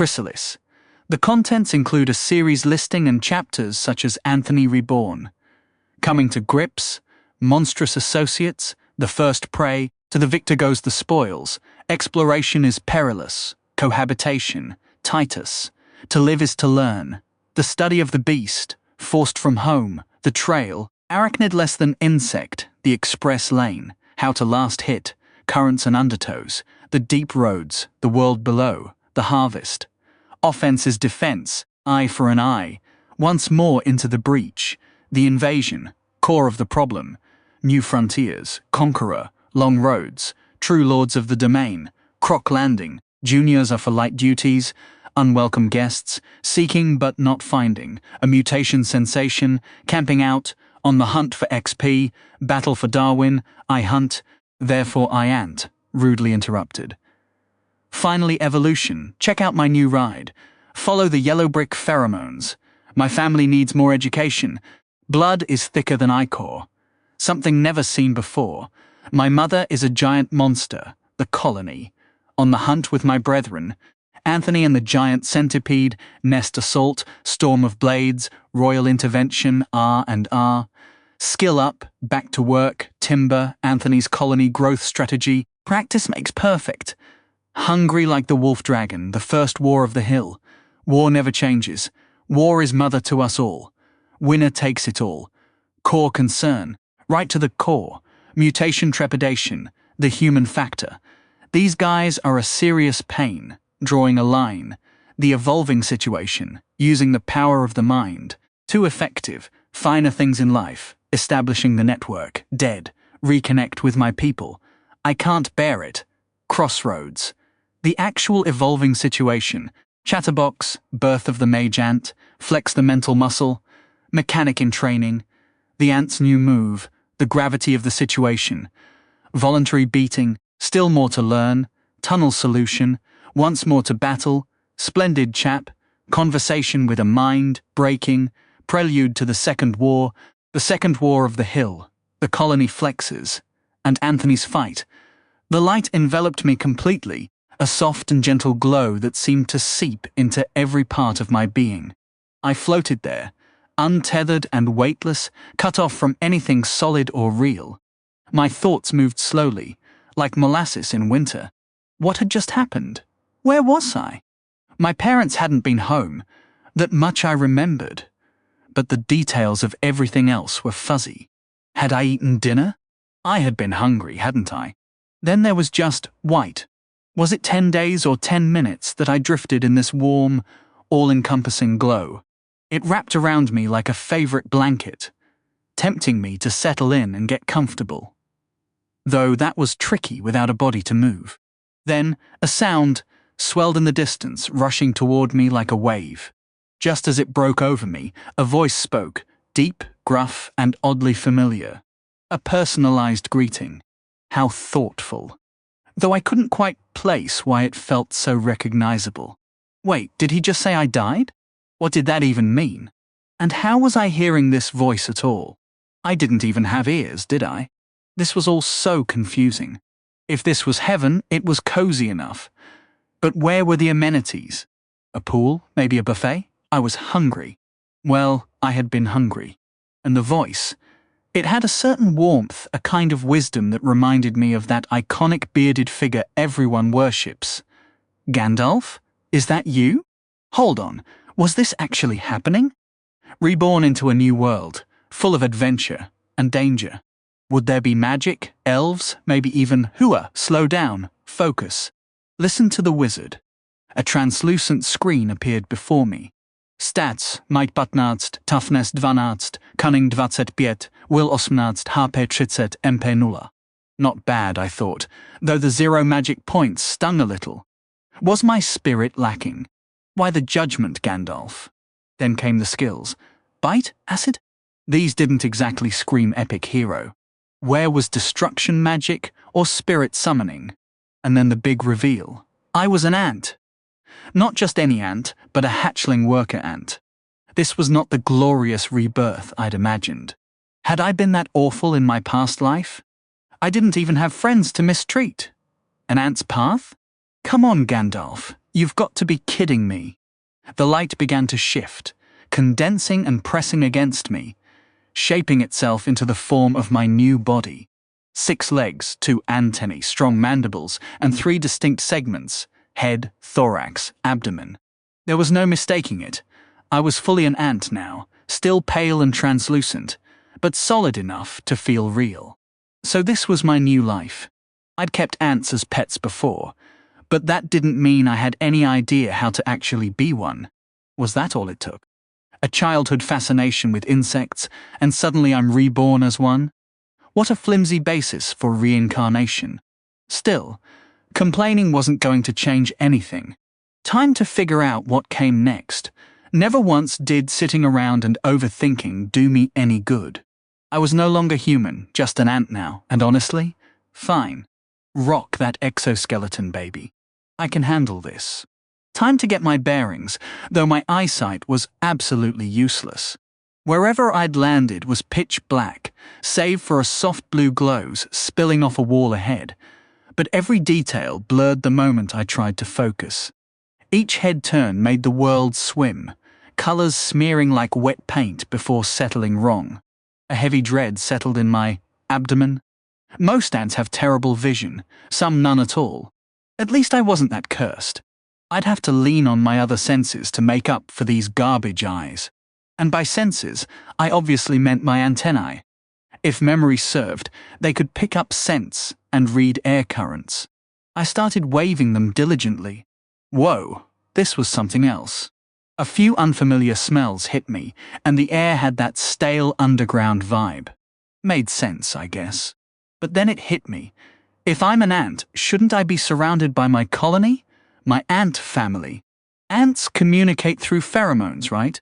Chrysalis. The contents include a series listing and chapters such as Anthony Reborn, Coming to Grips, Monstrous Associates, The First Prey, To the Victor Goes the Spoils, Exploration is Perilous, Cohabitation, Titus, To Live is to Learn, The Study of the Beast, Forced from Home, The Trail, Arachnid Less Than Insect, The Express Lane, How to Last Hit, Currents and Undertows, The Deep Roads, The World Below, The Harvest, Offense is Defense, Eye for an Eye, Once More Into the Breach, The Invasion, Core of the Problem, New Frontiers, Conqueror, Long Roads, True Lords of the Domain, Croc Landing, Juniors Are for Light Duties, Unwelcome Guests, Seeking but Not Finding, A Mutation Sensation, Camping Out, On the Hunt for XP, Battle for Darwin, I Hunt, Therefore I Ant, Rudely Interrupted. Finally, Evolution. Check out my new ride. Follow the yellow brick pheromones. My family needs more education. Blood is thicker than ichor. Something never seen before. My mother is a giant monster. The colony. On the hunt with my brethren. Anthony and the giant centipede. Nest assault. Storm of blades. Royal intervention. R&R. Skill up. Back to work. Timber. Anthony's colony growth strategy. Practice makes perfect. Hungry like the wolf dragon, the first war of the hill. War never changes. War is mother to us all. Winner takes it all. Core concern, right to the core. Mutation trepidation, the human factor. These guys are a serious pain, drawing a line. The evolving situation, using the power of the mind. Too effective, finer things in life. Establishing the network, dead. Reconnect with my people. I can't bear it. Crossroads. The actual evolving situation, Chatterbox, Birth of the Mage Ant, Flex the Mental Muscle, Mechanic in Training, the Ant's New Move, The Gravity of the Situation, Voluntary Beating, Still More to Learn, Tunnel Solution, Once More to Battle, Splendid Chap, Conversation with a Mind, Breaking, Prelude to the Second War of the Hill, The Colony Flexes, and Anthony's Fight. The light enveloped me completely, a soft and gentle glow that seemed to seep into every part of my being. I floated there, untethered and weightless, cut off from anything solid or real. My thoughts moved slowly, like molasses in winter. What had just happened? Where was I? My parents hadn't been home. That much I remembered. But the details of everything else were fuzzy. Had I eaten dinner? I had been hungry, hadn't I? Then there was just white. Was it 10 days or 10 minutes that I drifted in this warm, all-encompassing glow? It wrapped around me like a favorite blanket, tempting me to settle in and get comfortable. Though that was tricky without a body to move. Then, a sound swelled in the distance, rushing toward me like a wave. Just as it broke over me, a voice spoke, deep, gruff, and oddly familiar. A personalized greeting. How thoughtful. Though I couldn't quite place why it felt so recognizable. Wait, did he just say I died? What did that even mean? And how was I hearing this voice at all? I didn't even have ears, did I? This was all so confusing. If this was heaven, it was cozy enough. But where were the amenities? A pool? Maybe a buffet? I was hungry. Well, I had been hungry. And the voice... it had a certain warmth, a kind of wisdom that reminded me of that iconic bearded figure everyone worships. Gandalf? Is that you? Hold on, was this actually happening? Reborn into a new world, full of adventure and danger. Would there be magic, elves, maybe even hua? Slow down, focus. Listen to the wizard. A translucent screen appeared before me. Stats, might 15, toughness 12, cunning 25, will 18, HP 30, MP 0. Not bad, I thought, though the 0 magic points stung a little. Was my spirit lacking? Why the judgment, Gandalf? Then came the skills. Bite? Acid? These didn't exactly scream epic hero. Where was destruction magic or spirit summoning? And then the big reveal. I was an ant. Not just any ant, but a hatchling worker ant. This was not the glorious rebirth I'd imagined. Had I been that awful in my past life? I didn't even have friends to mistreat. An ant's path? Come on, Gandalf. You've got to be kidding me. The light began to shift, condensing and pressing against me, shaping itself into the form of my new body. 6 legs, 2 antennae, strong mandibles, and 3 distinct segments: head, thorax, abdomen. There was no mistaking it. I was fully an ant now, still pale and translucent, but solid enough to feel real. So this was my new life. I'd kept ants as pets before, but that didn't mean I had any idea how to actually be one. Was that all it took? A childhood fascination with insects, and suddenly I'm reborn as one? What a flimsy basis for reincarnation. Still, complaining wasn't going to change anything. Time to figure out what came next. Never once did sitting around and overthinking do me any good. I was no longer human, just an ant now, and honestly, fine. Rock that exoskeleton, baby. I can handle this. Time to get my bearings, though my eyesight was absolutely useless. Wherever I'd landed was pitch black, save for a soft blue glows spilling off a wall ahead, but every detail blurred the moment I tried to focus. Each head turn made the world swim, colors smearing like wet paint before settling wrong. A heavy dread settled in my abdomen. Most ants have terrible vision, some none at all. At least I wasn't that cursed. I'd have to lean on my other senses to make up for these garbage eyes. And by senses, I obviously meant my antennae. If memory served, they could pick up scents and read air currents. I started waving them diligently. Whoa, this was something else. A few unfamiliar smells hit me, and the air had that stale underground vibe. Made sense, I guess. But then it hit me. If I'm an ant, shouldn't I be surrounded by my colony? My ant family? Ants communicate through pheromones, right?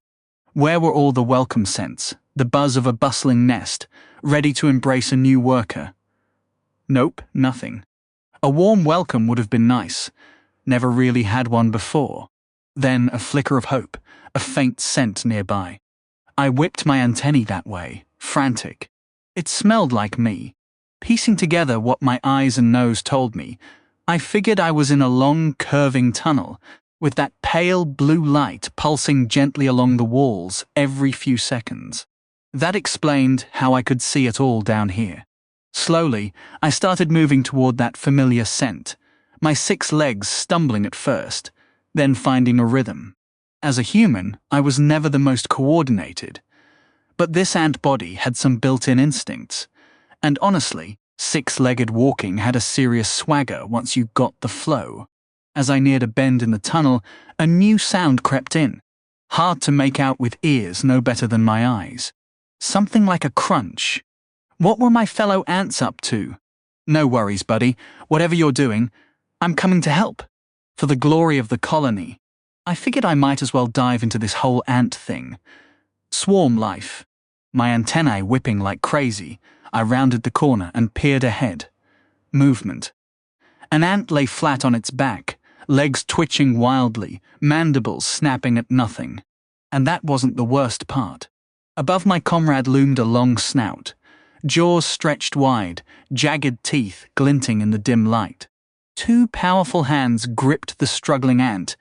Where were all the welcome scents, the buzz of a bustling nest, ready to embrace a new worker? Nope, nothing. A warm welcome would have been nice. Never really had one before. Then a flicker of hope, a faint scent nearby. I whipped my antennae that way, frantic. It smelled like me. Piecing together what my eyes and nose told me, I figured I was in a long, curving tunnel, with that pale blue light pulsing gently along the walls every few seconds. That explained how I could see it all down here. Slowly, I started moving toward that familiar scent, my 6 legs stumbling at first, then finding a rhythm. As a human, I was never the most coordinated. But this ant body had some built-in instincts. And honestly, 6-legged walking had a serious swagger once you got the flow. As I neared a bend in the tunnel, a new sound crept in. Hard to make out with ears no better than my eyes. Something like a crunch. What were my fellow ants up to? No worries, buddy. Whatever you're doing, I'm coming to help. For the glory of the colony. I figured I might as well dive into this whole ant thing. Swarm life. My antennae whipping like crazy, I rounded the corner and peered ahead. Movement. An ant lay flat on its back, legs twitching wildly, mandibles snapping at nothing. And that wasn't the worst part. Above my comrade loomed a long snout, jaws stretched wide, jagged teeth glinting in the dim light. 2 powerful hands gripped the struggling ant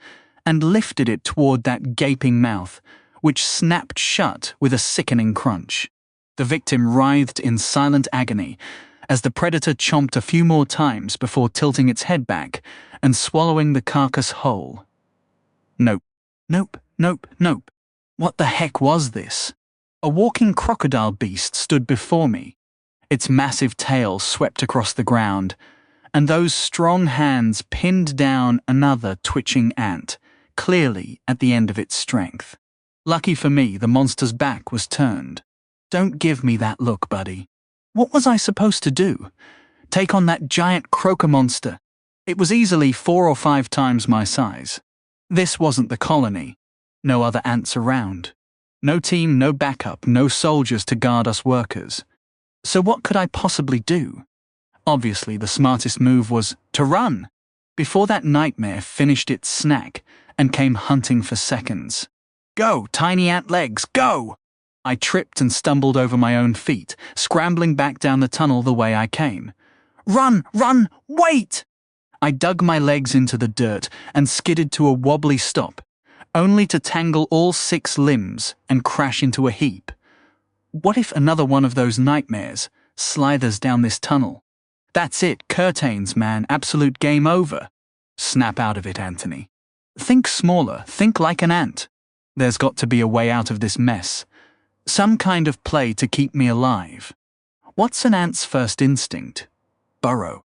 and lifted it toward that gaping mouth, which snapped shut with a sickening crunch. The victim writhed in silent agony as the predator chomped a few more times before tilting its head back and swallowing the carcass whole. Nope, nope, nope, nope. What the heck was this? A walking crocodile beast stood before me. Its massive tail swept across the ground, and those strong hands pinned down another twitching ant, clearly at the end of its strength. Lucky for me, the monster's back was turned. Don't give me that look, buddy. What was I supposed to do? Take on that giant croaker monster? It was easily 4 or 5 times my size. This wasn't the colony. No other ants around. No team, no backup, no soldiers to guard us workers. So what could I possibly do? Obviously, the smartest move was to run, before that nightmare finished its snack and came hunting for seconds. Go, tiny ant legs, go! I tripped and stumbled over my own feet, scrambling back down the tunnel the way I came. Run, run, wait! I dug my legs into the dirt and skidded to a wobbly stop, only to tangle all 6 limbs and crash into a heap. What if another one of those nightmares slithers down this tunnel? That's it, curtains, man, absolute game over. Snap out of it, Anthony. Think smaller, think like an ant. There's got to be a way out of this mess. Some kind of play to keep me alive. What's an ant's first instinct? Burrow.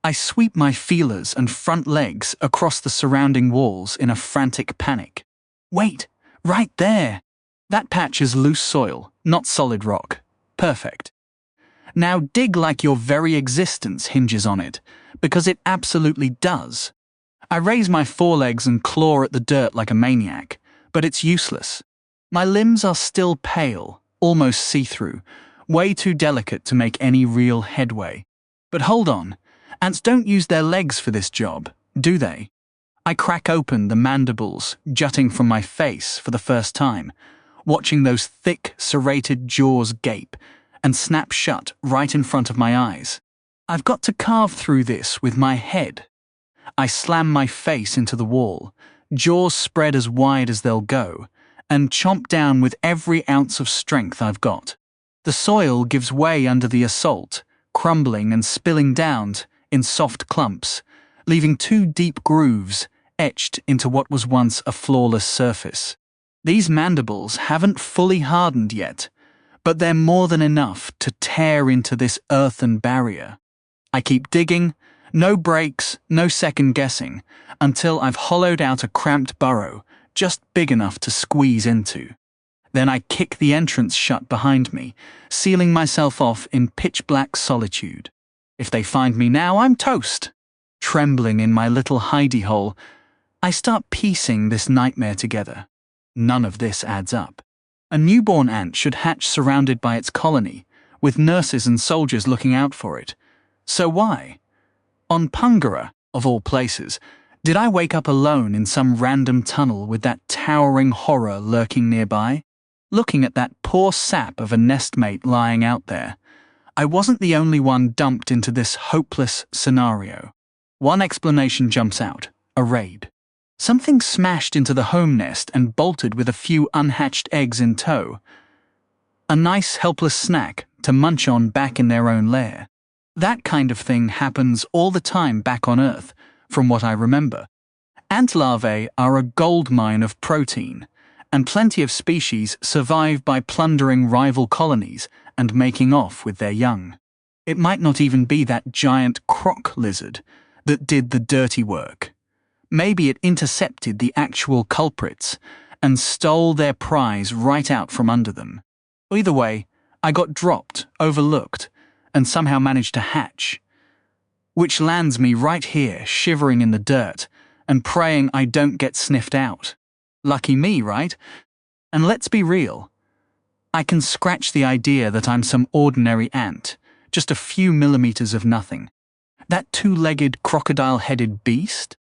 I sweep my feelers and front legs across the surrounding walls in a frantic panic. Wait, right there! That patch is loose soil, not solid rock. Perfect. Now dig like your very existence hinges on it, because it absolutely does. I raise my forelegs and claw at the dirt like a maniac, but it's useless. My limbs are still pale, almost see-through, way too delicate to make any real headway. But hold on, ants don't use their legs for this job, do they? I crack open the mandibles jutting from my face for the first time, watching those thick, serrated jaws gape and snap shut right in front of my eyes. I've got to carve through this with my head. I slam my face into the wall, jaws spread as wide as they'll go, and chomp down with every ounce of strength I've got. The soil gives way under the assault, crumbling and spilling down in soft clumps, leaving 2 deep grooves etched into what was once a flawless surface. These mandibles haven't fully hardened yet, but they're more than enough to tear into this earthen barrier. I keep digging, no breaks, no second guessing, until I've hollowed out a cramped burrow just big enough to squeeze into. Then I kick the entrance shut behind me, sealing myself off in pitch-black solitude. If they find me now, I'm toast. Trembling in my little hidey hole, I start piecing this nightmare together. None of this adds up. A newborn ant should hatch surrounded by its colony, with nurses and soldiers looking out for it. So why? On Pungara, of all places, did I wake up alone in some random tunnel with that towering horror lurking nearby? Looking at that poor sap of a nestmate lying out there, I wasn't the only one dumped into this hopeless scenario. One explanation jumps out: a raid. Something smashed into the home nest and bolted with a few unhatched eggs in tow. A nice helpless snack to munch on back in their own lair. That kind of thing happens all the time back on Earth, from what I remember. Ant larvae are a goldmine of protein, and plenty of species survive by plundering rival colonies and making off with their young. It might not even be that giant croc lizard that did the dirty work. Maybe it intercepted the actual culprits and stole their prize right out from under them. Either way, I got dropped, overlooked, and somehow managed to hatch. Which lands me right here, shivering in the dirt, and praying I don't get sniffed out. Lucky me, right? And let's be real. I can scratch the idea that I'm some ordinary ant, just a few millimeters of nothing. That 2-legged, crocodile-headed beast?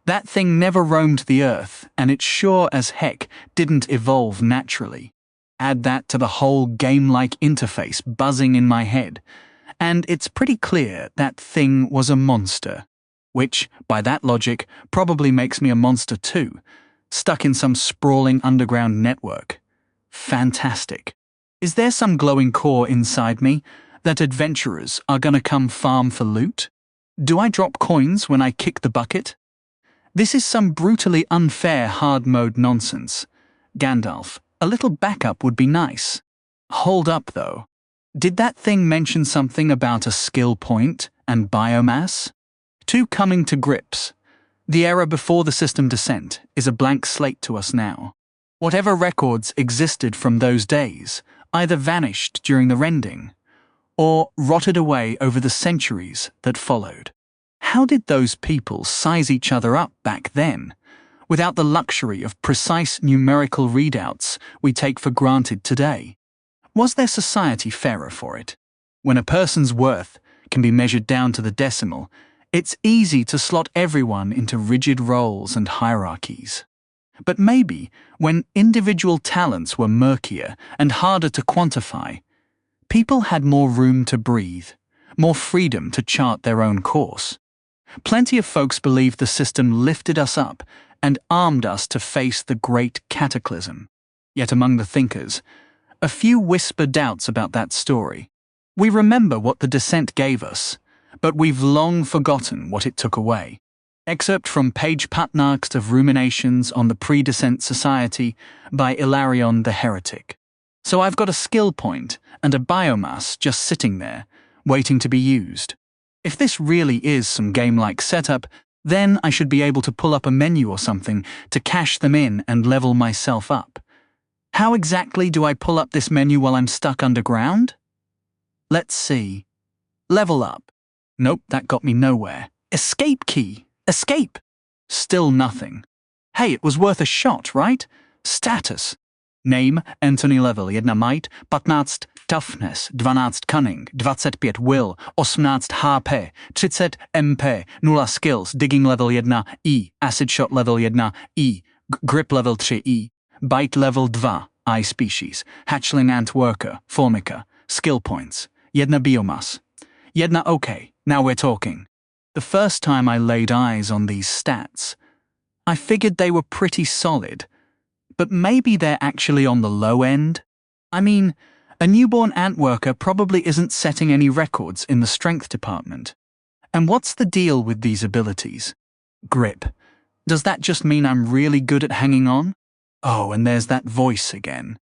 That thing never roamed the earth, and it sure as heck didn't evolve naturally. Add that to the whole game-like interface buzzing in my head, and it's pretty clear that thing was a monster. Which, by that logic, probably makes me a monster too, stuck in some sprawling underground network. Fantastic. Is there some glowing core inside me that adventurers are gonna come farm for loot? Do I drop coins when I kick the bucket? This is some brutally unfair hard mode nonsense. Gandalf, a little backup would be nice. Hold up, though. Did that thing mention something about a skill point and biomass? Two coming to grips. The era before the system descent is a blank slate to us now. Whatever records existed from those days either vanished during the rending or rotted away over the centuries that followed. How did those people size each other up back then, without the luxury of precise numerical readouts we take for granted today? Was their society fairer for it? When a person's worth can be measured down to the decimal, it's easy to slot everyone into rigid roles and hierarchies. But maybe, when individual talents were murkier and harder to quantify, people had more room to breathe, more freedom to chart their own course. Plenty of folks believe the system lifted us up and armed us to face the great cataclysm. Yet among the thinkers, a few whisper doubts about that story. We remember what the descent gave us, but we've long forgotten what it took away. Excerpt from Page Patnark's of Ruminations on the Pre-Descent Society by Ilarion the Heretic. So I've got a skill point and a biomass just sitting there, waiting to be used. If this really is some game-like setup, then I should be able to pull up a menu or something to cash them in and level myself up. How exactly do I pull up this menu while I'm stuck underground? Let's see. Level up. Nope, that got me nowhere. Escape key. Escape. Still nothing. Hey, it was worth a shot, right? Status. Name, Anthony level 1 might, 15 toughness, 12 cunning, 25 will, 18 HP, 30 MP, 0 skills, digging level 1 I, acid shot level 1 I, grip level 3 I, bite level 2 I species, hatchling ant worker, formica, skill points, 1 biomass. 1 okay, now we're talking. The first time I laid eyes on these stats, I figured they were pretty solid, but maybe they're actually on the low end? I mean, a newborn ant worker probably isn't setting any records in the strength department. And what's the deal with these abilities? Grip. Does that just mean I'm really good at hanging on? Oh, and there's that voice again.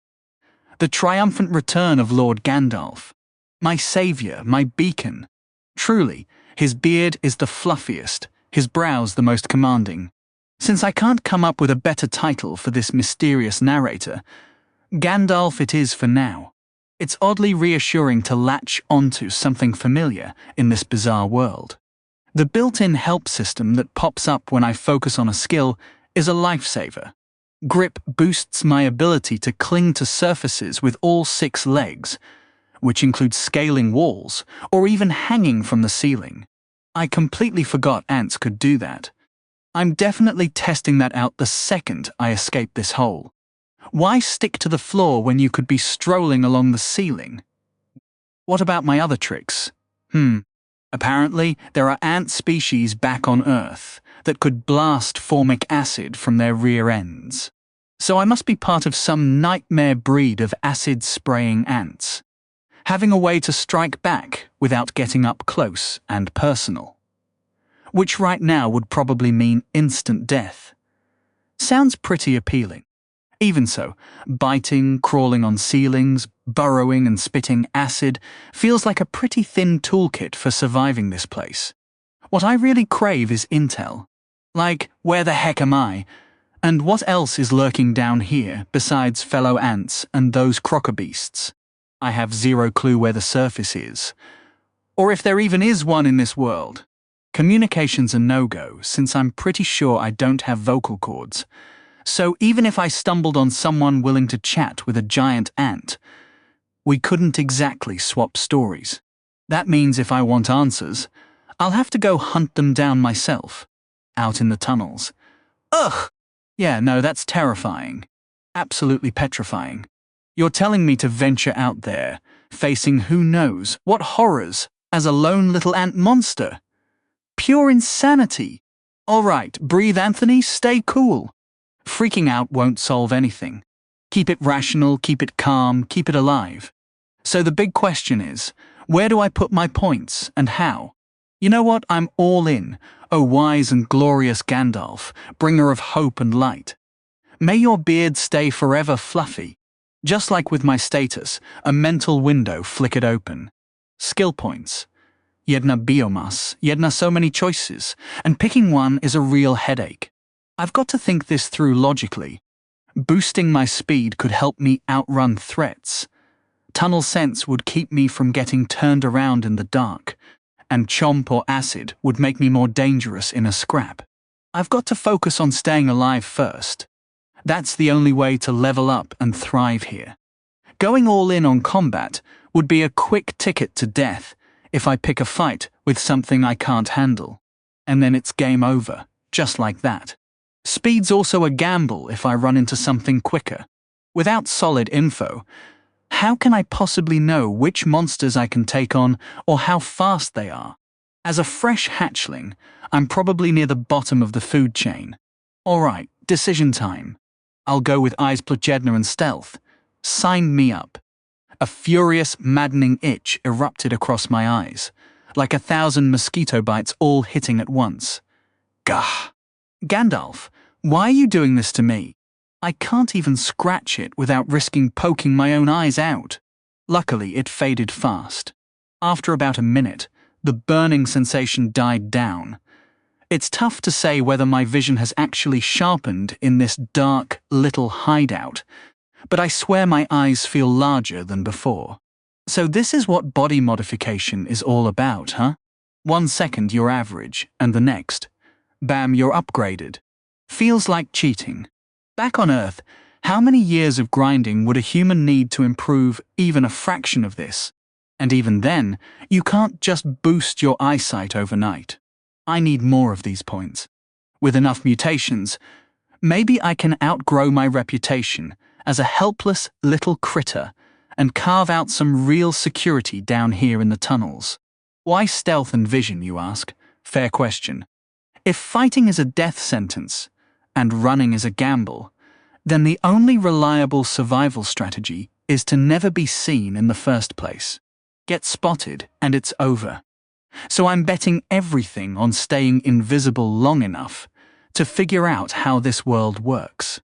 The triumphant return of Lord Gandalf. My savior, my beacon. Truly, his beard is the fluffiest, his brows the most commanding. Since I can't come up with a better title for this mysterious narrator, Gandalf it is for now. It's oddly reassuring to latch onto something familiar in this bizarre world. The built-in help system that pops up when I focus on a skill is a lifesaver. Grip boosts my ability to cling to surfaces with all 6 legs, which includes scaling walls or even hanging from the ceiling. I completely forgot ants could do that. I'm definitely testing that out the second I escape this hole. Why stick to the floor when you could be strolling along the ceiling? What about my other tricks? Apparently, there are ant species back on Earth that could blast formic acid from their rear ends. So I must be part of some nightmare breed of acid-spraying ants, having a way to strike back without getting up close and personal. Which right now would probably mean instant death. Sounds pretty appealing. Even so, biting, crawling on ceilings, burrowing and spitting acid feels like a pretty thin toolkit for surviving this place. What I really crave is intel. Like, where the heck am I? And what else is lurking down here besides fellow ants and those crocobeasts? I have zero clue where the surface is. Or if there even is one in this world. Communication's a no-go, since I'm pretty sure I don't have vocal cords. So even if I stumbled on someone willing to chat with a giant ant, we couldn't exactly swap stories. That means if I want answers, I'll have to go hunt them down myself, out in the tunnels. Ugh! Yeah, no, that's terrifying. Absolutely petrifying. You're telling me to venture out there, facing who knows what horrors as a lone little ant monster. Pure insanity. All right, breathe, Anthony, stay cool. Freaking out won't solve anything. Keep it rational, keep it calm, keep it alive. So the big question is, where do I put my points and how? You know what? I'm all in, O wise and glorious Gandalf, bringer of hope and light. May your beard stay forever fluffy. Just like with my status, a mental window flickered open. Skill points. Jedna biomass, jedna so many choices, and picking one is a real headache. I've got to think this through logically. Boosting my speed could help me outrun threats. Tunnel sense would keep me from getting turned around in the dark, and chomp or acid would make me more dangerous in a scrap. I've got to focus on staying alive first. That's the only way to level up and thrive here. Going all in on combat would be a quick ticket to death if I pick a fight with something I can't handle. And then it's game over, just like that. Speed's also a gamble if I run into something quicker. Without solid info, how can I possibly know which monsters I can take on or how fast they are? As a fresh hatchling, I'm probably near the bottom of the food chain. Alright, decision time. I'll go with unforgettable and stealth. Sign me up. A furious, maddening itch erupted across my eyes, like 1,000 mosquito bites all hitting at once. Gah! Gandalf, why are you doing this to me? I can't even scratch it without risking poking my own eyes out. Luckily, it faded fast. After about a minute, the burning sensation died down. It's tough to say whether my vision has actually sharpened in this dark, little hideout, but I swear my eyes feel larger than before. So this is what body modification is all about, huh? 1 second you're average, and the next, bam, you're upgraded. Feels like cheating. Back on Earth, how many years of grinding would a human need to improve even a fraction of this? And even then, you can't just boost your eyesight overnight. I need more of these points. With enough mutations, maybe I can outgrow my reputation as a helpless little critter and carve out some real security down here in the tunnels. Why stealth and vision, you ask? Fair question. If fighting is a death sentence, and running is a gamble, then the only reliable survival strategy is to never be seen in the first place. Get spotted and it's over. So I'm betting everything on staying invisible long enough to figure out how this world works.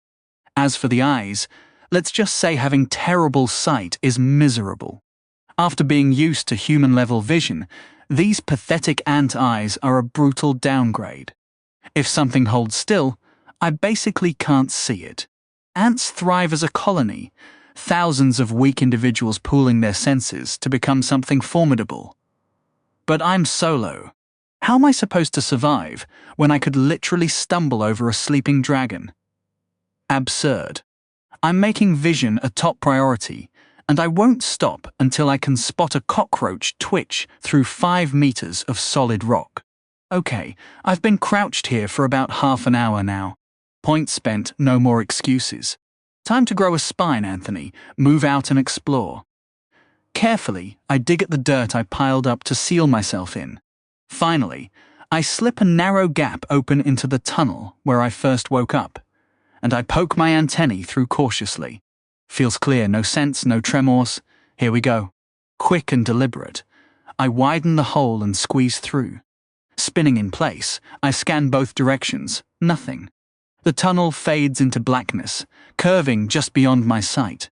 As for the eyes, let's just say having terrible sight is miserable. After being used to human-level vision, these pathetic ant eyes are a brutal downgrade. If something holds still, I basically can't see it. Ants thrive as a colony, thousands of weak individuals pooling their senses to become something formidable. But I'm solo. How am I supposed to survive when I could literally stumble over a sleeping dragon? Absurd. I'm making vision a top priority, and I won't stop until I can spot a cockroach twitch through 5 meters of solid rock. Okay, I've been crouched here for about half an hour now. Point spent, no more excuses. Time to grow a spine, Anthony. Move out and explore. Carefully, I dig at the dirt I piled up to seal myself in. Finally, I slip a narrow gap open into the tunnel where I first woke up, and I poke my antennae through cautiously. Feels clear, no sense, no tremors. Here we go. Quick and deliberate, I widen the hole and squeeze through. Spinning in place, I scan both directions. Nothing. The tunnel fades into blackness, curving just beyond my sight.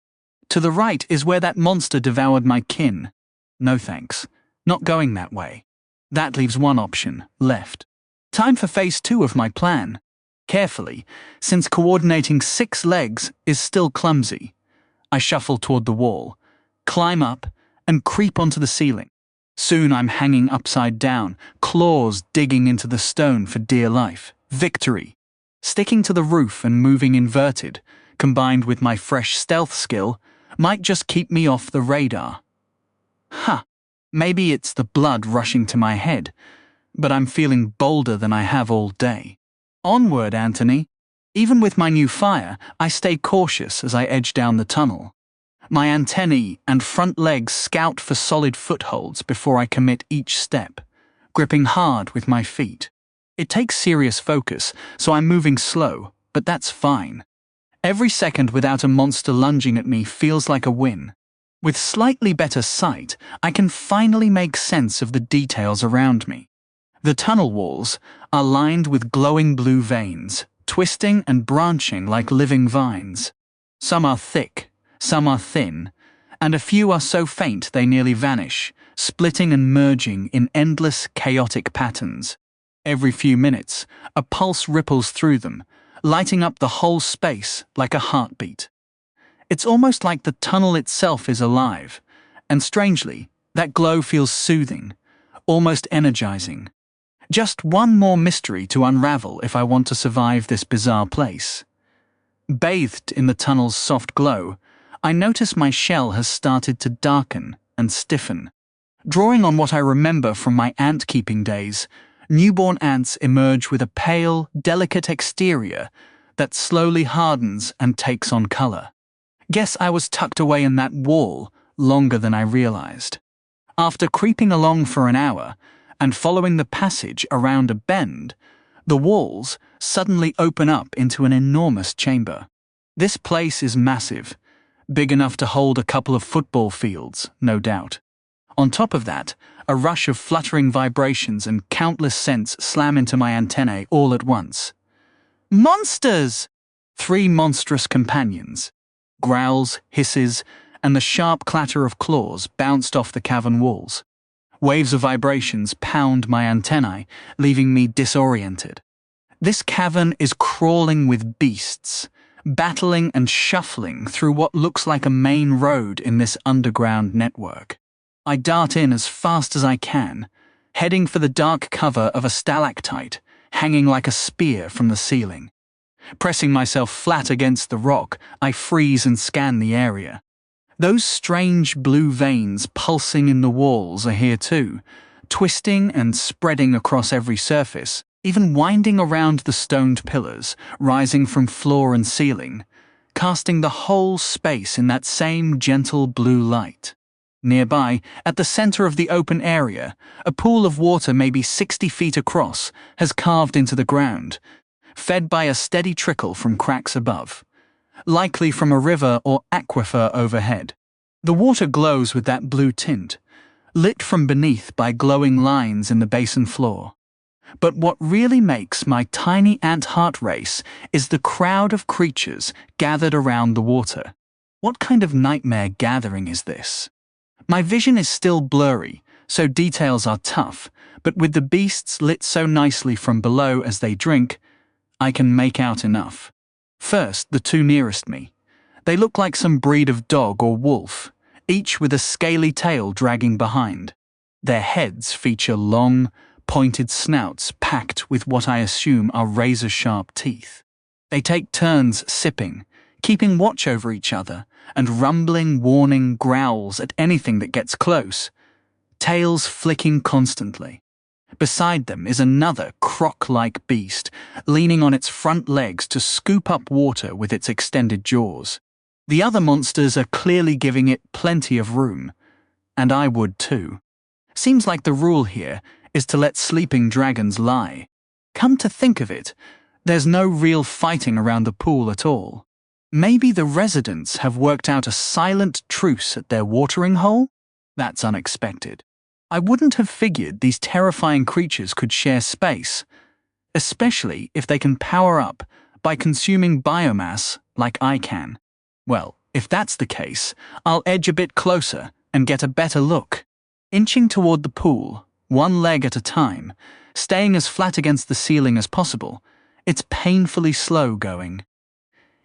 To the right is where that monster devoured my kin. No thanks. Not going that way. That leaves one option left. Time for phase 2 of my plan. Carefully, since coordinating 6 legs is still clumsy, I shuffle toward the wall, climb up, and creep onto the ceiling. Soon I'm hanging upside down, claws digging into the stone for dear life. Victory! Sticking to the roof and moving inverted, combined with my fresh stealth skill, might just keep me off the radar. Maybe it's the blood rushing to my head, but I'm feeling bolder than I have all day. Onward, Anthony. Even with my new fire, I stay cautious as I edge down the tunnel. My antennae and front legs scout for solid footholds before I commit each step, gripping hard with my feet. It takes serious focus, so I'm moving slow, but that's fine. Every second without a monster lunging at me feels like a win. With slightly better sight, I can finally make sense of the details around me. The tunnel walls are lined with glowing blue veins, twisting and branching like living vines. Some are thick, some are thin, and a few are so faint they nearly vanish, splitting and merging in endless, chaotic patterns. Every few minutes, a pulse ripples through them, lighting up the whole space like a heartbeat. It's almost like the tunnel itself is alive, and strangely, that glow feels soothing, almost energizing. Just one more mystery to unravel if I want to survive this bizarre place. Bathed in the tunnel's soft glow, I notice my shell has started to darken and stiffen. Drawing on what I remember from my ant-keeping days, newborn ants emerge with a pale, delicate exterior that slowly hardens and takes on color. Guess I was tucked away in that wall longer than I realized. After creeping along for an hour, and following the passage around a bend, the walls suddenly open up into an enormous chamber. This place is massive, big enough to hold a couple of football fields, no doubt. On top of that, a rush of fluttering vibrations and countless scents slam into my antennae all at once. Monsters! 3 monstrous companions. Growls, hisses, and the sharp clatter of claws bounced off the cavern walls. Waves of vibrations pound my antennae, leaving me disoriented. This cavern is crawling with beasts, battling and shuffling through what looks like a main road in this underground network. I dart in as fast as I can, heading for the dark cover of a stalactite hanging like a spear from the ceiling. Pressing myself flat against the rock, I freeze and scan the area. Those strange blue veins pulsing in the walls are here too, twisting and spreading across every surface, even winding around the stoned pillars, rising from floor and ceiling, casting the whole space in that same gentle blue light. Nearby, at the center of the open area, a pool of water maybe 60 feet across has carved into the ground, fed by a steady trickle from cracks above, likely from a river or aquifer overhead. The water glows with that blue tint, lit from beneath by glowing lines in the basin floor. But what really makes my tiny ant heart race is the crowd of creatures gathered around the water. What kind of nightmare gathering is this? My vision is still blurry, so details are tough, but with the beasts lit so nicely from below as they drink, I can make out enough. First, the 2 nearest me. They look like some breed of dog or wolf, each with a scaly tail dragging behind. Their heads feature long, pointed snouts packed with what I assume are razor-sharp teeth. They take turns sipping, keeping watch over each other, and rumbling, warning growls at anything that gets close, tails flicking constantly. Beside them is another croc-like beast, leaning on its front legs to scoop up water with its extended jaws. The other monsters are clearly giving it plenty of room, and I would too. Seems like the rule here is to let sleeping dragons lie. Come to think of it, there's no real fighting around the pool at all. Maybe the residents have worked out a silent truce at their watering hole? That's unexpected. I wouldn't have figured these terrifying creatures could share space, especially if they can power up by consuming biomass like I can. Well, if that's the case, I'll edge a bit closer and get a better look. Inching toward the pool, one leg at a time, staying as flat against the ceiling as possible, it's painfully slow going.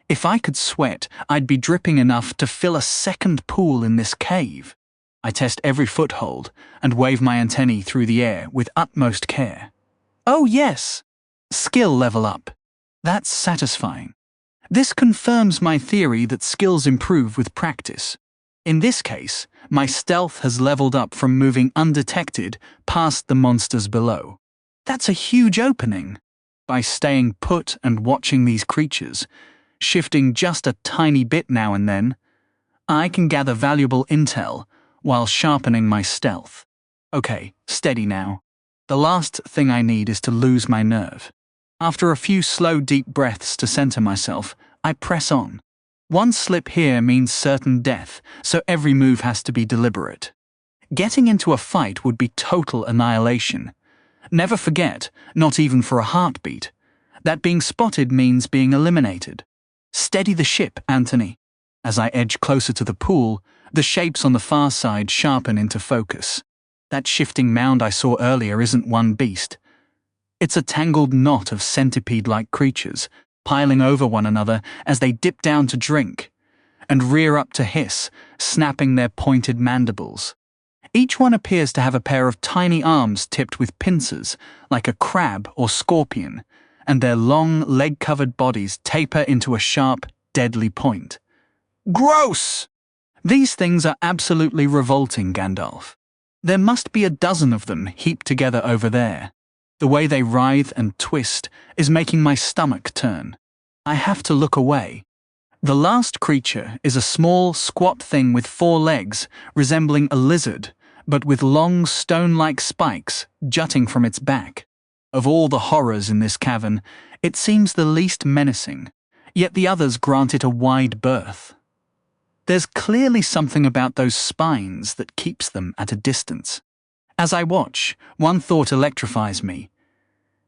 If I could sweat, I'd be dripping enough to fill a second pool in this cave. I test every foothold and wave my antennae through the air with utmost care. Oh yes! Skill level up. That's satisfying. This confirms my theory that skills improve with practice. In this case, my stealth has leveled up from moving undetected past the monsters below. That's a huge opening. By staying put and watching these creatures, shifting just a tiny bit now and then, I can gather valuable intel while sharpening my stealth. Okay, steady now. The last thing I need is to lose my nerve. After a few slow, deep breaths to center myself, I press on. One slip here means certain death, so every move has to be deliberate. Getting into a fight would be total annihilation. Never forget, not even for a heartbeat, that being spotted means being eliminated. Steady the ship, Anthony. As I edge closer to the pool, the shapes on the far side sharpen into focus. That shifting mound I saw earlier isn't one beast. It's a tangled knot of centipede-like creatures, piling over one another as they dip down to drink, and rear up to hiss, snapping their pointed mandibles. Each one appears to have a pair of tiny arms tipped with pincers, like a crab or scorpion, and their long, leg-covered bodies taper into a sharp, deadly point. Gross! These things are absolutely revolting, Gandalf. There must be a dozen of them heaped together over there. The way they writhe and twist is making my stomach turn. I have to look away. The last creature is a small, squat thing with 4 legs, resembling a lizard, but with long stone-like spikes jutting from its back. Of all the horrors in this cavern, it seems the least menacing, yet the others grant it a wide berth. There's clearly something about those spines that keeps them at a distance. As I watch, one thought electrifies me.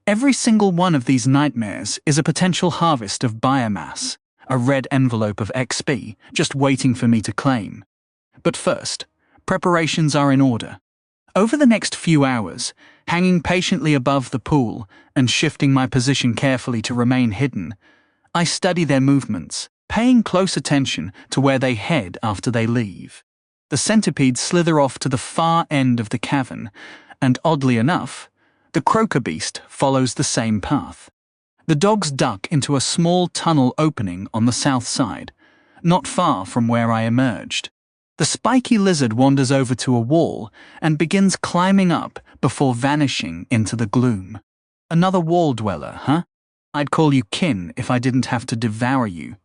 Every single one of these nightmares is a potential harvest of biomass, a red envelope of XP just waiting for me to claim. But first, preparations are in order. Over the next few hours, hanging patiently above the pool and shifting my position carefully to remain hidden, I study their movements, paying close attention to where they head after they leave. The centipedes slither off to the far end of the cavern, and oddly enough, the croaker beast follows the same path. The dogs duck into a small tunnel opening on the south side, not far from where I emerged. The spiky lizard wanders over to a wall and begins climbing up before vanishing into the gloom. Another wall dweller, huh? I'd call you kin if I didn't have to devour you.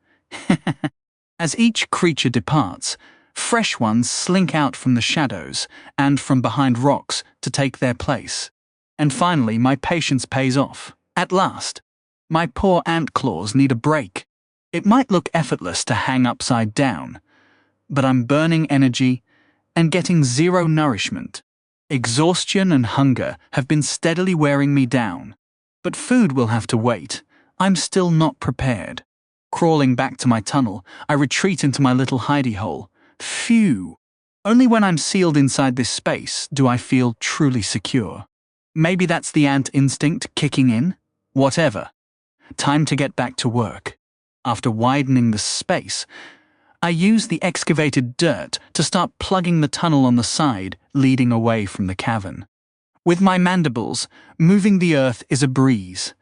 As each creature departs, fresh ones slink out from the shadows and from behind rocks to take their place. And finally, my patience pays off. At last, my poor ant claws need a break. It might look effortless to hang upside down, but I'm burning energy and getting zero nourishment. Exhaustion and hunger have been steadily wearing me down. But food will have to wait. I'm still not prepared. Crawling back to my tunnel, I retreat into my little hidey hole. Phew! Only when I'm sealed inside this space do I feel truly secure. Maybe that's the ant instinct kicking in? Whatever. Time to get back to work. After widening the space, I use the excavated dirt to start plugging the tunnel on the side leading away from the cavern. With my mandibles, moving the earth is a breeze,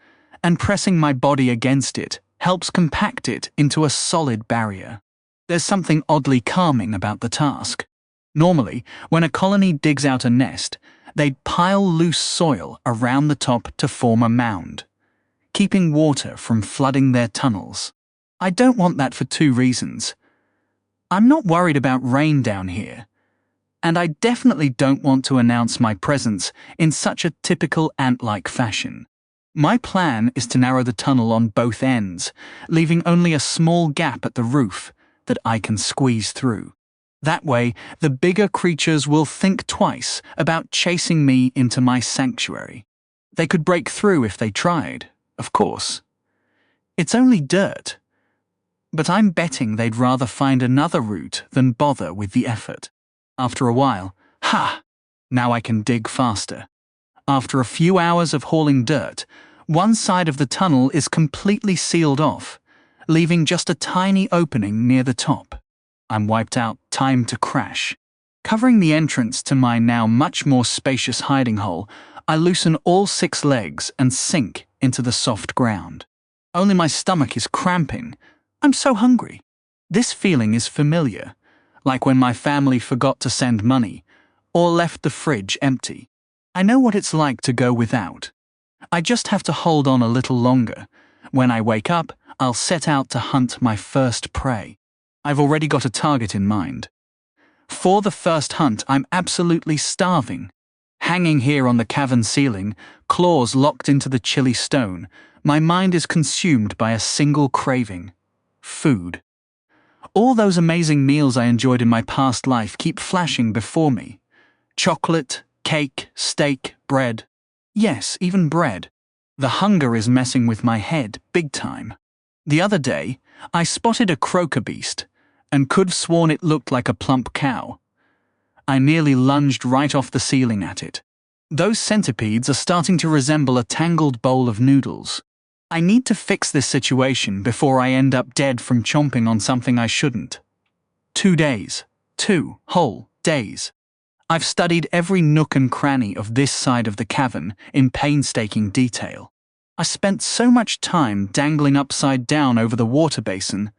and pressing my body against it helps compact it into a solid barrier. There's something oddly calming about the task. Normally, when a colony digs out a nest, they'd pile loose soil around the top to form a mound, keeping water from flooding their tunnels. I don't want that for two reasons. I'm not worried about rain down here, and I definitely don't want to announce my presence in such a typical ant-like fashion. My plan is to narrow the tunnel on both ends, leaving only a small gap at the roof that I can squeeze through. That way, the bigger creatures will think twice about chasing me into my sanctuary. They could break through if they tried, of course. It's only dirt, but I'm betting they'd rather find another route than bother with the effort. After a while, now I can dig faster. After a few hours of hauling dirt, one side of the tunnel is completely sealed off, leaving just a tiny opening near the top. I'm wiped out, time to crash. Covering the entrance to my now much more spacious hiding hole, I loosen all 6 legs and sink into the soft ground. Only my stomach is cramping. I'm so hungry. This feeling is familiar, like when my family forgot to send money or left the fridge empty. I know what it's like to go without. I just have to hold on a little longer. When I wake up, I'll set out to hunt my first prey. I've already got a target in mind. For the first hunt, I'm absolutely starving. Hanging here on the cavern ceiling, claws locked into the chilly stone, my mind is consumed by a single craving: food. All those amazing meals I enjoyed in my past life keep flashing before me. Chocolate, cake, steak, bread. Yes, even bread. The hunger is messing with my head big time. The other day, I spotted a croaker beast and could have sworn it looked like a plump cow. I nearly lunged right off the ceiling at it. Those centipedes are starting to resemble a tangled bowl of noodles. I need to fix this situation before I end up dead from chomping on something I shouldn't. 2 days. 2 whole days. I've studied every nook and cranny of this side of the cavern in painstaking detail. I spent so much time dangling upside down over the water basin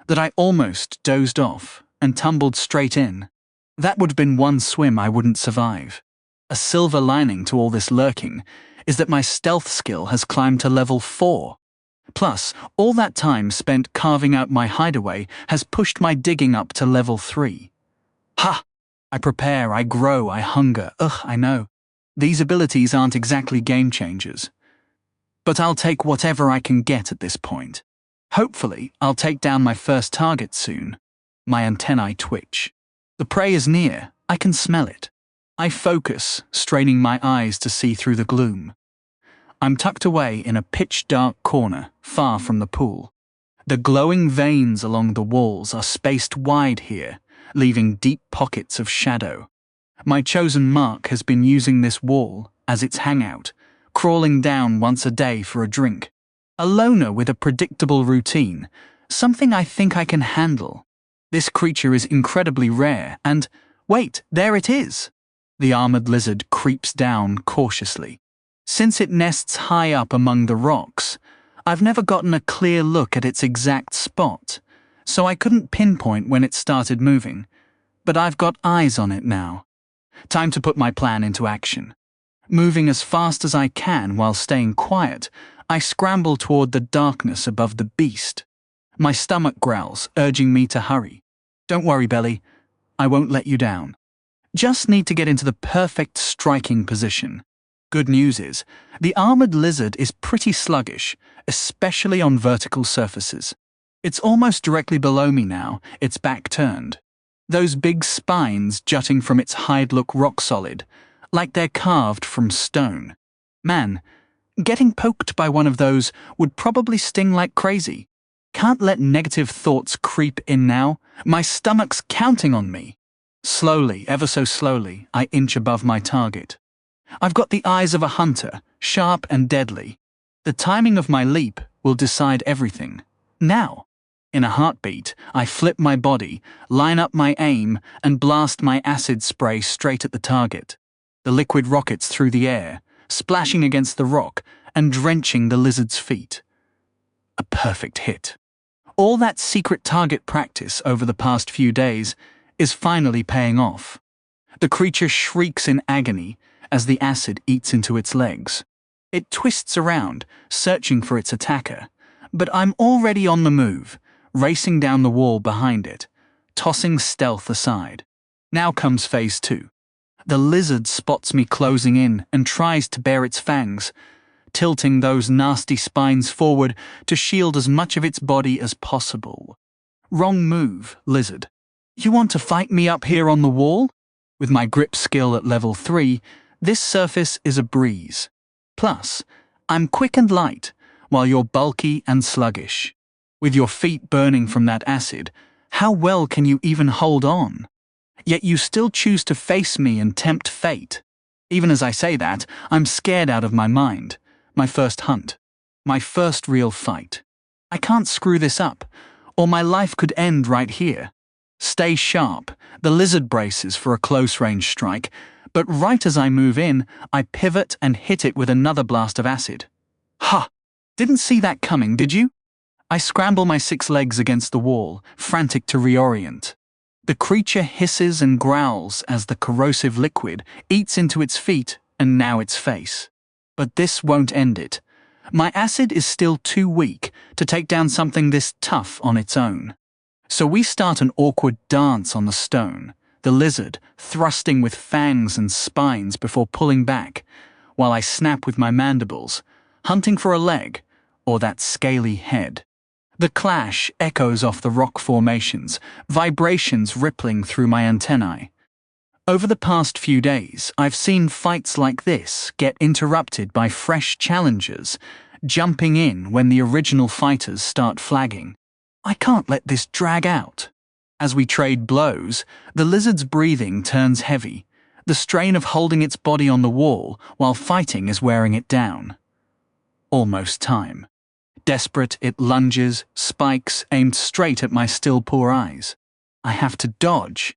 that I almost dozed off and tumbled straight in. That would have been one swim I wouldn't survive. A silver lining to all this lurking is that my stealth skill has climbed to level 4. Plus, all that time spent carving out my hideaway has pushed my digging up to level 3. Ha! I prepare, I grow, I hunger. I know. These abilities aren't exactly game changers. But I'll take whatever I can get at this point. Hopefully, I'll take down my first target soon. My antennae twitch. The prey is near. I can smell it. I focus, straining my eyes to see through the gloom. I'm tucked away in a pitch-dark corner, far from the pool. The glowing veins along the walls are spaced wide here, leaving deep pockets of shadow. My chosen mark has been using this wall as its hangout, crawling down once a day for a drink. A loner with a predictable routine, something I think I can handle. This creature is incredibly rare, and wait, there it is! The armored lizard creeps down cautiously. Since it nests high up among the rocks, I've never gotten a clear look at its exact spot, so I couldn't pinpoint when it started moving. But I've got eyes on it now. Time to put my plan into action. Moving as fast as I can while staying quiet, I scramble toward the darkness above the beast. My stomach growls, urging me to hurry. Don't worry, Belly. I won't let you down. Just need to get into the perfect striking position. Good news is, the armored lizard is pretty sluggish, especially on vertical surfaces. It's almost directly below me now, its back turned. Those big spines jutting from its hide look rock solid, like they're carved from stone. Man, getting poked by one of those would probably sting like crazy. Can't let negative thoughts creep in now. My stomach's counting on me. Slowly, ever so slowly, I inch above my target. I've got the eyes of a hunter, sharp and deadly. The timing of my leap will decide everything. Now, in a heartbeat, I flip my body, line up my aim, and blast my acid spray straight at the target. The liquid rockets through the air, splashing against the rock and drenching the lizard's feet. A perfect hit. All that secret target practice over the past few days is finally paying off. The creature shrieks in agony as the acid eats into its legs. It twists around, searching for its attacker, but I'm already on the move, racing down the wall behind it, tossing stealth aside. Now comes phase 2. The lizard spots me closing in and tries to bare its fangs, tilting those nasty spines forward to shield as much of its body as possible. Wrong move, lizard. You want to fight me up here on the wall? With my grip skill at level 3, this surface is a breeze. Plus, I'm quick and light, while you're bulky and sluggish. With your feet burning from that acid, how well can you even hold on? Yet you still choose to face me and tempt fate. Even as I say that, I'm scared out of my mind. My first hunt. My first real fight. I can't screw this up, or my life could end right here. Stay sharp. The lizard braces for a close-range strike, but right as I move in, I pivot and hit it with another blast of acid. Ha! Didn't see that coming, did you? I scramble my 6 legs against the wall, frantic to reorient. The creature hisses and growls as the corrosive liquid eats into its feet and now its face. But this won't end it. My acid is still too weak to take down something this tough on its own. So we start an awkward dance on the stone, the lizard thrusting with fangs and spines before pulling back, while I snap with my mandibles, hunting for a leg or that scaly head. The clash echoes off the rock formations, vibrations rippling through my antennae. Over the past few days, I've seen fights like this get interrupted by fresh challengers, jumping in when the original fighters start flagging. I can't let this drag out. As we trade blows, the lizard's breathing turns heavy. The strain of holding its body on the wall while fighting is wearing it down. Almost time. Desperate, it lunges, spikes aimed straight at my still poor eyes. I have to dodge.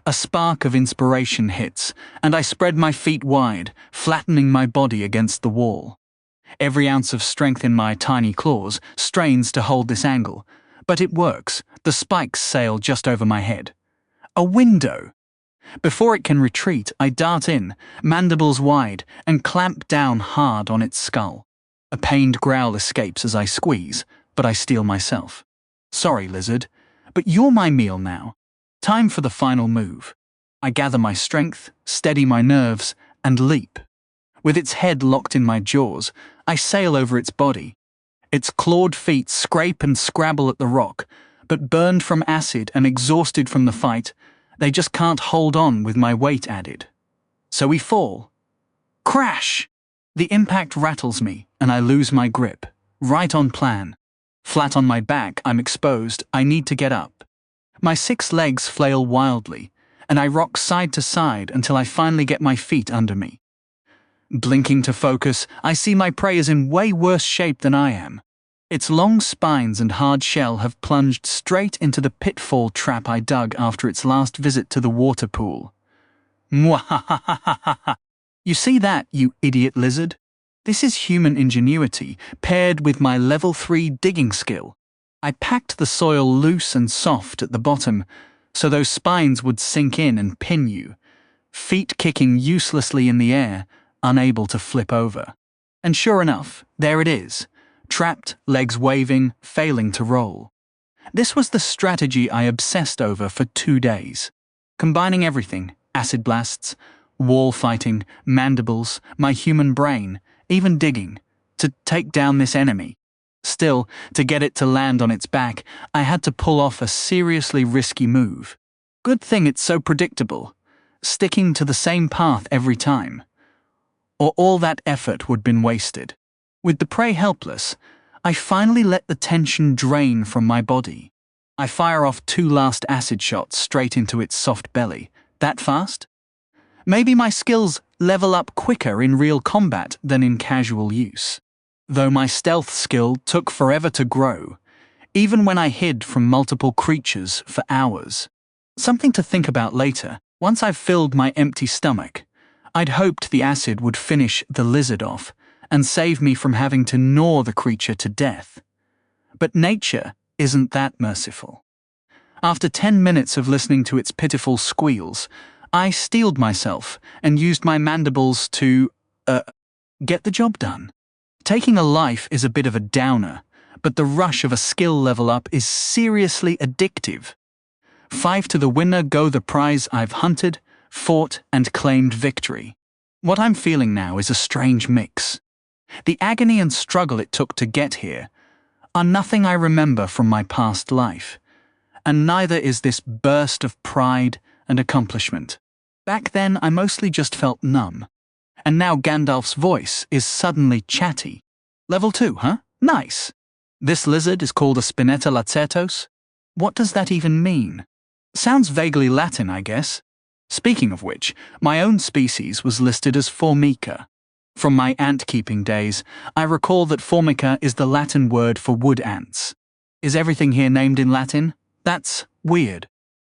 A spark of inspiration hits, and I spread my feet wide, flattening my body against the wall. Every ounce of strength in my tiny claws strains to hold this angle, but it works. The spikes sail just over my head. A window! Before it can retreat, I dart in, mandibles wide, and clamp down hard on its skull. A pained growl escapes as I squeeze, but I steel myself. Sorry, lizard, but you're my meal now. Time for the final move. I gather my strength, steady my nerves, and leap. With its head locked in my jaws, I sail over its body. Its clawed feet scrape and scrabble at the rock, but burned from acid and exhausted from the fight, they just can't hold on with my weight added. So we fall. Crash! The impact rattles me, and I lose my grip. Right on plan. Flat on my back, I'm exposed. I need to get up. My 6 legs flail wildly, and I rock side to side until I finally get my feet under me. Blinking to focus, I see my prey is in way worse shape than I am. Its long spines and hard shell have plunged straight into the pitfall trap I dug after its last visit to the water pool. Mwahahahaha. You see that, you idiot lizard? This is human ingenuity, paired with my level 3 digging skill. I packed the soil loose and soft at the bottom, so those spines would sink in and pin you, feet kicking uselessly in the air, unable to flip over. And sure enough, there it is, trapped, legs waving, failing to roll. This was the strategy I obsessed over for 2 days. Combining everything, acid blasts, wall fighting, mandibles, my human brain, even digging, to take down this enemy. Still, to get it to land on its back, I had to pull off a seriously risky move. Good thing it's so predictable, sticking to the same path every time. Or all that effort would have been wasted. With the prey helpless, I finally let the tension drain from my body. I fire off 2 last acid shots straight into its soft belly. That fast? Maybe my skills level up quicker in real combat than in casual use. Though my stealth skill took forever to grow, even when I hid from multiple creatures for hours. Something to think about later. Once I've filled my empty stomach, I'd hoped the acid would finish the lizard off and save me from having to gnaw the creature to death. But nature isn't that merciful. After 10 minutes of listening to its pitiful squeals, I steeled myself and used my mandibles to, get the job done. Taking a life is a bit of a downer, but the rush of a skill level up is seriously addictive. 5 to the winner go the prize I've hunted, fought, and claimed victory. What I'm feeling now is a strange mix. The agony and struggle it took to get here are nothing I remember from my past life, and neither is this burst of pride and accomplishment. Back then, I mostly just felt numb, and now Gandalf's voice is suddenly chatty. Level 2, huh? Nice. This lizard is called a Spinetta lacertos? What does that even mean? Sounds vaguely Latin, I guess. Speaking of which, my own species was listed as Formica. From my ant-keeping days, I recall that Formica is the Latin word for wood ants. Is everything here named in Latin? That's weird.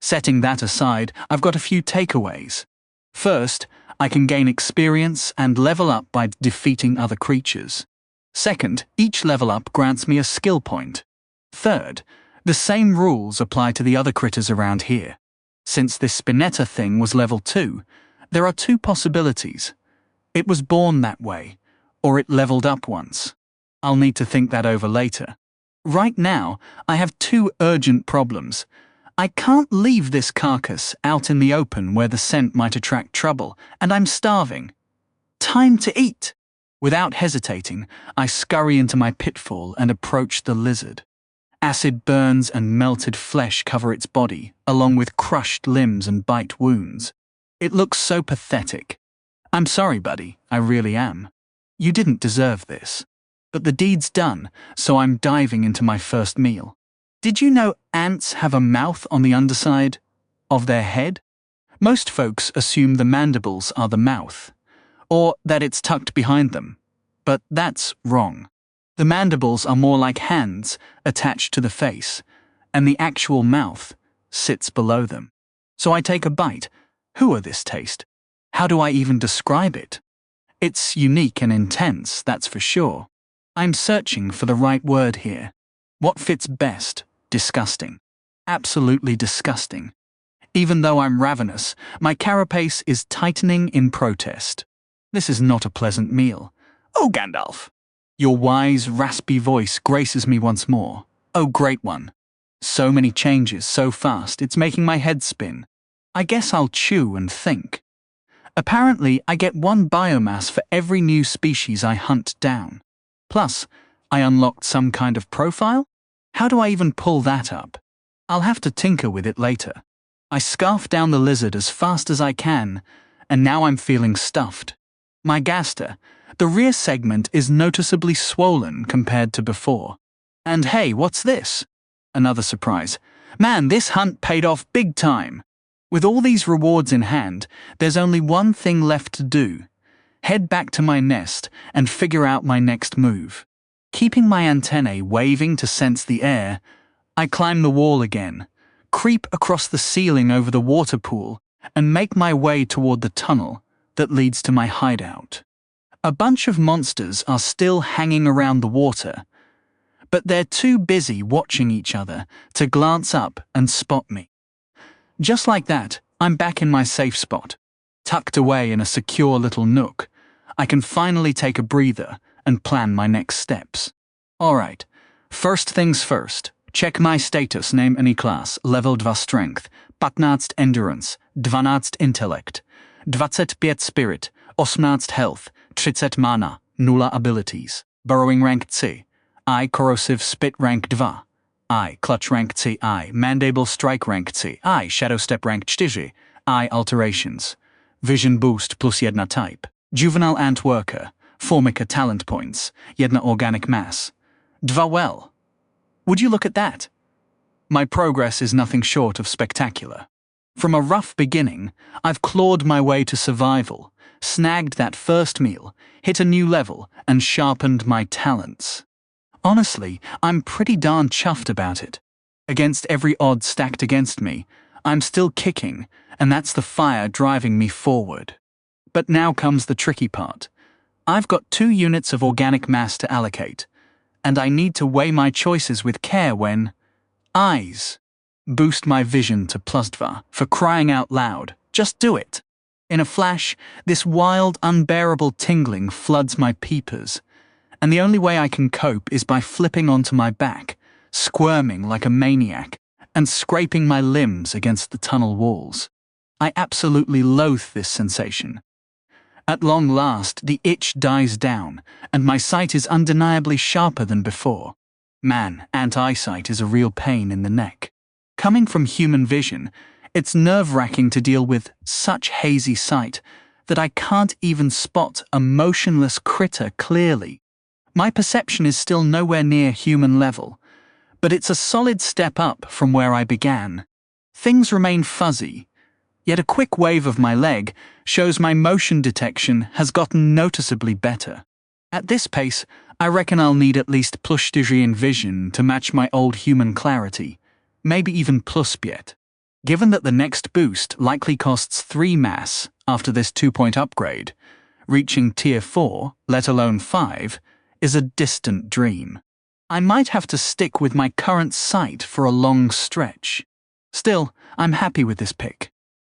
Setting that aside, I've got a few takeaways. First, I can gain experience and level up by defeating other creatures. Second, each level up grants me a skill point. Third, the same rules apply to the other critters around here. Since this Spinetta thing was level 2, there are 2 possibilities. It was born that way, or it leveled up once. I'll need to think that over later. Right now, I have 2 urgent problems. I can't leave this carcass out in the open where the scent might attract trouble, and I'm starving. Time to eat! Without hesitating, I scurry into my pitfall and approach the lizard. Acid burns and melted flesh cover its body, along with crushed limbs and bite wounds. It looks so pathetic. I'm sorry, buddy, I really am. You didn't deserve this. But the deed's done, so I'm diving into my first meal. Did you know ants have a mouth on the underside of their head? Most folks assume the mandibles are the mouth, or that it's tucked behind them. But that's wrong. The mandibles are more like hands attached to the face, and the actual mouth sits below them. So I take a bite. Hooah, this taste. How do I even describe it? It's unique and intense, that's for sure. I'm searching for the right word here. What fits best? Disgusting. Absolutely disgusting. Even though I'm ravenous, my carapace is tightening in protest. This is not a pleasant meal. Oh, Gandalf! Your wise, raspy voice graces me once more. Oh, great one. So many changes, so fast, it's making my head spin. I guess I'll chew and think. Apparently, I get one biomass for every new species I hunt down. Plus, I unlocked some kind of profile? How do I even pull that up? I'll have to tinker with it later. I scarf down the lizard as fast as I can, and now I'm feeling stuffed. My gaster, the rear segment is noticeably swollen compared to before. And hey, what's this? Another surprise. Man, this hunt paid off big time. With all these rewards in hand, there's only one thing left to do. Head back to my nest and figure out my next move. Keeping my antennae waving to sense the air, I climb the wall again, creep across the ceiling over the water pool, and make my way toward the tunnel that leads to my hideout. A bunch of monsters are still hanging around the water, but they're too busy watching each other to glance up and spot me. Just like that, I'm back in my safe spot. Tucked away in a secure little nook, I can finally take a breather and plan my next steps. Alright, first things first. Check my status, name any class, level 2 strength, 15 endurance, 12 intellect, 25 spirit, 18 health, 30 mana, 0 abilities. Burrowing rank C. I corrosive spit rank 2. I clutch rank C. I mandible strike rank C. I shadow step rank 4. I alterations. Vision boost plus 1 type. Juvenile ant worker. Formica talent points. 1 organic mass. 2 well. Would you look at that? My progress is nothing short of spectacular. From a rough beginning, I've clawed my way to survival, snagged that first meal, hit a new level, and sharpened my talents. Honestly, I'm pretty darn chuffed about it. Against every odd stacked against me, I'm still kicking, and that's the fire driving me forward. But now comes the tricky part. I've got 2 units of organic mass to allocate, and I need to weigh my choices with care when eyes. Boost my vision to +2, for crying out loud. Just do it. In a flash, this wild, unbearable tingling floods my peepers, and the only way I can cope is by flipping onto my back, squirming like a maniac, and scraping my limbs against the tunnel walls. I absolutely loathe this sensation. At long last, the itch dies down, and my sight is undeniably sharper than before. Man, ant eyesight is a real pain in the neck. Coming from human vision, it's nerve-wracking to deal with such hazy sight that I can't even spot a motionless critter clearly. My perception is still nowhere near human level, but it's a solid step up from where I began. Things remain fuzzy, yet a quick wave of my leg shows my motion detection has gotten noticeably better. At this pace, I reckon I'll need at least +3 in vision to match my old human clarity, maybe even +5. Given that the next boost likely costs 3 mass after this 2-point upgrade, reaching tier 4, let alone 5, is a distant dream. I might have to stick with my current sight for a long stretch. Still, I'm happy with this pick.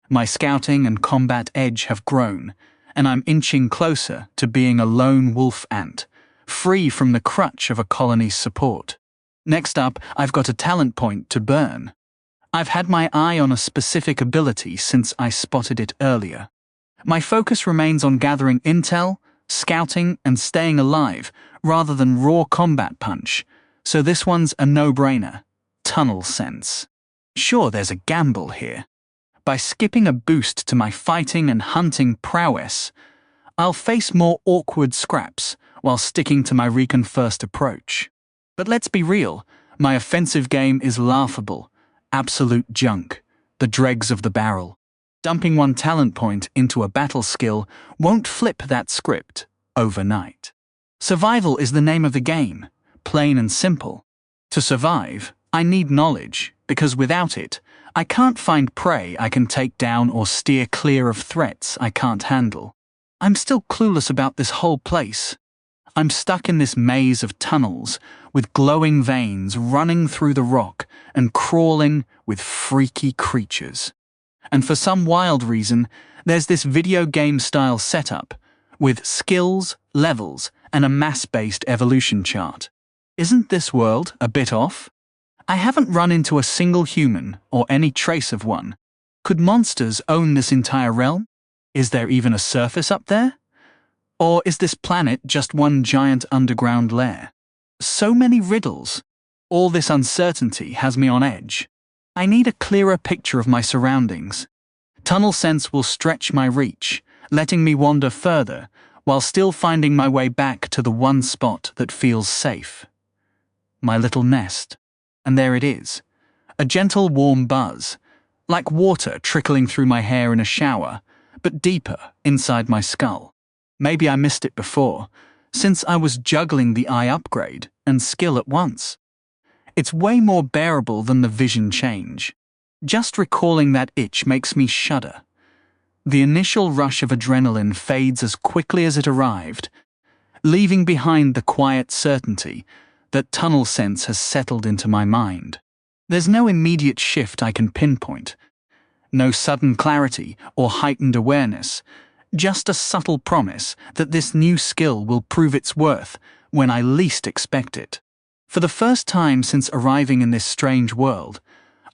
My scouting and combat edge have grown, and I'm inching closer to being a lone wolf ant, free from the crutch of a colony's support. Next up, I've got a talent point to burn. I've had my eye on a specific ability since I spotted it earlier. My focus remains on gathering intel, scouting, and staying alive, rather than raw combat punch, so this one's a no-brainer. Tunnel sense. Sure, there's a gamble here. By skipping a boost to my fighting and hunting prowess, I'll face more awkward scraps while sticking to my recon-first approach. But let's be real, my offensive game is laughable, absolute junk, the dregs of the barrel. Dumping one talent point into a battle skill won't flip that script overnight. Survival is the name of the game, plain and simple. To survive, I need knowledge, because without it, I can't find prey I can take down or steer clear of threats I can't handle. I'm still clueless about this whole place. I'm stuck in this maze of tunnels, with glowing veins running through the rock and crawling with freaky creatures. And for some wild reason, there's this video game-style setup, with skills, levels, and a mass-based evolution chart. Isn't this world a bit off? I haven't run into a single human, or any trace of one. Could monsters own this entire realm? Is there even a surface up there? Or is this planet just one giant underground lair? So many riddles. All this uncertainty has me on edge. I need a clearer picture of my surroundings. Tunnel sense will stretch my reach, letting me wander further, while still finding my way back to the one spot that feels safe. My little nest. And there it is. A gentle, warm buzz, like water trickling through my hair in a shower, but deeper inside my skull. Maybe I missed it before, since I was juggling the eye upgrade and skill at once. It's way more bearable than the vision change. Just recalling that itch makes me shudder. The initial rush of adrenaline fades as quickly as it arrived, leaving behind the quiet certainty that tunnel sense has settled into my mind. There's no immediate shift I can pinpoint, no sudden clarity or heightened awareness, just a subtle promise that this new skill will prove its worth when I least expect it. For the first time since arriving in this strange world,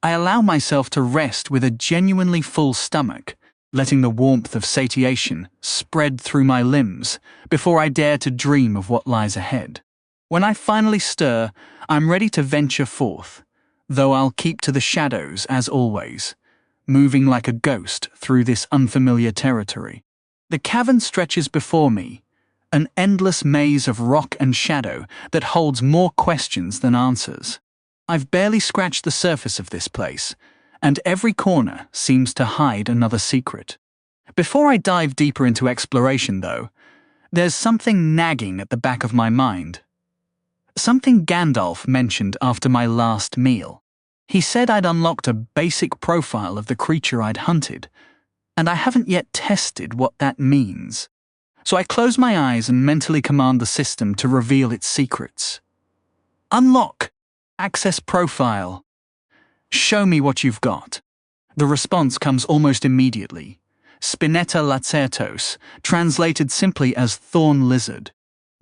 I allow myself to rest with a genuinely full stomach, letting the warmth of satiation spread through my limbs before I dare to dream of what lies ahead. When I finally stir, I'm ready to venture forth, though I'll keep to the shadows as always, moving like a ghost through this unfamiliar territory. The cavern stretches before me, an endless maze of rock and shadow that holds more questions than answers. I've barely scratched the surface of this place, and every corner seems to hide another secret. Before I dive deeper into exploration, though, there's something nagging at the back of my mind. Something Gandalf mentioned after my last meal. He said I'd unlocked a basic profile of the creature I'd hunted, and I haven't yet tested what that means. So I close my eyes and mentally command the system to reveal its secrets. Unlock. Access profile. Show me what you've got. The response comes almost immediately. Spinetta lacertos, translated simply as thorn lizard.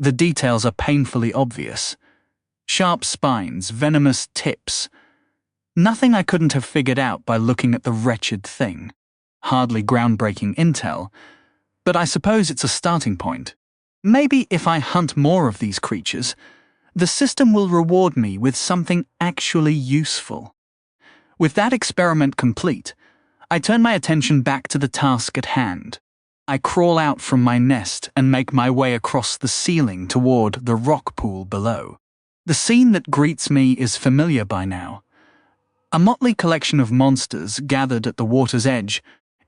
The details are painfully obvious. Sharp spines, venomous tips. Nothing I couldn't have figured out by looking at the wretched thing. Hardly groundbreaking intel, but I suppose it's a starting point. Maybe if I hunt more of these creatures, the system will reward me with something actually useful. With that experiment complete, I turn my attention back to the task at hand. I crawl out from my nest and make my way across the ceiling toward the rock pool below. The scene that greets me is familiar by now. A motley collection of monsters gathered at the water's edge,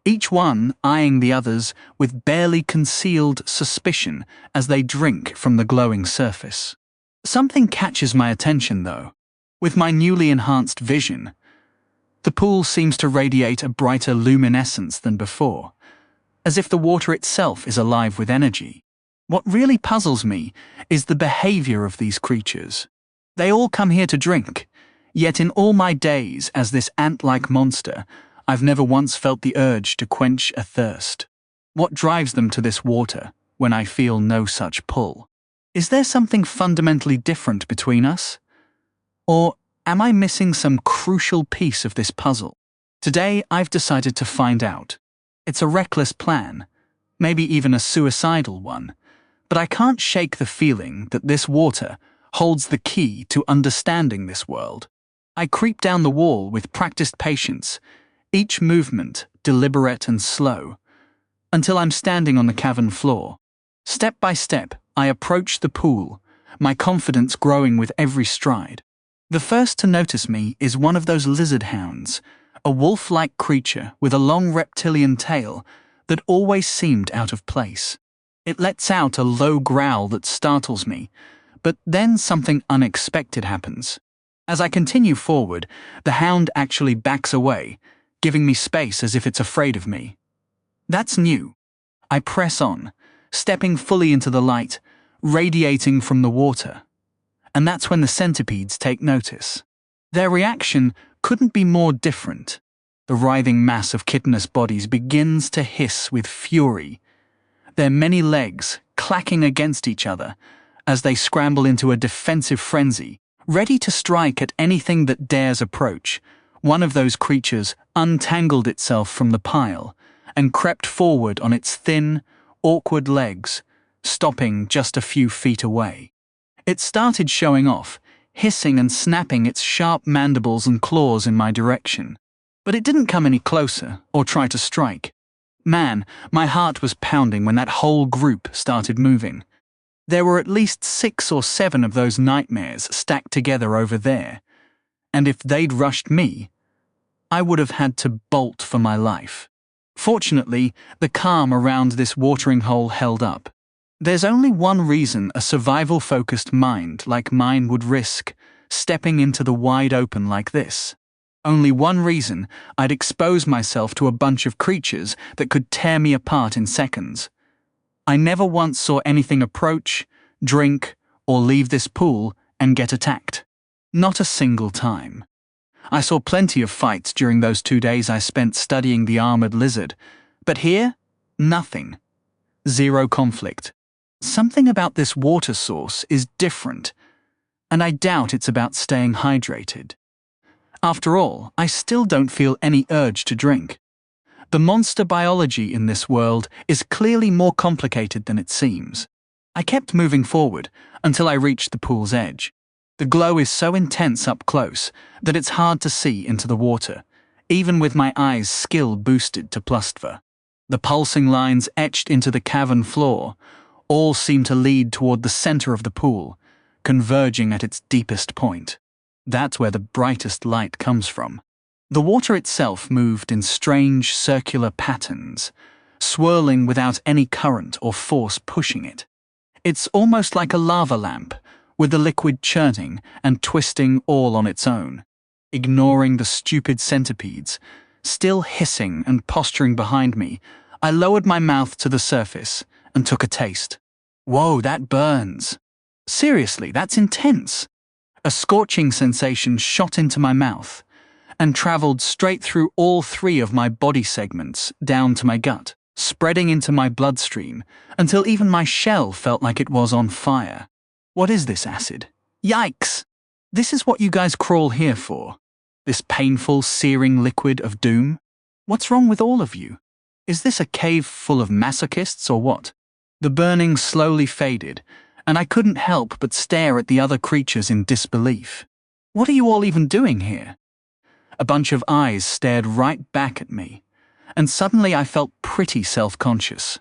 each one eyeing the others with barely concealed suspicion as they drink from the glowing surface. Something catches my attention, though. With my newly enhanced vision, the pool seems to radiate a brighter luminescence than before, as if the water itself is alive with energy. What really puzzles me is the behavior of these creatures. They all come here to drink, yet in all my days as this ant-like monster, I've never once felt the urge to quench a thirst. What drives them to this water when I feel no such pull? Is there something fundamentally different between us? Or am I missing some crucial piece of this puzzle? Today, I've decided to find out. It's a reckless plan, maybe even a suicidal one, but I can't shake the feeling that this water holds the key to understanding this world. I creep down the wall with practiced patience, each movement deliberate and slow, until I'm standing on the cavern floor. Step by step, I approach the pool, my confidence growing with every stride. The first to notice me is one of those lizard hounds, a wolf-like creature with a long reptilian tail that always seemed out of place. It lets out a low growl that startles me, but then something unexpected happens. As I continue forward, the hound actually backs away, giving me space as if it's afraid of me. That's new. I press on, stepping fully into the light, radiating from the water. And that's when the centipedes take notice. Their reaction couldn't be more different. The writhing mass of chitinous bodies begins to hiss with fury, their many legs clacking against each other as they scramble into a defensive frenzy, ready to strike at anything that dares approach, One of those creatures untangled itself from the pile and crept forward on its thin, awkward legs, stopping just a few feet away. It started showing off, hissing and snapping its sharp mandibles and claws in my direction. But it didn't come any closer or try to strike. Man, my heart was pounding when that whole group started moving. There were at least 6 or 7 of those nightmares stacked together over there, and if they'd rushed me, I would have had to bolt for my life. Fortunately, the calm around this watering hole held up. There's only one reason a survival-focused mind like mine would risk stepping into the wide open like this. Only one reason I'd expose myself to a bunch of creatures that could tear me apart in seconds. I never once saw anything approach, drink, or leave this pool and get attacked. Not a single time. I saw plenty of fights during those 2 days I spent studying the armored lizard, but here, nothing. Zero conflict. Something about this water source is different, and I doubt it's about staying hydrated. After all, I still don't feel any urge to drink. The monster biology in this world is clearly more complicated than it seems. I kept moving forward until I reached the pool's edge. The glow is so intense up close that it's hard to see into the water, even with my eyes skill boosted to +2. The pulsing lines etched into the cavern floor all seem to lead toward the center of the pool, converging at its deepest point. That's where the brightest light comes from. The water itself moved in strange circular patterns, swirling without any current or force pushing it. It's almost like a lava lamp, with the liquid churning and twisting all on its own. Ignoring the stupid centipedes, still hissing and posturing behind me, I lowered my mouth to the surface and took a taste. Whoa, that burns. Seriously, that's intense. A scorching sensation shot into my mouth and traveled straight through all 3 of my body segments down to my gut, spreading into my bloodstream until even my shell felt like it was on fire. What is this acid? Yikes! This is what you guys crawl here for? This painful, searing liquid of doom? What's wrong with all of you? Is this a cave full of masochists or what? The burning slowly faded, and I couldn't help but stare at the other creatures in disbelief. What are you all even doing here? A bunch of eyes stared right back at me, and suddenly I felt pretty self-conscious.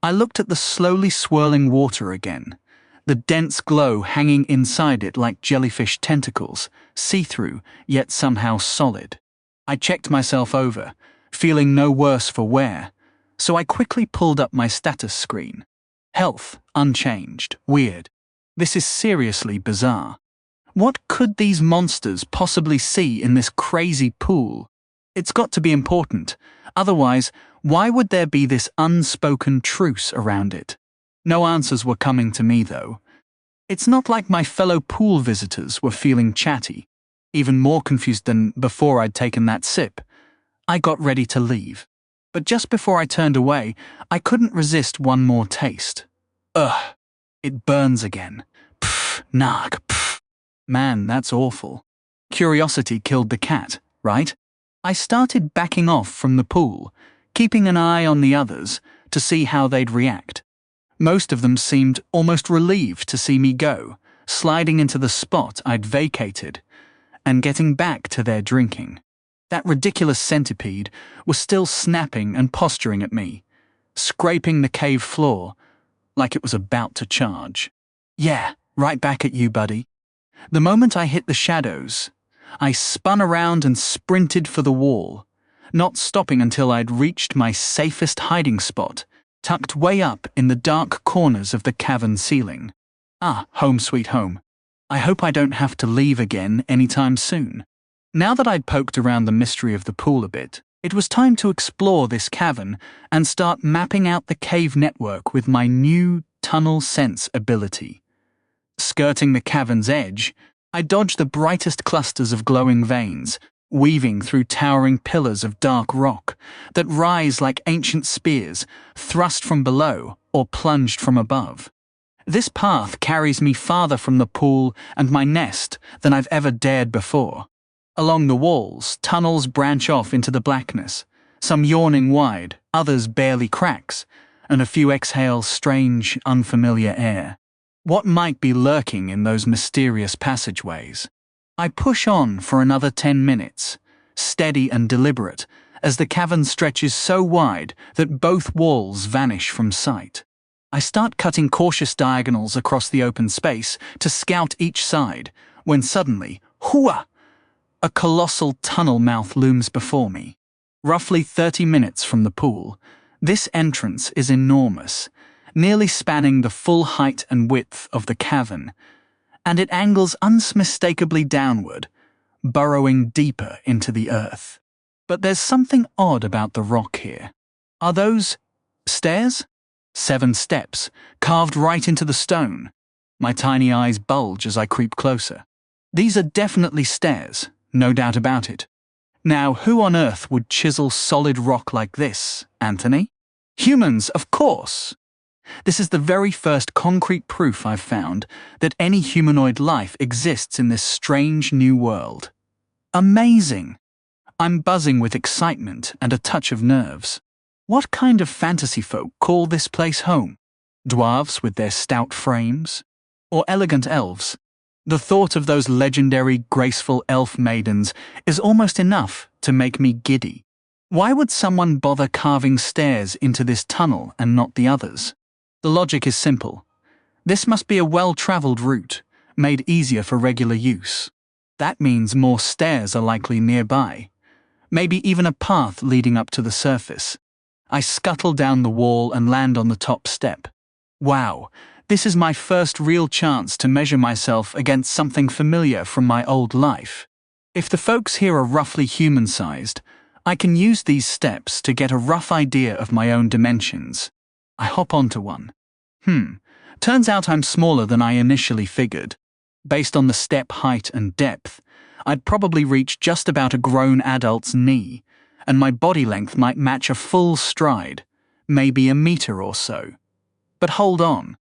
I looked at the slowly swirling water again, the dense glow hanging inside it like jellyfish tentacles, see-through, yet somehow solid. I checked myself over, feeling no worse for wear, so I quickly pulled up my status screen. Health, unchanged. Weird. This is seriously bizarre. What could these monsters possibly see in this crazy pool? It's got to be important. Otherwise, why would there be this unspoken truce around it? No answers were coming to me, though. It's not like my fellow pool visitors were feeling chatty. Even more confused than before I'd taken that sip, I got ready to leave. But just before I turned away, I couldn't resist one more taste. Ugh, it burns again. Pfft, narc, pfft. Man, that's awful. Curiosity killed the cat, right? I started backing off from the pool, keeping an eye on the others to see how they'd react. Most of them seemed almost relieved to see me go, sliding into the spot I'd vacated, and getting back to their drinking. That ridiculous centipede was still snapping and posturing at me, scraping the cave floor like it was about to charge. Yeah, right back at you, buddy. The moment I hit the shadows, I spun around and sprinted for the wall, not stopping until I'd reached my safest hiding spot, tucked way up in the dark corners of the cavern ceiling. Ah, home sweet home. I hope I don't have to leave again anytime soon. Now that I'd poked around the mystery of the pool a bit, it was time to explore this cavern and start mapping out the cave network with my new tunnel sense ability. Skirting the cavern's edge, I dodged the brightest clusters of glowing veins, weaving through towering pillars of dark rock that rise like ancient spears, thrust from below or plunged from above. This path carries me farther from the pool and my nest than I've ever dared before. Along the walls, tunnels branch off into the blackness, some yawning wide, others barely cracks, and a few exhale strange, unfamiliar air. What might be lurking in those mysterious passageways? I push on for another 10 minutes, steady and deliberate, as the cavern stretches so wide that both walls vanish from sight. I start cutting cautious diagonals across the open space to scout each side, when suddenly, hooah! A colossal tunnel mouth looms before me. Roughly 30 minutes from the pool, this entrance is enormous, nearly spanning the full height and width of the cavern, and it angles unmistakably downward, burrowing deeper into the earth. But there's something odd about the rock here. Are those stairs? 7 steps, carved right into the stone. My tiny eyes bulge as I creep closer. These are definitely stairs, no doubt about it. Now, who on earth would chisel solid rock like this, Anthony? Humans, of course! This is the very first concrete proof I've found that any humanoid life exists in this strange new world. Amazing! I'm buzzing with excitement and a touch of nerves. What kind of fantasy folk call this place home? Dwarves with their stout frames? Or elegant elves? The thought of those legendary, graceful elf maidens is almost enough to make me giddy. Why would someone bother carving stairs into this tunnel and not the others? The logic is simple. This must be a well-traveled route, made easier for regular use. That means more stairs are likely nearby. Maybe even a path leading up to the surface. I scuttle down the wall and land on the top step. Wow, this is my first real chance to measure myself against something familiar from my old life. If the folks here are roughly human-sized, I can use these steps to get a rough idea of my own dimensions. I hop onto one. Turns out I'm smaller than I initially figured. Based on the step height and depth, I'd probably reach just about a grown adult's knee, and my body length might match a full stride, maybe a meter or so. But hold on.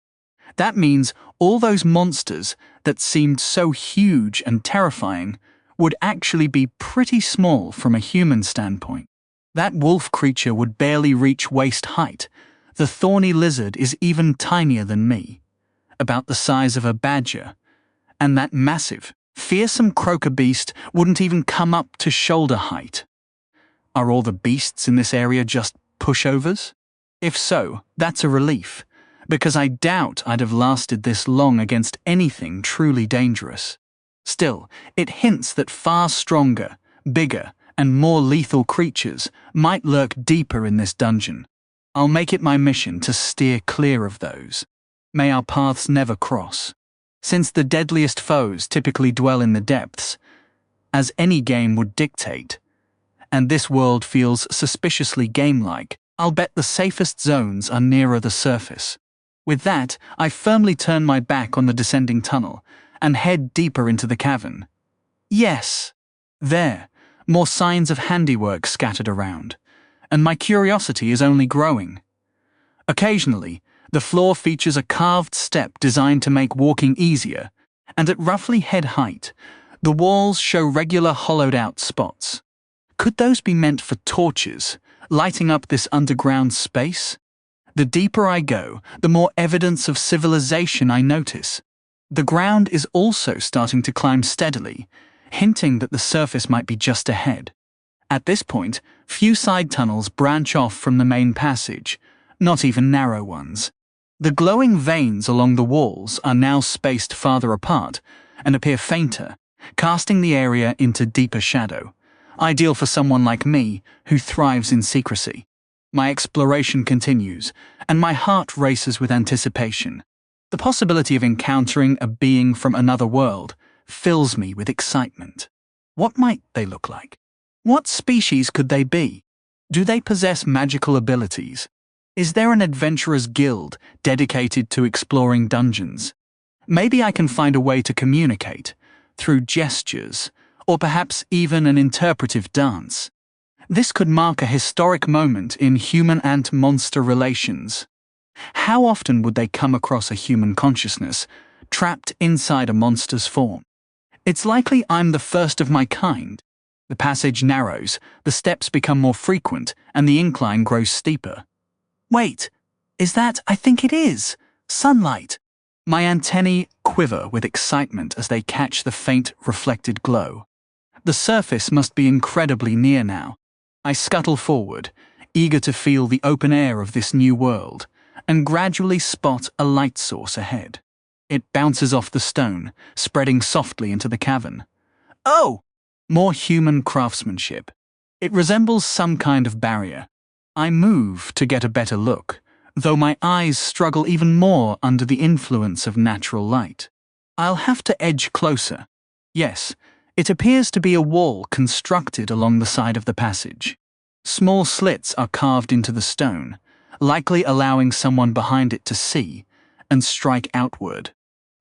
That means all those monsters that seemed so huge and terrifying would actually be pretty small from a human standpoint. That wolf creature would barely reach waist height. The thorny lizard is even tinier than me, about the size of a badger, and that massive, fearsome croaker beast wouldn't even come up to shoulder height. Are all the beasts in this area just pushovers? If so, that's a relief, because I doubt I'd have lasted this long against anything truly dangerous. Still, it hints that far stronger, bigger, and more lethal creatures might lurk deeper in this dungeon. I'll make it my mission to steer clear of those. May our paths never cross. Since the deadliest foes typically dwell in the depths, as any game would dictate, and this world feels suspiciously game-like, I'll bet the safest zones are nearer the surface. With that, I firmly turn my back on the descending tunnel and head deeper into the cavern. Yes! There, more signs of handiwork scattered around, and my curiosity is only growing. Occasionally, the floor features a carved step designed to make walking easier, and at roughly head height, the walls show regular hollowed-out spots. Could those be meant for torches, lighting up this underground space? The deeper I go, the more evidence of civilization I notice. The ground is also starting to climb steadily, hinting that the surface might be just ahead. At this point, few side tunnels branch off from the main passage, not even narrow ones. The glowing veins along the walls are now spaced farther apart and appear fainter, casting the area into deeper shadow, ideal for someone like me who thrives in secrecy. My exploration continues, and my heart races with anticipation. The possibility of encountering a being from another world fills me with excitement. What might they look like? What species could they be? Do they possess magical abilities? Is there an adventurers' guild dedicated to exploring dungeons? Maybe I can find a way to communicate, through gestures, or perhaps even an interpretive dance. This could mark a historic moment in human and monster relations. How often would they come across a human consciousness, trapped inside a monster's form? It's likely I'm the first of my kind. The passage narrows, the steps become more frequent, and the incline grows steeper. Wait, is that? I think it is. Sunlight. My antennae quiver with excitement as they catch the faint, reflected glow. The surface must be incredibly near now. I scuttle forward, eager to feel the open air of this new world, and gradually spot a light source ahead. It bounces off the stone, spreading softly into the cavern. Oh! More human craftsmanship. It resembles some kind of barrier. I move to get a better look, though my eyes struggle even more under the influence of natural light. I'll have to edge closer. Yes, it appears to be a wall constructed along the side of the passage. Small slits are carved into the stone, likely allowing someone behind it to see and strike outward.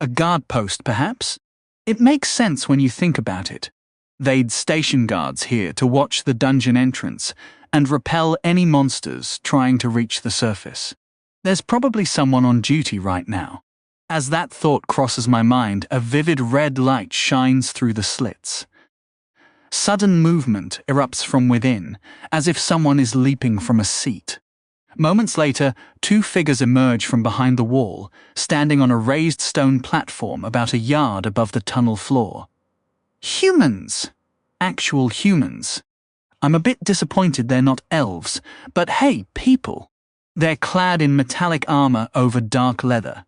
A guard post, perhaps? It makes sense when you think about it. They'd station guards here to watch the dungeon entrance and repel any monsters trying to reach the surface. There's probably someone on duty right now. As that thought crosses my mind, a vivid red light shines through the slits. Sudden movement erupts from within, as if someone is leaping from a seat. Moments later, two figures emerge from behind the wall, standing on a raised stone platform about a yard above the tunnel floor. Humans! Actual humans. I'm a bit disappointed they're not elves, but hey, people. They're clad in metallic armor over dark leather,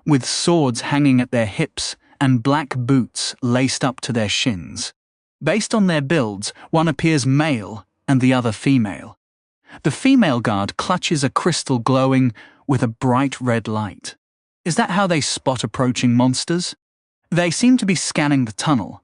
with swords hanging at their hips and black boots laced up to their shins. Based on their builds, one appears male and the other female. The female guard clutches a crystal glowing with a bright red light. Is that how they spot approaching monsters? They seem to be scanning the tunnel,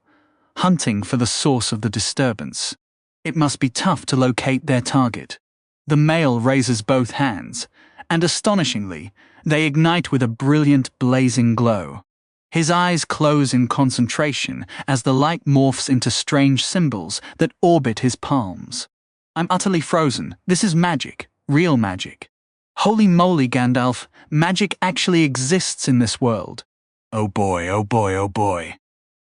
hunting for the source of the disturbance. It must be tough to locate their target. The male raises both hands, and astonishingly, they ignite with a brilliant, blazing glow. His eyes close in concentration as the light morphs into strange symbols that orbit his palms. I'm utterly frozen. This is magic, real magic. Holy moly, Gandalf, magic actually exists in this world. Oh boy, oh boy, oh boy.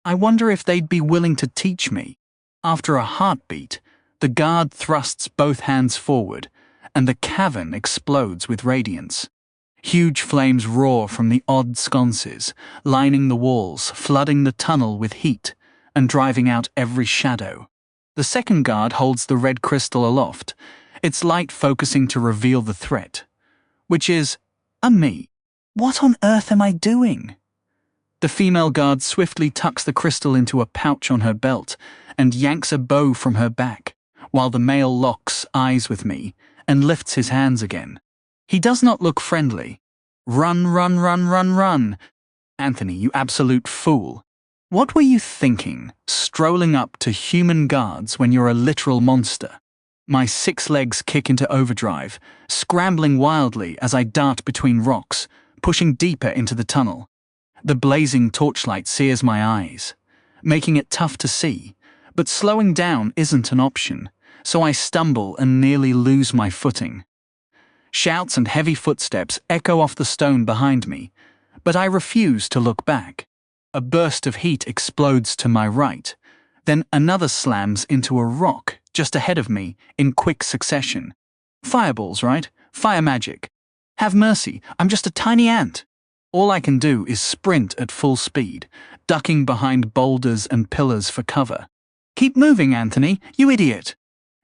I wonder if they'd be willing to teach me. After a heartbeat, the guard thrusts both hands forward, and the cavern explodes with radiance. Huge flames roar from the odd sconces, lining the walls, flooding the tunnel with heat, and driving out every shadow. The second guard holds the red crystal aloft, its light focusing to reveal the threat, which is me. What on earth am I doing? The female guard swiftly tucks the crystal into a pouch on her belt and yanks a bow from her back, while the male locks eyes with me and lifts his hands again. He does not look friendly. Run, run, run, run, run. Anthony, you absolute fool. What were you thinking, strolling up to human guards when you're a literal monster? My 6 legs kick into overdrive, scrambling wildly as I dart between rocks, pushing deeper into the tunnel. The blazing torchlight sears my eyes, making it tough to see, but slowing down isn't an option, so I stumble and nearly lose my footing. Shouts and heavy footsteps echo off the stone behind me, but I refuse to look back. A burst of heat explodes to my right, then another slams into a rock just ahead of me in quick succession. Fireballs, right? Fire magic. Have mercy, I'm just a tiny ant. All I can do is sprint at full speed, ducking behind boulders and pillars for cover. Keep moving, Anthony, you idiot.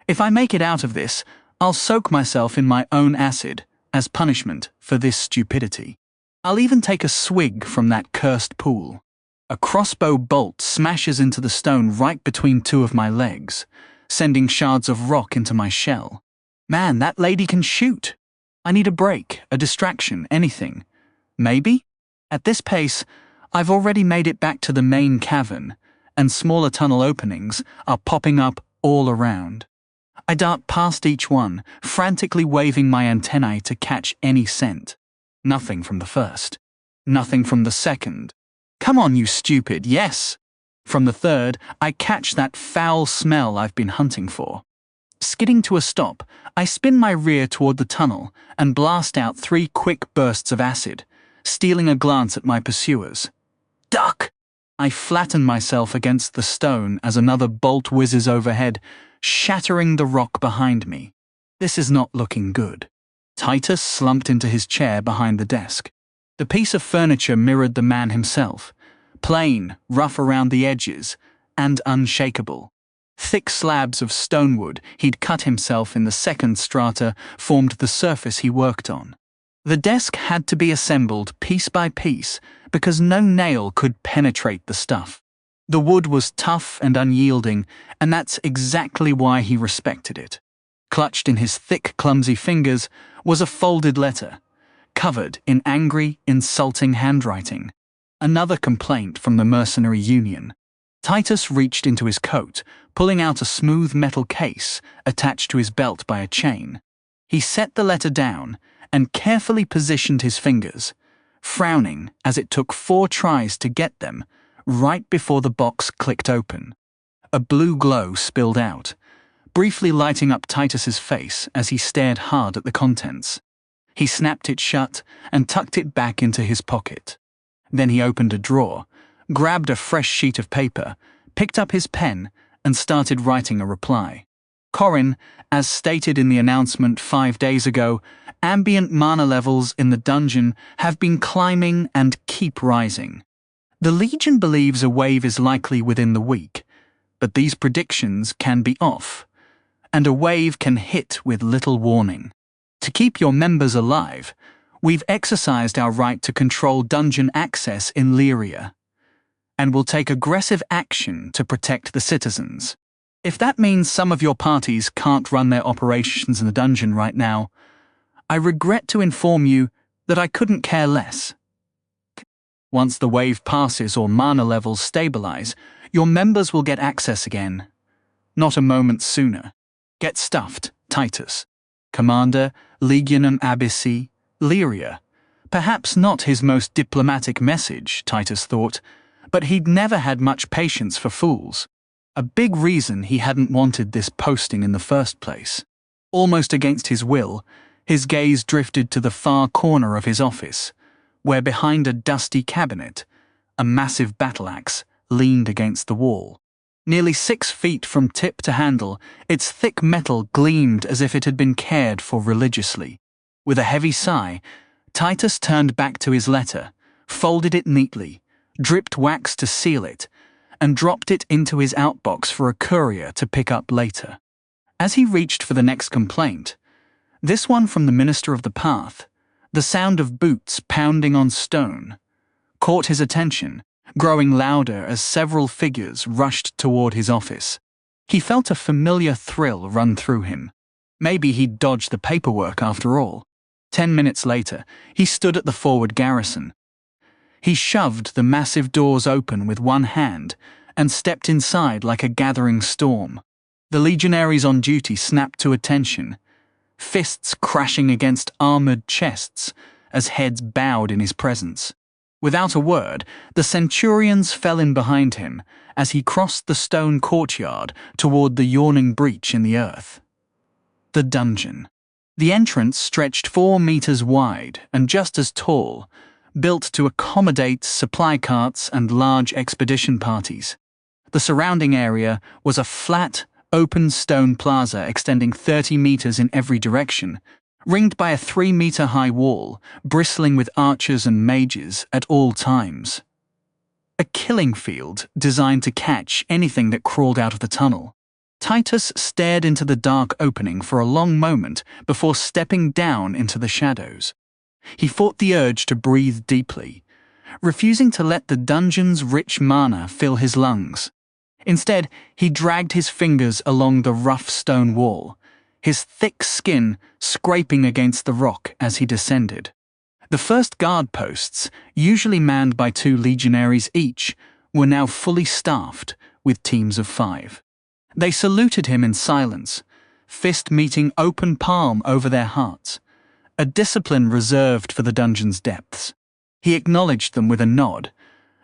If I make it out of this, I'll soak myself in my own acid as punishment for this stupidity. I'll even take a swig from that cursed pool. A crossbow bolt smashes into the stone right between 2 of my legs, sending shards of rock into my shell. Man, that lady can shoot. I need a break, a distraction, anything. Maybe? At this pace, I've already made it back to the main cavern, and smaller tunnel openings are popping up all around. I dart past each one, frantically waving my antennae to catch any scent. Nothing from the first. Nothing from the second. Come on, you stupid, yes! From the third, I catch that foul smell I've been hunting for. Skidding to a stop, I spin my rear toward the tunnel and blast out 3 quick bursts of acid, stealing a glance at my pursuers. Duck! I flatten myself against the stone as another bolt whizzes overhead, shattering the rock behind me. This is not looking good. Titus slumped into his chair behind the desk. The piece of furniture mirrored the man himself, plain, rough around the edges, and unshakable. Thick slabs of stonewood he'd cut himself in the second strata formed the surface he worked on. The desk had to be assembled piece by piece because no nail could penetrate the stuff. The wood was tough and unyielding, and that's exactly why he respected it. Clutched in his thick, clumsy fingers was a folded letter, covered in angry, insulting handwriting. Another complaint from the mercenary union. Titus reached into his coat, pulling out a smooth metal case attached to his belt by a chain. He set the letter down and carefully positioned his fingers, frowning as it took 4 tries to get them, right before the box clicked open. A blue glow spilled out, briefly lighting up Titus's face as he stared hard at the contents. He snapped it shut and tucked it back into his pocket. Then he opened a drawer, grabbed a fresh sheet of paper, picked up his pen, and started writing a reply. Corin, as stated in the announcement 5 days ago, ambient mana levels in the dungeon have been climbing and keep rising. The Legion believes a wave is likely within the week, but these predictions can be off, and a wave can hit with little warning. To keep your members alive, we've exercised our right to control dungeon access in Lyria, and will take aggressive action to protect the citizens. If that means some of your parties can't run their operations in the dungeon right now, I regret to inform you that I couldn't care less. Once the wave passes or mana levels stabilize, your members will get access again. Not a moment sooner. Get stuffed, Titus. Commander, Legionum Abyssi, Lyria. Perhaps not his most diplomatic message, Titus thought, but he'd never had much patience for fools. A big reason he hadn't wanted this posting in the first place. Almost against his will, his gaze drifted to the far corner of his office, where behind a dusty cabinet, a massive battle axe leaned against the wall. Nearly 6 feet from tip to handle, its thick metal gleamed as if it had been cared for religiously. With a heavy sigh, Titus turned back to his letter, folded it neatly, dripped wax to seal it, and dropped it into his outbox for a courier to pick up later. As he reached for the next complaint, this one from the Minister of the Path, the sound of boots pounding on stone, caught his attention, growing louder as several figures rushed toward his office. He felt a familiar thrill run through him. Maybe he'd dodged the paperwork after all. 10 minutes later, he stood at the forward garrison. He shoved the massive doors open with one hand and stepped inside like a gathering storm. The legionaries on duty snapped to attention, fists crashing against armored chests as heads bowed in his presence. Without a word, the centurions fell in behind him as he crossed the stone courtyard toward the yawning breach in the earth. The dungeon. The entrance stretched 4 meters wide and just as tall, built to accommodate supply carts and large expedition parties. The surrounding area was a flat, open stone plaza extending 30 meters in every direction, ringed by a 3-meter-high wall, bristling with archers and mages at all times. A killing field designed to catch anything that crawled out of the tunnel. Titus stared into the dark opening for a long moment before stepping down into the shadows. He fought the urge to breathe deeply, refusing to let the dungeon's rich mana fill his lungs. Instead, he dragged his fingers along the rough stone wall, his thick skin scraping against the rock as he descended. The first guard posts, usually manned by 2 legionaries each, were now fully staffed with teams of 5. They saluted him in silence, fist meeting open palm over their hearts, a discipline reserved for the dungeon's depths. He acknowledged them with a nod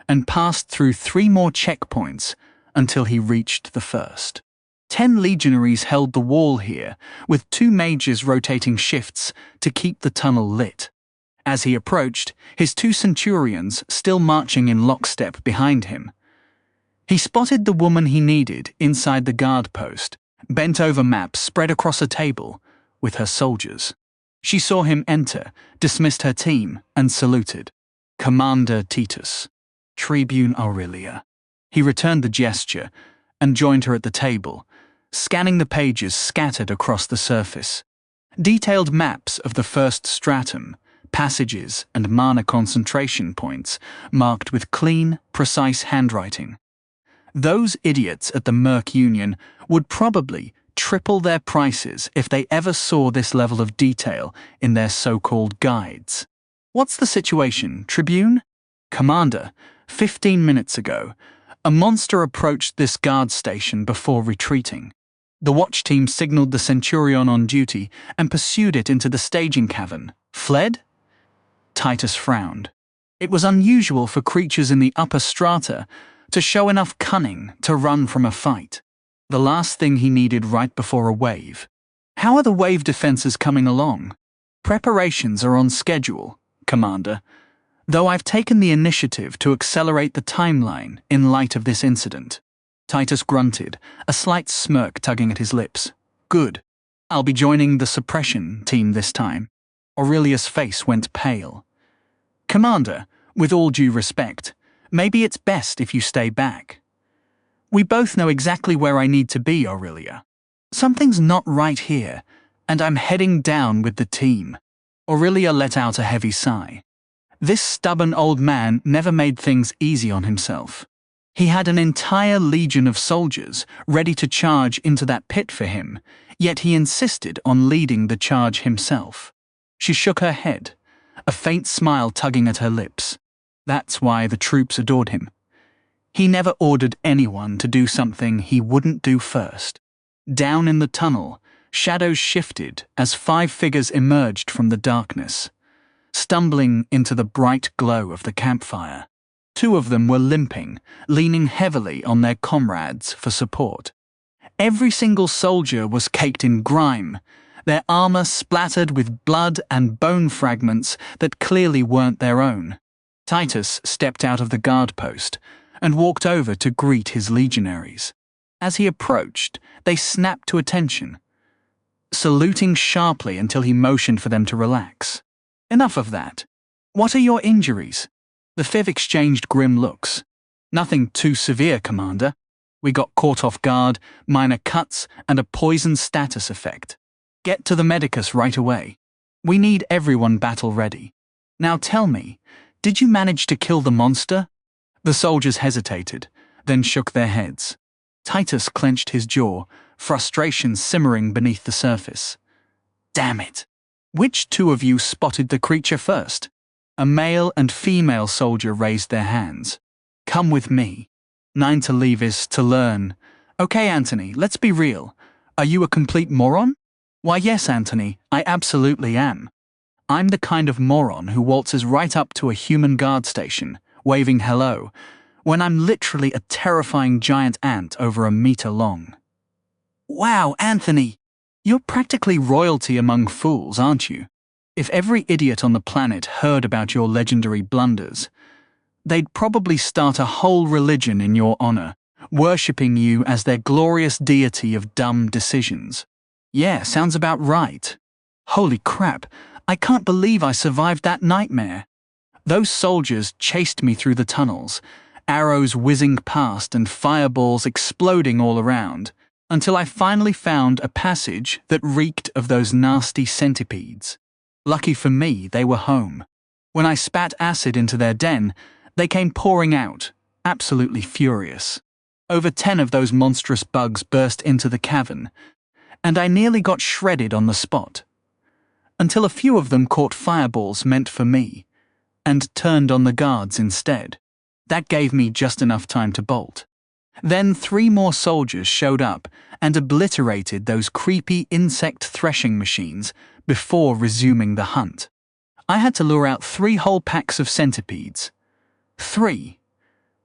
and passed through 3 more checkpoints until he reached the first. 10 legionaries held the wall here, with 2 mages rotating shifts to keep the tunnel lit. As he approached, his 2 centurions still marching in lockstep behind him, He spotted the woman he needed inside the guard post, bent over map spread across a table, with her soldiers. She saw him enter, dismissed her team, and saluted. Commander Titus. Tribune Aurelia. He returned the gesture and joined her at the table, scanning the pages scattered across the surface. Detailed maps of the first stratum, passages, and mana concentration points marked with clean, precise handwriting. Those idiots at the Merc Union would probably triple their prices if they ever saw this level of detail in their so-called guides. What's the situation, Tribune? Commander, 15 minutes ago, a monster approached this guard station before retreating. The watch team signaled the Centurion on duty and pursued it into the staging cavern. Fled? Titus frowned. It was unusual for creatures in the upper strata to show enough cunning to run from a fight. The last thing he needed right before a wave. How are the wave defenses coming along? Preparations are on schedule, Commander, though I've taken the initiative to accelerate the timeline in light of this incident. Titus grunted, a slight smirk tugging at his lips. Good. I'll be joining the suppression team this time. Aurelia's face went pale. Commander, with all due respect, maybe it's best if you stay back. We both know exactly where I need to be, Aurelia. Something's not right here, and I'm heading down with the team. Aurelia let out a heavy sigh. This stubborn old man never made things easy on himself. He had an entire legion of soldiers ready to charge into that pit for him, yet he insisted on leading the charge himself. She shook her head, a faint smile tugging at her lips. That's why the troops adored him. He never ordered anyone to do something he wouldn't do first. Down in the tunnel, shadows shifted as 5 figures emerged from the darkness, stumbling into the bright glow of the campfire. 2 of them were limping, leaning heavily on their comrades for support. Every single soldier was caked in grime, their armor splattered with blood and bone fragments that clearly weren't their own. Titus stepped out of the guard post and walked over to greet his legionaries. As he approached, they snapped to attention, saluting sharply until he motioned for them to relax. Enough of that. What are your injuries? The Fiv exchanged grim looks. Nothing too severe, Commander. We got caught off guard, minor cuts, and a poison status effect. Get to the medicus right away. We need everyone battle ready. Now tell me, did you manage to kill the monster? The soldiers hesitated, then shook their heads. Titus clenched his jaw, frustration simmering beneath the surface. Damn it! Which 2 of you spotted the creature first? A male and female soldier raised their hands. Come with me. 9 to leave is to learn. Okay, Anthony, let's be real. Are you a complete moron? Why, yes, Anthony, I absolutely am. I'm the kind of moron who waltzes right up to a human guard station, waving hello, when I'm literally a terrifying giant ant over a meter long. Wow, Anthony! You're practically royalty among fools, aren't you? If every idiot on the planet heard about your legendary blunders, they'd probably start a whole religion in your honor, worshipping you as their glorious deity of dumb decisions. Yeah, sounds about right. Holy crap, I can't believe I survived that nightmare. Those soldiers chased me through the tunnels, arrows whizzing past and fireballs exploding all around, until I finally found a passage that reeked of those nasty centipedes. Lucky for me, they were home. When I spat acid into their den, they came pouring out, absolutely furious. Over 10 of those monstrous bugs burst into the cavern, and I nearly got shredded on the spot. Until a few of them caught fireballs meant for me, and turned on the guards instead. That gave me just enough time to bolt. Then 3 more soldiers showed up and obliterated those creepy insect threshing machines before resuming the hunt. I had to lure out 3 whole packs of centipedes. 3.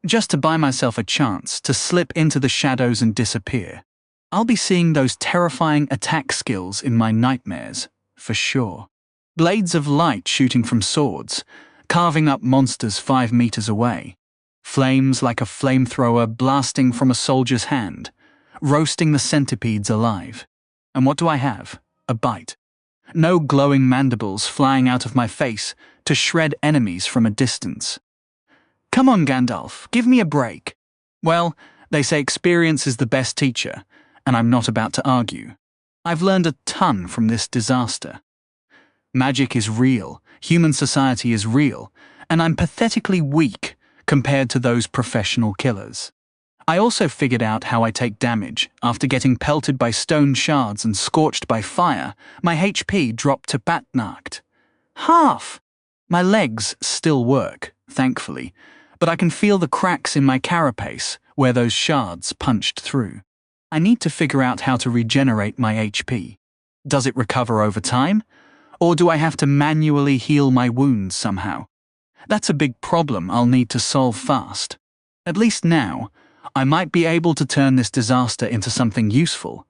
Just to buy myself a chance to slip into the shadows and disappear. I'll be seeing those terrifying attack skills in my nightmares, for sure. Blades of light shooting from swords, carving up monsters 5 meters away. flames like a flamethrower blasting from a soldier's hand, roasting the centipedes alive. And what do I have? A bite. No glowing mandibles flying out of my face to shred enemies from a distance. Come on, Gandalf, give me a break. Well, they say experience is the best teacher, and I'm not about to argue. I've learned a ton from this disaster. Magic is real, human society is real, and I'm pathetically weak compared to those professional killers. I also figured out how I take damage. After getting pelted by stone shards and scorched by fire, my HP dropped to batnacht. Half! My legs still work, thankfully, but I can feel the cracks in my carapace where those shards punched through. I need to figure out how to regenerate my HP. Does it recover over time? Or do I have to manually heal my wounds somehow? That's a big problem I'll need to solve fast. At least now, I might be able to turn this disaster into something useful.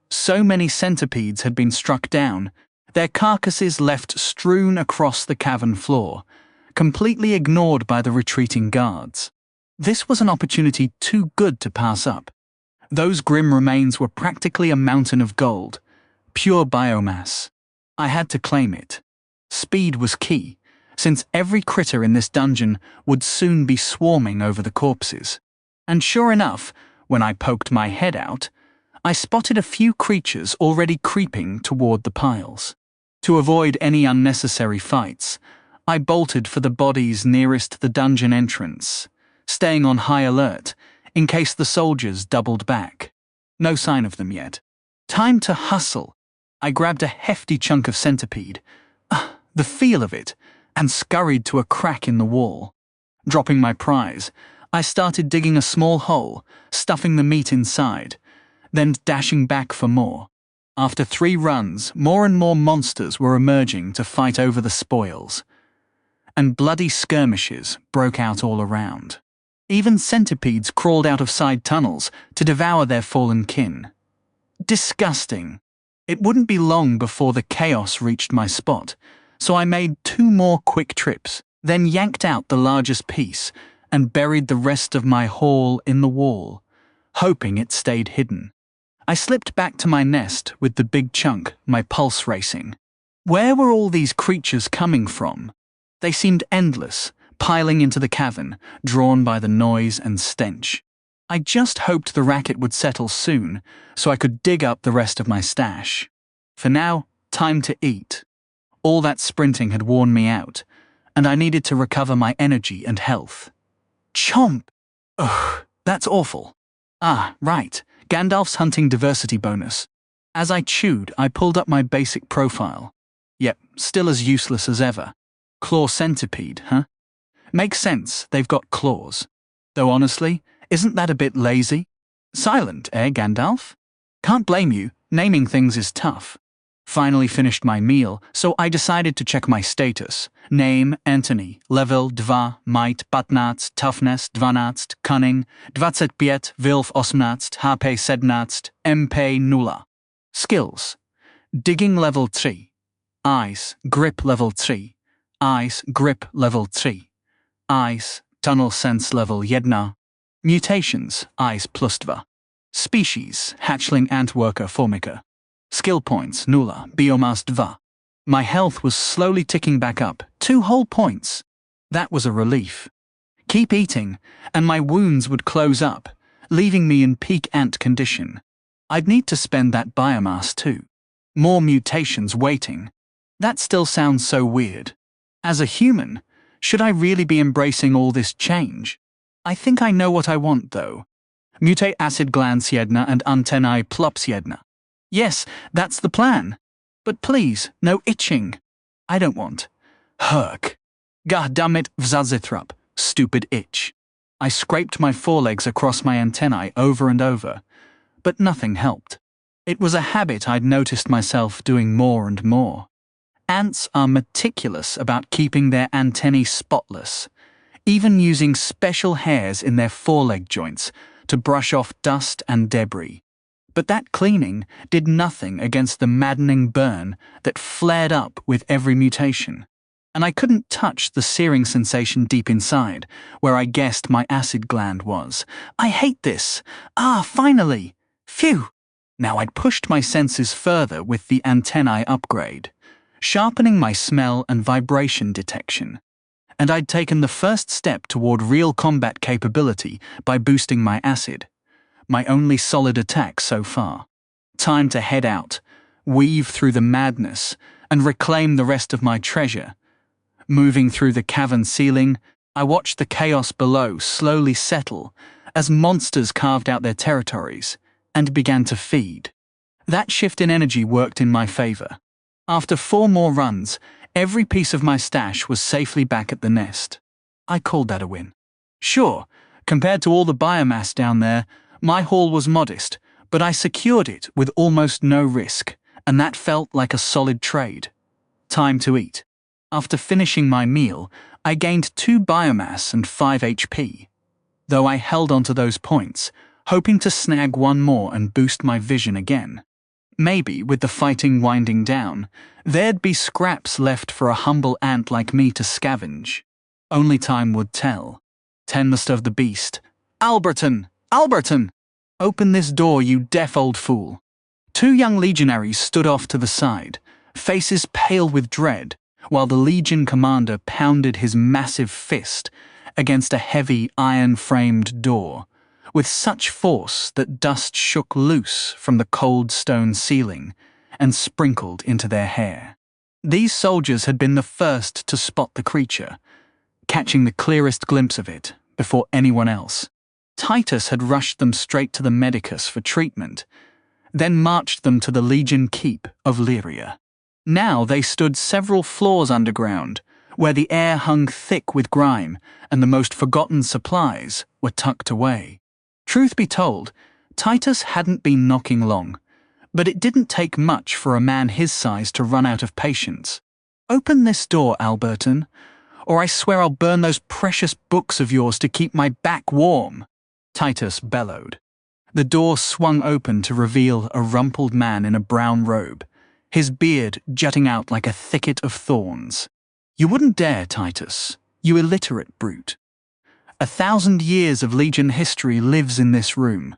So many centipedes had been struck down, their carcasses left strewn across the cavern floor, completely ignored by the retreating guards. This was an opportunity too good to pass up. Those grim remains were practically a mountain of gold, pure biomass. I had to claim it. Speed was key, since every critter in this dungeon would soon be swarming over the corpses. And sure enough, when I poked my head out, I spotted a few creatures already creeping toward the piles. To avoid any unnecessary fights, I bolted for the bodies nearest the dungeon entrance, staying on high alert in case the soldiers doubled back. No sign of them yet. Time to hustle. I grabbed a hefty chunk of centipede, the feel of it, and scurried to a crack in the wall. Dropping my prize, I started digging a small hole, stuffing the meat inside, then dashing back for more. After 3 runs, more and more monsters were emerging to fight over the spoils, and bloody skirmishes broke out all around. Even centipedes crawled out of side tunnels to devour their fallen kin. Disgusting. It wouldn't be long before the chaos reached my spot, so I made 2 more quick trips, then yanked out the largest piece and buried the rest of my haul in the wall, hoping it stayed hidden. I slipped back to my nest with the big chunk, my pulse racing. Where were all these creatures coming from? They seemed endless, piling into the cavern, drawn by the noise and stench. I just hoped the racket would settle soon, so I could dig up the rest of my stash. For now, time to eat. All that sprinting had worn me out, and I needed to recover my energy and health. Chomp! Ugh, that's awful. Ah, right, Gandalf's hunting diversity bonus. As I chewed, I pulled up my basic profile. Yep, still as useless as ever. Claw centipede, huh? Makes sense, they've got claws. Though honestly, isn't that a bit lazy? Silent, eh, Gandalf? Can't blame you, naming things is tough. Finally finished my meal, so I decided to check my status. Name, Anthony. Level, 2, might, 15, toughness, 12, cunning, 25, wilf, 18, HP 17, MP 0. Skills. Digging level 3. Ice, grip level 3. Ice, grip level 3. Ice, tunnel sense level 1. Mutations, Ice +2. Species, hatchling antworker formica. Skill points, 0, biomass 2. My health was slowly ticking back up, 2 whole points. That was a relief. Keep eating, and my wounds would close up, leaving me in peak ant condition. I'd need to spend that biomass too. More mutations waiting. That still sounds so weird. As a human, should I really be embracing all this change? I think I know what I want, though. Mutate acid glands 1 and antennae plups 1. Yes, that's the plan. But please, no itching. I don't want. Herk. Goddammit vzazithrap, stupid itch. I scraped my forelegs across my antennae over and over, but nothing helped. It was a habit I'd noticed myself doing more and more. Ants are meticulous about keeping their antennae spotless, even using special hairs in their foreleg joints to brush off dust and debris. But that cleaning did nothing against the maddening burn that flared up with every mutation. and I couldn't touch the searing sensation deep inside, where I guessed my acid gland was. I hate this. Finally! Phew! Now I'd pushed my senses further with the antennae upgrade, sharpening my smell and vibration detection. And I'd taken the first step toward real combat capability by boosting my acid, my only solid attack so far. Time to head out, weave through the madness, and reclaim the rest of my treasure. Moving through the cavern ceiling, I watched the chaos below slowly settle as monsters carved out their territories and began to feed. That shift in energy worked in my favor. After 4 more runs, every piece of my stash was safely back at the nest. I called that a win. Sure, compared to all the biomass down there, my haul was modest, but I secured it with almost no risk, and that felt like a solid trade. Time to eat. After finishing my meal, I gained 2 biomass and 5 HP. Though I held onto those points, hoping to snag 1 more and boost my vision again. Maybe, with the fighting winding down, there'd be scraps left for a humble ant like me to scavenge. Only time would tell. Tenmaster of the beast. Alberton! Alberton! Open this door, you deaf old fool. 2 young legionaries stood off to the side, faces pale with dread, while the legion commander pounded his massive fist against a heavy iron-framed door, with such force that dust shook loose from the cold stone ceiling and sprinkled into their hair. These soldiers had been the first to spot the creature, catching the clearest glimpse of it before anyone else. Titus had rushed them straight to the medicus for treatment, then marched them to the Legion Keep of Lyria. Now they stood several floors underground, where the air hung thick with grime and the most forgotten supplies were tucked away. Truth be told, Titus hadn't been knocking long, but it didn't take much for a man his size to run out of patience. Open this door, Alberton, or I swear I'll burn those precious books of yours to keep my back warm, Titus bellowed. The door swung open to reveal a rumpled man in a brown robe, his beard jutting out like a thicket of thorns. You wouldn't dare, Titus, you illiterate brute. 1,000 years of Legion history lives in this room.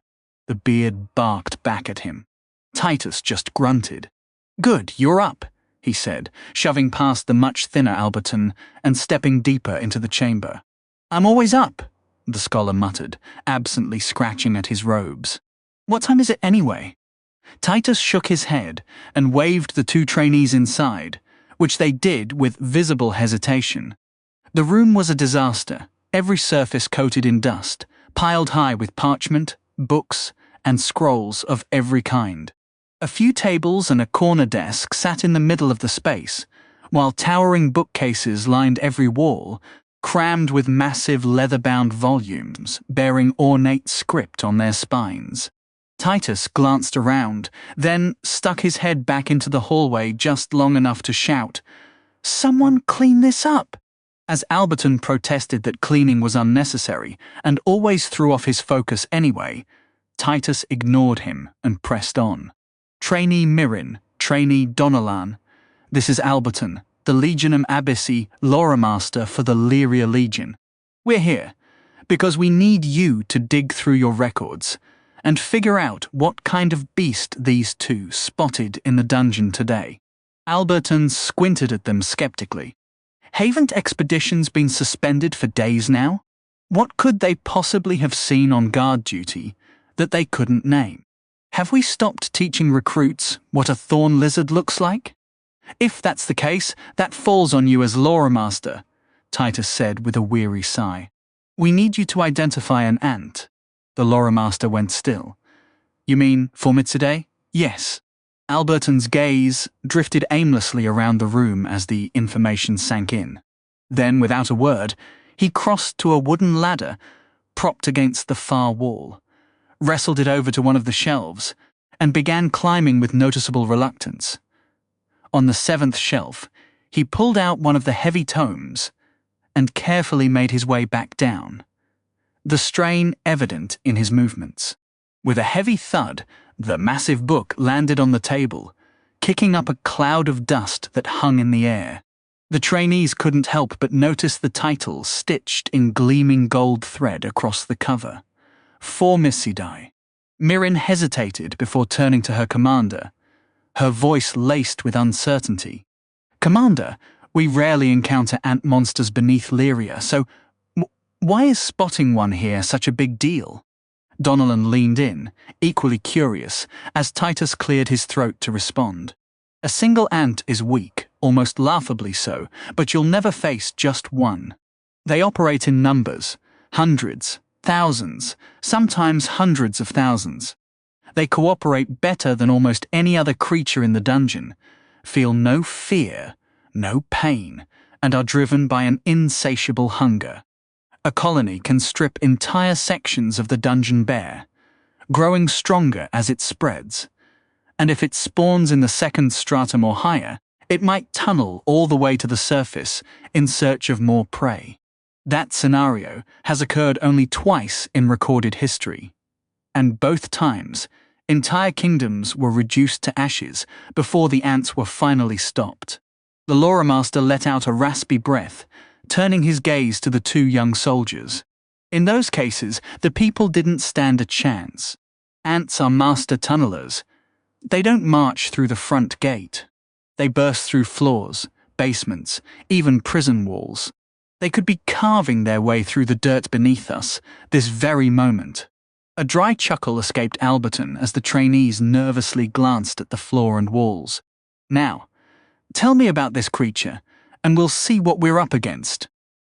The beard barked back at him. Titus just grunted. Good, you're up, he said, shoving past the much thinner Alberton and stepping deeper into the chamber. I'm always up, the scholar muttered, absently scratching at his robes. What time is it anyway? Titus shook his head and waved the 2 trainees inside, which they did with visible hesitation. The room was a disaster, every surface coated in dust, piled high with parchment, books, and scrolls of every kind. A few tables and a corner desk sat in the middle of the space, while towering bookcases lined every wall, crammed with massive leather-bound volumes bearing ornate script on their spines. Titus glanced around, then stuck his head back into the hallway just long enough to shout, "Someone clean this up!" As Alberton protested that cleaning was unnecessary and always threw off his focus anyway, Titus ignored him and pressed on. Trainee Mirren, Trainee Donalan, this is Alberton, the Legionum Abyssi Lore Master for the Lyria Legion. We're here because we need you to dig through your records and figure out what kind of beast these 2 spotted in the dungeon today. Alberton squinted at them skeptically. Haven't expeditions been suspended for days now? What could they possibly have seen on guard duty that they couldn't name? Have we stopped teaching recruits what a thorn lizard looks like? If that's the case, that falls on you as Lore Master, Titus said with a weary sigh. We need you to identify an ant. The Lore Master went still. You mean Formicidae? Yes. Alberton's gaze drifted aimlessly around the room as the information sank in. Then, without a word, he crossed to a wooden ladder propped against the far wall, wrestled it over to one of the shelves, and began climbing with noticeable reluctance. On the 7th shelf, he pulled out one of the heavy tomes and carefully made his way back down, the strain evident in his movements. With a heavy thud, the massive book landed on the table, kicking up a cloud of dust that hung in the air. The trainees couldn't help but notice the title stitched in gleaming gold thread across the cover. Formicidae. Mirin hesitated before turning to her commander, her voice laced with uncertainty. "Commander, we rarely encounter ant monsters beneath Lyria, so why is spotting one here such a big deal?" Donnellan leaned in, equally curious, as Titus cleared his throat to respond. "A single ant is weak, almost laughably so, but you'll never face just one. They operate in numbers, hundreds, thousands, sometimes hundreds of thousands. They cooperate better than almost any other creature in the dungeon, feel no fear, no pain, and are driven by an insatiable hunger. A colony can strip entire sections of the dungeon bare, growing stronger as it spreads. And if it spawns in the second stratum or higher, it might tunnel all the way to the surface in search of more prey. That scenario has occurred only twice in recorded history, and both times, entire kingdoms were reduced to ashes before the ants were finally stopped." The Lore Master let out a raspy breath, turning his gaze to the two young soldiers. "In those cases, the people didn't stand a chance. Ants are master tunnelers. They don't march through the front gate. They burst through floors, basements, even prison walls. They could be carving their way through the dirt beneath us, this very moment." A dry chuckle escaped Alberton as the trainees nervously glanced at the floor and walls. "Now, tell me about this creature, and we'll see what we're up against."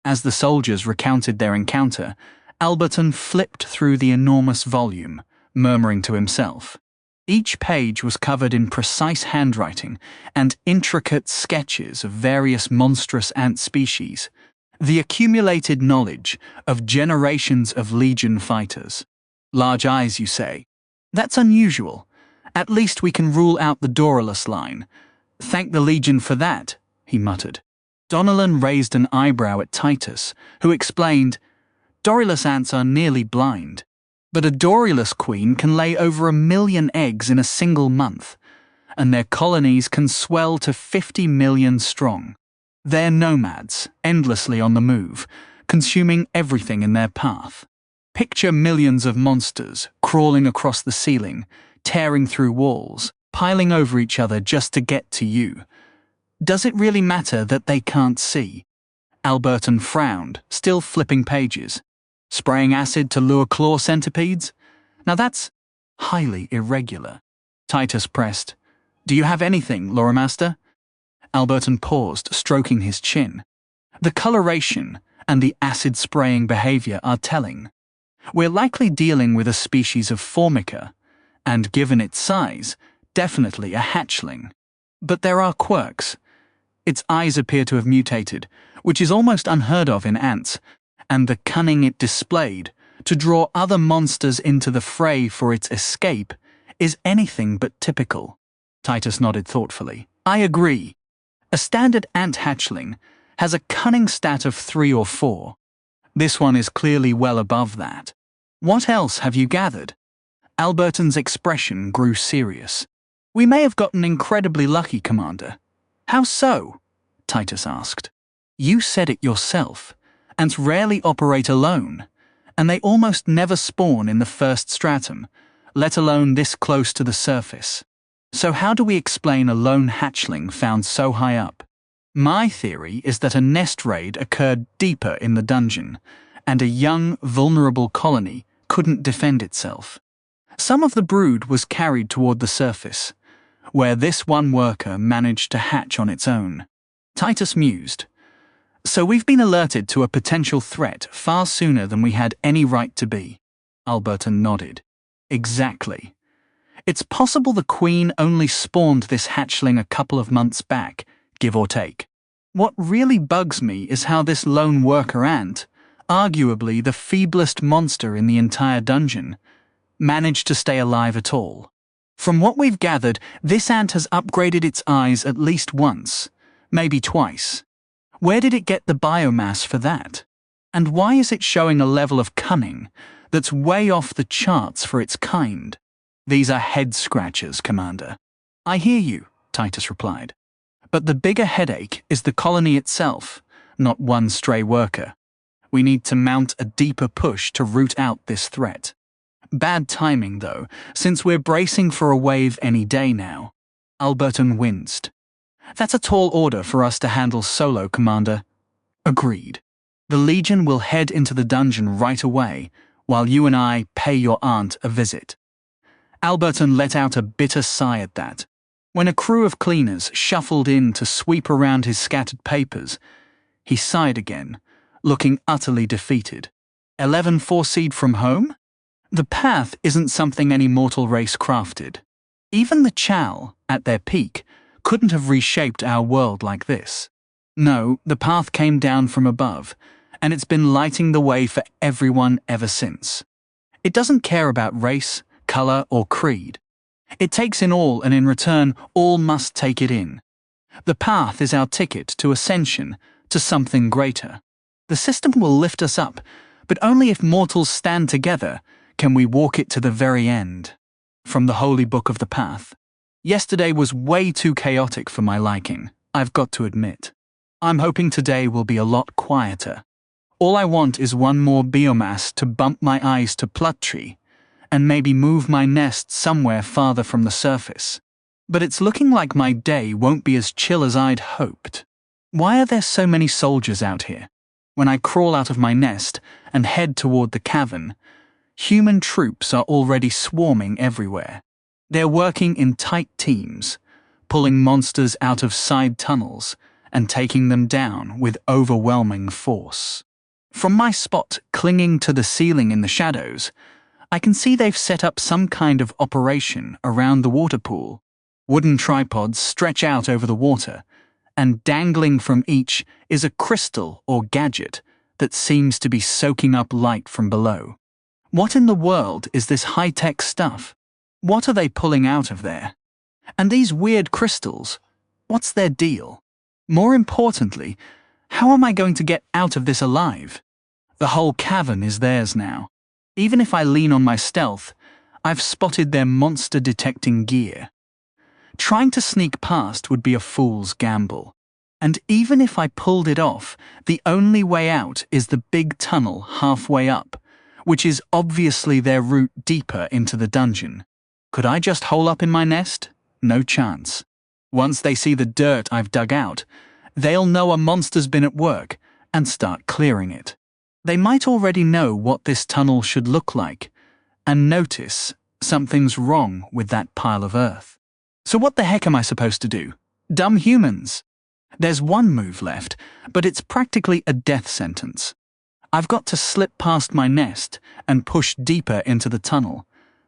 As the soldiers recounted their encounter, Alberton flipped through the enormous volume, murmuring to himself. Each page was covered in precise handwriting and intricate sketches of various monstrous ant species, the accumulated knowledge of generations of Legion fighters. "Large eyes, you say? That's unusual. At least we can rule out the Doralus line. Thank the Legion for that," he muttered. Donnellan raised an eyebrow at Titus, who explained, "Doralus ants are nearly blind, but a Doralus queen can lay over 1 million eggs in a single month, and their colonies can swell to 50 million strong. They're nomads, endlessly on the move, consuming everything in their path. Picture millions of monsters crawling across the ceiling, tearing through walls, piling over each other just to get to you. Does it really matter that they can't see?" Alberton frowned, still flipping pages. "Spraying acid to lure claw centipedes? Now that's highly irregular." Titus pressed. "Do you have anything, Lore Master?" Alberton paused, stroking his chin. "The coloration and the acid-spraying behavior are telling. We're likely dealing with a species of Formica, and given its size, definitely a hatchling. But there are quirks. Its eyes appear to have mutated, which is almost unheard of in ants, and the cunning it displayed to draw other monsters into the fray for its escape is anything but typical." Titus nodded thoughtfully. "I agree. A standard ant hatchling has a cunning stat of 3 or 4. This one is clearly well above that. What else have you gathered?" Alberton's expression grew serious. "We may have gotten incredibly lucky, Commander." "How so?" Titus asked. "You said it yourself. Ants rarely operate alone, and they almost never spawn in the first stratum, let alone this close to the surface. So how do we explain a lone hatchling found so high up? My theory is that a nest raid occurred deeper in the dungeon, and a young, vulnerable colony couldn't defend itself. Some of the brood was carried toward the surface, where this one worker managed to hatch on its own." Titus mused. "So we've been alerted to a potential threat far sooner than we had any right to be." Alberton nodded. "Exactly. It's possible the Queen only spawned this hatchling a couple of months back, give or take. What really bugs me is how this lone worker ant, arguably the feeblest monster in the entire dungeon, managed to stay alive at all. From what we've gathered, this ant has upgraded its eyes at least once, maybe twice. Where did it get the biomass for that? And why is it showing a level of cunning that's way off the charts for its kind? These are head-scratchers, Commander." "I hear you," Titus replied. But the bigger headache is the colony itself, not one stray worker. We need to mount a deeper push to root out this threat. Bad timing, though, since we're bracing for a wave any day now. Alberton winced. That's a tall order for us to handle solo, Commander. Agreed. The Legion will head into the dungeon right away, while you and I pay your aunt a visit. Alberton let out a bitter sigh at that. When a crew of cleaners shuffled in to sweep around his scattered papers, he sighed again, looking utterly defeated. 11 foreseed from home? The path isn't something any mortal race crafted. Even the Chow, at their peak, couldn't have reshaped our world like this. No, the path came down from above, and it's been lighting the way for everyone ever since. It doesn't care about race, color, or creed. It takes in all, and in return, all must take it in. The path is our ticket to ascension, to something greater. The system will lift us up, but only if mortals stand together can we walk it to the very end. From the Holy Book of the Path. Yesterday was way too chaotic for my liking, I've got to admit. I'm hoping today will be a lot quieter. All I want is one more biomass to bump my eyes to Pluttree, and maybe move my nest somewhere farther from the surface. But it's looking like my day won't be as chill as I'd hoped. Why are there so many soldiers out here? When I crawl out of my nest and head toward the cavern, human troops are already swarming everywhere. They're working in tight teams, pulling monsters out of side tunnels and taking them down with overwhelming force. From my spot, clinging to the ceiling in the shadows, I can see they've set up some kind of operation around the water pool. Wooden tripods stretch out over the water, and dangling from each is a crystal or gadget that seems to be soaking up light from below. What in the world is this high-tech stuff? What are they pulling out of there? And these weird crystals, what's their deal? More importantly, how am I going to get out of this alive? The whole cavern is theirs now. Even if I lean on my stealth, I've spotted their monster-detecting gear. Trying to sneak past would be a fool's gamble. And even if I pulled it off, the only way out is the big tunnel halfway up, which is obviously their route deeper into the dungeon. Could I just hole up in my nest? No chance. Once they see the dirt I've dug out, they'll know a monster's been at work and start clearing it. They might already know what this tunnel should look like and notice something's wrong with that pile of earth. So what the heck am I supposed to do? Dumb humans. There's one move left, but it's practically a death sentence. I've got to slip past my nest and push deeper into the tunnel,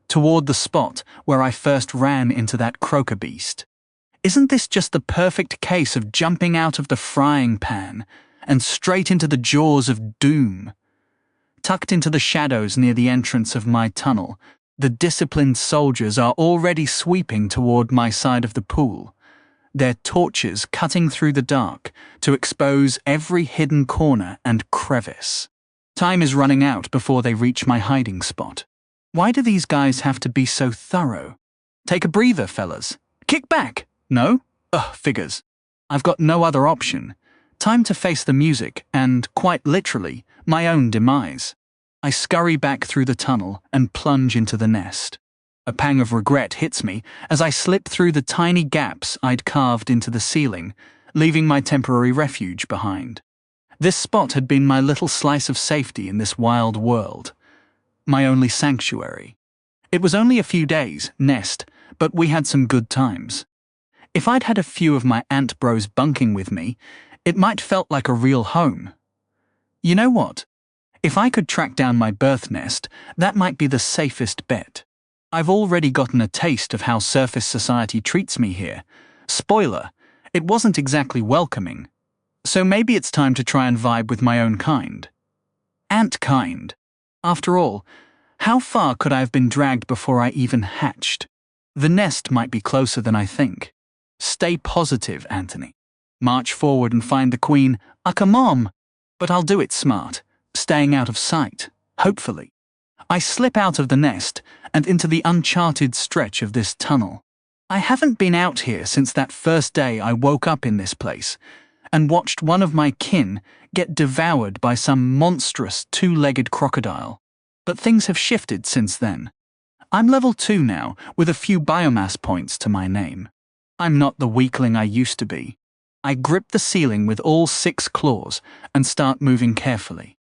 toward the spot where I first ran into that croaker beast. Isn't this just the perfect case of jumping out of the frying pan and straight into the jaws of doom? Tucked into the shadows near the entrance of my tunnel, the disciplined soldiers are already sweeping toward my side of the pool, their torches cutting through the dark to expose every hidden corner and crevice. Time is running out before they reach my hiding spot. Why do these guys have to be so thorough? Take a breather, fellas. Kick back. No? Ugh, figures. I've got no other option. Time to face the music and, quite literally, my own demise. I scurry back through the tunnel and plunge into the nest. A pang of regret hits me as I slip through the tiny gaps I'd carved into the ceiling, leaving my temporary refuge behind. This spot had been my little slice of safety in this wild world. My only sanctuary. It was only a few days, nest, but we had some good times. If I'd had a few of my ant bros bunking with me, it might felt like a real home. You know what? If I could track down my birth nest, that might be the safest bet. I've already gotten a taste of how surface society treats me here. Spoiler, it wasn't exactly welcoming. So maybe it's time to try and vibe with my own kind. Ant kind. After all, how far could I have been dragged before I even hatched? The nest might be closer than I think. Stay positive, Anthony. March forward and find the queen. Come on. But I'll do it smart, staying out of sight, hopefully. I slip out of the nest and into the uncharted stretch of this tunnel. I haven't been out here since that first day I woke up in this place and watched one of my kin get devoured by some monstrous two-legged crocodile. But things have shifted since then. I'm level 2 now, with a few biomass points to my name. I'm not the weakling I used to be. I grip the ceiling with all 6 claws and start moving carefully.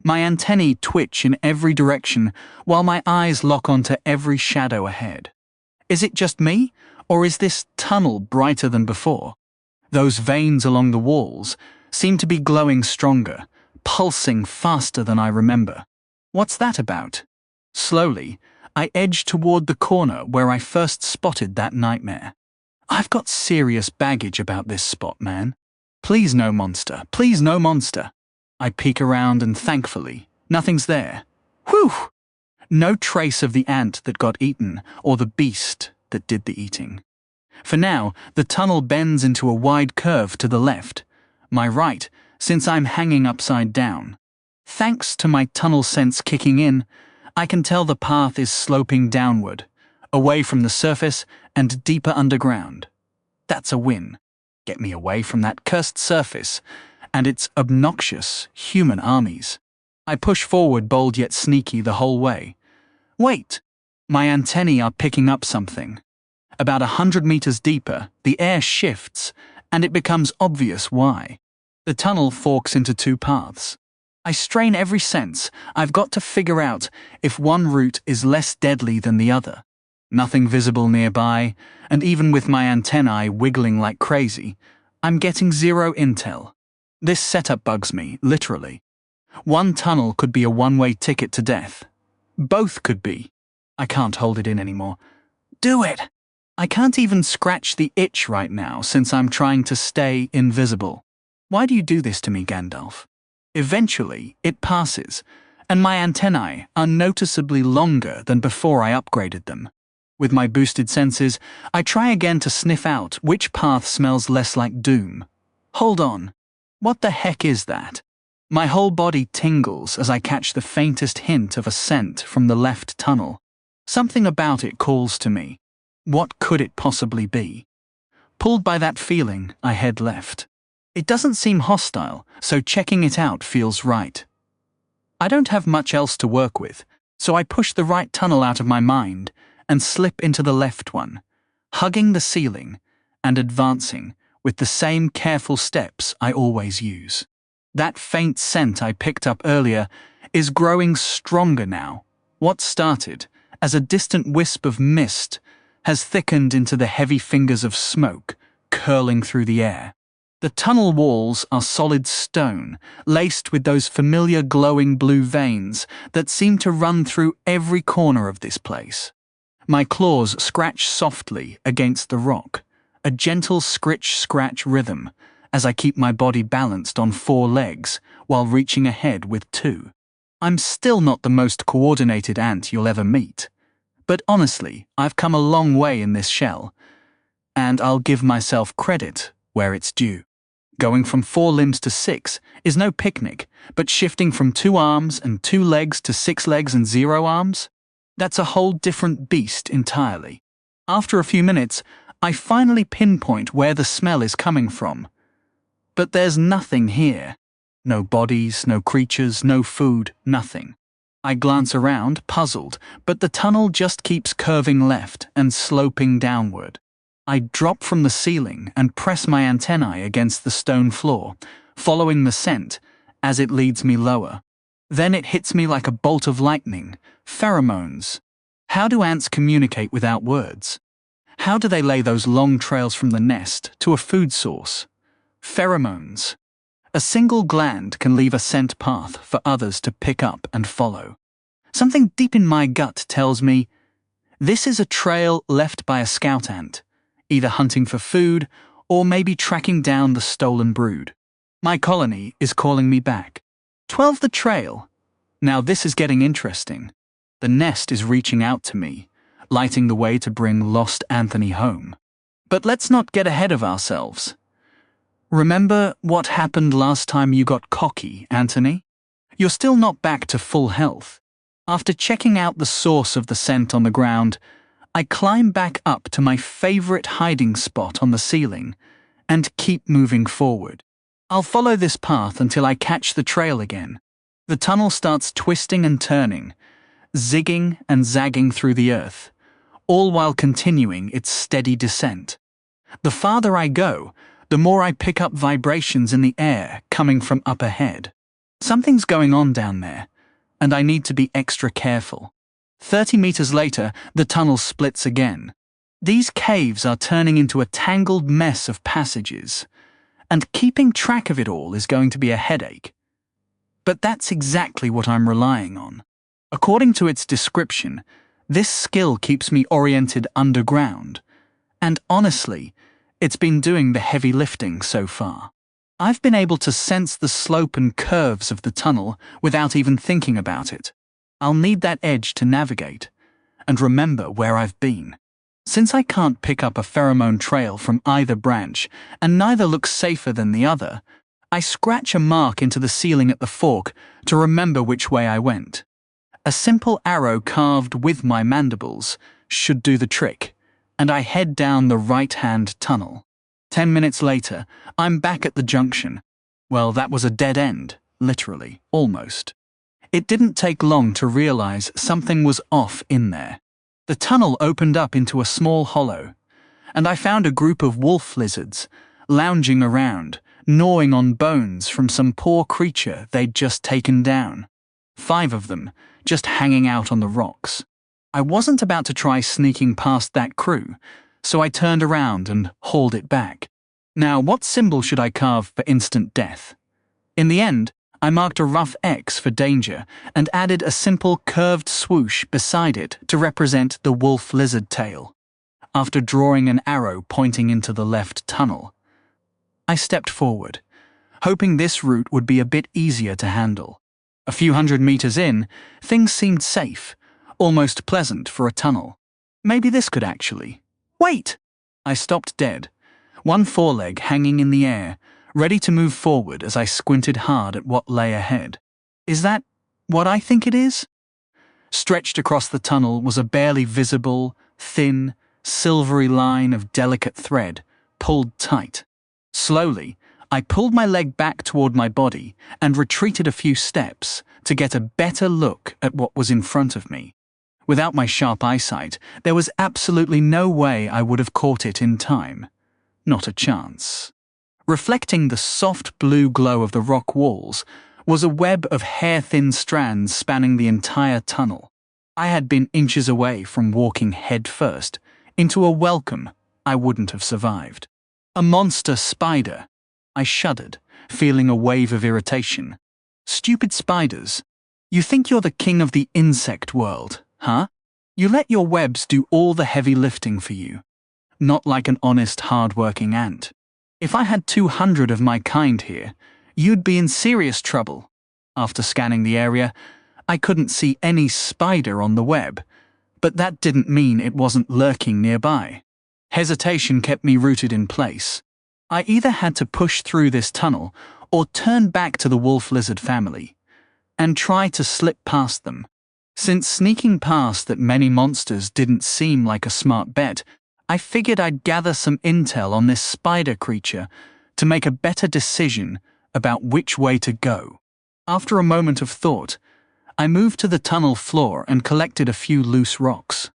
My antennae twitch in every direction while my eyes lock onto every shadow ahead. Is it just me, or is this tunnel brighter than before? Those veins along the walls seem to be glowing stronger, pulsing faster than I remember. What's that about? Slowly, I edge toward the corner where I first spotted that nightmare. I've got serious baggage about this spot, man. Please no monster, please no monster. I peek around and thankfully, nothing's there. Whew! No trace of the ant that got eaten or the beast that did the eating. For now, the tunnel bends into a wide curve to the left, my right, since I'm hanging upside down. Thanks to my tunnel sense kicking in, I can tell the path is sloping downward, away from the surface and deeper underground. That's a win. Get me away from that cursed surface and its obnoxious human armies. I push forward, bold yet sneaky, the whole way. Wait! My antennae are picking up something. About 100 meters deeper, the air shifts, and it becomes obvious why. The tunnel forks into 2 paths. I strain every sense. I've got to figure out if one route is less deadly than the other. Nothing visible nearby, and even with my antennae wiggling like crazy, I'm getting 0 intel. This setup bugs me, literally. One tunnel could be a one-way ticket to death. Both could be. I can't hold it in anymore. Do it! I can't even scratch the itch right now since I'm trying to stay invisible. Why do you do this to me, Gandalf? Eventually, it passes, and my antennae are noticeably longer than before I upgraded them. With my boosted senses, I try again to sniff out which path smells less like doom. Hold on. What the heck is that? My whole body tingles as I catch the faintest hint of a scent from the left tunnel. Something about it calls to me. What could it possibly be? Pulled by that feeling, I head left. It doesn't seem hostile, so checking it out feels right. I don't have much else to work with, so I push the right tunnel out of my mind and slip into the left one, hugging the ceiling and advancing with the same careful steps I always use. That faint scent I picked up earlier is growing stronger now. What started as a distant wisp of mist has thickened into the heavy fingers of smoke curling through the air. The tunnel walls are solid stone, laced with those familiar glowing blue veins that seem to run through every corner of this place. My claws scratch softly against the rock, a gentle scritch-scratch rhythm, as I keep my body balanced on 4 legs while reaching ahead with 2. I'm still not the most coordinated ant you'll ever meet, but honestly, I've come a long way in this shell, and I'll give myself credit where it's due. Going from 4 limbs to 6 is no picnic, but shifting from 2 arms and 2 legs to 6 legs and 0 arms? That's a whole different beast entirely. After a few minutes, I finally pinpoint where the smell is coming from. But there's nothing here. No bodies, no creatures, no food, nothing. I glance around, puzzled, but the tunnel just keeps curving left and sloping downward. I drop from the ceiling and press my antennae against the stone floor, following the scent as it leads me lower. Then it hits me like a bolt of lightning. Pheromones. How do ants communicate without words? How do they lay those long trails from the nest to a food source? Pheromones. A single gland can leave a scent path for others to pick up and follow. Something deep in my gut tells me this is a trail left by a scout ant, either hunting for food or maybe tracking down the stolen brood. My colony is calling me back. 12 the trail. Now this is getting interesting. The nest is reaching out to me, lighting the way to bring lost Anthony home. But let's not get ahead of ourselves. Remember what happened last time you got cocky, Anthony? You're still not back to full health. After checking out the source of the scent on the ground, I climb back up to my favorite hiding spot on the ceiling and keep moving forward. I'll follow this path until I catch the trail again. The tunnel starts twisting and turning, zigging and zagging through the earth, all while continuing its steady descent. The farther I go, the more I pick up vibrations in the air coming from up ahead. Something's going on down there, and I need to be extra careful. 30 meters later, the tunnel splits again. These caves are turning into a tangled mess of passages, and keeping track of it all is going to be a headache. But that's exactly what I'm relying on. According to its description, this skill keeps me oriented underground, and honestly, it's been doing the heavy lifting so far. I've been able to sense the slope and curves of the tunnel without even thinking about it. I'll need that edge to navigate and remember where I've been. Since I can't pick up a pheromone trail from either branch, and neither looks safer than the other, I scratch a mark into the ceiling at the fork to remember which way I went. A simple arrow carved with my mandibles should do the trick, and I head down the right-hand tunnel. 10 minutes later, I'm back at the junction. Well, that was a dead end, literally, almost. It didn't take long to realize something was off in there. The tunnel opened up into a small hollow, and I found a group of wolf lizards lounging around, gnawing on bones from some poor creature they'd just taken down. 5 of them, just hanging out on the rocks. I wasn't about to try sneaking past that crew, so I turned around and hauled it back. Now, what symbol should I carve for instant death? In the end, I marked a rough X for danger and added a simple curved swoosh beside it to represent the wolf lizard tail. After drawing an arrow pointing into the left tunnel, I stepped forward, hoping this route would be a bit easier to handle. A few hundred meters in, things seemed safe, almost pleasant for a tunnel. Maybe this could actually... Wait! I stopped dead, one foreleg hanging in the air, ready to move forward as I squinted hard at what lay ahead. Is that what I think it is? Stretched across the tunnel was a barely visible, thin, silvery line of delicate thread, pulled tight. Slowly, I pulled my leg back toward my body and retreated a few steps to get a better look at what was in front of me. Without my sharp eyesight, there was absolutely no way I would have caught it in time. Not a chance. Reflecting the soft blue glow of the rock walls was a web of hair-thin strands spanning the entire tunnel. I had been inches away from walking head-first into a welcome I wouldn't have survived. A monster spider. I shuddered, feeling a wave of irritation. Stupid spiders. You think you're the king of the insect world, huh? You let your webs do all the heavy lifting for you. Not like an honest, hard-working ant. If I had 200 of my kind here, you'd be in serious trouble. After scanning the area, I couldn't see any spider on the web, but that didn't mean it wasn't lurking nearby. Hesitation kept me rooted in place. I either had to push through this tunnel or turn back to the wolf lizard family and try to slip past them. Since sneaking past that many monsters didn't seem like a smart bet, I figured I'd gather some intel on this spider creature to make a better decision about which way to go. After a moment of thought, I moved to the tunnel floor and collected a few loose rocks.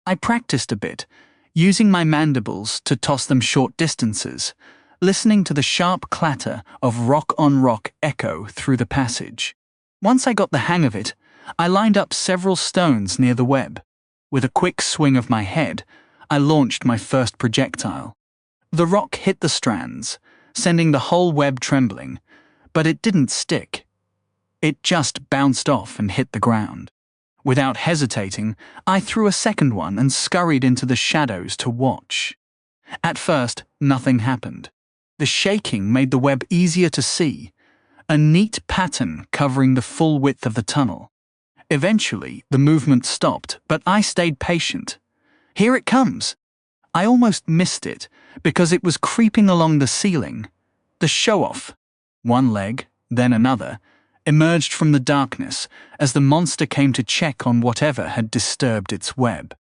I practiced a bit, using my mandibles to toss them short distances, listening to the sharp clatter of rock-on-rock echo through the passage. Once I got the hang of it, I lined up several stones near the web. With a quick swing of my head, I launched my first projectile. The rock hit the strands, sending the whole web trembling, but it didn't stick. It just bounced off and hit the ground. Without hesitating, I threw a second one and scurried into the shadows to watch. At first, nothing happened. The shaking made the web easier to see, a neat pattern covering the full width of the tunnel. Eventually, the movement stopped, but I stayed patient. Here it comes! I almost missed it, because it was creeping along the ceiling. The show-off, one leg, then another, emerged from the darkness as the monster came to check on whatever had disturbed its web.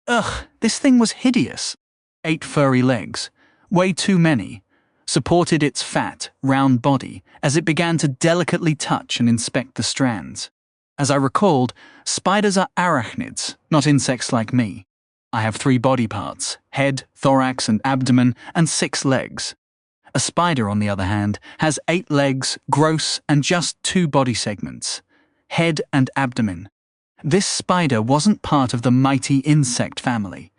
Ugh, this thing was hideous. 8 furry legs, way too many, supported its fat, round body as it began to delicately touch and inspect the strands. As I recalled, spiders are arachnids, not insects like me. I have 3 body parts: head, thorax, and abdomen, and 6 legs. A spider, on the other hand, has 8 legs, gross, and just 2 body segments: head and abdomen. This spider wasn't part of the mighty insect family.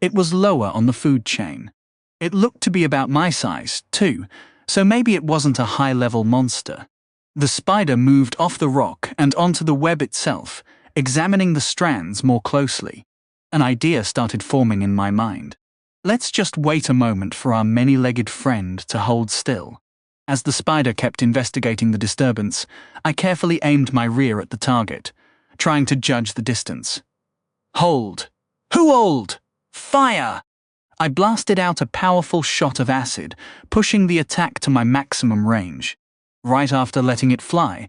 It was lower on the food chain. It looked to be about my size, too, so maybe it wasn't a high-level monster. The spider moved off the rock and onto the web itself, examining the strands more closely. An idea started forming in my mind. Let's just wait a moment for our many-legged friend to hold still. As the spider kept investigating the disturbance, I carefully aimed my rear at the target, trying to judge the distance. Hold! Who hold? Fire! I blasted out a powerful shot of acid, pushing the attack to my maximum range. Right after letting it fly,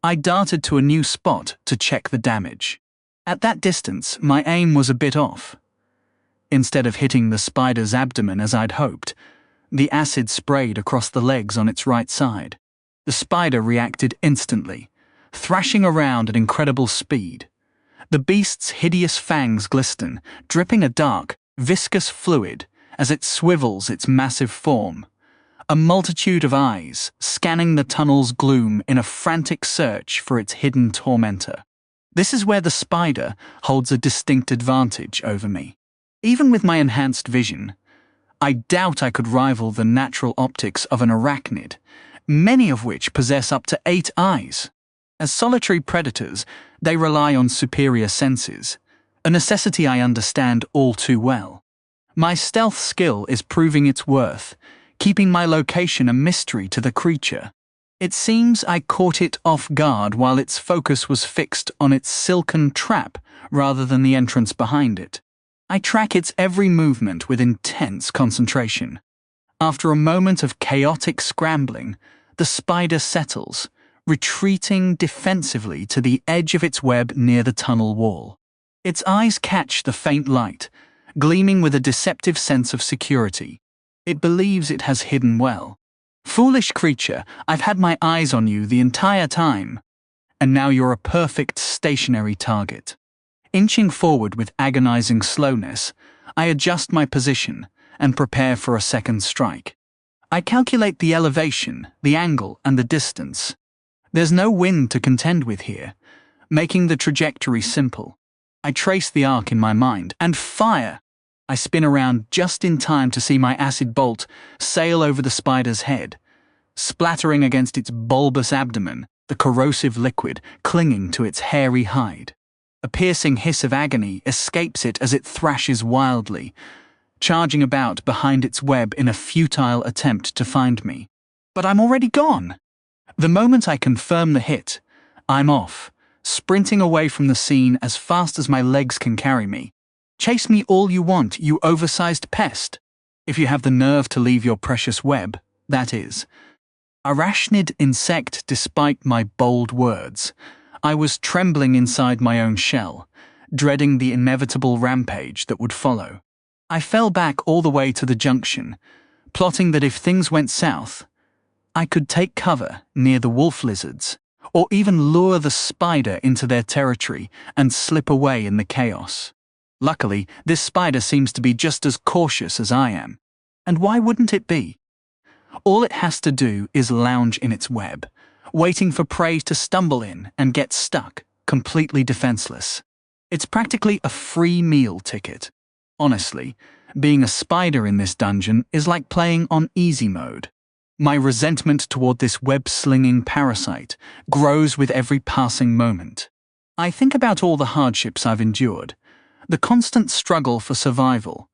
I darted to a new spot to check the damage. At that distance, my aim was a bit off. Instead of hitting the spider's abdomen as I'd hoped, the acid sprayed across the legs on its right side. The spider reacted instantly, thrashing around at incredible speed. The beast's hideous fangs glisten, dripping a dark, viscous fluid as it swivels its massive form. A multitude of eyes scanning the tunnel's gloom in a frantic search for its hidden tormentor. This is where the spider holds a distinct advantage over me. Even with my enhanced vision, I doubt I could rival the natural optics of an arachnid, many of which possess up to 8 eyes. As solitary predators, they rely on superior senses, a necessity I understand all too well. My stealth skill is proving its worth, keeping my location a mystery to the creature. It seems I caught it off guard while its focus was fixed on its silken trap rather than the entrance behind it. I track its every movement with intense concentration. After a moment of chaotic scrambling, the spider settles, retreating defensively to the edge of its web near the tunnel wall. Its eyes catch the faint light, gleaming with a deceptive sense of security. It believes it has hidden well. Foolish creature, I've had my eyes on you the entire time, and now you're a perfect stationary target. Inching forward with agonizing slowness, I adjust my position and prepare for a second strike. I calculate the elevation, the angle, and the distance. There's no wind to contend with here, making the trajectory simple. I trace the arc in my mind and fire. I spin around just in time to see my acid bolt sail over the spider's head, splattering against its bulbous abdomen, the corrosive liquid clinging to its hairy hide. A piercing hiss of agony escapes it as it thrashes wildly, charging about behind its web in a futile attempt to find me. But I'm already gone. The moment I confirm the hit, I'm off, sprinting away from the scene as fast as my legs can carry me. Chase me all you want, you oversized pest. If you have the nerve to leave your precious web, that is. Arachnid insect, despite my bold words, I was trembling inside my own shell, dreading the inevitable rampage that would follow. I fell back all the way to the junction, plotting that if things went south, I could take cover near the wolf lizards, or even lure the spider into their territory and slip away in the chaos. Luckily, this spider seems to be just as cautious as I am. And why wouldn't it be? All it has to do is lounge in its web, waiting for prey to stumble in and get stuck, completely defenseless. It's practically a free meal ticket. Honestly, being a spider in this dungeon is like playing on easy mode. My resentment toward this web-slinging parasite grows with every passing moment. I think about all the hardships I've endured, the constant struggle for survival,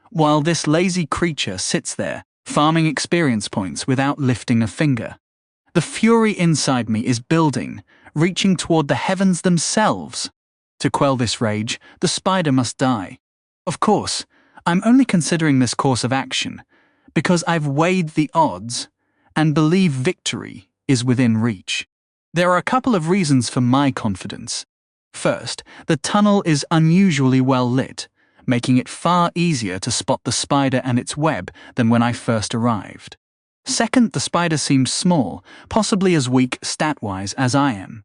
while this lazy creature sits there, farming experience points without lifting a finger. The fury inside me is building, reaching toward the heavens themselves. To quell this rage, the spider must die. Of course, I'm only considering this course of action because I've weighed the odds and believe victory is within reach. There are a couple of reasons for my confidence. First, the tunnel is unusually well lit, making it far easier to spot the spider and its web than when I first arrived. Second, the spider seems small, possibly as weak stat-wise as I am.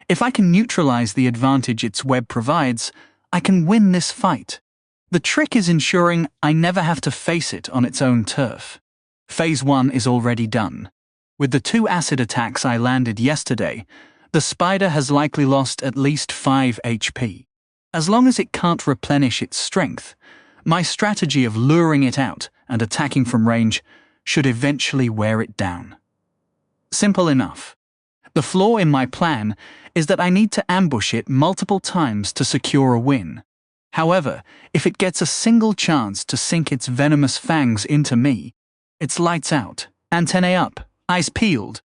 If I can neutralize the advantage its web provides, I can win this fight. The trick is ensuring I never have to face it on its own turf. Phase 1 is already done. With the 2 acid attacks I landed yesterday, the spider has likely lost at least 5 HP. As long as it can't replenish its strength, my strategy of luring it out and attacking from range should eventually wear it down. Simple enough. The flaw in my plan is that I need to ambush it multiple times to secure a win. However, if it gets a single chance to sink its venomous fangs into me, it's lights out, antennae up, eyes peeled,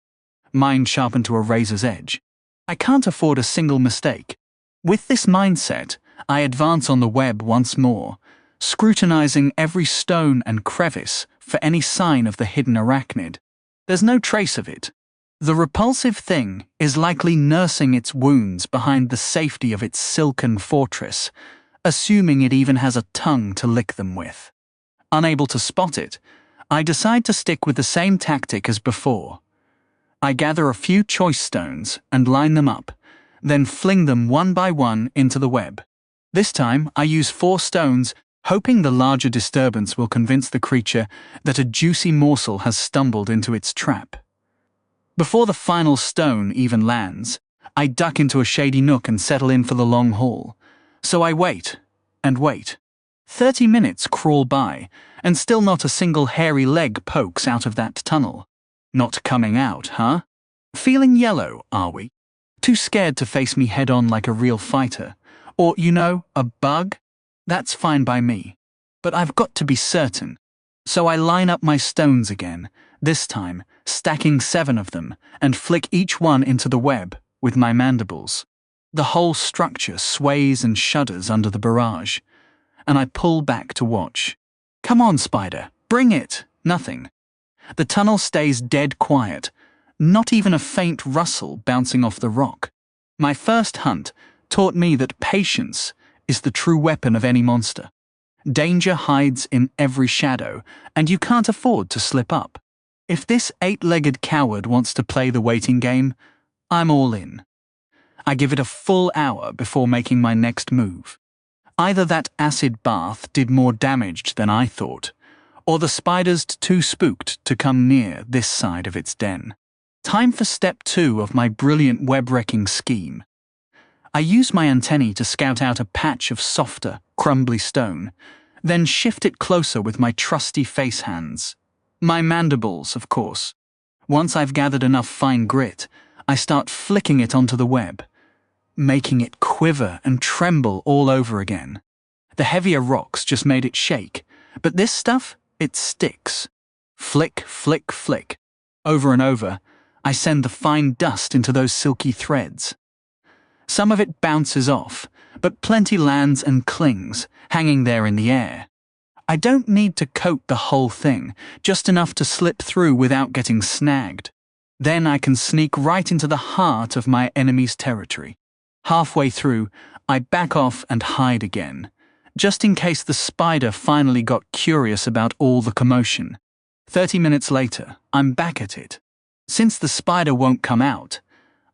mind sharpened to a razor's edge. I can't afford a single mistake. With this mindset, I advance on the web once more, scrutinizing every stone and crevice for any sign of the hidden arachnid. There's no trace of it. The repulsive thing is likely nursing its wounds behind the safety of its silken fortress, assuming it even has a tongue to lick them with. Unable to spot it, I decide to stick with the same tactic as before. I gather a few choice stones and line them up, then fling them one by one into the web. This time, I use 4 stones, hoping the larger disturbance will convince the creature that a juicy morsel has stumbled into its trap. Before the final stone even lands, I duck into a shady nook and settle in for the long haul. So I wait, and wait. 30 minutes crawl by, and still not a single hairy leg pokes out of that tunnel. Not coming out, huh? Feeling yellow, are we? Too scared to face me head-on like a real fighter? Or, a bug? That's fine by me. But I've got to be certain. So I line up my stones again, this time stacking 7 of them, and flick each one into the web with my mandibles. The whole structure sways and shudders under the barrage, and I pull back to watch. Come on, spider, bring it! Nothing. The tunnel stays dead quiet, not even a faint rustle bouncing off the rock. My first hunt taught me that patience is the true weapon of any monster. Danger hides in every shadow, and you can't afford to slip up. If this 8-legged coward wants to play the waiting game, I'm all in. I give it a full hour before making my next move. Either that acid bath did more damage than I thought, or the spider's too spooked to come near this side of its den. Time for step 2 of my brilliant web-wrecking scheme. I use my antennae to scout out a patch of softer, crumbly stone, then shift it closer with my trusty face hands. My mandibles, of course. Once I've gathered enough fine grit, I start flicking it onto the web, making it quiver and tremble all over again. The heavier rocks just made it shake, but this stuff, it sticks. Flick, flick, flick. Over and over, I send the fine dust into those silky threads. Some of it bounces off, but plenty lands and clings, hanging there in the air. I don't need to coat the whole thing, just enough to slip through without getting snagged. Then I can sneak right into the heart of my enemy's territory. Halfway through, I back off and hide again, just in case the spider finally got curious about all the commotion. 30 minutes later, I'm back at it. Since the spider won't come out,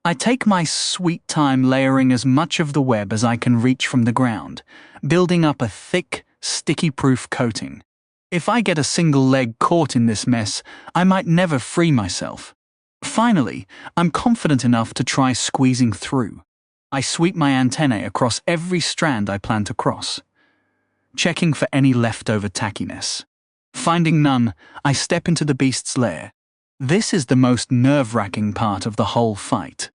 I take my sweet time layering as much of the web as I can reach from the ground, building up a thick, sticky-proof coating. If I get a single leg caught in this mess, I might never free myself. Finally, I'm confident enough to try squeezing through. I sweep my antennae across every strand I plan to cross, checking for any leftover tackiness. Finding none, I step into the beast's lair. This is the most nerve-wracking part of the whole fight.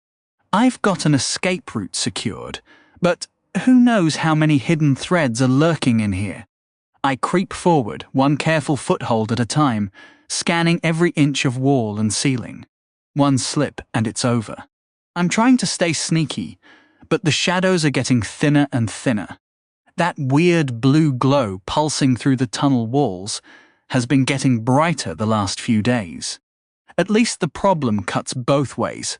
I've got an escape route secured, but who knows how many hidden threads are lurking in here. I creep forward, one careful foothold at a time, scanning every inch of wall and ceiling. One slip and it's over. I'm trying to stay sneaky, but the shadows are getting thinner and thinner. That weird blue glow pulsing through the tunnel walls has been getting brighter the last few days. At least the problem cuts both ways.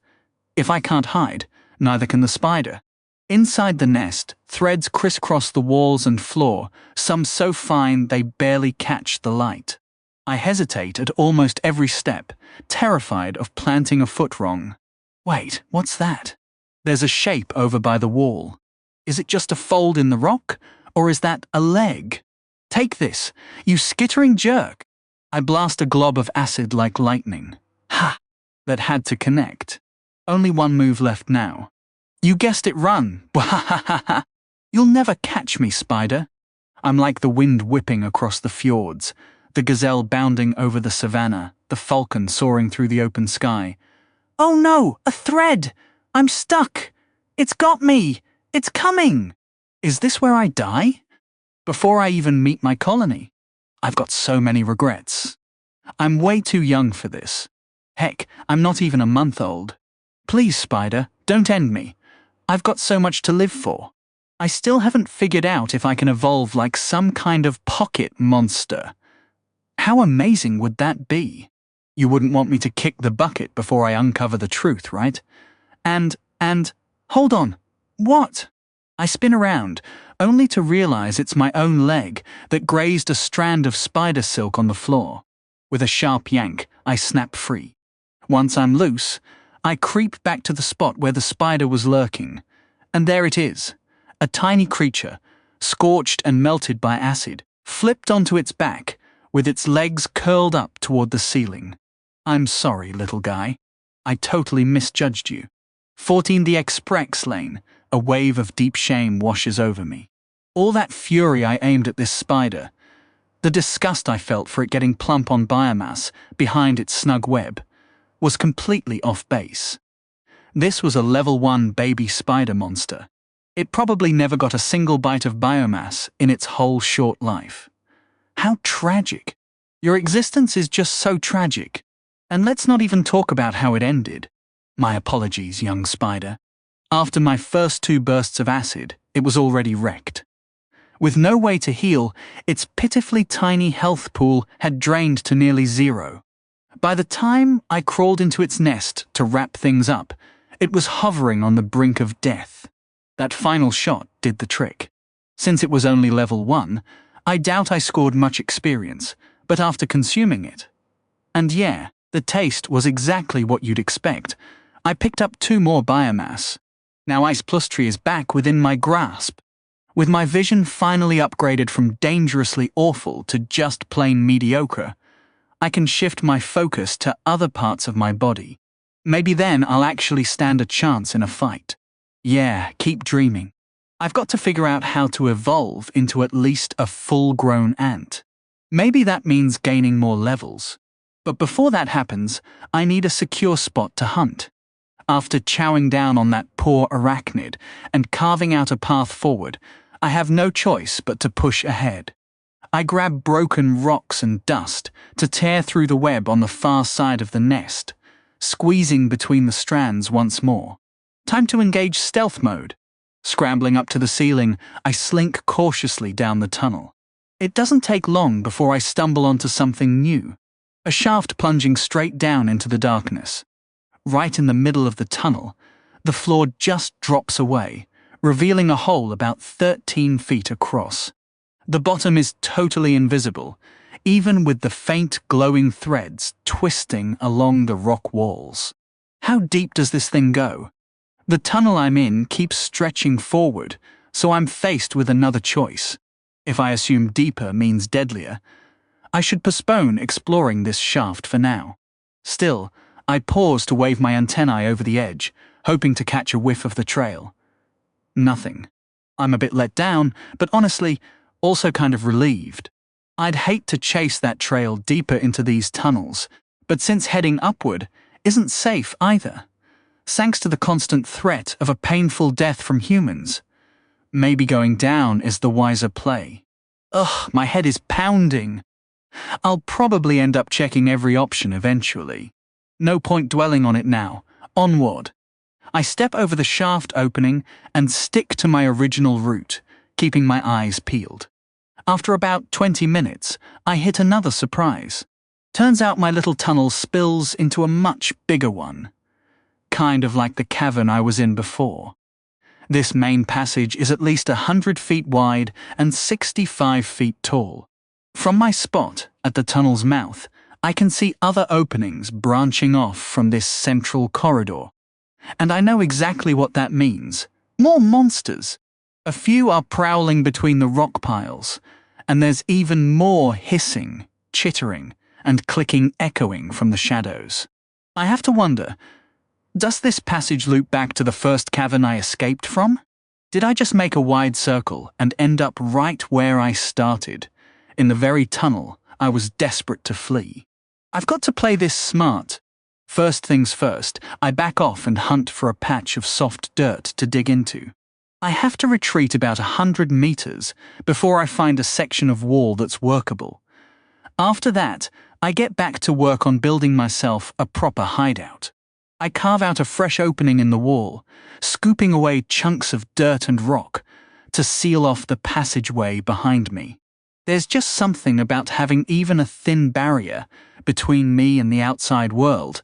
If I can't hide, neither can the spider. Inside the nest, threads crisscross the walls and floor, some so fine they barely catch the light. I hesitate at almost every step, terrified of planting a foot wrong. Wait, what's that? There's a shape over by the wall. Is it just a fold in the rock, or is that a leg? Take this, you skittering jerk! I blast a glob of acid like lightning. Ha! That had to connect. Only one move left now. You guessed it, run! Wahahaha! You'll never catch me, spider. I'm like the wind whipping across the fjords, the gazelle bounding over the savannah, the falcon soaring through the open sky. Oh no, a thread! I'm stuck! It's got me! It's coming! Is this where I die? Before I even meet my colony? I've got so many regrets. I'm way too young for this. Heck, I'm not even a month old. Please, spider, don't end me. I've got so much to live for. I still haven't figured out if I can evolve like some kind of pocket monster. How amazing would that be? You wouldn't want me to kick the bucket before I uncover the truth, right? And, hold on. What? I spin around, only to realize it's my own leg that grazed a strand of spider silk on the floor. With a sharp yank, I snap free. Once I'm loose, I creep back to the spot where the spider was lurking. And there it is, a tiny creature, scorched and melted by acid, flipped onto its back, with its legs curled up toward the ceiling. I'm sorry, little guy. I totally misjudged you. 14 the Express lane, a wave of deep shame washes over me. All that fury I aimed at this spider, the disgust I felt for it getting plump on biomass behind its snug web, was completely off base. This was a level 1 baby spider monster. It probably never got a single bite of biomass in its whole short life. How tragic. Your existence is just so tragic. And let's not even talk about how it ended. My apologies, young spider. After my first 2 bursts of acid, it was already wrecked. With no way to heal, its pitifully tiny health pool had drained to nearly 0. By the time I crawled into its nest to wrap things up, it was hovering on the brink of death. That final shot did the trick. Since it was only level 1, I doubt I scored much experience, but after consuming it, and yeah, the taste was exactly what you'd expect, I picked up 2 more biomass. Now Ice Plus Tree is back within my grasp. With my vision finally upgraded from dangerously awful to just plain mediocre, I can shift my focus to other parts of my body. Maybe then I'll actually stand a chance in a fight. Yeah, keep dreaming. I've got to figure out how to evolve into at least a full-grown ant. Maybe that means gaining more levels. But before that happens, I need a secure spot to hunt. After chowing down on that poor arachnid and carving out a path forward, I have no choice but to push ahead. I grab broken rocks and dust to tear through the web on the far side of the nest, squeezing between the strands once more. Time to engage stealth mode. Scrambling up to the ceiling, I slink cautiously down the tunnel. It doesn't take long before I stumble onto something new, a shaft plunging straight down into the darkness. Right in the middle of the tunnel, the floor just drops away, revealing a hole about 13 feet across. The bottom is totally invisible, even with the faint glowing threads twisting along the rock walls. How deep does this thing go? The tunnel I'm in keeps stretching forward, so I'm faced with another choice. If I assume deeper means deadlier, I should postpone exploring this shaft for now. Still, I pause to wave my antennae over the edge, hoping to catch a whiff of the trail. Nothing. I'm a bit let down, but honestly, also kind of relieved. I'd hate to chase that trail deeper into these tunnels, but since heading upward isn't safe either, thanks to the constant threat of a painful death from humans, maybe going down is the wiser play. Ugh, my head is pounding. I'll probably end up checking every option eventually. No point dwelling on it now. Onward. I step over the shaft opening and stick to my original route, keeping my eyes peeled. After about 20 minutes, I hit another surprise. Turns out my little tunnel spills into a much bigger one. Kind of like the cavern I was in before. This main passage is at least 100 feet wide and 65 feet tall. From my spot at the tunnel's mouth, I can see other openings branching off from this central corridor. And I know exactly what that means. More monsters. A few are prowling between the rock piles, and there's even more hissing, chittering, and clicking echoing from the shadows. I have to wonder, does this passage loop back to the first cavern I escaped from? Did I just make a wide circle and end up right where I started, in the very tunnel I was desperate to flee? I've got to play this smart. First things first, I back off and hunt for a patch of soft dirt to dig into. I have to retreat about 100 meters before I find a section of wall that's workable. After that, I get back to work on building myself a proper hideout. I carve out a fresh opening in the wall, scooping away chunks of dirt and rock to seal off the passageway behind me. There's just something about having even a thin barrier between me and the outside world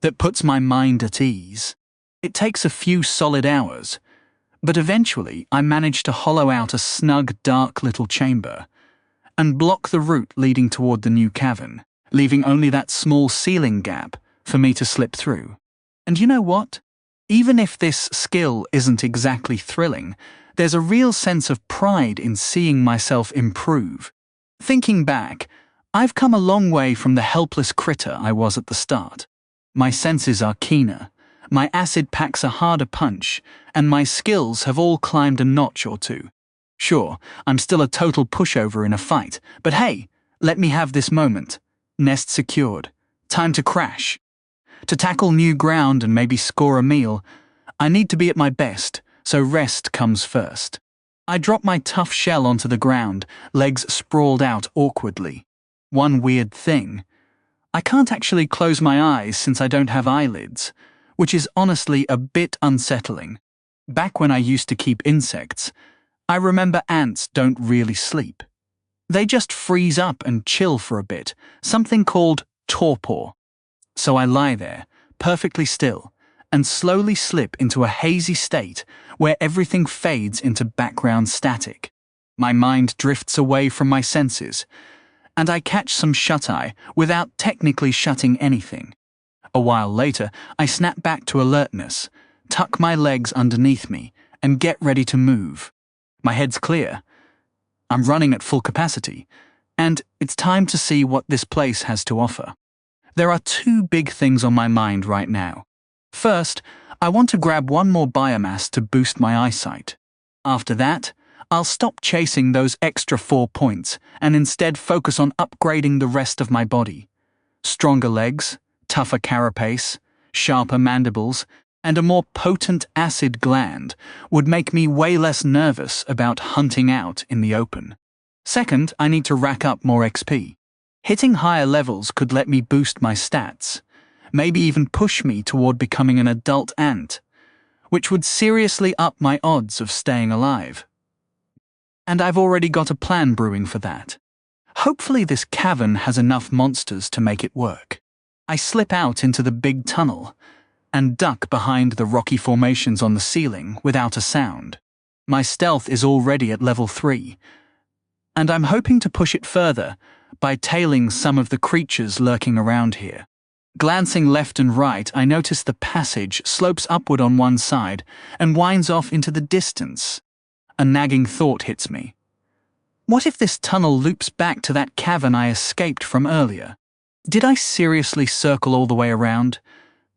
that puts my mind at ease. It takes a few solid hours, but eventually I manage to hollow out a snug, dark little chamber and block the route leading toward the new cavern, leaving only that small ceiling gap for me to slip through. And you know what? Even if this skill isn't exactly thrilling, there's a real sense of pride in seeing myself improve. Thinking back, I've come a long way from the helpless critter I was at the start. My senses are keener, my acid packs a harder punch, and my skills have all climbed a notch or two. Sure, I'm still a total pushover in a fight, but hey, let me have this moment. Nest secured. Time to crash. To tackle new ground and maybe score a meal, I need to be at my best, so rest comes first. I drop my tough shell onto the ground, legs sprawled out awkwardly. One weird thing, I can't actually close my eyes since I don't have eyelids, which is honestly a bit unsettling. Back when I used to keep insects, I remember ants don't really sleep. They just freeze up and chill for a bit, something called torpor. So I lie there, perfectly still, and slowly slip into a hazy state where everything fades into background static. My mind drifts away from my senses, and I catch some shut-eye without technically shutting anything. A while later, I snap back to alertness, tuck my legs underneath me, and get ready to move. My head's clear. I'm running at full capacity, and it's time to see what this place has to offer. There are two big things on my mind right now. First, I want to grab one more biomass to boost my eyesight. After that, I'll stop chasing those extra 4 points and instead focus on upgrading the rest of my body. Stronger legs, tougher carapace, sharper mandibles, and a more potent acid gland would make me way less nervous about hunting out in the open. Second, I need to rack up more XP. Hitting higher levels could let me boost my stats, maybe even push me toward becoming an adult ant, which would seriously up my odds of staying alive. And I've already got a plan brewing for that. Hopefully this cavern has enough monsters to make it work. I slip out into the big tunnel and duck behind the rocky formations on the ceiling without a sound. My stealth is already at level 3, and I'm hoping to push it further by tailing some of the creatures lurking around here. Glancing left and right, I notice the passage slopes upward on one side and winds off into the distance. A nagging thought hits me. What if this tunnel loops back to that cavern I escaped from earlier? Did I seriously circle all the way around,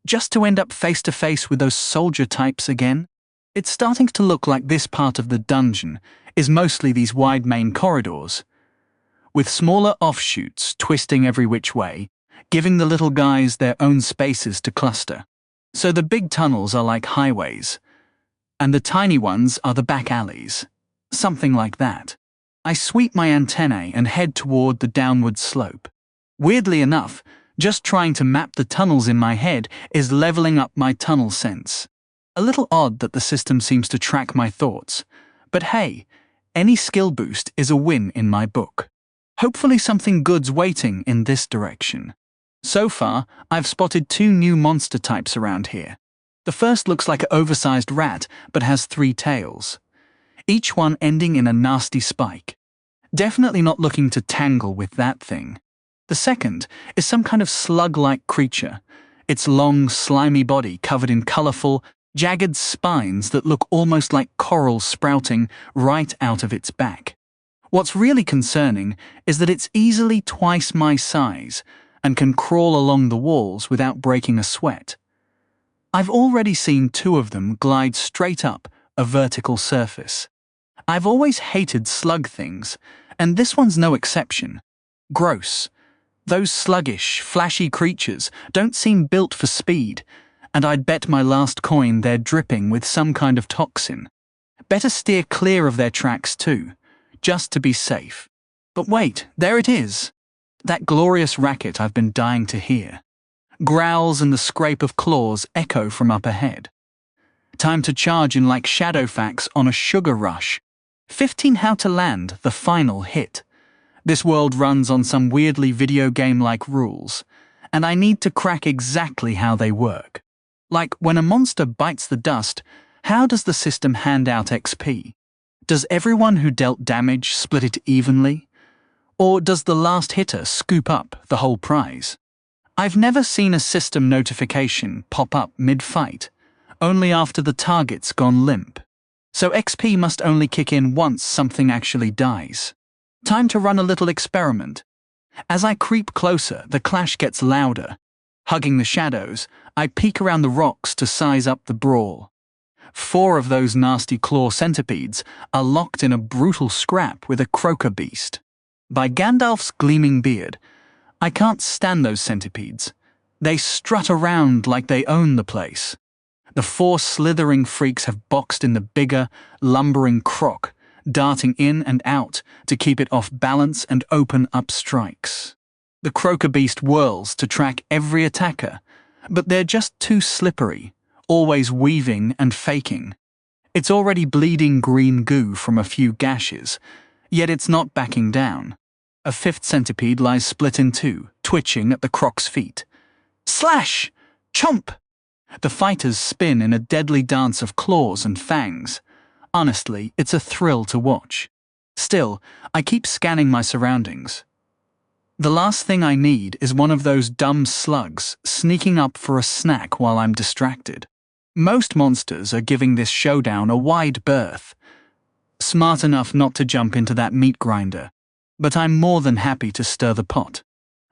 just to end up face to face with those soldier types again? It's starting to look like this part of the dungeon is mostly these wide main corridors, with smaller offshoots twisting every which way, giving the little guys their own spaces to cluster. So the big tunnels are like highways, and the tiny ones are the back alleys. Something like that. I sweep my antennae and head toward the downward slope. Weirdly enough, just trying to map the tunnels in my head is leveling up my tunnel sense. A little odd that the system seems to track my thoughts, but hey, any skill boost is a win in my book. Hopefully something good's waiting in this direction. So far, I've spotted 2 new monster types around here. The first looks like an oversized rat, but has 3 tails, each one ending in a nasty spike. Definitely not looking to tangle with that thing. The second is some kind of slug-like creature, its long, slimy body covered in colorful, jagged spines that look almost like coral sprouting right out of its back. What's really concerning is that it's easily twice my size and can crawl along the walls without breaking a sweat. I've already seen 2 of them glide straight up a vertical surface. I've always hated slug things, and this one's no exception. Gross. Those sluggish, flashy creatures don't seem built for speed, and I'd bet my last coin they're dripping with some kind of toxin. Better steer clear of their tracks too, just to be safe. But wait, there it is. That glorious racket I've been dying to hear. Growls and the scrape of claws echo from up ahead. Time to charge in like Shadowfax on a sugar rush. 15 how to land the final hit. This world runs on some weirdly video game-like rules, and I need to crack exactly how they work. Like, when a monster bites the dust, how does the system hand out XP? Does everyone who dealt damage split it evenly? Or does the last hitter scoop up the whole prize? I've never seen a system notification pop up mid-fight, only after the target's gone limp. So XP must only kick in once something actually dies. Time to run a little experiment. As I creep closer, the clash gets louder. Hugging the shadows, I peek around the rocks to size up the brawl. 4 of those nasty claw centipedes are locked in a brutal scrap with a croaker beast. By Gandalf's gleaming beard, I can't stand those centipedes. They strut around like they own the place. The 4 slithering freaks have boxed in the bigger, lumbering croc, darting in and out to keep it off balance and open up strikes. The croaker beast whirls to track every attacker, but they're just too slippery, always weaving and faking. It's already bleeding green goo from a few gashes, yet it's not backing down. A 5th centipede lies split in 2, twitching at the croc's feet. Slash! Chomp! The fighters spin in a deadly dance of claws and fangs. Honestly, it's a thrill to watch. Still, I keep scanning my surroundings. The last thing I need is one of those dumb slugs sneaking up for a snack while I'm distracted. Most monsters are giving this showdown a wide berth. Smart enough not to jump into that meat grinder, but I'm more than happy to stir the pot.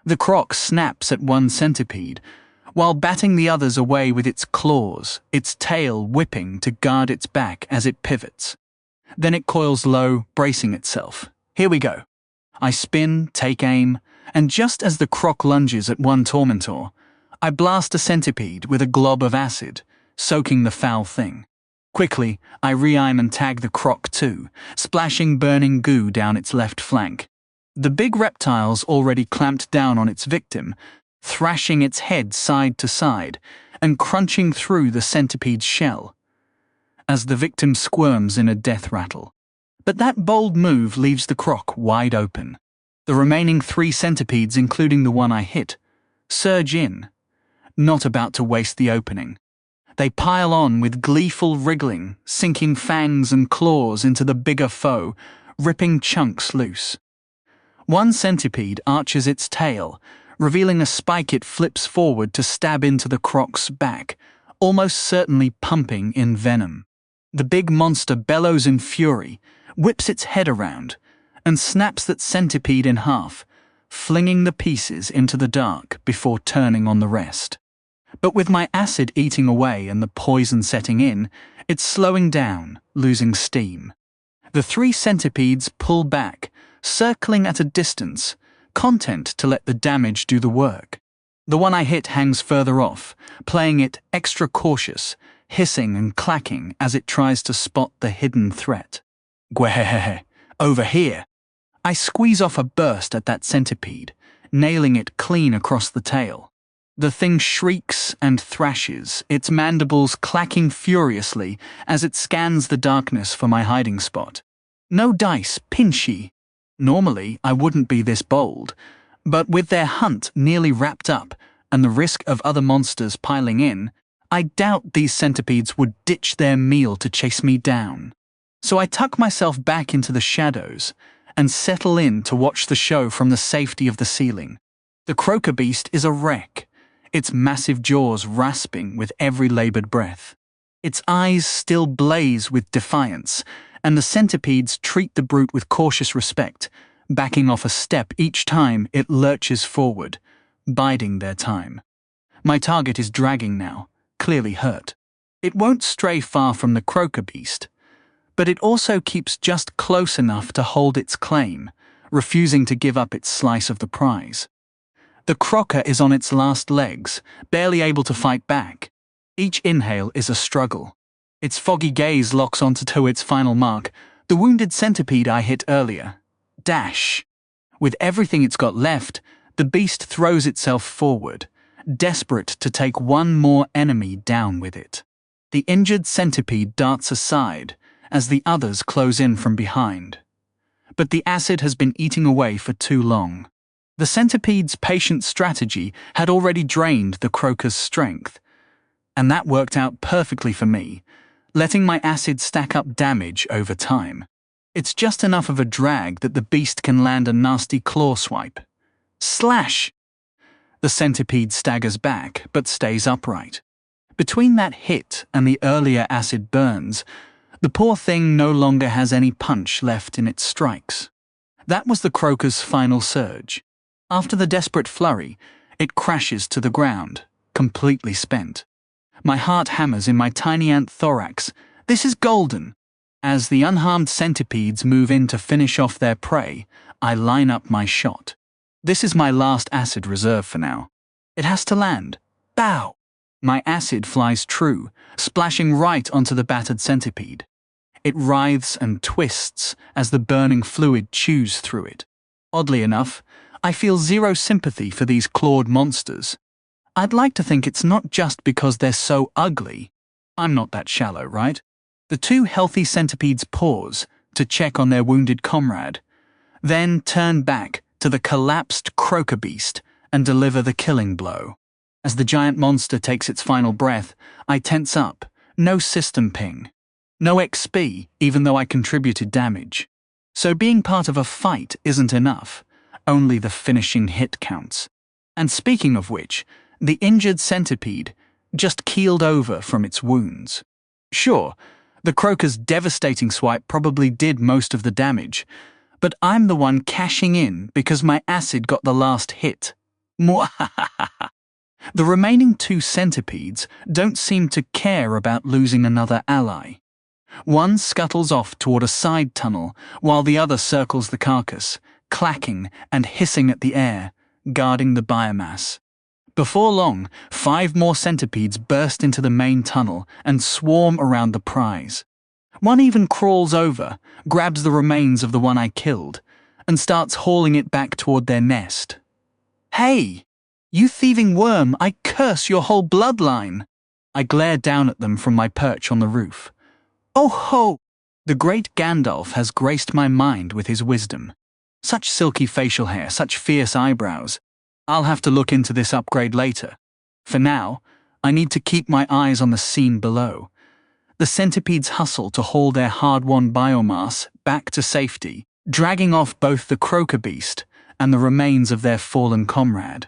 The croc snaps at one centipede, while batting the others away with its claws, its tail whipping to guard its back as it pivots. Then it coils low, bracing itself. Here we go. I spin, take aim, and just as the croc lunges at one tormentor, I blast a centipede with a glob of acid, soaking the foul thing. Quickly, I re-aim and tag the croc too, splashing burning goo down its left flank. The big reptile's already clamped down on its victim, thrashing its head side to side and crunching through the centipede's shell, as the victim squirms in a death rattle. But that bold move leaves the croc wide open. The remaining 3 centipedes, including the one I hit, surge in, not about to waste the opening. They pile on with gleeful wriggling, sinking fangs and claws into the bigger foe, ripping chunks loose. One centipede arches its tail, revealing a spike it flips forward to stab into the croc's back, almost certainly pumping in venom. The big monster bellows in fury, whips its head around, and snaps that centipede in half, flinging the pieces into the dark before turning on the rest. But with my acid eating away and the poison setting in, it's slowing down, losing steam. The 3 centipedes pull back, circling at a distance, content to let the damage do the work. The one I hit hangs further off, playing it extra cautious, hissing and clacking as it tries to spot the hidden threat. Gwehehehe, over here. I squeeze off a burst at that centipede, nailing it clean across the tail. The thing shrieks and thrashes, its mandibles clacking furiously as it scans the darkness for my hiding spot. No dice, pinchy. Normally, I wouldn't be this bold, but with their hunt nearly wrapped up and the risk of other monsters piling in, I doubt these centipedes would ditch their meal to chase me down. So I tuck myself back into the shadows and settle in to watch the show from the safety of the ceiling. The croaker beast is a wreck, its massive jaws rasping with every labored breath. Its eyes still blaze with defiance, and the centipedes treat the brute with cautious respect, backing off a step each time it lurches forward, biding their time. My target is dragging now, clearly hurt. It won't stray far from the croaker beast, but it also keeps just close enough to hold its claim, refusing to give up its slice of the prize. The croaker is on its last legs, barely able to fight back. Each inhale is a struggle. Its foggy gaze locks onto its final mark, the wounded centipede I hit earlier. Dash! With everything it's got left, the beast throws itself forward, desperate to take one more enemy down with it. The injured centipede darts aside as the others close in from behind. But the acid has been eating away for too long. The centipede's patient strategy had already drained the croaker's strength, and that worked out perfectly for me, letting my acid stack up damage over time. It's just enough of a drag that the beast can land a nasty claw swipe. Slash! The centipede staggers back, but stays upright. Between that hit and the earlier acid burns, the poor thing no longer has any punch left in its strikes. That was the croaker's final surge. After the desperate flurry, it crashes to the ground, completely spent. My heart hammers in my tiny ant thorax. This is golden. As the unharmed centipedes move in to finish off their prey, I line up my shot. This is my last acid reserve for now. It has to land. Bow! My acid flies true, splashing right onto the battered centipede. It writhes and twists as the burning fluid chews through it. Oddly enough, I feel zero sympathy for these clawed monsters. I'd like to think it's not just because they're so ugly. I'm not that shallow, right? The two healthy centipedes pause to check on their wounded comrade, then turn back to the collapsed croaker beast and deliver the killing blow. As the giant monster takes its final breath, I tense up. No system ping. No XP, even though I contributed damage. So being part of a fight isn't enough. Only the finishing hit counts. And speaking of which, the injured centipede just keeled over from its wounds. Sure, the croaker's devastating swipe probably did most of the damage, but I'm the one cashing in because my acid got the last hit. Mwahahaha. The remaining two centipedes don't seem to care about losing another ally. One scuttles off toward a side tunnel while the other circles the carcass, clacking and hissing at the air, guarding the biomass. Before long, 5 more centipedes burst into the main tunnel and swarm around the prize. One even crawls over, grabs the remains of the one I killed, and starts hauling it back toward their nest. Hey! You thieving worm, I curse your whole bloodline! I glare down at them from my perch on the roof. Oh ho! The great Gandalf has graced my mind with his wisdom. Such silky facial hair, such fierce eyebrows. I'll have to look into this upgrade later. For now, I need to keep my eyes on the scene below. The centipedes hustle to haul their hard-won biomass back to safety, dragging off both the croaker beast and the remains of their fallen comrade.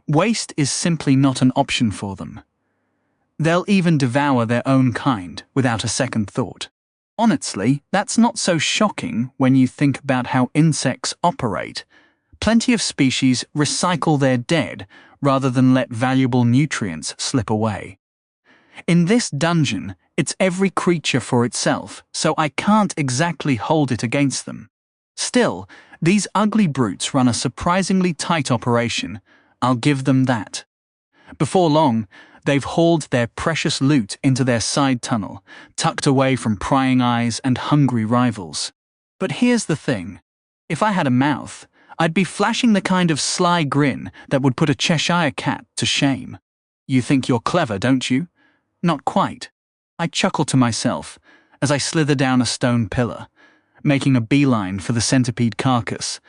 Waste is simply not an option for them. They'll even devour their own kind without a second thought. Honestly, that's not so shocking when you think about how insects operate. Plenty of species recycle their dead rather than let valuable nutrients slip away. In this dungeon, it's every creature for itself, so I can't exactly hold it against them. Still, these ugly brutes run a surprisingly tight operation. I'll give them that. Before long, they've hauled their precious loot into their side tunnel, tucked away from prying eyes and hungry rivals. But here's the thing. If I had a mouth, I'd be flashing the kind of sly grin that would put a Cheshire cat to shame. You think you're clever, don't you? Not quite. I chuckle to myself as I slither down a stone pillar, making a beeline for the centipede carcass.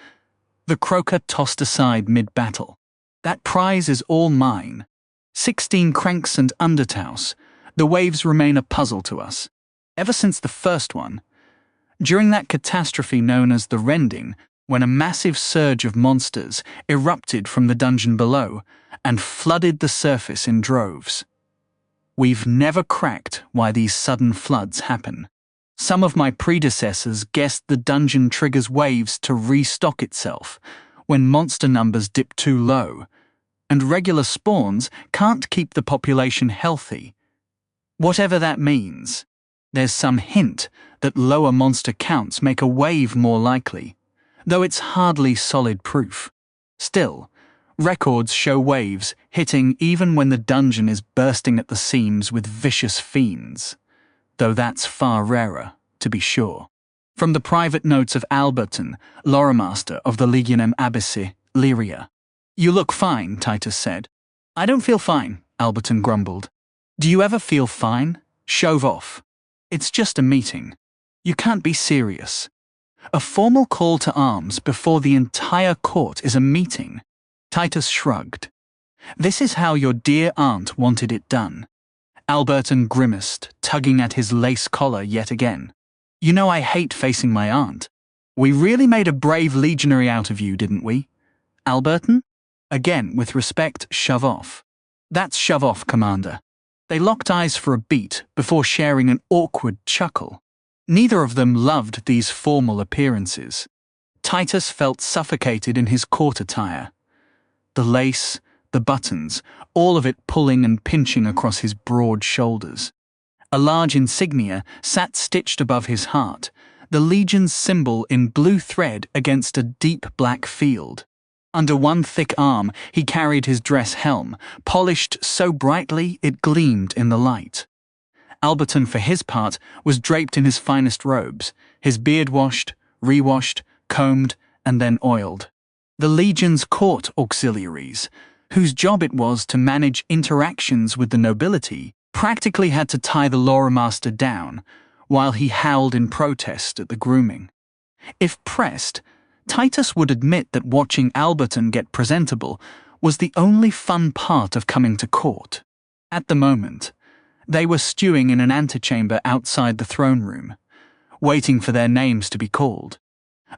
The croaker tossed aside mid-battle. That prize is all mine. 16 cranks and undertows. The waves remain a puzzle to us. Ever since the first one, during that catastrophe known as the Rending, when a massive surge of monsters erupted from the dungeon below and flooded the surface in droves. We've never cracked why these sudden floods happen. Some of my predecessors guessed the dungeon triggers waves to restock itself when monster numbers dip too low, and regular spawns can't keep the population healthy. Whatever that means, there's some hint that lower monster counts make a wave more likely, though it's hardly solid proof. Still, records show waves hitting even when the dungeon is bursting at the seams with vicious fiends, though that's far rarer, to be sure. From the private notes of Alberton, loremaster of the Legionem Abyssi, Lyria. "You look fine," Titus said. "I don't feel fine," Alberton grumbled. "Do you ever feel fine? Shove off. It's just a meeting. You can't be serious. A formal call to arms before the entire court is a meeting." Titus shrugged. "This is how your dear aunt wanted it done." Alberton grimaced, tugging at his lace collar yet again. "You know I hate facing my aunt. We really made a brave legionary out of you, didn't we? Alberton?" Again, with respect, "Shove off." "That's shove off, Commander." They locked eyes for a beat before sharing an awkward chuckle. Neither of them loved these formal appearances. Titus felt suffocated in his court attire. The lace, the buttons, all of it pulling and pinching across his broad shoulders. A large insignia sat stitched above his heart, the Legion's symbol in blue thread against a deep black field. Under one thick arm he carried his dress helm, polished so brightly it gleamed in the light. Alberton, for his part, was draped in his finest robes, his beard washed, rewashed, combed, and then oiled. The Legion's court auxiliaries, whose job it was to manage interactions with the nobility, practically had to tie the loremaster down, while he howled in protest at the grooming. If pressed, Titus would admit that watching Alberton get presentable was the only fun part of coming to court. At the moment, they were stewing in an antechamber outside the throne room, waiting for their names to be called.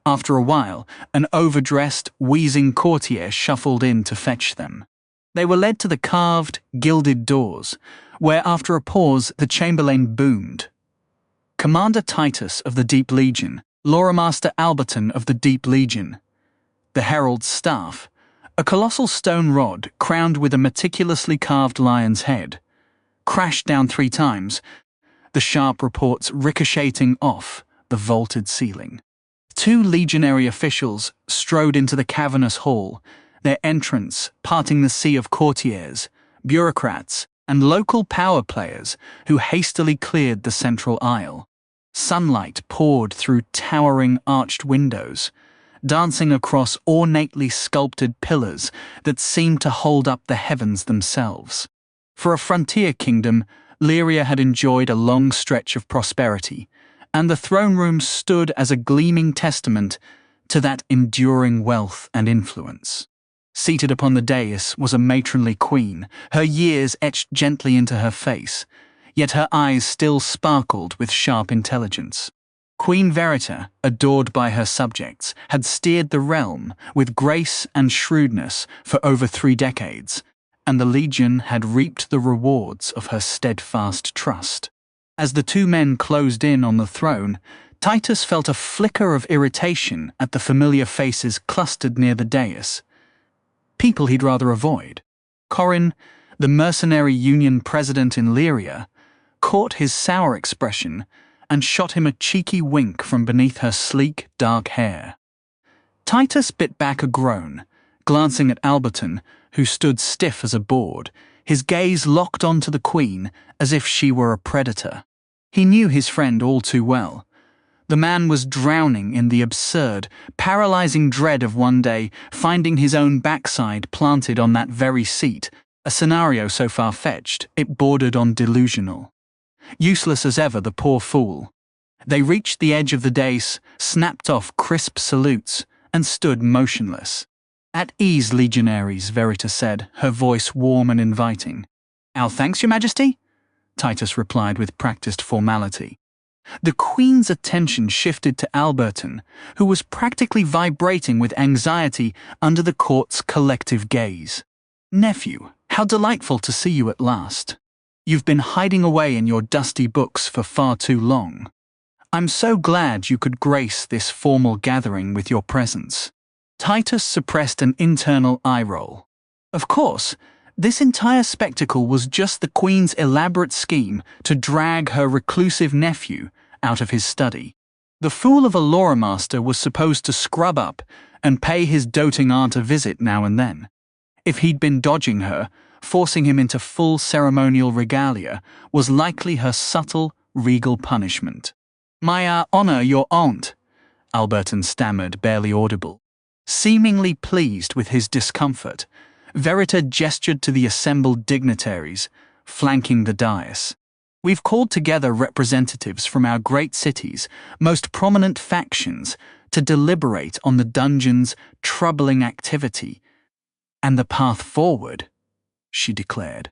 After a while, an overdressed, wheezing courtier shuffled in to fetch them. They were led to the carved, gilded doors, where after a pause the chamberlain boomed. "Commander Titus of the Deep Legion, Loremaster Alberton of the Deep Legion." The herald's staff, a colossal stone rod crowned with a meticulously carved lion's head, crashed down 3 times, the sharp reports ricocheting off the vaulted ceiling. 2 legionary officials strode into the cavernous hall, their entrance parting the sea of courtiers, bureaucrats, and local power players who hastily cleared the central aisle. Sunlight poured through towering arched windows, dancing across ornately sculpted pillars that seemed to hold up the heavens themselves. For a frontier kingdom, Lyria had enjoyed a long stretch of prosperity, and the throne room stood as a gleaming testament to that enduring wealth and influence. Seated upon the dais was a matronly queen, her years etched gently into her face, yet her eyes still sparkled with sharp intelligence. Queen Verita, adored by her subjects, had steered the realm with grace and shrewdness for over 3 decades, and the Legion had reaped the rewards of her steadfast trust. As the 2 men closed in on the throne, Titus felt a flicker of irritation at the familiar faces clustered near the dais. People he'd rather avoid. Corin, the mercenary union president in Lyria, caught his sour expression and shot him a cheeky wink from beneath her sleek, dark hair. Titus bit back a groan, glancing at Alberton, who stood stiff as a board, his gaze locked onto the queen as if she were a predator. He knew his friend all too well. The man was drowning in the absurd, paralyzing dread of one day finding his own backside planted on that very seat, a scenario so far-fetched it bordered on delusional. Useless as ever, the poor fool. They reached the edge of the dais, snapped off crisp salutes, and stood motionless. At ease, legionaries, Verita said, her voice warm and inviting. Our thanks, Your Majesty, Titus replied with practiced formality. The Queen's attention shifted to Alberton, who was practically vibrating with anxiety under the court's collective gaze. Nephew, how delightful to see you at last. You've been hiding away in your dusty books for far too long. I'm so glad you could grace this formal gathering with your presence. Titus suppressed an internal eye roll. Of course, this entire spectacle was just the Queen's elaborate scheme to drag her reclusive nephew out of his study. The fool of a lore master was supposed to scrub up and pay his doting aunt a visit now and then. If he'd been dodging her, forcing him into full ceremonial regalia was likely her subtle, regal punishment. My honor, your aunt, Alberton stammered, barely audible. Seemingly pleased with his discomfort, Verita gestured to the assembled dignitaries, flanking the dais. We've called together representatives from our great cities' most prominent factions to deliberate on the dungeon's troubling activity and the path forward, she declared.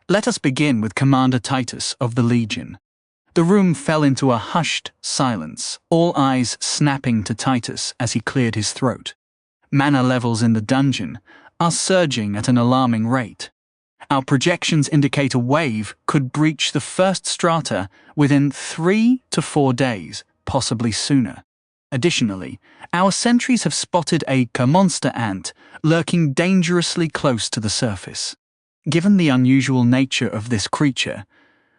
Let us begin with Commander Titus of the Legion. The room fell into a hushed silence, all eyes snapping to Titus as he cleared his throat. Mana levels in the dungeon are surging at an alarming rate. Our projections indicate a wave could breach the first strata within 3 to 4 days, possibly sooner. Additionally, our sentries have spotted a monster ant lurking dangerously close to the surface. Given the unusual nature of this creature,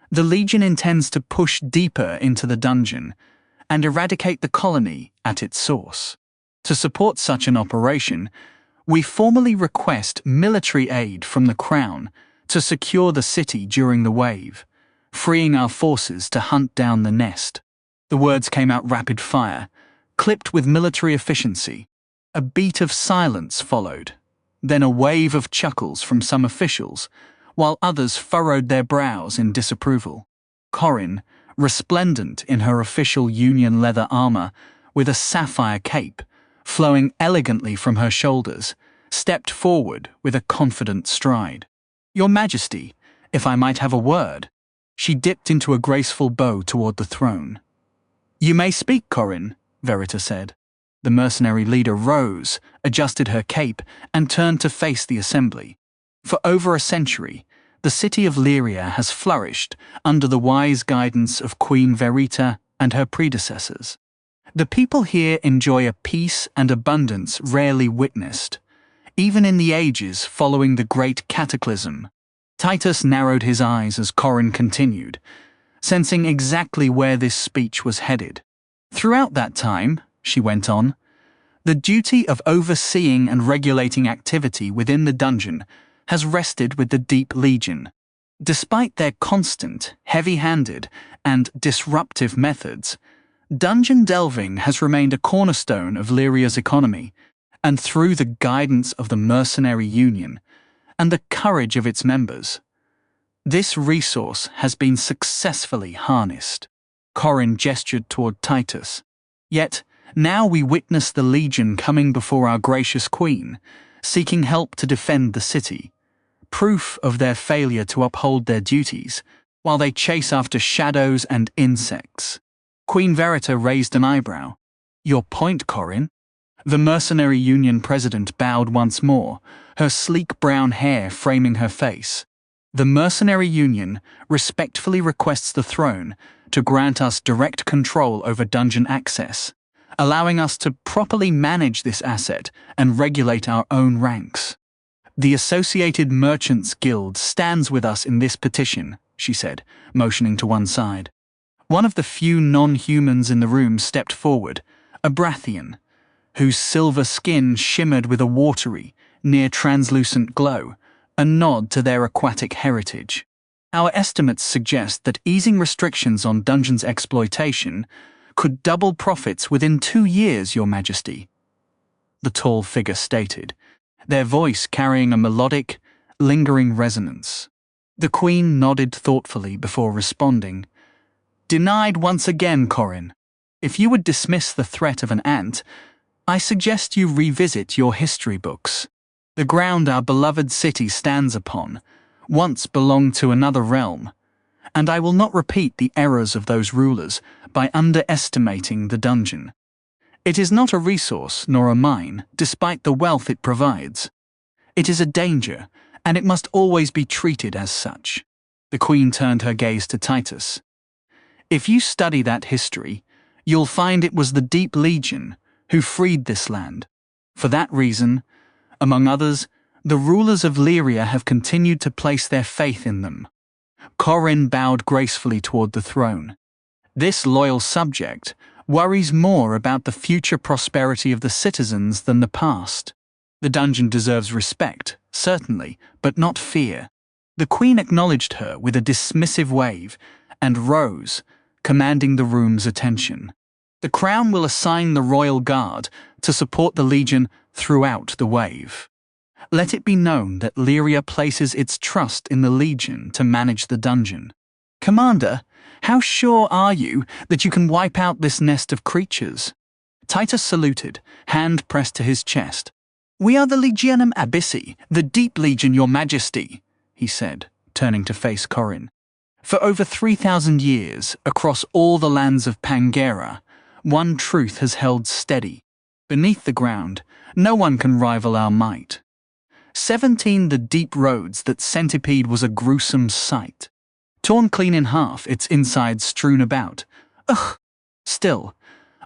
the Legion intends to push deeper into the dungeon and eradicate the colony at its source. To support such an operation, we formally request military aid from the Crown to secure the city during the wave, freeing our forces to hunt down the nest. The words came out rapid fire, clipped with military efficiency. A beat of silence followed, then a wave of chuckles from some officials, while others furrowed their brows in disapproval. Corin, resplendent in her official Union leather armor with a sapphire cape, flowing elegantly from her shoulders, stepped forward with a confident stride. Your Majesty, if I might have a word. She dipped into a graceful bow toward the throne. You may speak, Corin, Verita said. The mercenary leader rose, adjusted her cape, and turned to face the assembly. For over a century, the city of Lyria has flourished under the wise guidance of Queen Verita and her predecessors. The people here enjoy a peace and abundance rarely witnessed, even in the ages following the Great Cataclysm. Titus narrowed his eyes as Corin continued, sensing exactly where this speech was headed. Throughout that time, she went on, the duty of overseeing and regulating activity within the dungeon has rested with the Deep Legion. Despite their constant, heavy-handed, and disruptive methods, dungeon delving has remained a cornerstone of Lyria's economy, and through the guidance of the Mercenary Union and the courage of its members, this resource has been successfully harnessed. Corin gestured toward Titus. Yet, now we witness the Legion coming before our gracious Queen, seeking help to defend the city, proof of their failure to uphold their duties, while they chase after shadows and insects. Queen Verita raised an eyebrow. Your point, Corin? The Mercenary Union president bowed once more, her sleek brown hair framing her face. The Mercenary Union respectfully requests the throne to grant us direct control over dungeon access, allowing us to properly manage this asset and regulate our own ranks. The Associated Merchants Guild stands with us in this petition, she said, motioning to one side. One of the few non-humans in the room stepped forward, a Brathian, whose silver skin shimmered with a watery, near-translucent glow, a nod to their aquatic heritage. Our estimates suggest that easing restrictions on dungeons exploitation could double profits within 2 years, Your Majesty, the tall figure stated, their voice carrying a melodic, lingering resonance. The Queen nodded thoughtfully before responding. Denied once again, Corin. If you would dismiss the threat of an ant, I suggest you revisit your history books. The ground our beloved city stands upon once belonged to another realm, and I will not repeat the errors of those rulers by underestimating the dungeon. It is not a resource nor a mine, despite the wealth it provides. It is a danger, and it must always be treated as such. The Queen turned her gaze to Titus. If you study that history, you'll find it was the Deep Legion who freed this land. For that reason, among others, the rulers of Lyria have continued to place their faith in them. Corin bowed gracefully toward the throne. This loyal subject worries more about the future prosperity of the citizens than the past. The dungeon deserves respect, certainly, but not fear. The Queen acknowledged her with a dismissive wave and rose, commanding the room's attention. The Crown will assign the Royal Guard to support the Legion throughout the wave. Let it be known that Lyria places its trust in the Legion to manage the dungeon. Commander, how sure are you that you can wipe out this nest of creatures? Titus saluted, hand pressed to his chest. We are the Legionum Abyssi, the Deep Legion, Your Majesty, he said, turning to face Corin. For over 3,000 years, across all the lands of Pangera, one truth has held steady. Beneath the ground, no one can rival our might. 17 The deep roads that Centipede was a gruesome sight. Torn clean in half, its insides strewn about. Ugh! Still,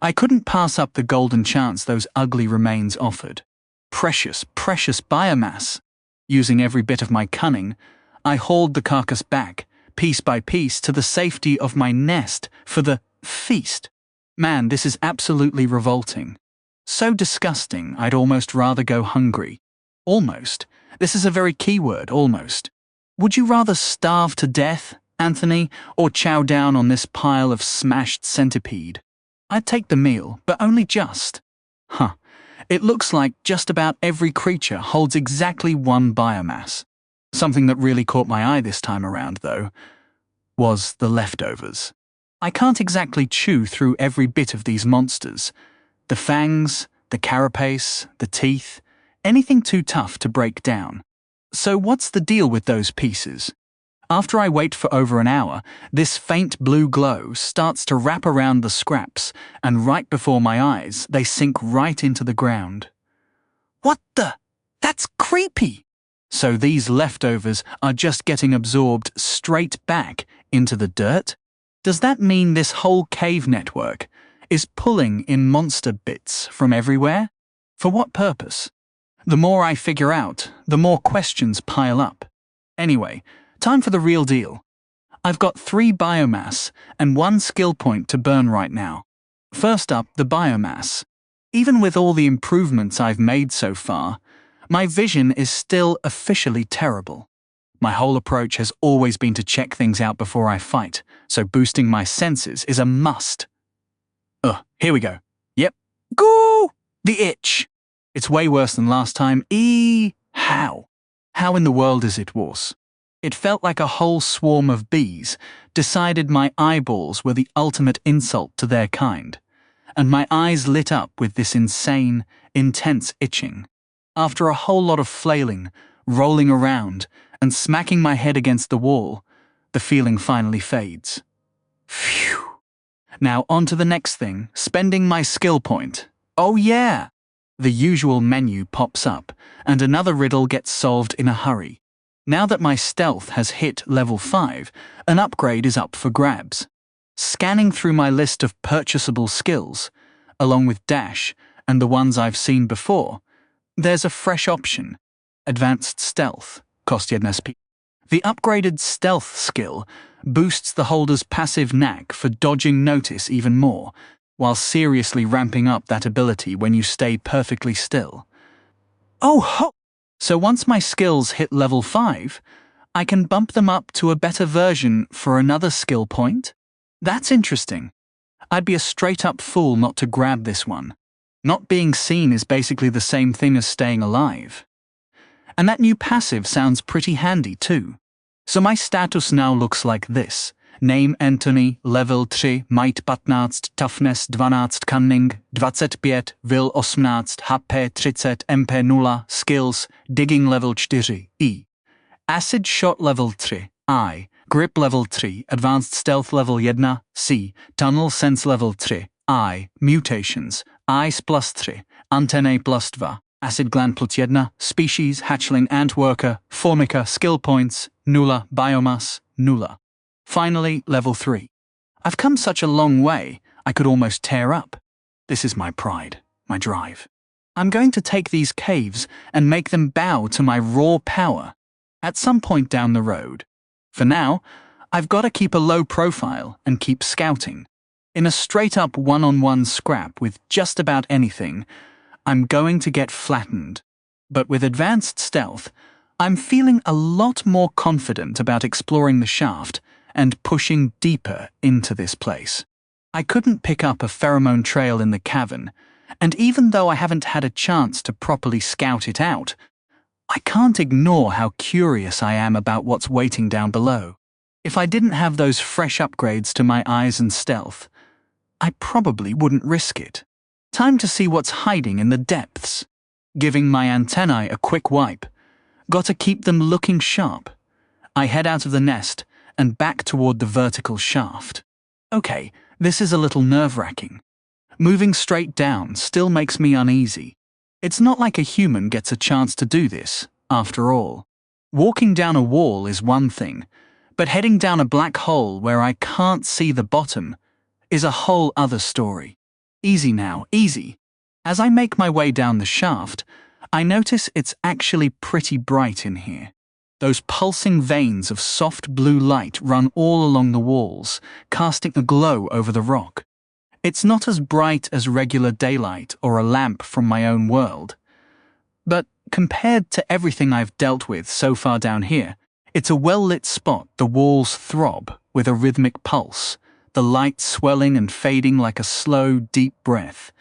I couldn't pass up the golden chance those ugly remains offered. Precious, precious biomass. Using every bit of my cunning, I hauled the carcass back, piece by piece, to the safety of my nest for the feast. Man, this is absolutely revolting. So disgusting, I'd almost rather go hungry. Almost. This is a very key word, almost. Would you rather starve to death, Anthony, or chow down on this pile of smashed centipede? I'd take the meal, but only just. It looks like just about every creature holds exactly one biomass. Something that really caught my eye this time around, though, was the leftovers. I can't exactly chew through every bit of these monsters. The fangs, the carapace, the teeth, anything too tough to break down. So what's the deal with those pieces? After I wait for over an hour, this faint blue glow starts to wrap around the scraps, and right before my eyes, they sink right into the ground. What the? That's creepy! So these leftovers are just getting absorbed straight back into the dirt? Does that mean this whole cave network is pulling in monster bits from everywhere? For what purpose? The more I figure out, the more questions pile up. Anyway, time for the real deal. I've got 3 biomass and 1 skill point to burn right now. First up, the biomass. Even with all the improvements I've made so far, my vision is still officially terrible. My whole approach has always been to check things out before I fight, so boosting my senses is a must. Here we go. Yep. Goo! The itch. It's way worse than last time. How? How in the world is it worse? It felt like a whole swarm of bees decided my eyeballs were the ultimate insult to their kind, and my eyes lit up with this insane, intense itching. After a whole lot of flailing, rolling around, and smacking my head against the wall, the feeling finally fades. Phew. Now on to the next thing, spending my skill point. Oh yeah! The usual menu pops up, and another riddle gets solved in a hurry. Now that my stealth has hit level 5, an upgrade is up for grabs. Scanning through my list of purchasable skills, along with dash and the ones I've seen before, there's a fresh option. Advanced Stealth, cost 1 SP. The upgraded Stealth skill boosts the holder's passive knack for dodging notice even more, while seriously ramping up that ability when you stay perfectly still. Oh ho! So once my skills hit level 5, I can bump them up to a better version for another skill point? That's interesting. I'd be a straight-up fool not to grab this one. Not being seen is basically the same thing as staying alive. And that new passive sounds pretty handy too. So my status now looks like this. Name Anthony, level 3, might 15, toughness 12, cunning 25, will 18, HP 30, MP 0, skills, digging level 4, E. Acid shot level 3, I. Grip level 3, advanced stealth level 1, C. Tunnel sense level 3, I. Mutations, eyes plus 3, antennae plus 2, acid gland plus 1, species, hatchling ant worker, formica, skill points, 0, biomass, 0. Finally, level 3. I've come such a long way, I could almost tear up. This is my pride, my drive. I'm going to take these caves and make them bow to my raw power at some point down the road. For now, I've got to keep a low profile and keep scouting. In a straight-up one-on-one scrap with just about anything, I'm going to get flattened. But with advanced stealth, I'm feeling a lot more confident about exploring the shaft and pushing deeper into this place. I couldn't pick up a pheromone trail in the cavern, and even though I haven't had a chance to properly scout it out, I can't ignore how curious I am about what's waiting down below. If I didn't have those fresh upgrades to my eyes and stealth, I probably wouldn't risk it. Time to see what's hiding in the depths. Giving my antennae a quick wipe. Got to keep them looking sharp. I head out of the nest and back toward the vertical shaft. Okay, this is a little nerve-wracking. Moving straight down still makes me uneasy. It's not like a human gets a chance to do this, after all. Walking down a wall is one thing, but heading down a black hole where I can't see the bottom is a whole other story. Easy now, easy. As I make my way down the shaft, I notice it's actually pretty bright in here. Those pulsing veins of soft blue light run all along the walls, casting a glow over the rock. It's not as bright as regular daylight or a lamp from my own world. But compared to everything I've dealt with so far down here, it's a well-lit spot. The walls throb with a rhythmic pulse, the light swelling and fading like a slow, deep breath,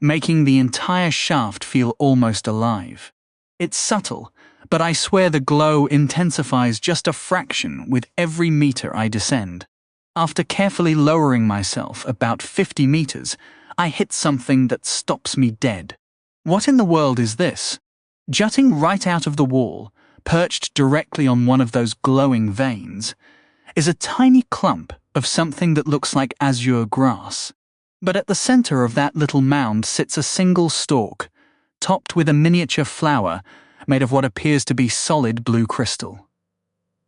making the entire shaft feel almost alive. It's subtle, but I swear the glow intensifies just a fraction with every meter I descend. After carefully lowering myself about 50 meters, I hit something that stops me dead. What in the world is this? Jutting right out of the wall, perched directly on one of those glowing veins, is a tiny clump of something that looks like azure grass. But at the center of that little mound sits a single stalk, topped with a miniature flower made of what appears to be solid blue crystal.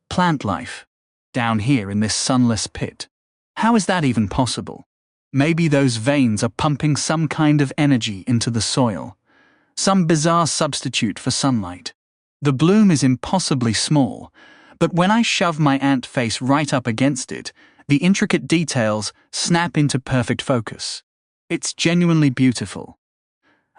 Plant life. Down here in this sunless pit. How is that even possible? Maybe those veins are pumping some kind of energy into the soil, some bizarre substitute for sunlight. The bloom is impossibly small, but when I shove my ant face right up against it, the intricate details snap into perfect focus. It's genuinely beautiful.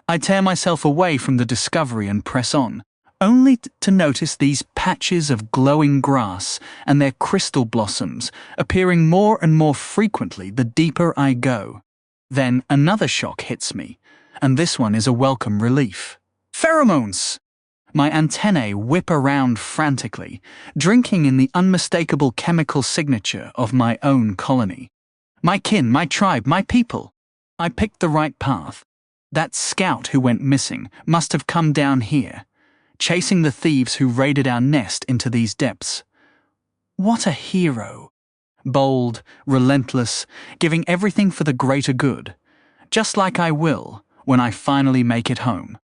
I tear myself away from the discovery and press on, only to notice these patches of glowing grass and their crystal blossoms appearing more and more frequently the deeper I go. Then another shock hits me, and this one is a welcome relief. Pheromones! My antennae whip around frantically, drinking in the unmistakable chemical signature of my own colony. My kin, my tribe, my people. I picked the right path. That scout who went missing must have come down here, chasing the thieves who raided our nest into these depths. What a hero. Bold, relentless, giving everything for the greater good. Just like I will when I finally make it home.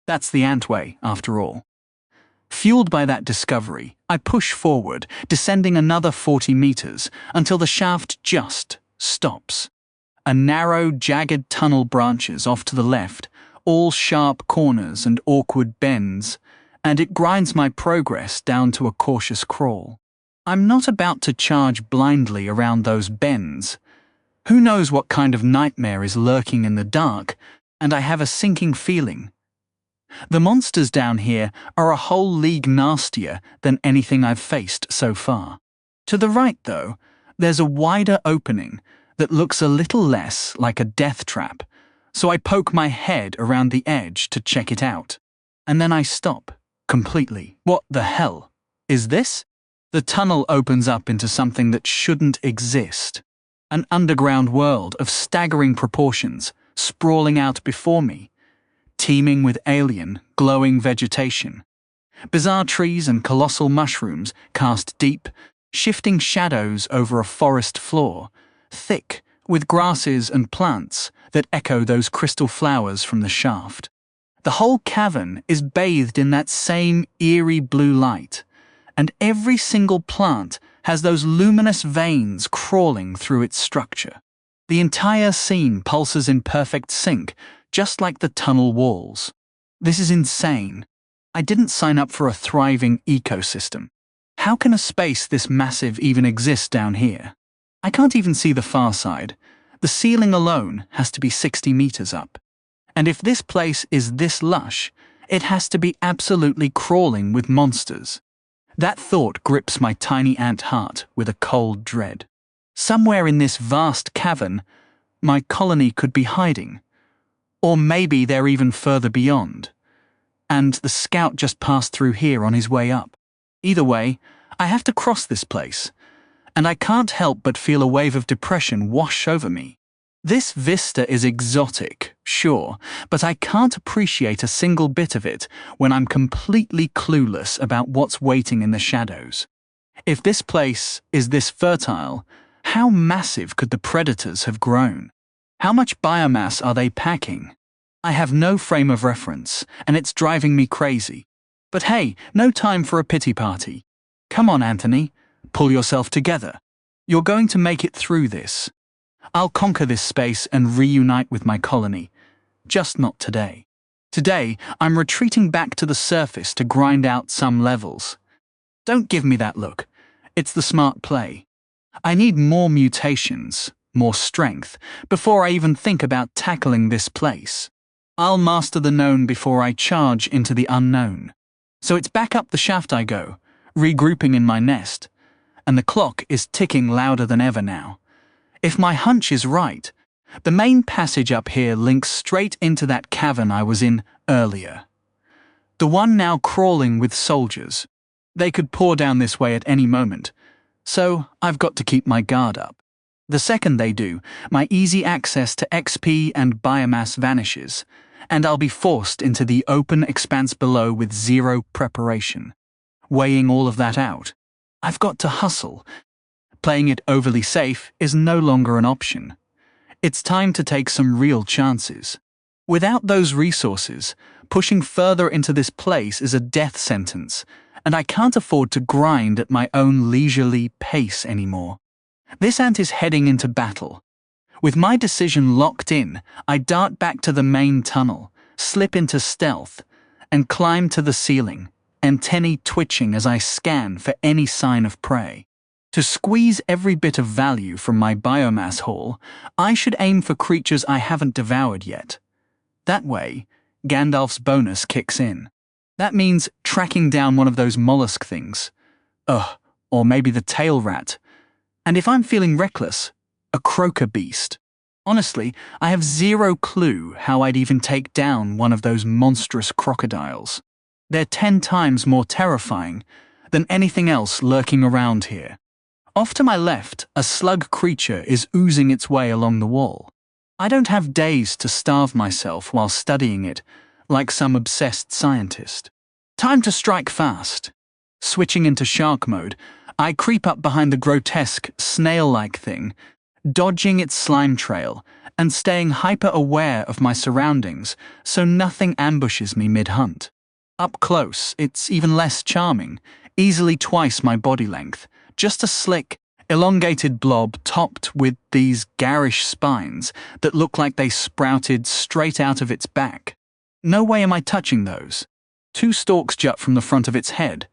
That's the ant way, after all. Fueled by that discovery, I push forward, descending another 40 meters until the shaft just stops. A narrow, jagged tunnel branches off to the left, all sharp corners and awkward bends, and it grinds my progress down to a cautious crawl. I'm not about to charge blindly around those bends. Who knows what kind of nightmare is lurking in the dark, and I have a sinking feeling. The monsters down here are a whole league nastier than anything I've faced so far. To the right, though, there's a wider opening that looks a little less like a death trap, so I poke my head around the edge to check it out. And then I stop, completely. What the hell is this? The tunnel opens up into something that shouldn't exist. An underground world of staggering proportions sprawling out before me, teeming with alien, glowing vegetation. Bizarre trees and colossal mushrooms cast deep, shifting shadows over a forest floor, thick with grasses and plants that echo those crystal flowers from the shaft. The whole cavern is bathed in that same eerie blue light, and every single plant has those luminous veins crawling through its structure. The entire scene pulses in perfect sync, just like the tunnel walls. This is insane. I didn't sign up for a thriving ecosystem. How can a space this massive even exist down here? I can't even see the far side. The ceiling alone has to be 60 meters up. And if this place is this lush, it has to be absolutely crawling with monsters. That thought grips my tiny ant heart with a cold dread. Somewhere in this vast cavern, my colony could be hiding. Or maybe they're even further beyond. And the scout just passed through here on his way up. Either way, I have to cross this place, and I can't help but feel a wave of depression wash over me. This vista is exotic, sure, but I can't appreciate a single bit of it when I'm completely clueless about what's waiting in the shadows. If this place is this fertile, how massive could the predators have grown? How much biomass are they packing? I have no frame of reference, and it's driving me crazy. But hey, no time for a pity party. Come on, Anthony, pull yourself together. You're going to make it through this. I'll conquer this space and reunite with my colony. Just not today. Today, I'm retreating back to the surface to grind out some levels. Don't give me that look. It's the smart play. I need more mutations, more strength, before I even think about tackling this place. I'll master the known before I charge into the unknown. So it's back up the shaft I go, regrouping in my nest, and the clock is ticking louder than ever now. If my hunch is right, the main passage up here links straight into that cavern I was in earlier. The one now crawling with soldiers. They could pour down this way at any moment, so I've got to keep my guard up. The second they do, my easy access to XP and biomass vanishes, and I'll be forced into the open expanse below with zero preparation. Weighing all of that out, I've got to hustle. Playing it overly safe is no longer an option. It's time to take some real chances. Without those resources, pushing further into this place is a death sentence, and I can't afford to grind at my own leisurely pace anymore. This ant is heading into battle. With my decision locked in, I dart back to the main tunnel, slip into stealth, and climb to the ceiling, antennae twitching as I scan for any sign of prey. To squeeze every bit of value from my biomass haul, I should aim for creatures I haven't devoured yet. That way, Gandalf's bonus kicks in. That means tracking down one of those mollusk things. Or maybe the tail rat. And if I'm feeling reckless, a croaker beast. Honestly, I have zero clue how I'd even take down one of those monstrous crocodiles. They're 10 times more terrifying than anything else lurking around here. Off to my left, a slug creature is oozing its way along the wall. I don't have days to starve myself while studying it, like some obsessed scientist. Time to strike fast. Switching into shark mode, I creep up behind the grotesque, snail-like thing, dodging its slime trail and staying hyper-aware of my surroundings so nothing ambushes me mid-hunt. Up close, it's even less charming, easily twice my body length, just a slick, elongated blob topped with these garish spines that look like they sprouted straight out of its back. No way am I touching those. 2 stalks jut from the front of its head.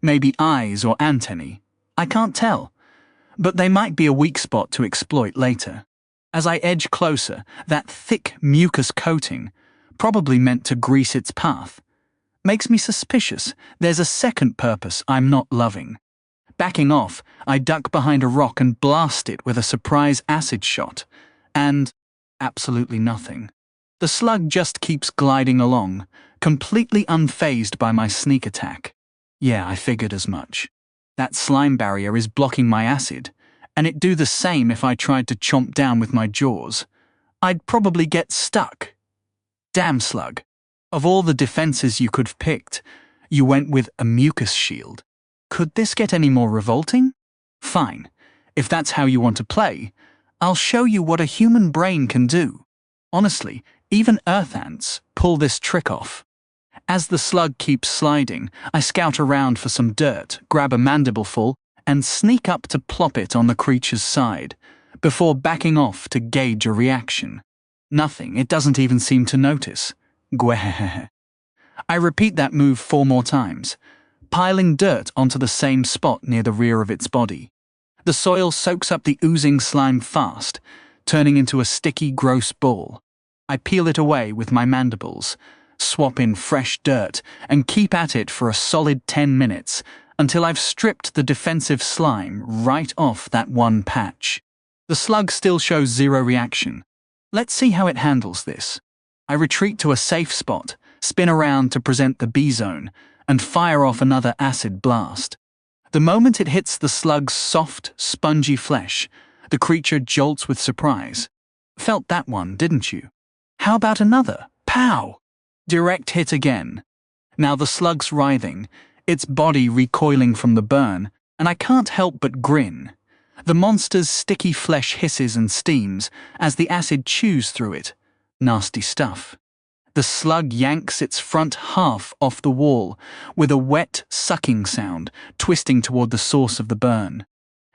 Maybe eyes or antennae. I can't tell. But they might be a weak spot to exploit later. As I edge closer, that thick mucus coating, probably meant to grease its path, makes me suspicious there's a second purpose I'm not loving. Backing off, I duck behind a rock and blast it with a surprise acid shot. And absolutely nothing. The slug just keeps gliding along, completely unfazed by my sneak attack. Yeah, I figured as much. That slime barrier is blocking my acid, and it'd do the same if I tried to chomp down with my jaws. I'd probably get stuck. Damn slug. Of all the defenses you could have picked, you went with a mucus shield. Could this get any more revolting? Fine. If that's how you want to play, I'll show you what a human brain can do. Honestly, even earth ants pull this trick off. As the slug keeps sliding, I scout around for some dirt, grab a mandiblepful, and sneak up to plop it on the creature's side, before backing off to gauge a reaction. Nothing, it doesn't even seem to notice. Gwehehehe. I repeat that move 4 more times, piling dirt onto the same spot near the rear of its body. The soil soaks up the oozing slime fast, turning into a sticky, gross ball. I peel it away with my mandibles, swap in fresh dirt, and keep at it for a solid 10 minutes until I've stripped the defensive slime right off that one patch. The slug still shows 0 reaction. Let's see how it handles this. I retreat to a safe spot, spin around to present the B-zone, and fire off another acid blast. The moment it hits the slug's soft, spongy flesh, the creature jolts with surprise. Felt that one, didn't you? How about another? Pow! Direct hit again. Now the slug's writhing, its body recoiling from the burn, and I can't help but grin. The monster's sticky flesh hisses and steams as the acid chews through it. Nasty stuff. The slug yanks its front half off the wall with a wet, sucking sound, twisting toward the source of the burn.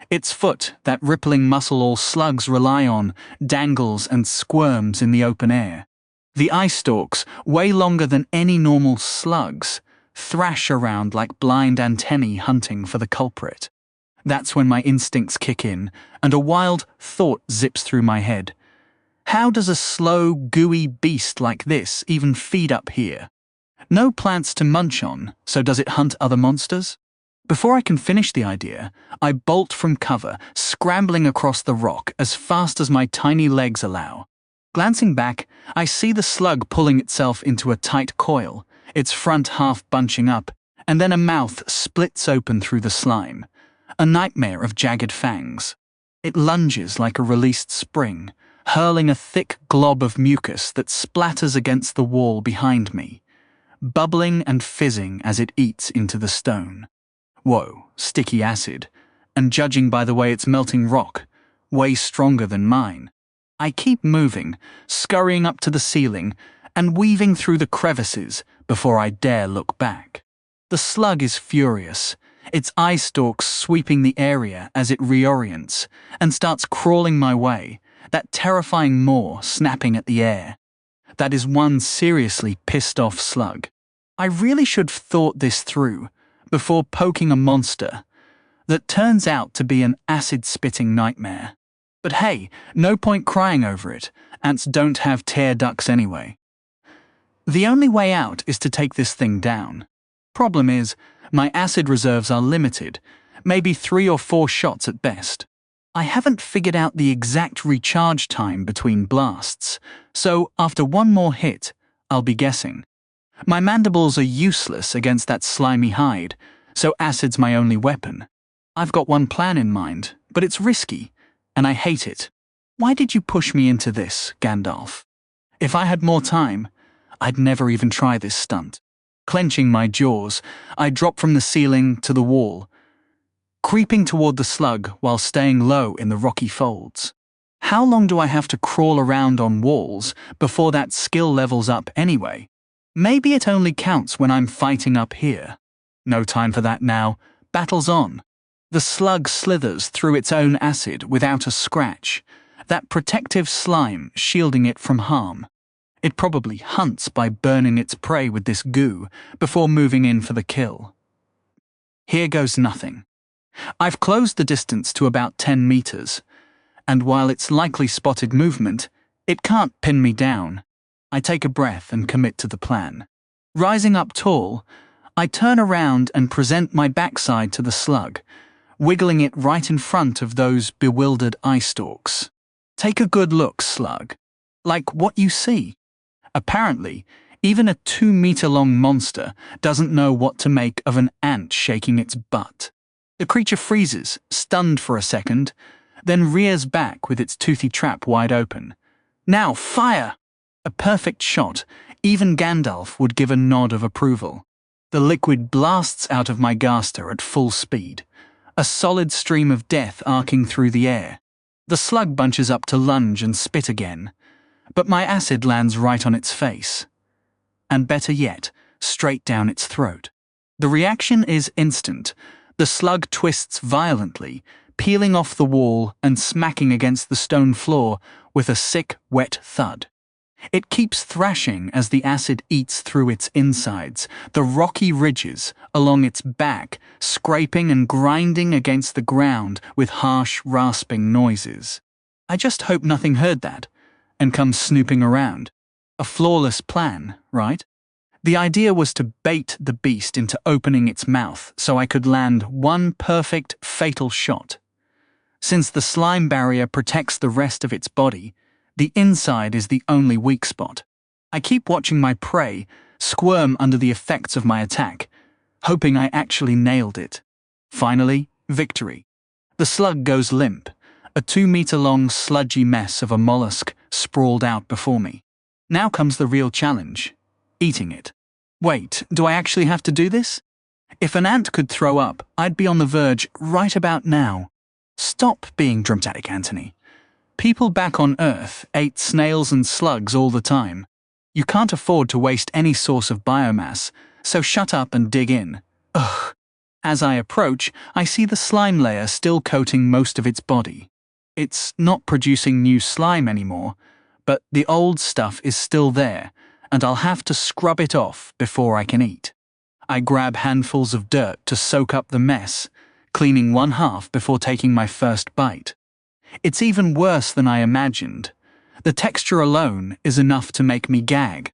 Its foot, that rippling muscle all slugs rely on, dangles and squirms in the open air. The eye stalks, way longer than any normal slug's, thrash around like blind antennae hunting for the culprit. That's when my instincts kick in, and a wild thought zips through my head. How does a slow, gooey beast like this even feed up here? No plants to munch on, so does it hunt other monsters? Before I can finish the idea, I bolt from cover, scrambling across the rock as fast as my tiny legs allow. Glancing back, I see the slug pulling itself into a tight coil, its front half bunching up, and then a mouth splits open through the slime. A nightmare of jagged fangs. It lunges like a released spring, hurling a thick glob of mucus that splatters against the wall behind me, bubbling and fizzing as it eats into the stone. Whoa, sticky acid, and judging by the way it's melting rock, way stronger than mine. I keep moving, scurrying up to the ceiling, and weaving through the crevices before I dare look back. The slug is furious, its eye stalks sweeping the area as it reorients and starts crawling my way, that terrifying maw snapping at the air. That is one seriously pissed off slug. I really should have thought this through before poking a monster that turns out to be an acid-spitting nightmare. But hey, no point crying over it. Ants don't have tear ducts anyway. The only way out is to take this thing down. Problem is, my acid reserves are limited, maybe 3 or 4 shots at best. I haven't figured out the exact recharge time between blasts, so after one more hit, I'll be guessing. My mandibles are useless against that slimy hide, so acid's my only weapon. I've got one plan in mind, but it's risky, and I hate it. Why did you push me into this, Gandalf? If I had more time, I'd never even try this stunt. Clenching my jaws, I drop from the ceiling to the wall, creeping toward the slug while staying low in the rocky folds. How long do I have to crawl around on walls before that skill levels up anyway? Maybe it only counts when I'm fighting up here. No time for that now. Battle's on. The slug slithers through its own acid without a scratch, that protective slime shielding it from harm. It probably hunts by burning its prey with this goo before moving in for the kill. Here goes nothing. I've closed the distance to about 10 meters, and while it's likely spotted movement, it can't pin me down. I take a breath and commit to the plan. Rising up tall, I turn around and present my backside to the slug, wiggling it right in front of those bewildered eye stalks. Take a good look, slug. Like what you see. Apparently, even a 2-meter-long monster doesn't know what to make of an ant shaking its butt. The creature freezes, stunned for a second, then rears back with its toothy trap wide open. Now, fire! A perfect shot. Even Gandalf would give a nod of approval. The liquid blasts out of my gaster at full speed, a solid stream of death arcing through the air. The slug bunches up to lunge and spit again, but my acid lands right on its face. And better yet, straight down its throat. The reaction is instant. The slug twists violently, peeling off the wall and smacking against the stone floor with a sick, wet thud. It keeps thrashing as the acid eats through its insides, the rocky ridges along its back scraping and grinding against the ground with harsh, rasping noises. I just hope nothing heard that and comes snooping around. A flawless plan, right? The idea was to bait the beast into opening its mouth so I could land one perfect, fatal shot. Since the slime barrier protects the rest of its body, the inside is the only weak spot. I keep watching my prey squirm under the effects of my attack, hoping I actually nailed it. Finally, victory. The slug goes limp, a 2-meter-long sludgy mess of a mollusk sprawled out before me. Now comes the real challenge, eating it. Wait, do I actually have to do this? If an ant could throw up, I'd be on the verge right about now. Stop being dramatic, Anthony. People back on Earth ate snails and slugs all the time. You can't afford to waste any source of biomass, so shut up and dig in. Ugh. As I approach, I see the slime layer still coating most of its body. It's not producing new slime anymore, but the old stuff is still there, and I'll have to scrub it off before I can eat. I grab handfuls of dirt to soak up the mess, cleaning one half before taking my first bite. It's even worse than I imagined. The texture alone is enough to make me gag.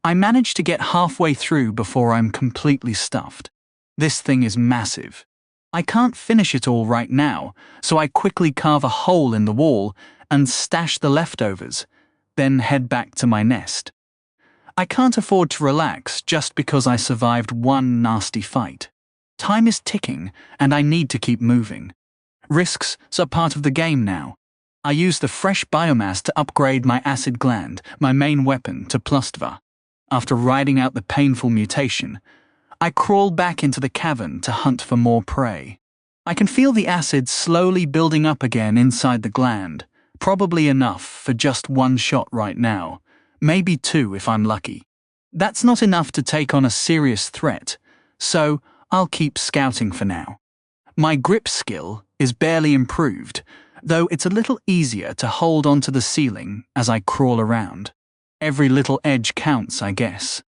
I manage to get halfway through before I'm completely stuffed. This thing is massive. I can't finish it all right now, so I quickly carve a hole in the wall and stash the leftovers, then head back to my nest. I can't afford to relax just because I survived one nasty fight. Time is ticking, and I need to keep moving. Risks are part of the game now. I use the fresh biomass to upgrade my acid gland, my main weapon, to +2. After riding out the painful mutation, I crawl back into the cavern to hunt for more prey. I can feel the acid slowly building up again inside the gland, probably enough for just one shot right now, maybe 2 if I'm lucky. That's not enough to take on a serious threat, so I'll keep scouting for now. My grip skill is barely improved, though it's a little easier to hold onto the ceiling as I crawl around. Every little edge counts, I guess.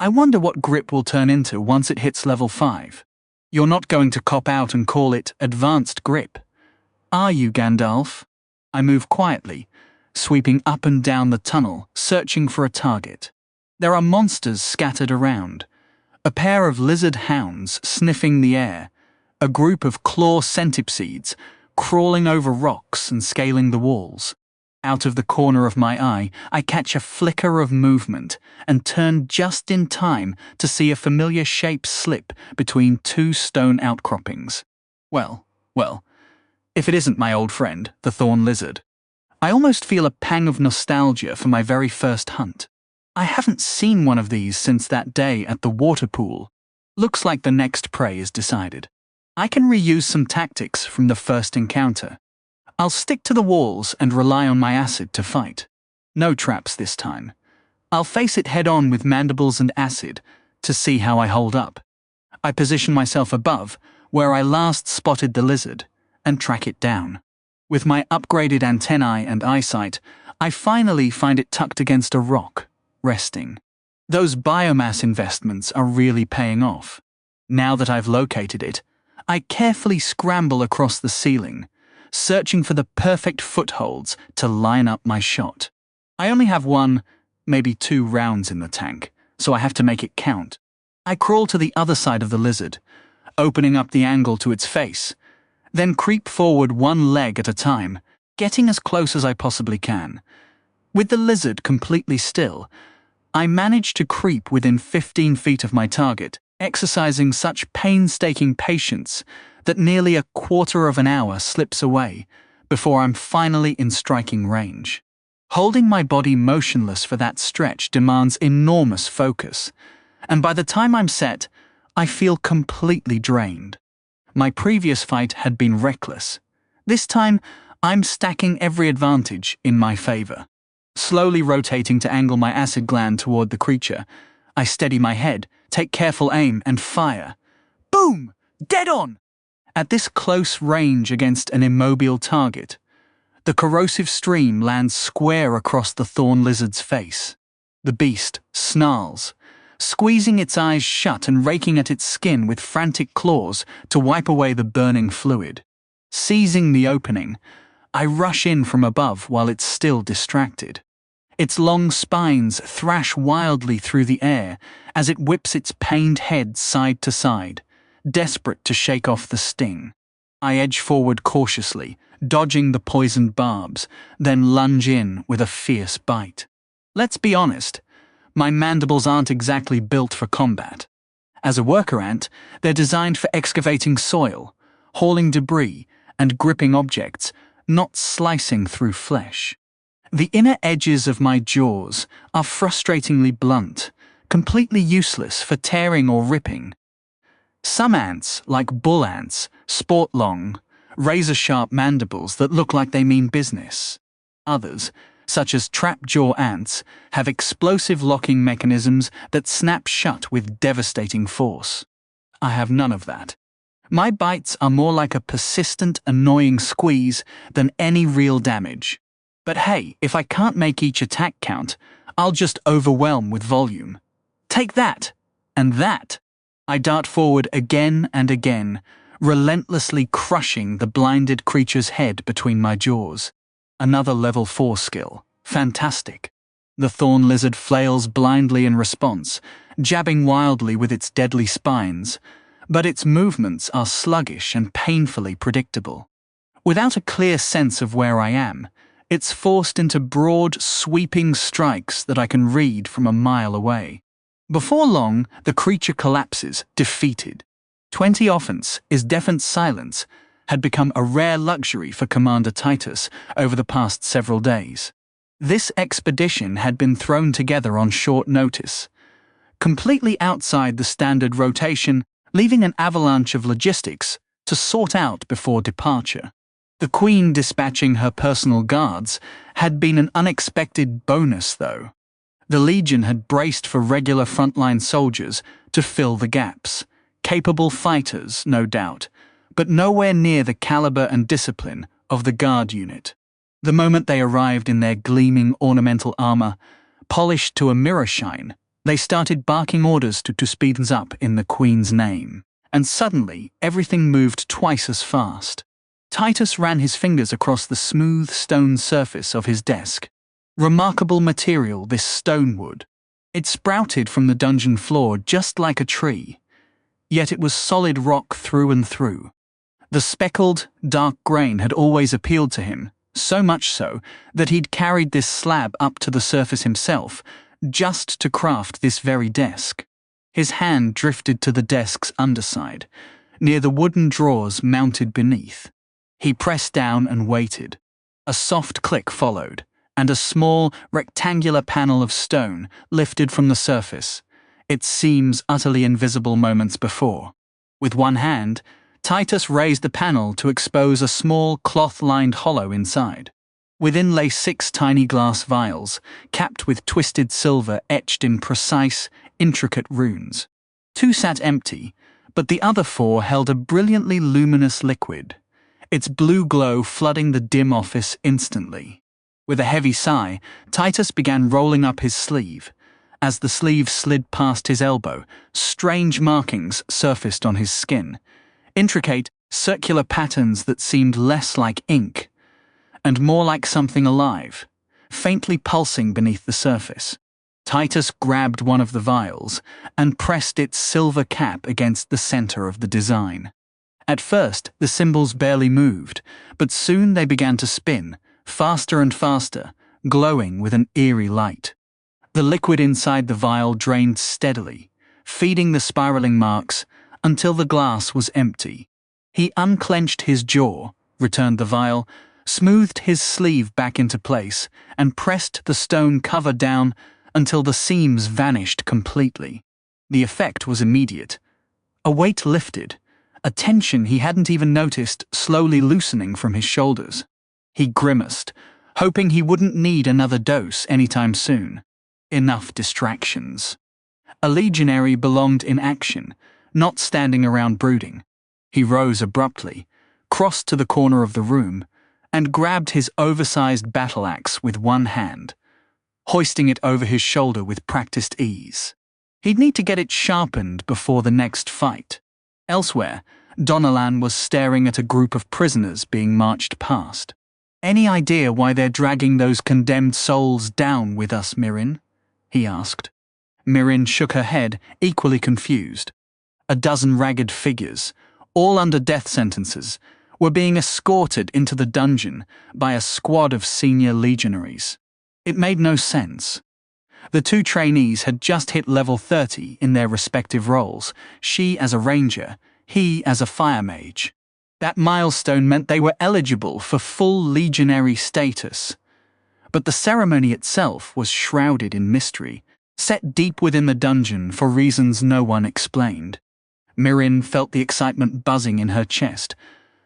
I wonder what grip will turn into once it hits level 5. You're not going to cop out and call it advanced grip, are you, Gandalf? I move quietly, sweeping up and down the tunnel, searching for a target. There are monsters scattered around. A pair of lizard hounds sniffing the air, a group of claw centipedes crawling over rocks and scaling the walls. Out of the corner of my eye, I catch a flicker of movement and turn just in time to see a familiar shape slip between 2 stone outcroppings. Well, if it isn't my old friend, the thorn lizard. I almost feel a pang of nostalgia for my very first hunt. I haven't seen one of these since that day at the water pool. Looks like the next prey is decided. I can reuse some tactics from the first encounter. I'll stick to the walls and rely on my acid to fight. No traps this time. I'll face it head-on with mandibles and acid to see how I hold up. I position myself above, where I last spotted the lizard, and track it down. With my upgraded antennae and eyesight, I finally find it tucked against a rock, resting. Those biomass investments are really paying off. Now that I've located it, I carefully scramble across the ceiling, searching for the perfect footholds to line up my shot. I only have 1, maybe 2 rounds in the tank, so I have to make it count. I crawl to the other side of the lizard, opening up the angle to its face, then creep forward 1 leg at a time, getting as close as I possibly can. With the lizard completely still, I manage to creep within 15 feet of my target, exercising such painstaking patience that nearly a quarter of an hour slips away before I'm finally in striking range. Holding my body motionless for that stretch demands enormous focus, and by the time I'm set, I feel completely drained. My previous fight had been reckless. This time, I'm stacking every advantage in my favor. Slowly rotating to angle my acid gland toward the creature, I steady my head, take careful aim, and fire. Boom! Dead on! At this close range against an immobile target, the corrosive stream lands square across the thorn lizard's face. The beast snarls, squeezing its eyes shut and raking at its skin with frantic claws to wipe away the burning fluid. Seizing the opening, I rush in from above while it's still distracted. Its long spines thrash wildly through the air as it whips its pained head side to side, desperate to shake off the sting. I edge forward cautiously, dodging the poisoned barbs, then lunge in with a fierce bite. Let's be honest, my mandibles aren't exactly built for combat. As a worker ant, they're designed for excavating soil, hauling debris, and gripping objects, not slicing through flesh. The inner edges of my jaws are frustratingly blunt, completely useless for tearing or ripping. Some ants, like bull ants, sport long, razor-sharp mandibles that look like they mean business. Others, such as trap-jaw ants, have explosive locking mechanisms that snap shut with devastating force. I have none of that. My bites are more like a persistent, annoying squeeze than any real damage. But hey, if I can't make each attack count, I'll just overwhelm with volume. Take that! And that! I dart forward again and again, relentlessly crushing the blinded creature's head between my jaws. Another level 4 skill. Fantastic. The thorn lizard flails blindly in response, jabbing wildly with its deadly spines, but its movements are sluggish and painfully predictable. Without a clear sense of where I am, it's forced into broad, sweeping strikes that I can read from a mile away. Before long, the creature collapses, defeated. 20 offense is deafened silence had become a rare luxury for Commander Titus over the past several days. This expedition had been thrown together on short notice, completely outside the standard rotation, leaving an avalanche of logistics to sort out before departure. The Queen dispatching her personal guards had been an unexpected bonus, though. The Legion had braced for regular frontline soldiers to fill the gaps. Capable fighters, no doubt, but nowhere near the caliber and discipline of the Guard unit. The moment they arrived in their gleaming ornamental armor, polished to a mirror shine, they started barking orders to speed things up in the Queen's name. And suddenly, everything moved twice as fast. Titus ran his fingers across the smooth stone surface of his desk. Remarkable material, this stone wood. It sprouted from the dungeon floor just like a tree, yet it was solid rock through and through. The speckled, dark grain had always appealed to him, so much so that he'd carried this slab up to the surface himself, just to craft this very desk. His hand drifted to the desk's underside, near the wooden drawers mounted beneath. He pressed down and waited. A soft click followed, and a small, rectangular panel of stone lifted from the surface, its seams utterly invisible moments before. With one hand, Titus raised the panel to expose a small, cloth-lined hollow inside. Within lay 6 tiny glass vials, capped with twisted silver etched in precise, intricate runes. 2 sat empty, but the other 4 held a brilliantly luminous liquid, its blue glow flooding the dim office instantly. With a heavy sigh, Titus began rolling up his sleeve. As the sleeve slid past his elbow, strange markings surfaced on his skin. Intricate, circular patterns that seemed less like ink, and more like something alive, faintly pulsing beneath the surface. Titus grabbed one of the vials and pressed its silver cap against the center of the design. At first, the symbols barely moved, but soon they began to spin, faster and faster, glowing with an eerie light. The liquid inside the vial drained steadily, feeding the spiraling marks until the glass was empty. He unclenched his jaw, returned the vial, smoothed his sleeve back into place, and pressed the stone cover down until the seams vanished completely. The effect was immediate. A weight lifted, a tension he hadn't even noticed slowly loosening from his shoulders. He grimaced, hoping he wouldn't need another dose anytime soon. Enough distractions. A legionary belonged in action, not standing around brooding. He rose abruptly, crossed to the corner of the room, and grabbed his oversized battle axe with one hand, hoisting it over his shoulder with practiced ease. He'd need to get it sharpened before the next fight. Elsewhere, Donalan was staring at a group of prisoners being marched past. "Any idea why they're dragging those condemned souls down with us, Mirin?" he asked. Mirin shook her head, equally confused. A dozen ragged figures, all under death sentences, were being escorted into the dungeon by a squad of senior legionaries. It made no sense. The two trainees had just hit level 30 in their respective roles, she as a ranger, he as a fire mage. That milestone meant they were eligible for full legionary status. But the ceremony itself was shrouded in mystery, set deep within the dungeon for reasons no one explained. Mirin felt the excitement buzzing in her chest,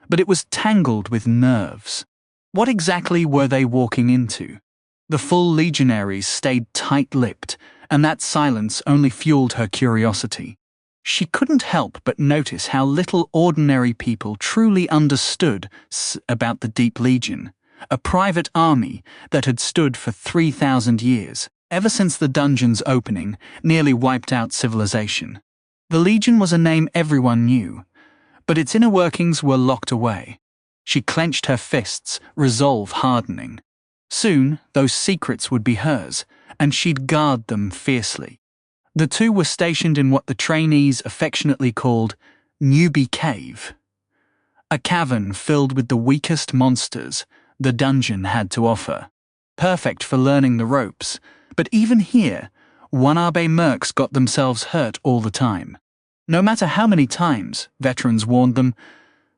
but it was tangled with nerves. What exactly were they walking into? The full legionaries stayed tight-lipped, and that silence only fueled her curiosity. She couldn't help but notice how little ordinary people truly understood about the Deep Legion, a private army that had stood for 3,000 years, ever since the dungeon's opening nearly wiped out civilization. The Legion was a name everyone knew, but its inner workings were locked away. She clenched her fists, resolve hardening. Soon, those secrets would be hers, and she'd guard them fiercely. The two were stationed in what the trainees affectionately called Newbie Cave, a cavern filled with the weakest monsters the dungeon had to offer. Perfect for learning the ropes, but even here, Wanabe mercs got themselves hurt all the time. No matter how many times veterans warned them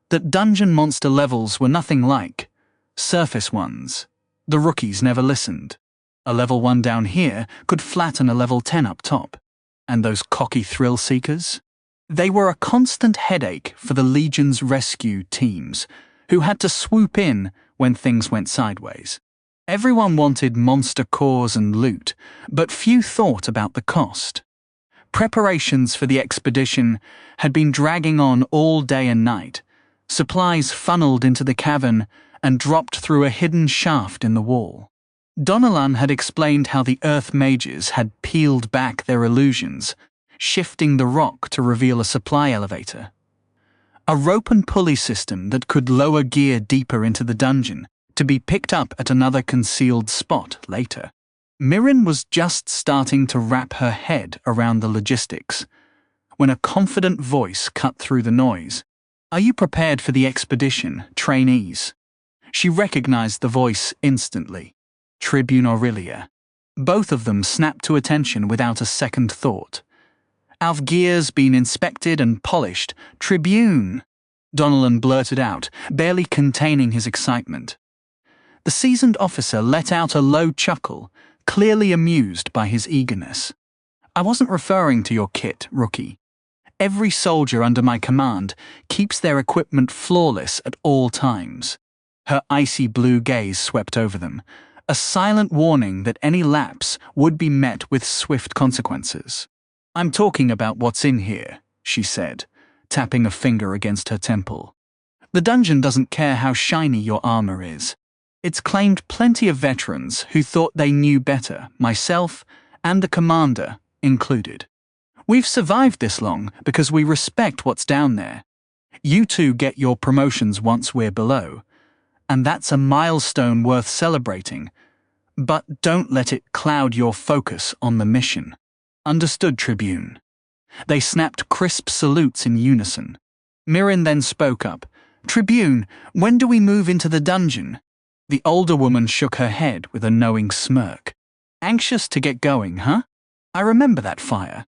that dungeon monster levels were nothing like surface ones, the rookies never listened. A level 1 down here could flatten a level 10 up top. And those cocky thrill-seekers? They were a constant headache for the Legion's rescue teams, who had to swoop in when things went sideways. Everyone wanted monster cores and loot, but few thought about the cost. Preparations for the expedition had been dragging on all day and night, supplies funneled into the cavern and dropped through a hidden shaft in the wall. Donalan had explained how the Earth mages had peeled back their illusions, shifting the rock to reveal a supply elevator. A rope and pulley system that could lower gear deeper into the dungeon, to be picked up at another concealed spot later. Mirin was just starting to wrap her head around the logistics, when a confident voice cut through the noise. "Are you prepared for the expedition, trainees?" She recognized the voice instantly. Tribune Aurelia. Both of them snapped to attention without a second thought. "Our gear's been inspected and polished. Tribune!" Donalan blurted out, barely containing his excitement. The seasoned officer let out a low chuckle, clearly amused by his eagerness. "I wasn't referring to your kit, rookie. Every soldier under my command keeps their equipment flawless at all times." Her icy blue gaze swept over them, a silent warning that any lapse would be met with swift consequences. "I'm talking about what's in here," she said, tapping a finger against her temple. "The dungeon doesn't care how shiny your armor is. It's claimed plenty of veterans who thought they knew better, myself and the commander included. We've survived this long because we respect what's down there. You two get your promotions once we're below, and that's a milestone worth celebrating, but don't let it cloud your focus on the mission. Understood, Tribune." They snapped crisp salutes in unison. Mirin then spoke up. "Tribune, when do we move into the dungeon?" The older woman shook her head with a knowing smirk. "Anxious to get going, huh? I remember that fire.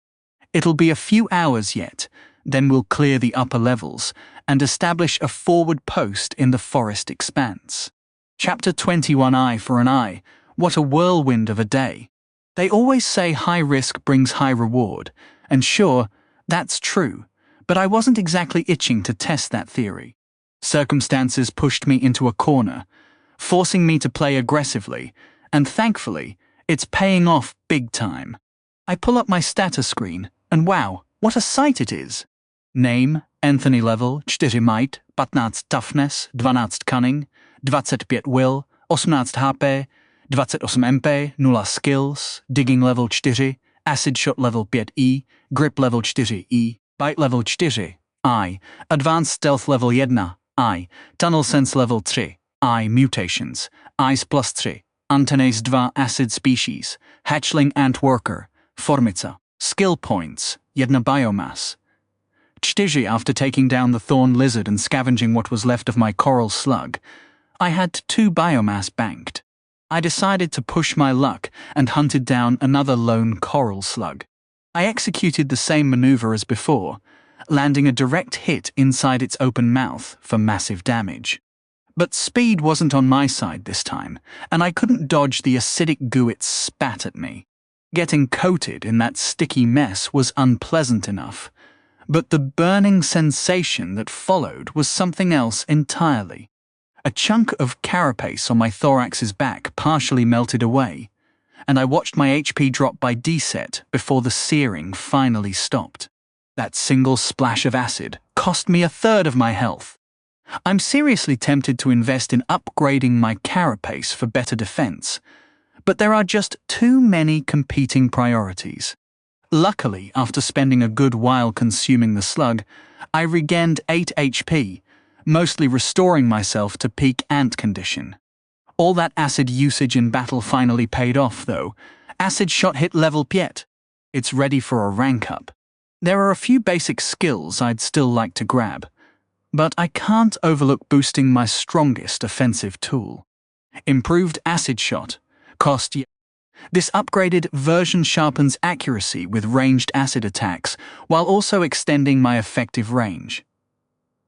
It'll be a few hours yet, Then we'll clear the upper levels and establish a forward post in the forest expanse. Chapter 21. Eye for an eye. What a whirlwind of a day. They always say high risk brings high reward, and sure, that's true, but I wasn't exactly itching to test that theory. Circumstances pushed me into a corner, forcing me to play aggressively, and thankfully, it's paying off big time. I pull up my status screen, and wow, what a sight it is! Name, Anthony level, 4 might, 15 toughness, 12 cunning, 25 will, 18 HP, 28 MP, 0 skills, digging level 4, acid shot level 5 grip level 4 bite level 4 advanced stealth level 1 tunnel sense level 3 mutations, ice plus 3 antennae 2 acid species, hatchling ant worker, formica, skill points, 1 biomass. 4 after taking down the thorn lizard and scavenging what was left of my coral slug, I had 2 biomass banked. I decided to push my luck and hunted down another lone coral slug. I executed the same maneuver as before, landing a direct hit inside its open mouth for massive damage. But speed wasn't on my side this time, and I couldn't dodge the acidic goo it spat at me. Getting coated in that sticky mess was unpleasant enough, but the burning sensation that followed was something else entirely. A chunk of carapace on my thorax's back partially melted away, and I watched my HP drop by D-set before the searing finally stopped. That single splash of acid cost me 1/3 of my health. I'm seriously tempted to invest in upgrading my carapace for better defense, but there are just too many competing priorities. Luckily, after spending a good while consuming the slug, I regained 8 HP, mostly restoring myself to peak ant condition. All that acid usage in battle finally paid off, though. Acid shot hit level Piet. It's ready for a rank up. There are a few basic skills I'd still like to grab, but I can't overlook boosting my strongest offensive tool. Improved acid shot. Cost. This upgraded version sharpens accuracy with ranged acid attacks, while also extending my effective range.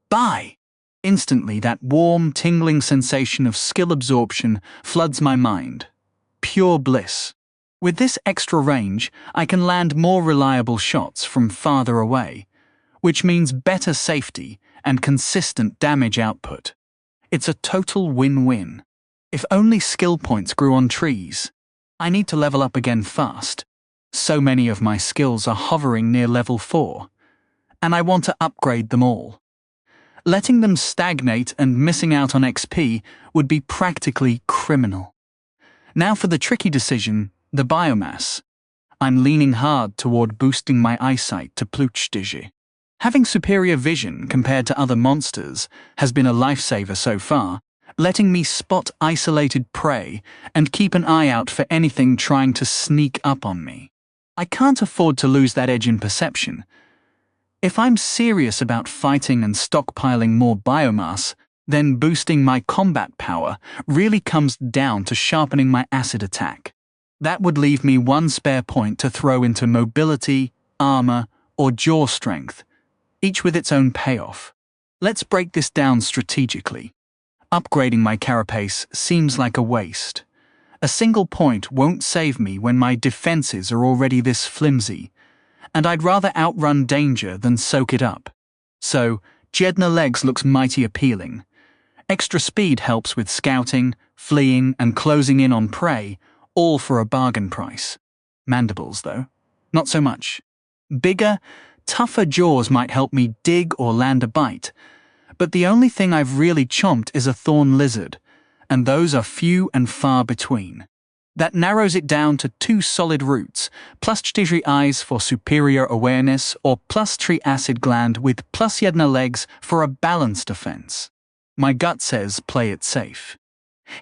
Buy! Instantly, that warm, tingling sensation of skill absorption floods my mind. Pure bliss. With this extra range, I can land more reliable shots from farther away, which means better safety and consistent damage output. It's a total win-win. If only skill points grew on trees. I need to level up again fast. So many of my skills are hovering near level 4, and I want to upgrade them all. Letting them stagnate and missing out on XP would be practically criminal. Now for the tricky decision, the biomass. I'm leaning hard toward boosting my eyesight to +4. Having superior vision compared to other monsters has been a lifesaver so far, letting me spot isolated prey and keep an eye out for anything trying to sneak up on me. I can't afford to lose that edge in perception. If I'm serious about fighting and stockpiling more biomass, then boosting my combat power really comes down to sharpening my acid attack. That would leave me 1 spare point to throw into mobility, armor, or jaw strength, each with its own payoff. Let's break this down strategically. Upgrading my carapace seems like a waste. A single point won't save me when my defenses are already this flimsy, and I'd rather outrun danger than soak it up. So, Jedna legs looks mighty appealing. Extra speed helps with scouting, fleeing, and closing in on prey, all for a bargain price. Mandibles, though, not so much. Bigger, tougher jaws might help me dig or land a bite, but the only thing I've really chomped is a thorn lizard, and those are few and far between. That narrows it down to 2 solid roots, +4 eyes for superior awareness, or +3 acid gland with +1 legs for a balanced offense. My gut says play it safe.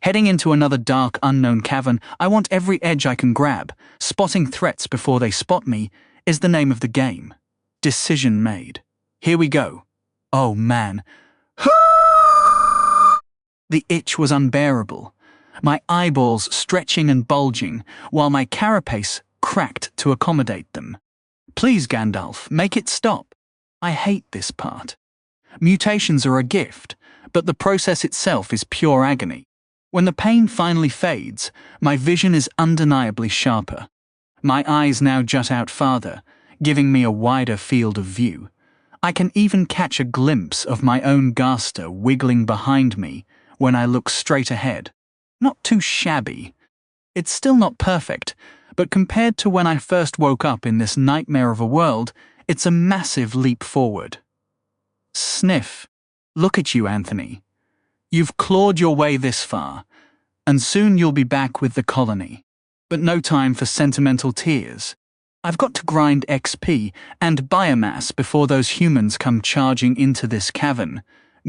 Heading into another dark, unknown cavern, I want every edge I can grab. Spotting threats before they spot me is the name of the game. Decision made. Here we go. Oh man. The itch was unbearable, my eyeballs stretching and bulging, while my carapace cracked to accommodate them. Please, Gandalf, make it stop. I hate this part. Mutations are a gift, but the process itself is pure agony. When the pain finally fades, my vision is undeniably sharper. My eyes now jut out farther, giving me a wider field of view. I can even catch a glimpse of my own gaster wiggling behind me when I look straight ahead. Not too shabby. It's still not perfect, but compared to when I first woke up in this nightmare of a world, it's a massive leap forward. Sniff. Look at you, Anthony. You've clawed your way this far, and soon you'll be back with the colony. But no time for sentimental tears. I've got to grind XP and biomass before those humans come charging into this cavern,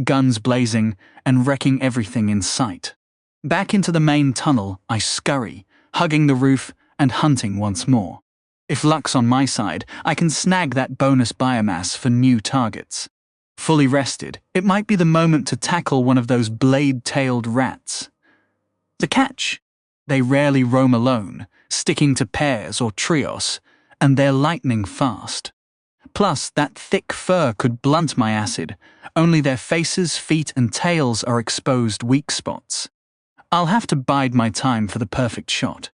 guns blazing and wrecking everything in sight. Back into the main tunnel, I scurry, hugging the roof and hunting once more. If luck's on my side, I can snag that bonus biomass for new targets. Fully rested, it might be the moment to tackle one of those blade-tailed rats. The catch? They rarely roam alone, sticking to pairs or trios, and they're lightning fast. Plus, that thick fur could blunt my acid. Only their faces, feet, and tails are exposed weak spots. I'll have to bide my time for the perfect shot.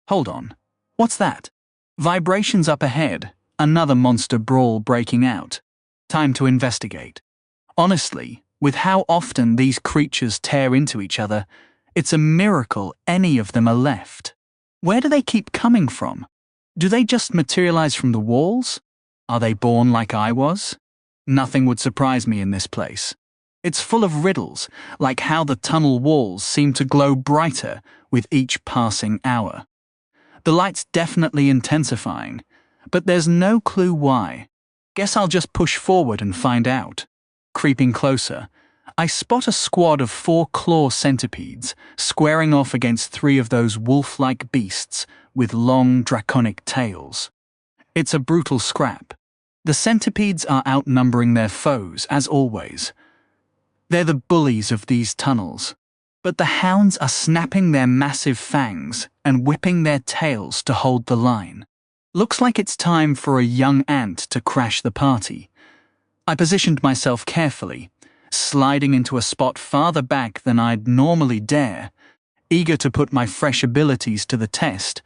Hold on. What's that? Vibrations up ahead. Another monster brawl breaking out. Time to investigate. Honestly, with how often these creatures tear into each other, it's a miracle any of them are left. Where do they keep coming from? Do they just materialize from the walls? Are they born like I was? Nothing would surprise me in this place. It's full of riddles, like how the tunnel walls seem to glow brighter with each passing hour. The light's definitely intensifying, but there's no clue why. Guess I'll just push forward and find out. Creeping closer, I spot a squad of 4 claw centipedes squaring off against 3 of those wolf-like beasts with long draconic tails. It's a brutal scrap. The centipedes are outnumbering their foes, as always. They're the bullies of these tunnels. But the hounds are snapping their massive fangs and whipping their tails to hold the line. Looks like it's time for a young ant to crash the party. I positioned myself carefully, sliding into a spot farther back than I'd normally dare, eager to put my fresh abilities to the test,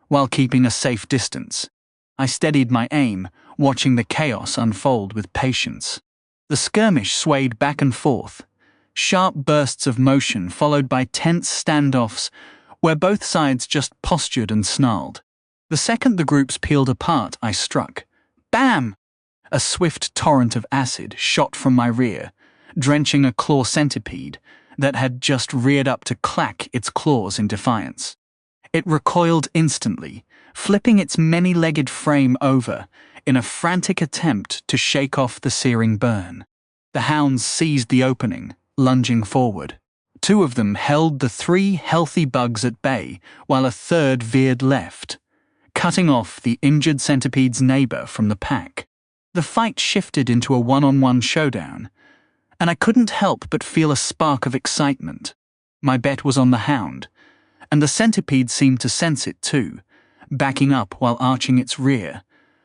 while keeping a safe distance. I steadied my aim, watching the chaos unfold with patience. The skirmish swayed back and forth, sharp bursts of motion followed by tense standoffs where both sides just postured and snarled. The second the groups peeled apart, I struck. Bam! A swift torrent of acid shot from my rear, drenching a claw centipede that had just reared up to clack its claws in defiance. It recoiled instantly, flipping its many-legged frame over in a frantic attempt to shake off the searing burn. The hounds seized the opening, lunging forward. 2 of them held the 3 healthy bugs at bay, while a third veered left, cutting off the injured centipede's neighbor from the pack. The fight shifted into a one-on-one showdown, and I couldn't help but feel a spark of excitement. My bet was on the hound, and the centipede seemed to sense it too, backing up while arching its rear,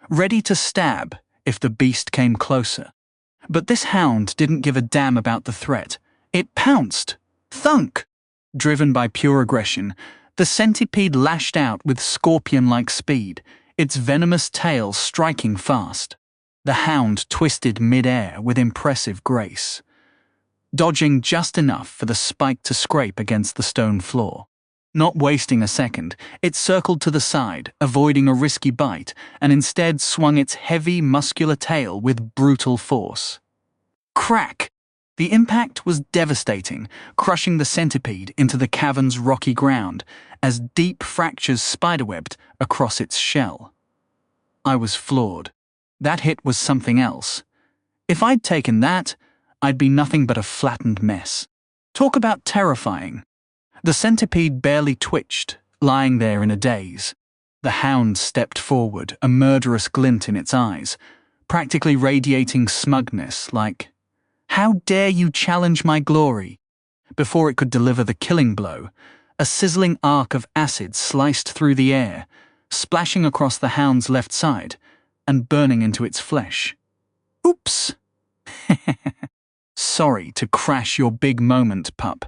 ready to stab if the beast came closer. But this hound didn't give a damn about the threat. It pounced. Thunk! Driven by pure aggression, the centipede lashed out with scorpion-like speed, its venomous tail striking fast. The hound twisted mid-air with impressive grace, dodging just enough for the spike to scrape against the stone floor. Not wasting a second, it circled to the side, avoiding a risky bite, and instead swung its heavy, muscular tail with brutal force. Crack! The impact was devastating, crushing the centipede into the cavern's rocky ground as deep fractures spiderwebbed across its shell. I was floored. That hit was something else. If I'd taken that, I'd be nothing but a flattened mess. Talk about terrifying. The centipede barely twitched, lying there in a daze. The hound stepped forward, a murderous glint in its eyes, practically radiating smugness like, "How dare you challenge my glory?" Before it could deliver the killing blow, a sizzling arc of acid sliced through the air, splashing across the hound's left side and burning into its flesh. Oops. Sorry to crash your big moment, pup,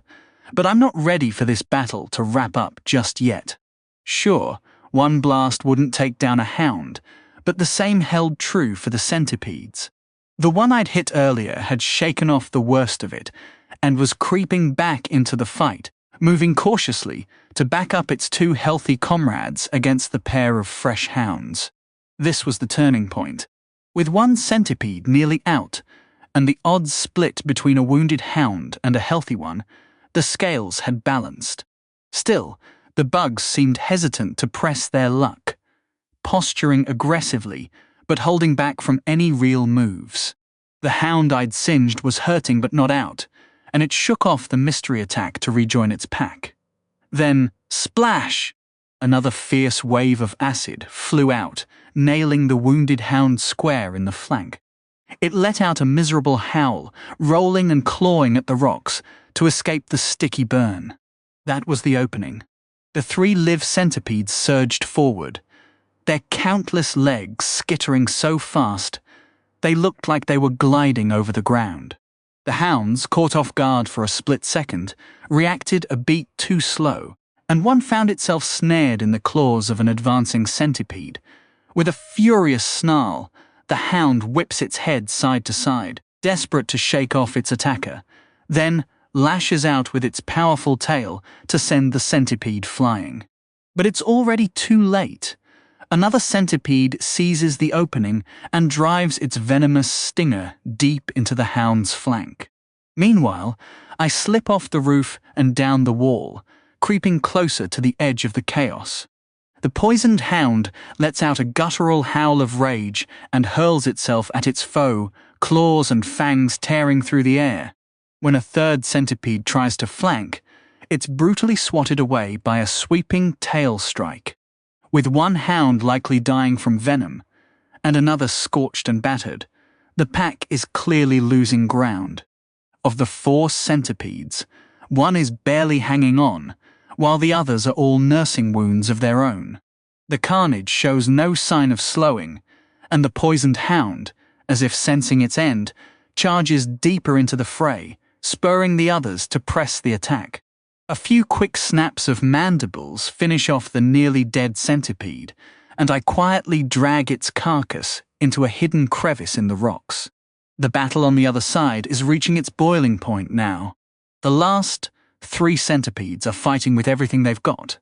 but I'm not ready for this battle to wrap up just yet. Sure, one blast wouldn't take down a hound, but the same held true for the centipedes. The one I'd hit earlier had shaken off the worst of it and was creeping back into the fight, moving cautiously to back up its two healthy comrades against the pair of fresh hounds. This was the turning point. With one centipede nearly out, and the odds split between a wounded hound and a healthy one, the scales had balanced. Still, the bugs seemed hesitant to press their luck, posturing aggressively, but holding back from any real moves. The hound I'd singed was hurting but not out, and it shook off the mystery attack to rejoin its pack. Then, splash! Another fierce wave of acid flew out, nailing the wounded hound square in the flank. It let out a miserable howl, rolling and clawing at the rocks to escape the sticky burn. That was the opening. The three live centipedes surged forward, their countless legs skittering so fast they looked like they were gliding over the ground. The hounds, caught off guard for a split second, reacted a beat too slow, and one found itself snared in the claws of an advancing centipede. With a furious snarl, the hound whips its head side to side, desperate to shake off its attacker, then lashes out with its powerful tail to send the centipede flying. But it's already too late. Another centipede seizes the opening and drives its venomous stinger deep into the hound's flank. Meanwhile, I slip off the roof and down the wall, creeping closer to the edge of the chaos. The poisoned hound lets out a guttural howl of rage and hurls itself at its foe, claws and fangs tearing through the air. When a third centipede tries to flank, it's brutally swatted away by a sweeping tail strike. With one hound likely dying from venom, and another scorched and battered, the pack is clearly losing ground. Of the 4 centipedes, one is barely hanging on, while the others are all nursing wounds of their own. The carnage shows no sign of slowing, and the poisoned hound, as if sensing its end, charges deeper into the fray, spurring the others to press the attack. A few quick snaps of mandibles finish off the nearly dead centipede, and I quietly drag its carcass into a hidden crevice in the rocks. The battle on the other side is reaching its boiling point now. The last 3 centipedes are fighting with everything they've got,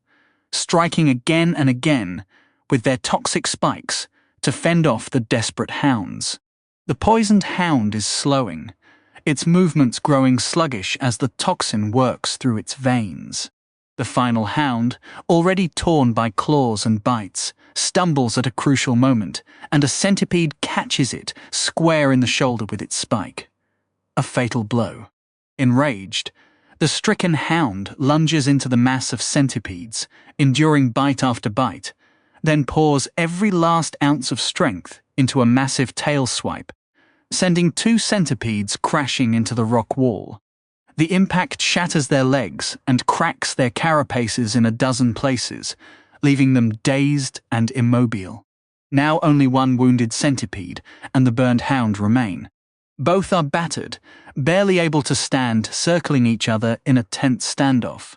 striking again and again with their toxic spikes to fend off the desperate hounds. The poisoned hound is slowing, its movements growing sluggish as the toxin works through its veins. The final hound, already torn by claws and bites, stumbles at a crucial moment, and a centipede catches it square in the shoulder with its spike. A fatal blow. Enraged, the stricken hound lunges into the mass of centipedes, enduring bite after bite, then pours every last ounce of strength into a massive tail swipe, sending 2 centipedes crashing into the rock wall. The impact shatters their legs and cracks their carapaces in a dozen places, leaving them dazed and immobile. Now only one wounded centipede and the burned hound remain. Both are battered, barely able to stand, circling each other in a tense standoff.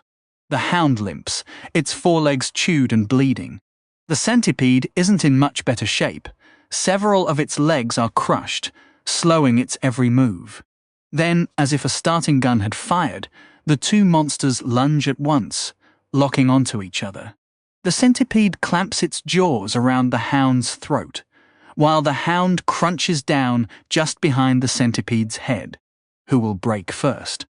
The hound limps, its forelegs chewed and bleeding. The centipede isn't in much better shape. Several of its legs are crushed, slowing its every move. Then, as if a starting gun had fired, the 2 monsters lunge at once, locking onto each other. The centipede clamps its jaws around the hound's throat, while the hound crunches down just behind the centipede's head. Who will break first?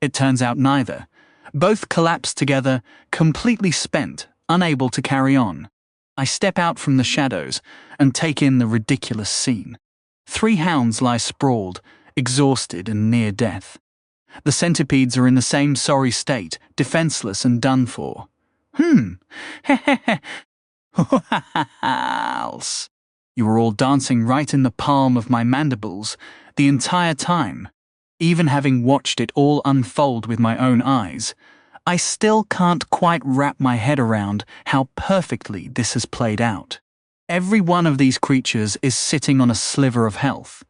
It turns out neither. Both collapse together, completely spent, unable to carry on. I step out from the shadows and take in the ridiculous scene. 3 hounds lie sprawled, exhausted and near death. The centipedes are in the same sorry state, defenseless and done for. You were all dancing right in the palm of my mandibles the entire time. Even having watched it all unfold with my own eyes, I still can't quite wrap my head around how perfectly this has played out. Every one of these creatures is sitting on a sliver of health,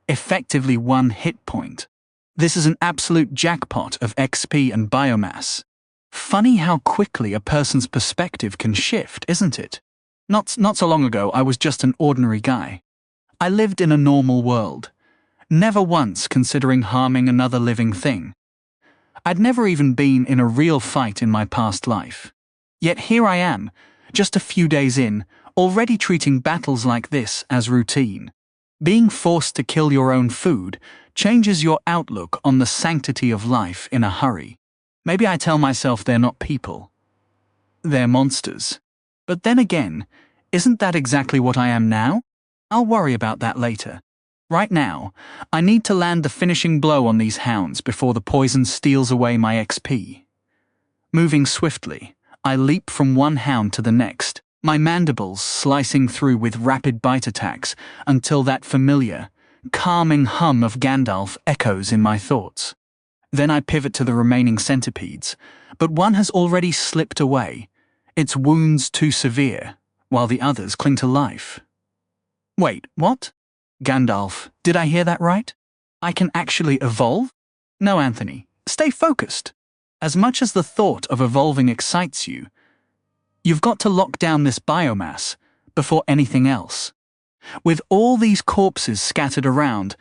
effectively 1 hit point. This is an absolute jackpot of XP and biomass. Funny how quickly a person's perspective can shift, isn't it? Not so long ago, I was just an ordinary guy. I lived in a normal world, never once considering harming another living thing. I'd never even been in a real fight in my past life. Yet here I am, just a few days in, already treating battles like this as routine. Being forced to kill your own food changes your outlook on the sanctity of life in a hurry. Maybe I tell myself they're not people. They're monsters. But then again, isn't that exactly what I am now? I'll worry about that later. Right now, I need to land the finishing blow on these hounds before the poison steals away my XP. Moving swiftly, I leap from one hound to the next, my mandibles slicing through with rapid bite attacks until that familiar, calming hum of Gandalf echoes in my thoughts. Then I pivot to the remaining centipedes, but one has already slipped away, its wounds too severe, while the others cling to life. Wait, what? Gandalf, did I hear that right? I can actually evolve? No, Anthony, stay focused. As much as the thought of evolving excites you, you've got to lock down this biomass before anything else. With all these corpses scattered around,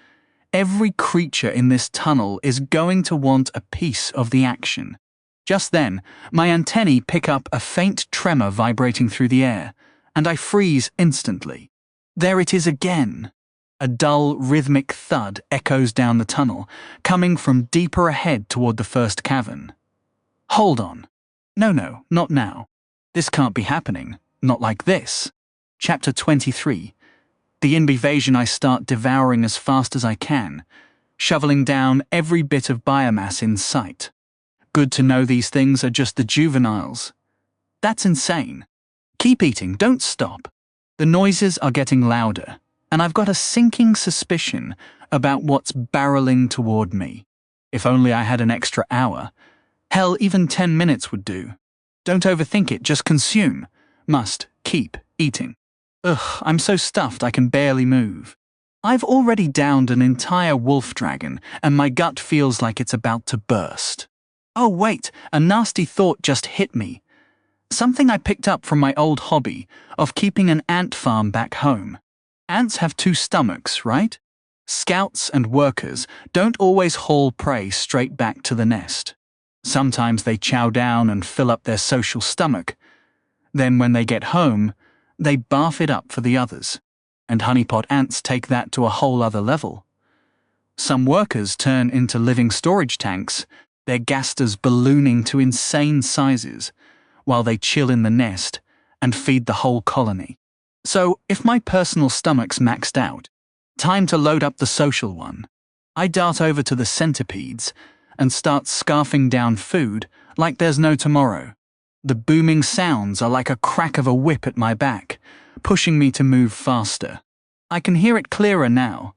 every creature in this tunnel is going to want a piece of the action. Just then, my antennae pick up a faint tremor vibrating through the air, and I freeze instantly. There it is again. A dull, rhythmic thud echoes down the tunnel, coming from deeper ahead toward the first cavern. Hold on. No, not now. This can't be happening. Not like this. Chapter 23. The invasion. I start devouring as fast as I can, shoveling down every bit of biomass in sight. Good to know these things are just the juveniles. That's insane. Keep eating, don't stop. The noises are getting louder, and I've got a sinking suspicion about what's barreling toward me. If only I had an extra hour. Hell, even 10 minutes would do. Don't overthink it, just consume. Must keep eating. Ugh, I'm so stuffed I can barely move. I've already downed an entire wolf dragon, and my gut feels like it's about to burst. Oh wait, a nasty thought just hit me. Something I picked up from my old hobby of keeping an ant farm back home. Ants have 2 stomachs, right? Scouts and workers don't always haul prey straight back to the nest. Sometimes they chow down and fill up their social stomach. Then when they get home, they barf it up for the others. And honeypot ants take that to a whole other level. Some workers turn into living storage tanks, their gasters ballooning to insane sizes, while they chill in the nest and feed the whole colony. So, if my personal stomach's maxed out, time to load up the social one. I dart over to the centipedes and start scarfing down food like there's no tomorrow. The booming sounds are like a crack of a whip at my back, pushing me to move faster. I can hear it clearer now.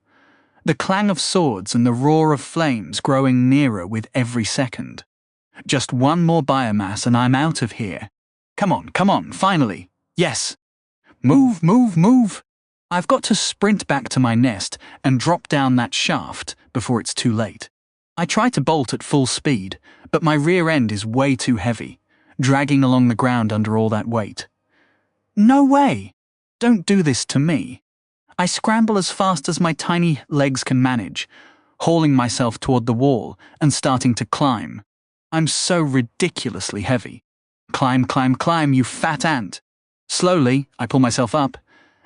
The clang of swords and the roar of flames growing nearer with every second. Just one more biomass and I'm out of here. Come on, finally. Yes. Move. I've got to sprint back to my nest and drop down that shaft before it's too late. I try to bolt at full speed, but my rear end is way too heavy, dragging along the ground under all that weight. No way! Don't do this to me. I scramble as fast as my tiny legs can manage, hauling myself toward the wall and starting to climb. I'm so ridiculously heavy. Climb, you fat ant. Slowly, I pull myself up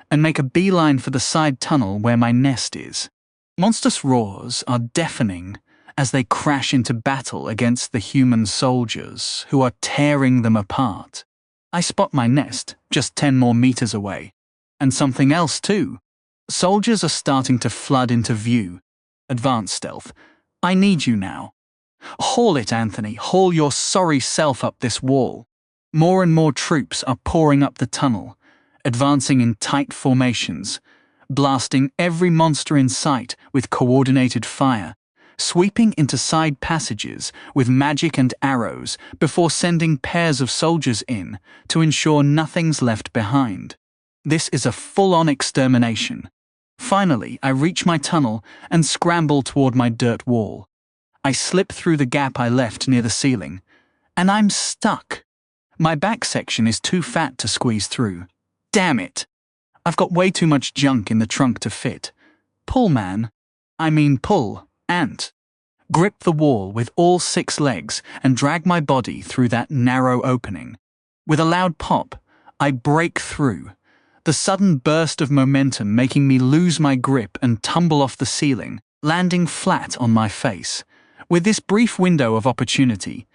and make a beeline for the side tunnel where my nest is. Monstrous roars are deafening as they crash into battle against the human soldiers who are tearing them apart. I spot my nest just 10 more meters away. And something else too. Soldiers are starting to flood into view. Advanced stealth. I need you now. Haul it, Anthony. Haul your sorry self up this wall. More and more troops are pouring up the tunnel, advancing in tight formations, blasting every monster in sight with coordinated fire, sweeping into side passages with magic and arrows before sending pairs of soldiers in to ensure nothing's left behind. This is a full-on extermination. Finally, I reach my tunnel and scramble toward my dirt wall. I slip through the gap I left near the ceiling, and I'm stuck. My back section is too fat to squeeze through. Damn it! I've got way too much junk in the trunk to fit. Pull, man. I mean pull, ant. Grip the wall with all 6 legs and drag my body through that narrow opening. With a loud pop, I break through, the sudden burst of momentum making me lose my grip and tumble off the ceiling, landing flat on my face. With this brief window of opportunity,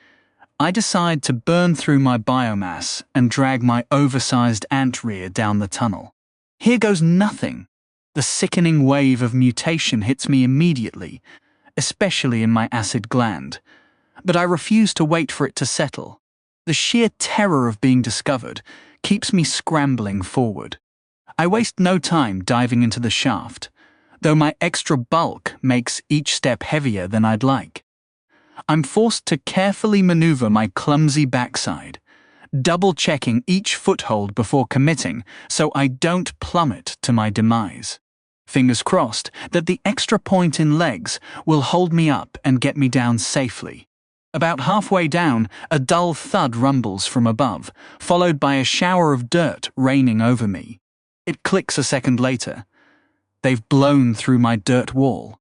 I decide to burn through my biomass and drag my oversized ant rear down the tunnel. Here goes nothing. The sickening wave of mutation hits me immediately, especially in my acid gland. But I refuse to wait for it to settle. The sheer terror of being discovered keeps me scrambling forward. I waste no time diving into the shaft, though my extra bulk makes each step heavier than I'd like. I'm forced to carefully maneuver my clumsy backside, double-checking each foothold before committing so I don't plummet to my demise. Fingers crossed that the extra point in legs will hold me up and get me down safely. About halfway down, a dull thud rumbles from above, followed by a shower of dirt raining over me. It clicks a second later. They've blown through my dirt wall.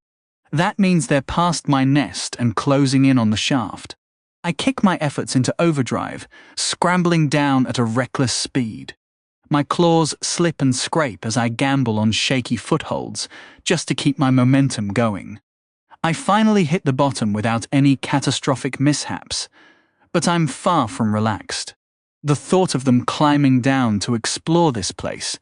That means they're past my nest and closing in on the shaft. I kick my efforts into overdrive, scrambling down at a reckless speed. My claws slip and scrape as I gamble on shaky footholds, just to keep my momentum going. I finally hit the bottom without any catastrophic mishaps, but I'm far from relaxed. The thought of them climbing down to explore this place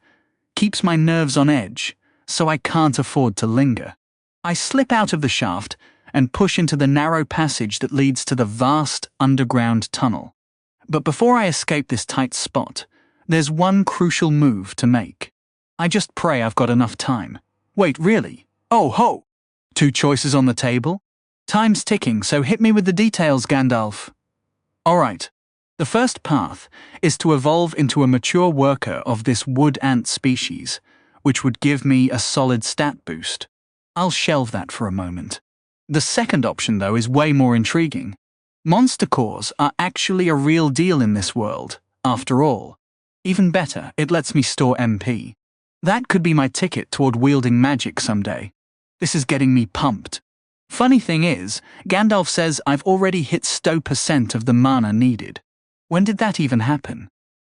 keeps my nerves on edge, so I can't afford to linger. I slip out of the shaft and push into the narrow passage that leads to the vast underground tunnel. But before I escape this tight spot, there's one crucial move to make. I just pray I've got enough time. Wait, really? Oh ho! 2 choices on the table? Time's ticking, so hit me with the details, Gandalf. Alright. The first path is to evolve into a mature worker of this wood ant species, which would give me a solid stat boost. I'll shelve that for a moment. The second option, though, is way more intriguing. Monster cores are actually a real deal in this world, after all. Even better, it lets me store MP. That could be my ticket toward wielding magic someday. This is getting me pumped. Funny thing is, Gandalf says I've already hit 100% of the mana needed. When did that even happen?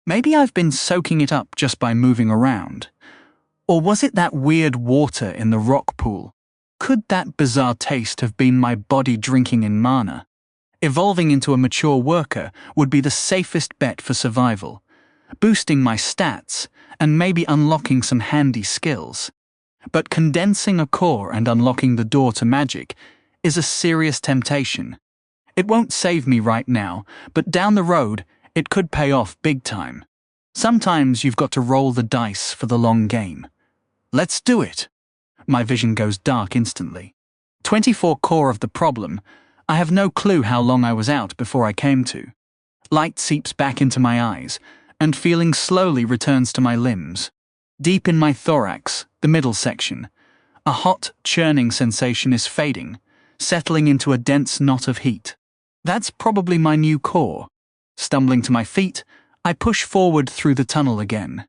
Maybe I've been soaking it up just by moving around. Or was it that weird water in the rock pool? Could that bizarre taste have been my body drinking in mana? Evolving into a mature worker would be the safest bet for survival, boosting my stats and maybe unlocking some handy skills. But condensing a core and unlocking the door to magic is a serious temptation. It won't save me right now, but down the road, it could pay off big time. Sometimes you've got to roll the dice for the long game. Let's do it. My vision goes dark instantly. 24 core of the problem. I have no clue how long I was out before I came to. Light seeps back into my eyes, and feeling slowly returns to my limbs. Deep in my thorax, the middle section, a hot, churning sensation is fading, settling into a dense knot of heat. That's probably my new core. Stumbling to my feet, I push forward through the tunnel again.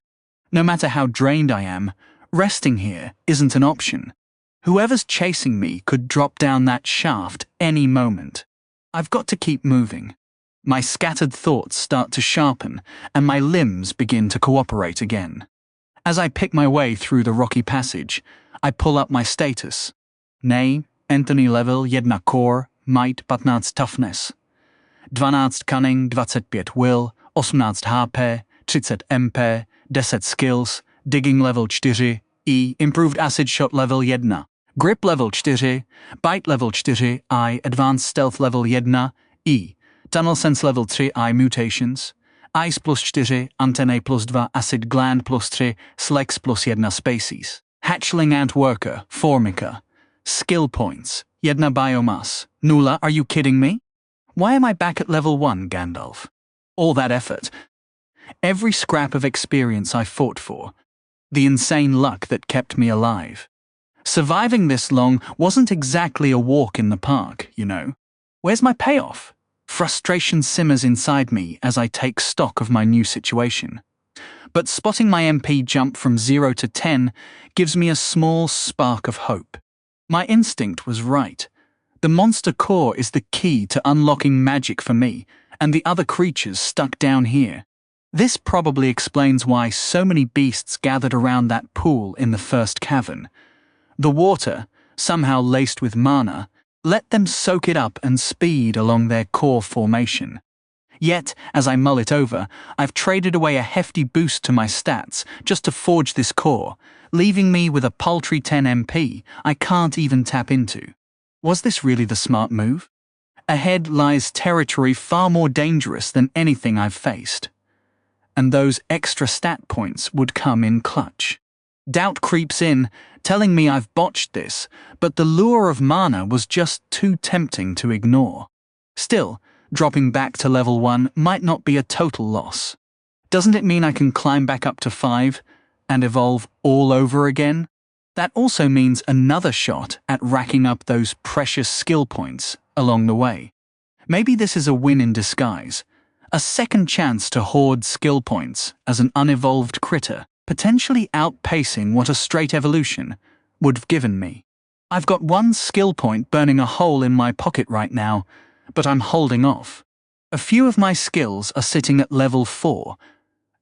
No matter how drained I am, resting here isn't an option. Whoever's chasing me could drop down that shaft any moment. I've got to keep moving. My scattered thoughts start to sharpen, and my limbs begin to cooperate again. As I pick my way through the rocky passage, I pull up my status. Nay, Anthony level 1 core, might 15 toughness. 12 cunning, 25 will, 18 HP, 30 MP, 10 skills, digging level 4, improved acid shot level 1, grip level 4, bite level 4, advanced stealth level 1, tunnel sense level 3, mutations, ice plus 4, antennae plus 2, acid gland plus 3, slex plus 1 species. Hatchling ant worker, formica. Skill points, 1 biomass. Nula, are you kidding me? Why am I back at level 1, Gandalf? All that effort. Every scrap of experience I fought for. The insane luck that kept me alive. Surviving this long wasn't exactly a walk in the park, you know. Where's my payoff? Frustration simmers inside me as I take stock of my new situation. But spotting my MP jump from 0 to 10 gives me a small spark of hope. My instinct was right. The monster core is the key to unlocking magic for me and the other creatures stuck down here. This probably explains why so many beasts gathered around that pool in the first cavern. The water, somehow laced with mana, let them soak it up and speed along their core formation. Yet, as I mull it over, I've traded away a hefty boost to my stats just to forge this core, leaving me with a paltry 10 MP I can't even tap into. Was this really the smart move? Ahead lies territory far more dangerous than anything I've faced. And those extra stat points would come in clutch. Doubt creeps in, telling me I've botched this, but the lure of mana was just too tempting to ignore. Still, dropping back to level 1 might not be a total loss. Doesn't it mean I can climb back up to 5 and evolve all over again? That also means another shot at racking up those precious skill points along the way. Maybe this is a win in disguise, a second chance to hoard skill points as an unevolved critter, potentially outpacing what a straight evolution would have given me. I've got one skill point burning a hole in my pocket right now, but I'm holding off. A few of my skills are sitting at level 4,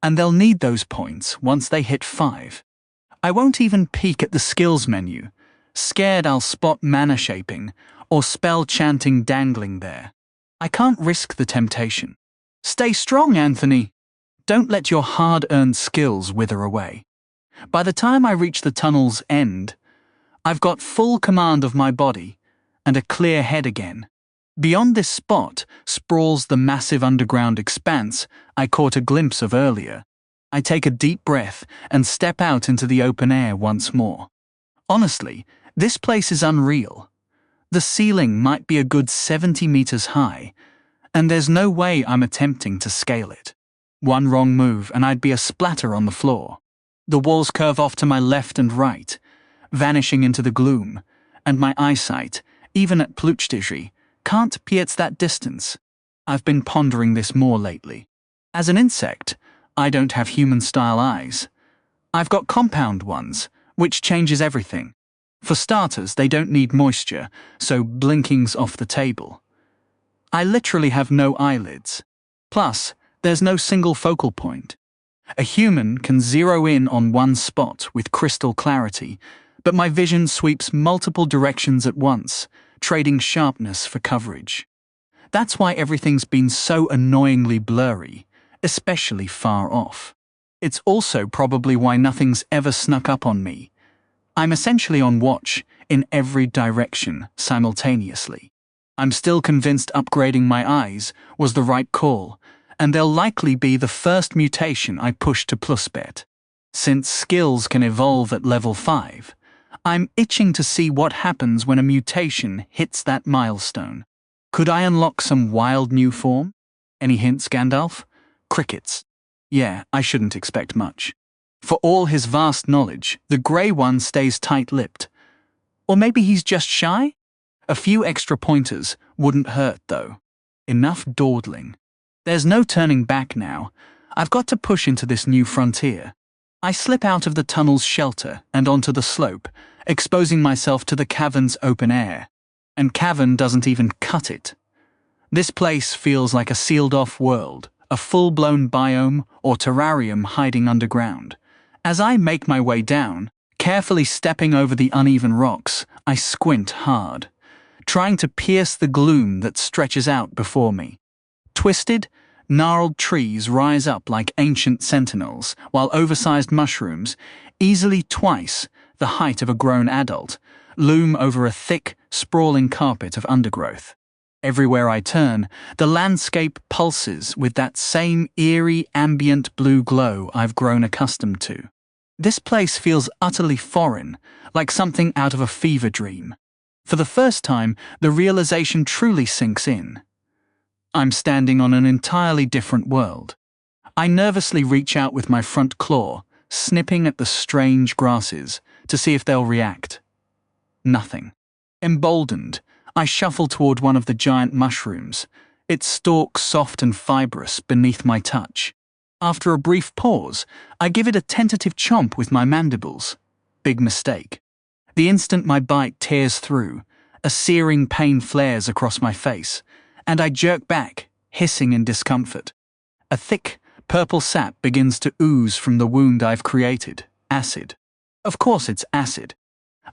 and they'll need those points once they hit 5. I won't even peek at the skills menu, scared I'll spot mana shaping or spell chanting dangling there. I can't risk the temptation. Stay strong, Anthony. Don't let your hard-earned skills wither away. By the time I reach the tunnel's end, I've got full command of my body and a clear head again. Beyond this spot sprawls the massive underground expanse I caught a glimpse of earlier. I take a deep breath and step out into the open air once more. Honestly, this place is unreal. The ceiling might be a good 70 meters high, and there's no way I'm attempting to scale it. One wrong move and I'd be a splatter on the floor. The walls curve off to my left and right, vanishing into the gloom, and my eyesight, even at Pluchtige, can't pierce that distance. I've been pondering this more lately. As an insect, I don't have human-style eyes. I've got compound ones, which changes everything. For starters, they don't need moisture, so blinking's off the table. I literally have no eyelids. Plus, there's no single focal point. A human can zero in on one spot with crystal clarity, but my vision sweeps multiple directions at once, trading sharpness for coverage. That's why everything's been so annoyingly blurry, especially far off. It's also probably why nothing's ever snuck up on me. I'm essentially on watch in every direction simultaneously. I'm still convinced upgrading my eyes was the right call, and they'll likely be the first mutation I push to +bet. Since skills can evolve at level 5, I'm itching to see what happens when a mutation hits that milestone. Could I unlock some wild new form? Any hints, Gandalf? Crickets. Yeah, I shouldn't expect much. For all his vast knowledge, the Grey One stays tight-lipped. Or maybe he's just shy? A few extra pointers wouldn't hurt, though. Enough dawdling. There's no turning back now. I've got to push into this new frontier. I slip out of the tunnel's shelter and onto the slope, exposing myself to the cavern's open air. And cavern doesn't even cut it. This place feels like a sealed-off world, a full-blown biome or terrarium hiding underground. As I make my way down, carefully stepping over the uneven rocks, I squint hard, trying to pierce the gloom that stretches out before me. Twisted, gnarled trees rise up like ancient sentinels, while oversized mushrooms, easily twice the height of a grown adult, loom over a thick, sprawling carpet of undergrowth. Everywhere I turn, the landscape pulses with that same eerie, ambient blue glow I've grown accustomed to. This place feels utterly foreign, like something out of a fever dream. For the first time, the realization truly sinks in. I'm standing on an entirely different world. I nervously reach out with my front claw, snipping at the strange grasses to see if they'll react. Nothing. Emboldened, I shuffle toward one of the giant mushrooms, its stalk soft and fibrous beneath my touch. After a brief pause, I give it a tentative chomp with my mandibles. Big mistake. The instant my bite tears through, a searing pain flares across my face, and I jerk back, hissing in discomfort. A thick, purple sap begins to ooze from the wound I've created. Acid. Of course it's acid.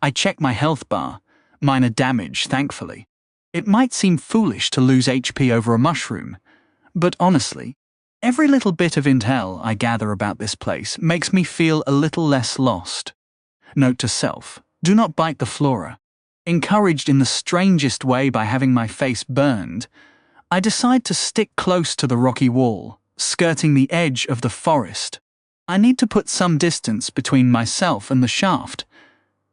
I check my health bar. Minor damage, thankfully. It might seem foolish to lose HP over a mushroom, but honestly, every little bit of intel I gather about this place makes me feel a little less lost. Note to self, do not bite the flora. Encouraged in the strangest way by having my face burned, I decide to stick close to the rocky wall, skirting the edge of the forest. I need to put some distance between myself and the shaft,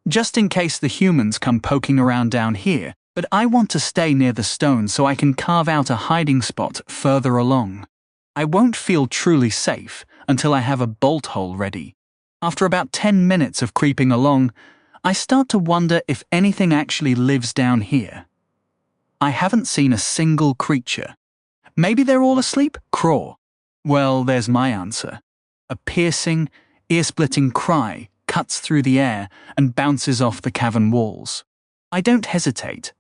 just in case the humans come poking around down here, but I want to stay near the stone so I can carve out a hiding spot further along. I won't feel truly safe until I have a bolt hole ready. After about 10 minutes of creeping along, I start to wonder if anything actually lives down here. I haven't seen a single creature. Maybe they're all asleep? Craw. Well, there's my answer. A piercing, ear-splitting cry cuts through the air and bounces off the cavern walls. I don't hesitate.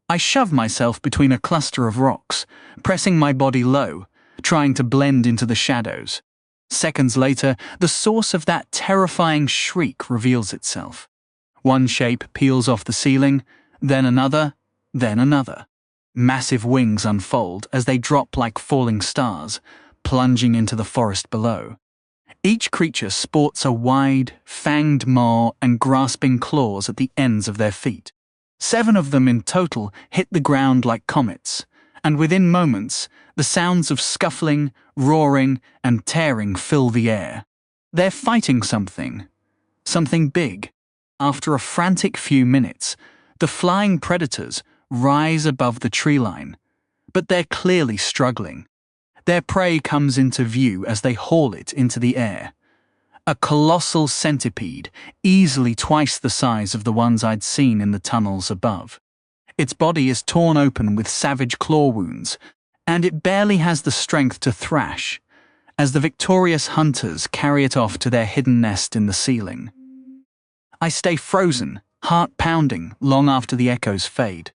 I shove myself between a cluster of rocks, pressing my body low, trying to blend into the shadows. Seconds later, the source of that terrifying shriek reveals itself. One shape peels off the ceiling, then another, then another. Massive wings unfold as they drop like falling stars, plunging into the forest below. Each creature sports a wide, fanged maw and grasping claws at the ends of their feet. 7 of them in total hit the ground like comets, and within moments, the sounds of scuffling, roaring, and tearing fill the air. They're fighting something big. After a frantic few minutes, the flying predators rise above the tree line, but they're clearly struggling. Their prey comes into view as they haul it into the air. A colossal centipede, easily twice the size of the ones I'd seen in the tunnels above. Its body is torn open with savage claw wounds, and it barely has the strength to thrash, as the victorious hunters carry it off to their hidden nest in the ceiling. I stay frozen, heart pounding, long after the echoes fade.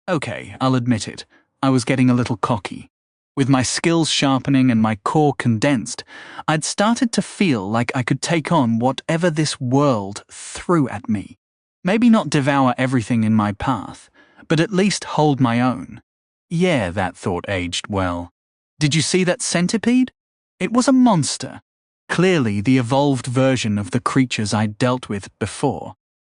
Okay, I'll admit it, I was getting a little cocky. With my skills sharpening and my core condensed, I'd started to feel like I could take on whatever this world threw at me. Maybe not devour everything in my path, but at least hold my own. Yeah, that thought aged well. Did you see that centipede? It was a monster. Clearly the evolved version of the creatures I'd dealt with before.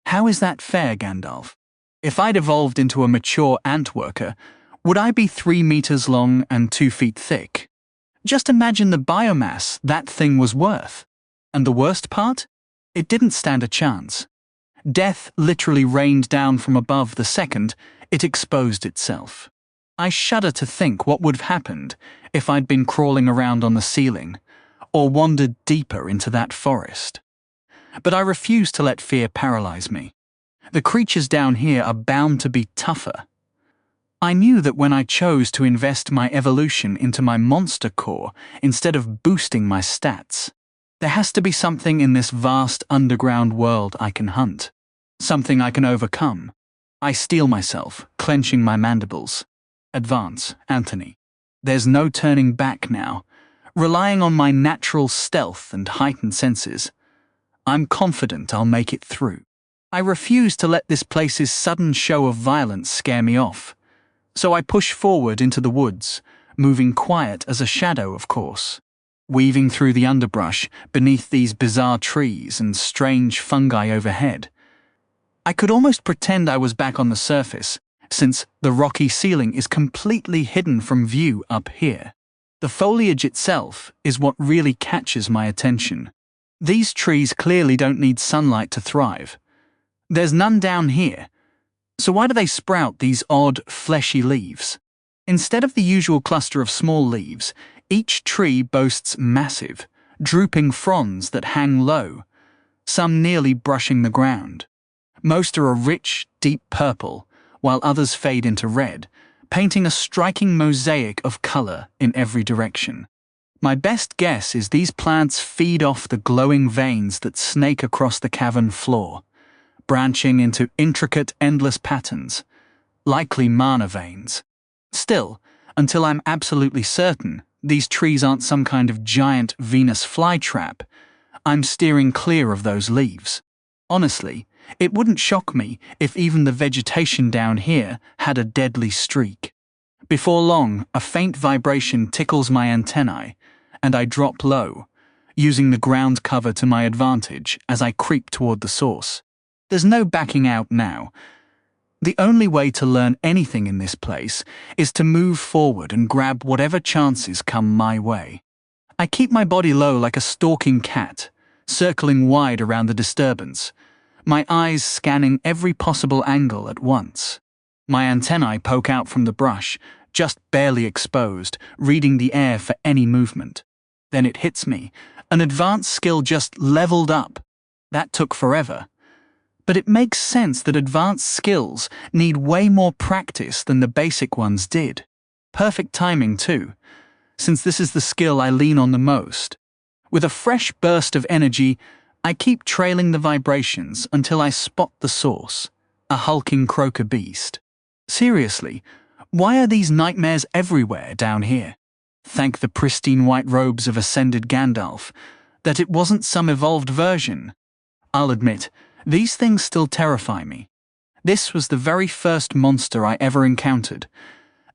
How is that fair, Gandalf? If I'd evolved into a mature ant worker, would I be 3 meters long and 2 feet thick? Just imagine the biomass that thing was worth. And the worst part? It didn't stand a chance. Death literally rained down from above the second it exposed itself. I shudder to think what would have happened if I'd been crawling around on the ceiling, or wandered deeper into that forest. But I refuse to let fear paralyze me. The creatures down here are bound to be tougher. I knew that when I chose to invest my evolution into my monster core instead of boosting my stats, there has to be something in this vast underground world I can hunt. Something I can overcome. I steel myself, clenching my mandibles. Advance, Anthony. There's no turning back now. Relying on my natural stealth and heightened senses, I'm confident I'll make it through. I refuse to let this place's sudden show of violence scare me off. So I push forward into the woods, moving quiet as a shadow, of course, weaving through the underbrush beneath these bizarre trees and strange fungi overhead. I could almost pretend I was back on the surface, since the rocky ceiling is completely hidden from view up here. The foliage itself is what really catches my attention. These trees clearly don't need sunlight to thrive. There's none down here. So why do they sprout these odd, fleshy leaves? Instead of the usual cluster of small leaves, each tree boasts massive, drooping fronds that hang low, some nearly brushing the ground. Most are a rich, deep purple, while others fade into red, painting a striking mosaic of color in every direction. My best guess is these plants feed off the glowing veins that snake across the cavern floor, branching into intricate, endless patterns, likely mana veins. Still, until I'm absolutely certain these trees aren't some kind of giant Venus flytrap, I'm steering clear of those leaves. Honestly, it wouldn't shock me if even the vegetation down here had a deadly streak. Before long, a faint vibration tickles my antennae, and I drop low, using the ground cover to my advantage as I creep toward the source. There's no backing out now. The only way to learn anything in this place is to move forward and grab whatever chances come my way. I keep my body low like a stalking cat, circling wide around the disturbance, my eyes scanning every possible angle at once. My antennae poke out from the brush, just barely exposed, reading the air for any movement. Then it hits me. An advanced skill just leveled up. That took forever. But it makes sense that advanced skills need way more practice than the basic ones did. Perfect timing, too, since this is the skill I lean on the most. With a fresh burst of energy, I keep trailing the vibrations until I spot the source, a hulking croaker beast. Seriously, why are these nightmares everywhere down here? Thank the pristine white robes of Ascended Gandalf that it wasn't some evolved version. I'll admit, these things still terrify me. This was the very first monster I ever encountered,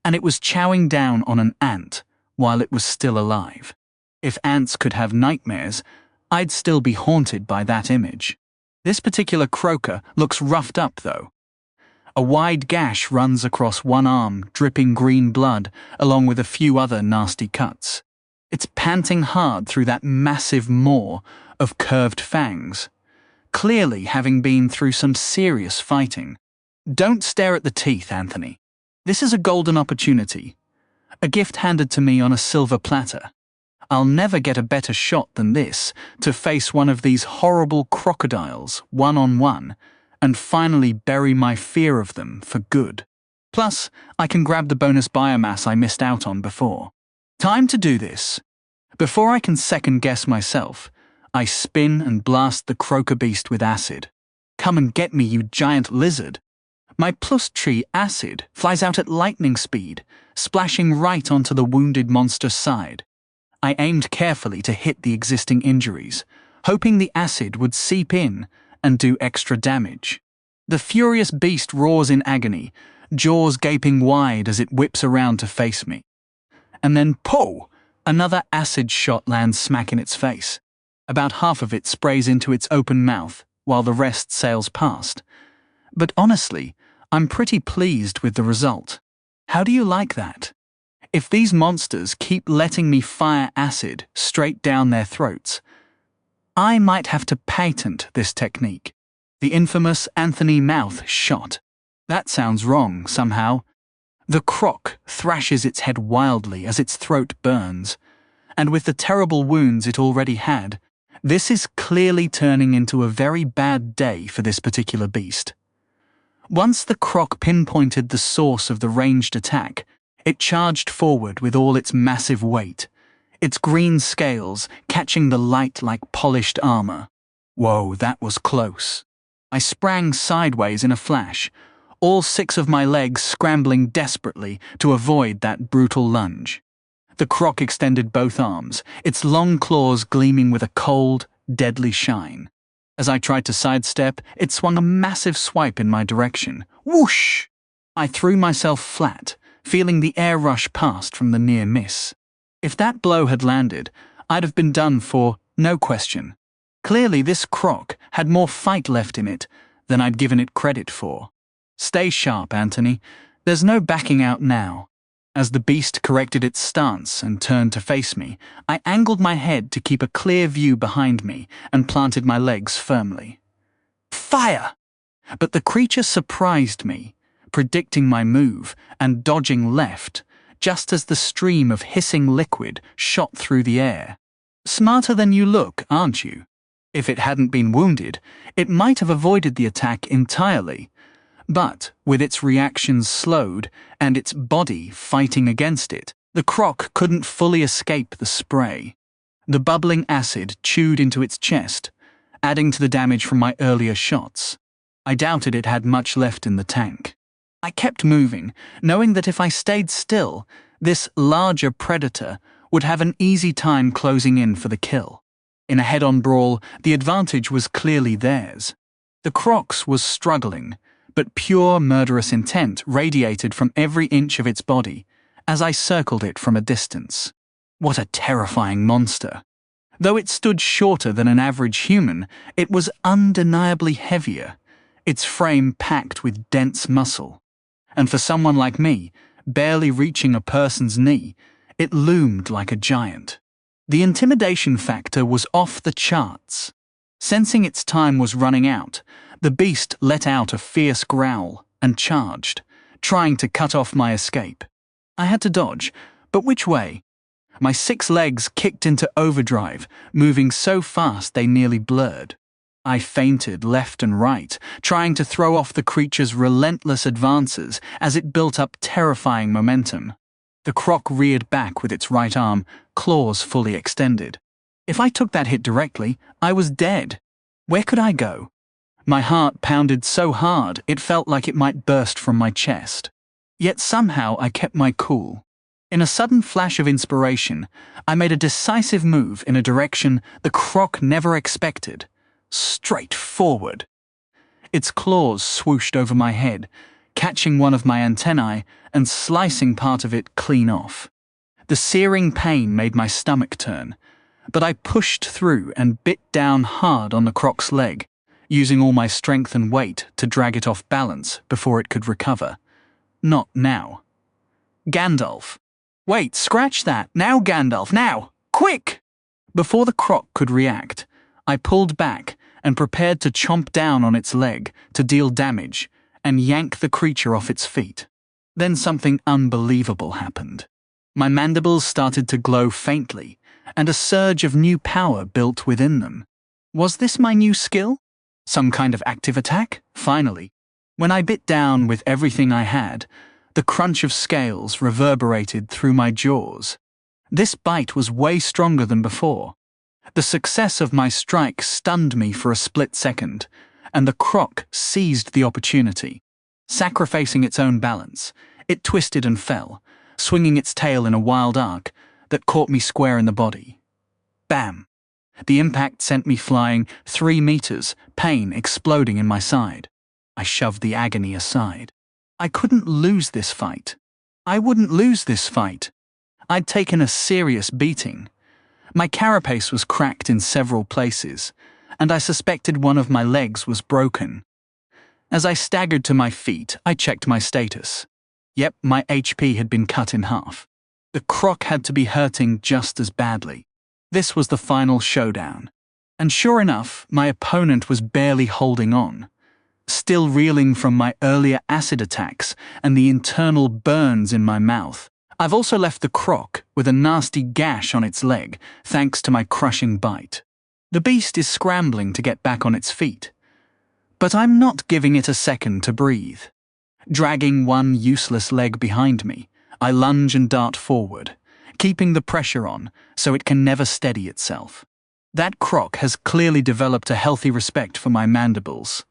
and it was chowing down on an ant while it was still alive. If ants could have nightmares, I'd still be haunted by that image. This particular croaker looks roughed up, though. A wide gash runs across one arm, dripping green blood, along with a few other nasty cuts. It's panting hard through that massive maw of curved fangs, clearly having been through some serious fighting. Don't stare at the teeth, Anthony. This is a golden opportunity, a gift handed to me on a silver platter. I'll never get a better shot than this to face one of these horrible crocodiles one-on-one, and finally bury my fear of them for good. Plus, I can grab the bonus biomass I missed out on before. Time to do this. Before I can second-guess myself, I spin and blast the croaker beast with acid. Come and get me, you giant lizard. My plus tree acid flies out at lightning speed, splashing right onto the wounded monster's side. I aimed carefully to hit the existing injuries, hoping the acid would seep in and do extra damage. The furious beast roars in agony, jaws gaping wide as it whips around to face me. And then, po! Another acid shot lands smack in its face. About half of it sprays into its open mouth, while the rest sails past. But honestly, I'm pretty pleased with the result. How do you like that? If these monsters keep letting me fire acid straight down their throats, I might have to patent this technique. The infamous Anthony Mouth shot. That sounds wrong, somehow. The croc thrashes its head wildly as its throat burns, and with the terrible wounds it already had, this is clearly turning into a very bad day for this particular beast. Once the croc pinpointed the source of the ranged attack, it charged forward with all its massive weight, its green scales catching the light like polished armor. Whoa, that was close. I sprang sideways in a flash, all 6 of my legs scrambling desperately to avoid that brutal lunge. The croc extended both arms, its long claws gleaming with a cold, deadly shine. As I tried to sidestep, it swung a massive swipe in my direction. Whoosh! I threw myself flat, feeling the air rush past from the near miss. If that blow had landed, I'd have been done for, no question. Clearly this croc had more fight left in it than I'd given it credit for. Stay sharp, Anthony. There's no backing out now. As the beast corrected its stance and turned to face me, I angled my head to keep a clear view behind me and planted my legs firmly. Fire! But the creature surprised me, predicting my move and dodging left, just as the stream of hissing liquid shot through the air. Smarter than you look, aren't you? If it hadn't been wounded, it might have avoided the attack entirely. But, with its reactions slowed and its body fighting against it, the croc couldn't fully escape the spray. The bubbling acid chewed into its chest, adding to the damage from my earlier shots. I doubted it had much left in the tank. I kept moving, knowing that if I stayed still, this larger predator would have an easy time closing in for the kill. In a head-on brawl, the advantage was clearly theirs. The croc was struggling, but pure murderous intent radiated from every inch of its body as I circled it from a distance. What a terrifying monster! Though it stood shorter than an average human, it was undeniably heavier, its frame packed with dense muscle. And for someone like me, barely reaching a person's knee, it loomed like a giant. The intimidation factor was off the charts. Sensing its time was running out, the beast let out a fierce growl and charged, trying to cut off my escape. I had to dodge, but which way? My 6 legs kicked into overdrive, moving so fast they nearly blurred. I feinted left and right, trying to throw off the creature's relentless advances as it built up terrifying momentum. The croc reared back with its right arm, claws fully extended. If I took that hit directly, I was dead. Where could I go? My heart pounded so hard it felt like it might burst from my chest. Yet somehow I kept my cool. In a sudden flash of inspiration, I made a decisive move in a direction the croc never expected. Straight forward. Its claws swooshed over my head, catching one of my antennae and slicing part of it clean off. The searing pain made my stomach turn, but I pushed through and bit down hard on the croc's leg, using all my strength and weight to drag it off balance before it could recover. Not now. Gandalf. Wait, scratch that. Now, Gandalf, now! Quick! Before the croc could react, I pulled back and prepared to chomp down on its leg to deal damage and yank the creature off its feet. Then something unbelievable happened. My mandibles started to glow faintly, and a surge of new power built within them. Was this my new skill? Some kind of active attack? Finally. When I bit down with everything I had, the crunch of scales reverberated through my jaws. This bite was way stronger than before. The success of my strike stunned me for a split second, and the croc seized the opportunity. Sacrificing its own balance, it twisted and fell, swinging its tail in a wild arc that caught me square in the body. Bam! The impact sent me flying 3 meters, pain exploding in my side. I shoved the agony aside. I couldn't lose this fight. I wouldn't lose this fight. I'd taken a serious beating. My carapace was cracked in several places, and I suspected one of my legs was broken. As I staggered to my feet, I checked my status. Yep, my HP had been cut in half. The croc had to be hurting just as badly. This was the final showdown. And sure enough, my opponent was barely holding on. Still reeling from my earlier acid attacks and the internal burns in my mouth. I've also left the croc with a nasty gash on its leg, thanks to my crushing bite. The beast is scrambling to get back on its feet. But I'm not giving it a second to breathe. Dragging one useless leg behind me, I lunge and dart forward, keeping the pressure on so it can never steady itself. That croc has clearly developed a healthy respect for my mandibles.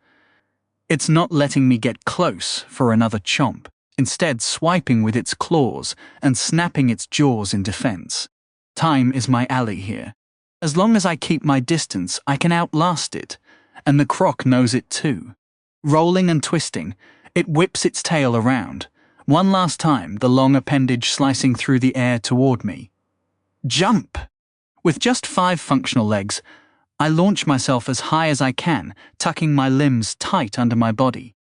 It's not letting me get close for another chomp, instead swiping with its claws and snapping its jaws in defense. Time is my ally here. As long as I keep my distance, I can outlast it, and the croc knows it too. Rolling and twisting, it whips its tail around, one last time the long appendage slicing through the air toward me. Jump! With just 5 functional legs, I launch myself as high as I can, tucking my limbs tight under my body.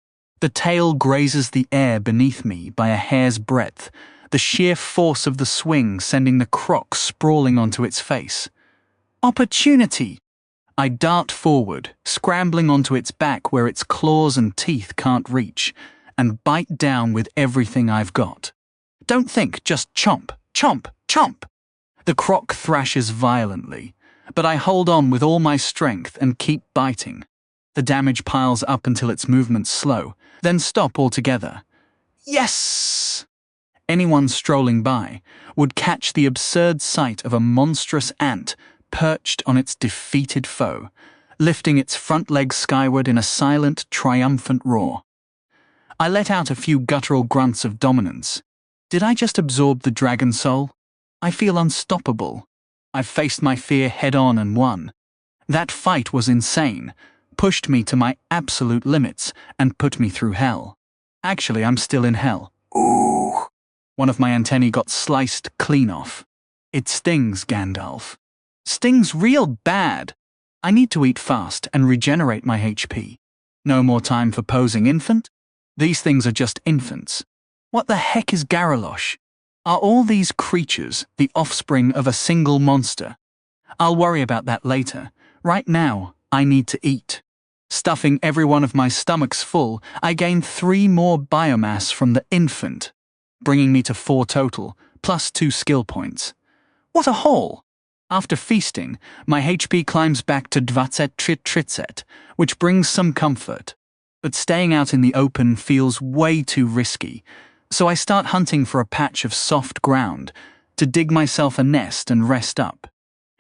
The tail grazes the air beneath me by a hair's breadth, the sheer force of the swing sending the croc sprawling onto its face. Opportunity! I dart forward, scrambling onto its back where its claws and teeth can't reach, and bite down with everything I've got. Don't think, just chomp, chomp, chomp! The croc thrashes violently, but I hold on with all my strength and keep biting. The damage piles up until its movements slow, then stop altogether. Yes! Anyone strolling by would catch the absurd sight of a monstrous ant perched on its defeated foe, lifting its front legs skyward in a silent, triumphant roar. I let out a few guttural grunts of dominance. Did I just absorb the dragon soul? I feel unstoppable. I've faced my fear head-on and won. That fight was insane, pushed me to my absolute limits, and put me through hell. Actually, I'm still in hell. Ooh. One of my antennae got sliced clean off. It stings, Gandalf. Stings real bad. I need to eat fast and regenerate my HP. No more time for posing infant? These things are just infants. What the heck is Garalosh? Are all these creatures the offspring of a single monster? I'll worry about that later. Right now, I need to eat. Stuffing every one of my stomachs full, I gain 3 more biomass from the infant, bringing me to 4 total, plus 2 skill points. What a haul! After feasting, my HP climbs back to 23, which brings some comfort. But staying out in the open feels way too risky, so I start hunting for a patch of soft ground to dig myself a nest and rest up.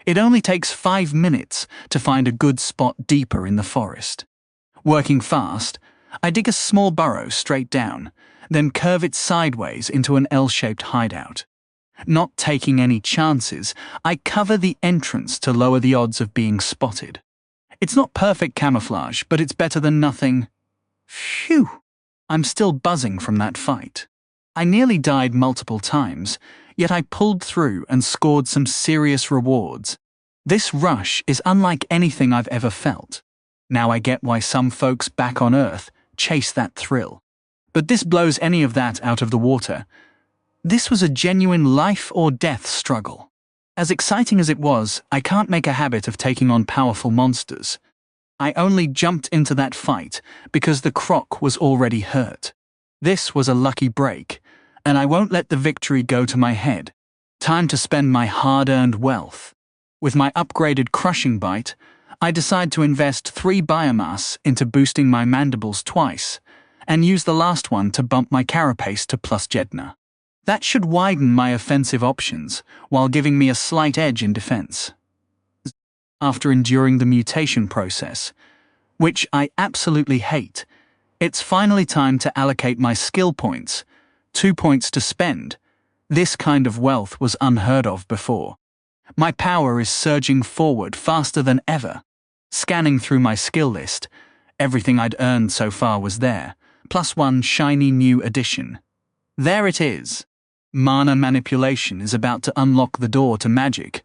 It only takes 5 minutes to find a good spot deeper in the forest. Working fast, I dig a small burrow straight down, then curve it sideways into an L-shaped hideout. Not taking any chances, I cover the entrance to lower the odds of being spotted. It's not perfect camouflage, but it's better than nothing. Phew! I'm still buzzing from that fight. I nearly died multiple times, yet I pulled through and scored some serious rewards. This rush is unlike anything I've ever felt. Now I get why some folks back on Earth chase that thrill. But this blows any of that out of the water. This was a genuine life-or-death struggle. As exciting as it was, I can't make a habit of taking on powerful monsters. I only jumped into that fight because the croc was already hurt. This was a lucky break, and I won't let the victory go to my head. Time to spend my hard-earned wealth. With my upgraded crushing bite, I decide to invest 3 biomass into boosting my mandibles twice, and use the last one to bump my carapace to +Jedna. That should widen my offensive options, while giving me a slight edge in defense. After enduring the mutation process, which I absolutely hate, it's finally time to allocate my skill points. 2 points to spend. This kind of wealth was unheard of before. My power is surging forward faster than ever. Scanning through my skill list, everything I'd earned so far was there, plus 1 shiny new addition. There it is. Mana manipulation is about to unlock the door to magic,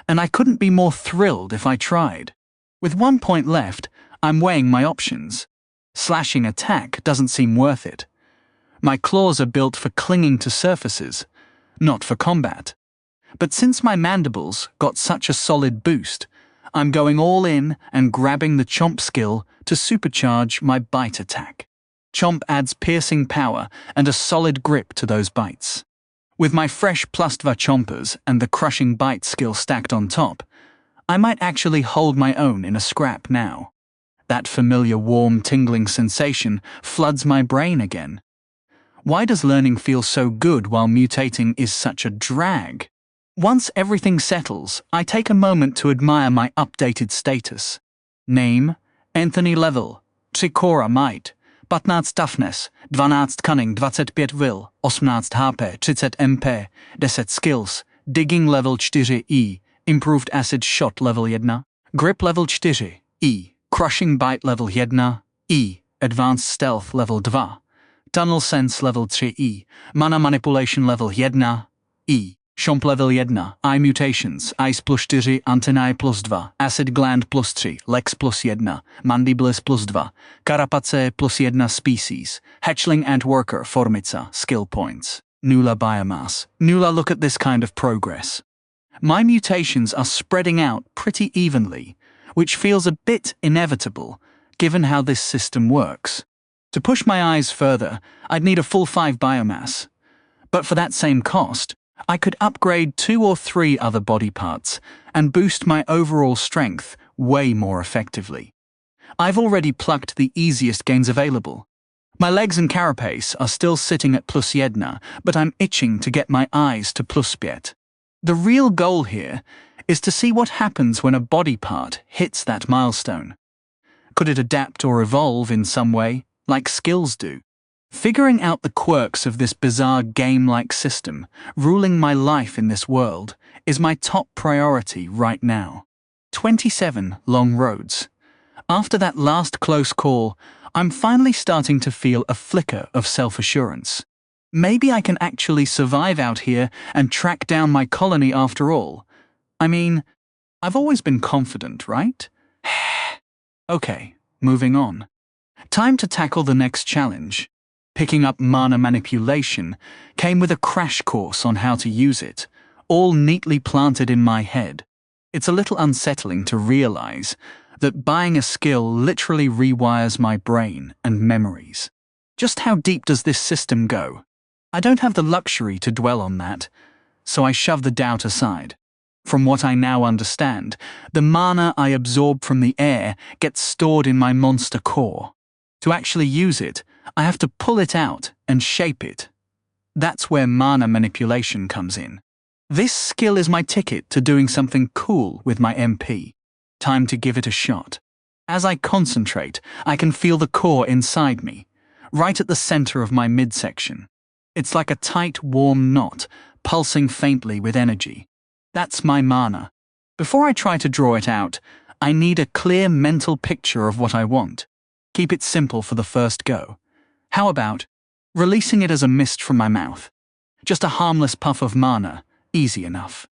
and I couldn't be more thrilled if I tried. With 1 point left, I'm weighing my options. Slashing attack doesn't seem worth it. My claws are built for clinging to surfaces, not for combat. But since my mandibles got such a solid boost, I'm going all in and grabbing the chomp skill to supercharge my bite attack. Chomp adds piercing power and a solid grip to those bites. With my fresh +2 chompers and the crushing bite skill stacked on top, I might actually hold my own in a scrap now. That familiar warm tingling sensation floods my brain again. Why does learning feel so good while mutating is such a drag? Once everything settles, I take a moment to admire my updated status. Name, Anthony Level, Tricora Might, 15 Toughness, 12 Cunning, 25 Will, 18 HP, 30 MP, 10 Skills, Digging Level 4 Improved Acid Shot Level 1, Grip Level 4 Crushing Bite Level 1 Advanced Stealth Level 2, Tunnel Sense Level 3 Mana Manipulation Level 1 Chomp Level 1, Eye Mutations, Ice +4, Antennae +2, Acid Gland +3, Lex +1, Mandibles +2, Carapace +1 Species, Hatchling Ant Worker Formica, Skill Points, Nula Biomass. Nula, look at this kind of progress. My mutations are spreading out pretty evenly, which feels a bit inevitable, given how this system works. To push my eyes further, I'd need a full 5 biomass. But for that same cost, I could upgrade 2 or 3 other body parts and boost my overall strength way more effectively. I've already plucked the easiest gains available. My legs and carapace are still sitting at +1, but I'm itching to get my eyes to +5. The real goal here is to see what happens when a body part hits that milestone. Could it adapt or evolve in some way, like skills do? Figuring out the quirks of this bizarre game-like system, ruling my life in this world, is my top priority right now. 27 long roads. After that last close call, I'm finally starting to feel a flicker of self-assurance. Maybe I can actually survive out here and track down my colony after all. I mean, I've always been confident, right? Okay, moving on. Time to tackle the next challenge. Picking up mana manipulation came with a crash course on how to use it, all neatly planted in my head. It's a little unsettling to realize that buying a skill literally rewires my brain and memories. Just how deep does this system go? I don't have the luxury to dwell on that, so I shove the doubt aside. From what I now understand, the mana I absorb from the air gets stored in my monster core. To actually use it, I have to pull it out and shape it. That's where mana manipulation comes in. This skill is my ticket to doing something cool with my MP. Time to give it a shot. As I concentrate, I can feel the core inside me, right at the center of my midsection. It's like a tight, warm knot, pulsing faintly with energy. That's my mana. Before I try to draw it out, I need a clear mental picture of what I want. Keep it simple for the first go. How about releasing it as a mist from my mouth? Just a harmless puff of mana, easy enough.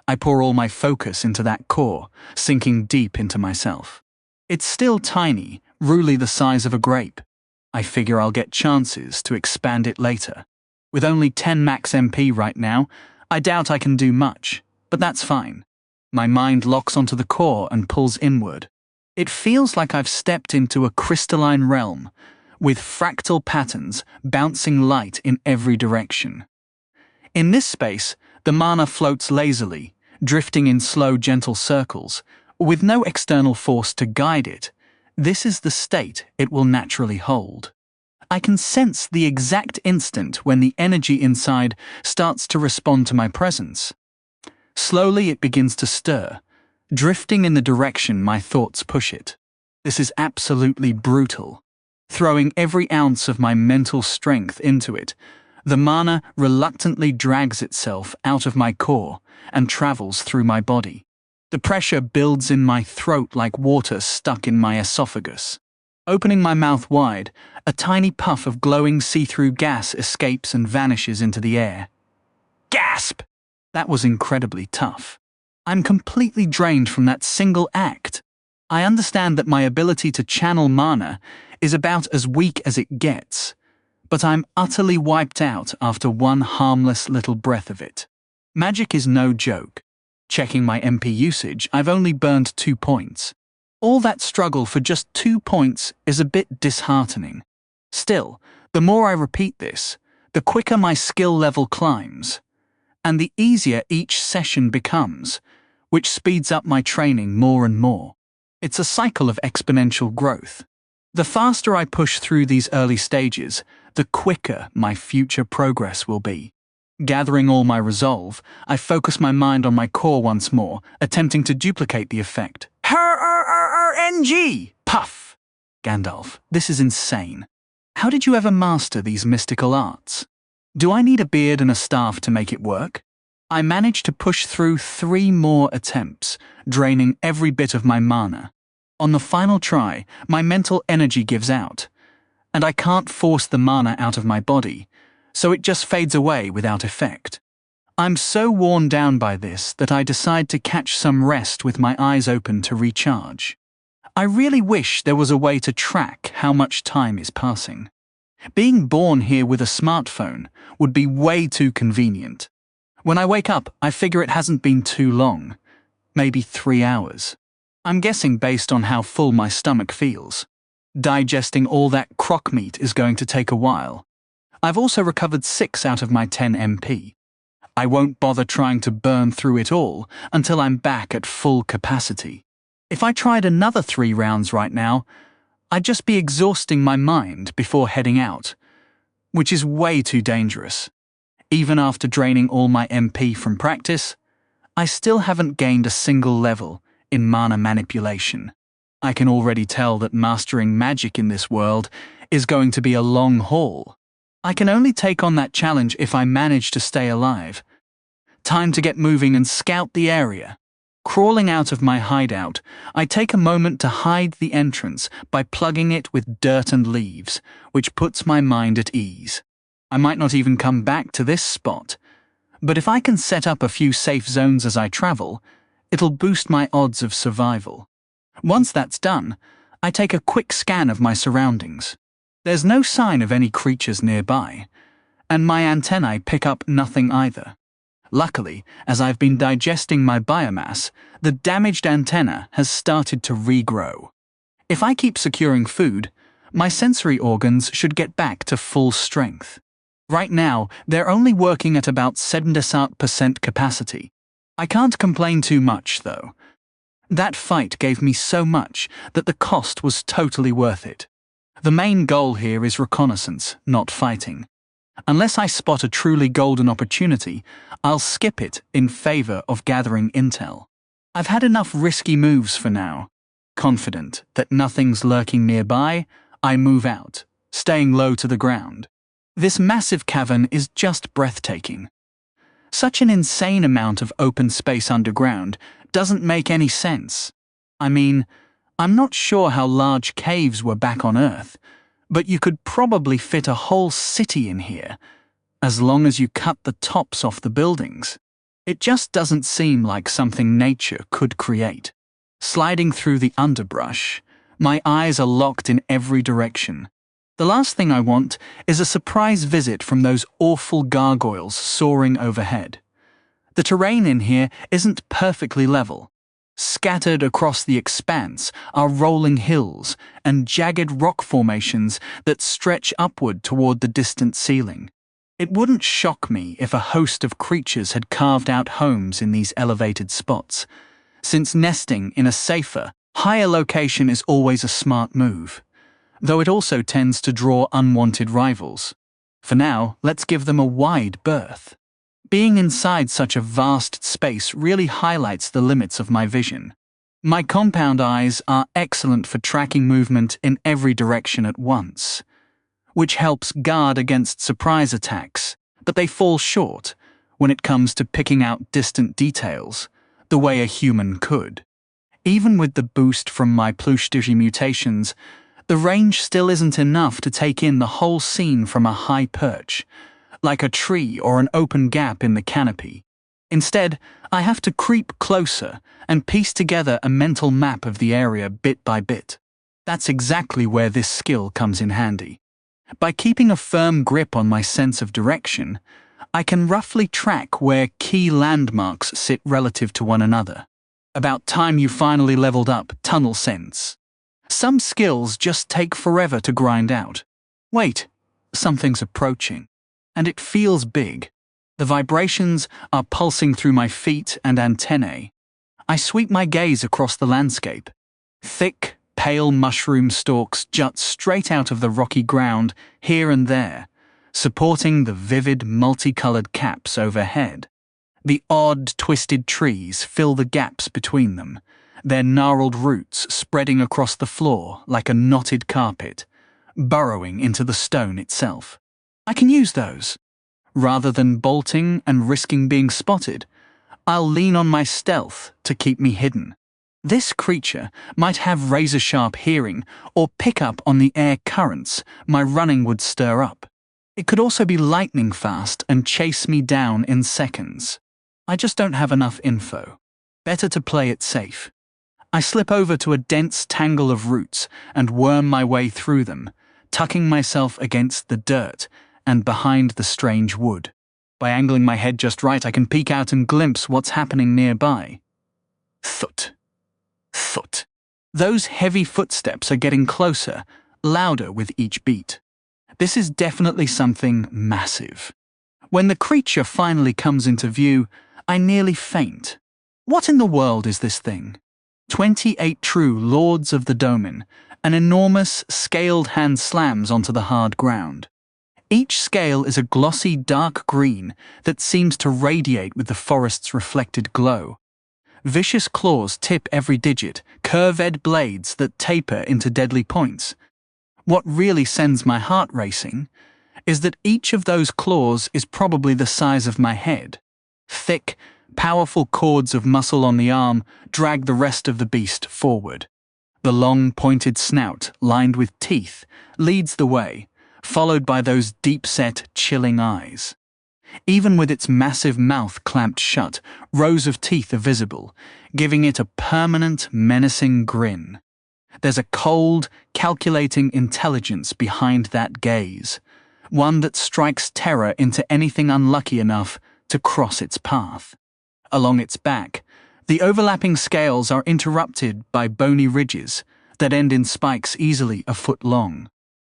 I pour all my focus into that core, sinking deep into myself. It's still tiny, really the size of a grape. I figure I'll get chances to expand it later. With only 10 max MP right now, I doubt I can do much, but that's fine. My mind locks onto the core and pulls inward. It feels like I've stepped into a crystalline realm, with fractal patterns bouncing light in every direction. In this space, the mana floats lazily, drifting in slow, gentle circles, with no external force to guide it. This is the state it will naturally hold. I can sense the exact instant when the energy inside starts to respond to my presence. Slowly it begins to stir, drifting in the direction my thoughts push it. This is absolutely brutal. Throwing every ounce of my mental strength into it, the mana reluctantly drags itself out of my core and travels through my body. The pressure builds in my throat like water stuck in my esophagus. Opening my mouth wide, a tiny puff of glowing see-through gas escapes and vanishes into the air. Gasp! That was incredibly tough. I'm completely drained from that single act. I understand that my ability to channel mana is about as weak as it gets, but I'm utterly wiped out after one harmless little breath of it. Magic is no joke. Checking my MP usage, I've only burned 2 points. All that struggle for just 2 points is a bit disheartening. Still, the more I repeat this, the quicker my skill level climbs, and the easier each session becomes, which speeds up my training more and more. It's a cycle of exponential growth. The faster I push through these early stages, the quicker my future progress will be. Gathering all my resolve, I focus my mind on my core once more, attempting to duplicate the effect. RNG! Puff! Gandalf, this is insane. How did you ever master these mystical arts? Do I need a beard and a staff to make it work? I managed to push through 3 more attempts, draining every bit of my mana. On the final try, my mental energy gives out, and I can't force the mana out of my body, so it just fades away without effect. I'm so worn down by this that I decide to catch some rest with my eyes open to recharge. I really wish there was a way to track how much time is passing. Being born here with a smartphone would be way too convenient. When I wake up, I figure it hasn't been too long, maybe 3 hours. I'm guessing based on how full my stomach feels. Digesting all that crock meat is going to take a while. I've also recovered 6 out of my 10 MP. I won't bother trying to burn through it all until I'm back at full capacity. If I tried another 3 rounds right now, I'd just be exhausting my mind before heading out, which is way too dangerous. Even after draining all my MP from practice, I still haven't gained a single level in mana manipulation. I can already tell that mastering magic in this world is going to be a long haul. I can only take on that challenge if I manage to stay alive. Time to get moving and scout the area. Crawling out of my hideout, I take a moment to hide the entrance by plugging it with dirt and leaves, which puts my mind at ease. I might not even come back to this spot, but if I can set up a few safe zones as I travel, it'll boost my odds of survival. Once that's done, I take a quick scan of my surroundings. There's no sign of any creatures nearby, and my antennae pick up nothing either. Luckily, as I've been digesting my biomass, the damaged antenna has started to regrow. If I keep securing food, my sensory organs should get back to full strength. Right now, they're only working at about 70% capacity. I can't complain too much, though. That fight gave me so much that the cost was totally worth it. The main goal here is reconnaissance, not fighting. Unless I spot a truly golden opportunity, I'll skip it in favor of gathering intel. I've had enough risky moves for now. Confident that nothing's lurking nearby, I move out, staying low to the ground. This massive cavern is just breathtaking. Such an insane amount of open space underground doesn't make any sense. I mean, I'm not sure how large caves were back on Earth, but you could probably fit a whole city in here, as long as you cut the tops off the buildings. It just doesn't seem like something nature could create. Sliding through the underbrush, my eyes are locked in every direction. The last thing I want is a surprise visit from those awful gargoyles soaring overhead. The terrain in here isn't perfectly level. Scattered across the expanse are rolling hills and jagged rock formations that stretch upward toward the distant ceiling. It wouldn't shock me if a host of creatures had carved out homes in these elevated spots, since nesting in a safer, higher location is always a smart move, though it also tends to draw unwanted rivals. For now, let's give them a wide berth. Being inside such a vast space really highlights the limits of my vision. My compound eyes are excellent for tracking movement in every direction at once, which helps guard against surprise attacks, but they fall short when it comes to picking out distant details, the way a human could. Even with the boost from my plush mutations, the range still isn't enough to take in the whole scene from a high perch, like a tree or an open gap in the canopy. Instead, I have to creep closer and piece together a mental map of the area bit by bit. That's exactly where this skill comes in handy. By keeping a firm grip on my sense of direction, I can roughly track where key landmarks sit relative to one another. About time you finally leveled up tunnel sense. Some skills just take forever to grind out. Wait, something's approaching. And it feels big. The vibrations are pulsing through my feet and antennae. I sweep my gaze across the landscape. Thick, pale mushroom stalks jut straight out of the rocky ground here and there, supporting the vivid, multicolored caps overhead. The odd, twisted trees fill the gaps between them, their gnarled roots spreading across the floor like a knotted carpet, burrowing into the stone itself. I can use those. Rather than bolting and risking being spotted, I'll lean on my stealth to keep me hidden. This creature might have razor-sharp hearing or pick up on the air currents my running would stir up. It could also be lightning fast and chase me down in seconds. I just don't have enough info. Better to play it safe. I slip over to a dense tangle of roots and worm my way through them, tucking myself against the dirt and behind the strange wood. By angling my head just right, I can peek out and glimpse what's happening nearby. Thud. Thud. Those heavy footsteps are getting closer, louder with each beat. This is definitely something massive. When the creature finally comes into view, I nearly faint. What in the world is this thing? 28 true lords of the domain, an enormous, scaled hand slams onto the hard ground. Each scale is a glossy dark green that seems to radiate with the forest's reflected glow. Vicious claws tip every digit, curved blades that taper into deadly points. What really sends my heart racing is that each of those claws is probably the size of my head. Thick, powerful cords of muscle on the arm drag the rest of the beast forward. The long, pointed snout, lined with teeth, leads the way, followed by those deep-set, chilling eyes. Even with its massive mouth clamped shut, rows of teeth are visible, giving it a permanent, menacing grin. There's a cold, calculating intelligence behind that gaze, one that strikes terror into anything unlucky enough to cross its path. Along its back, the overlapping scales are interrupted by bony ridges that end in spikes easily a foot long.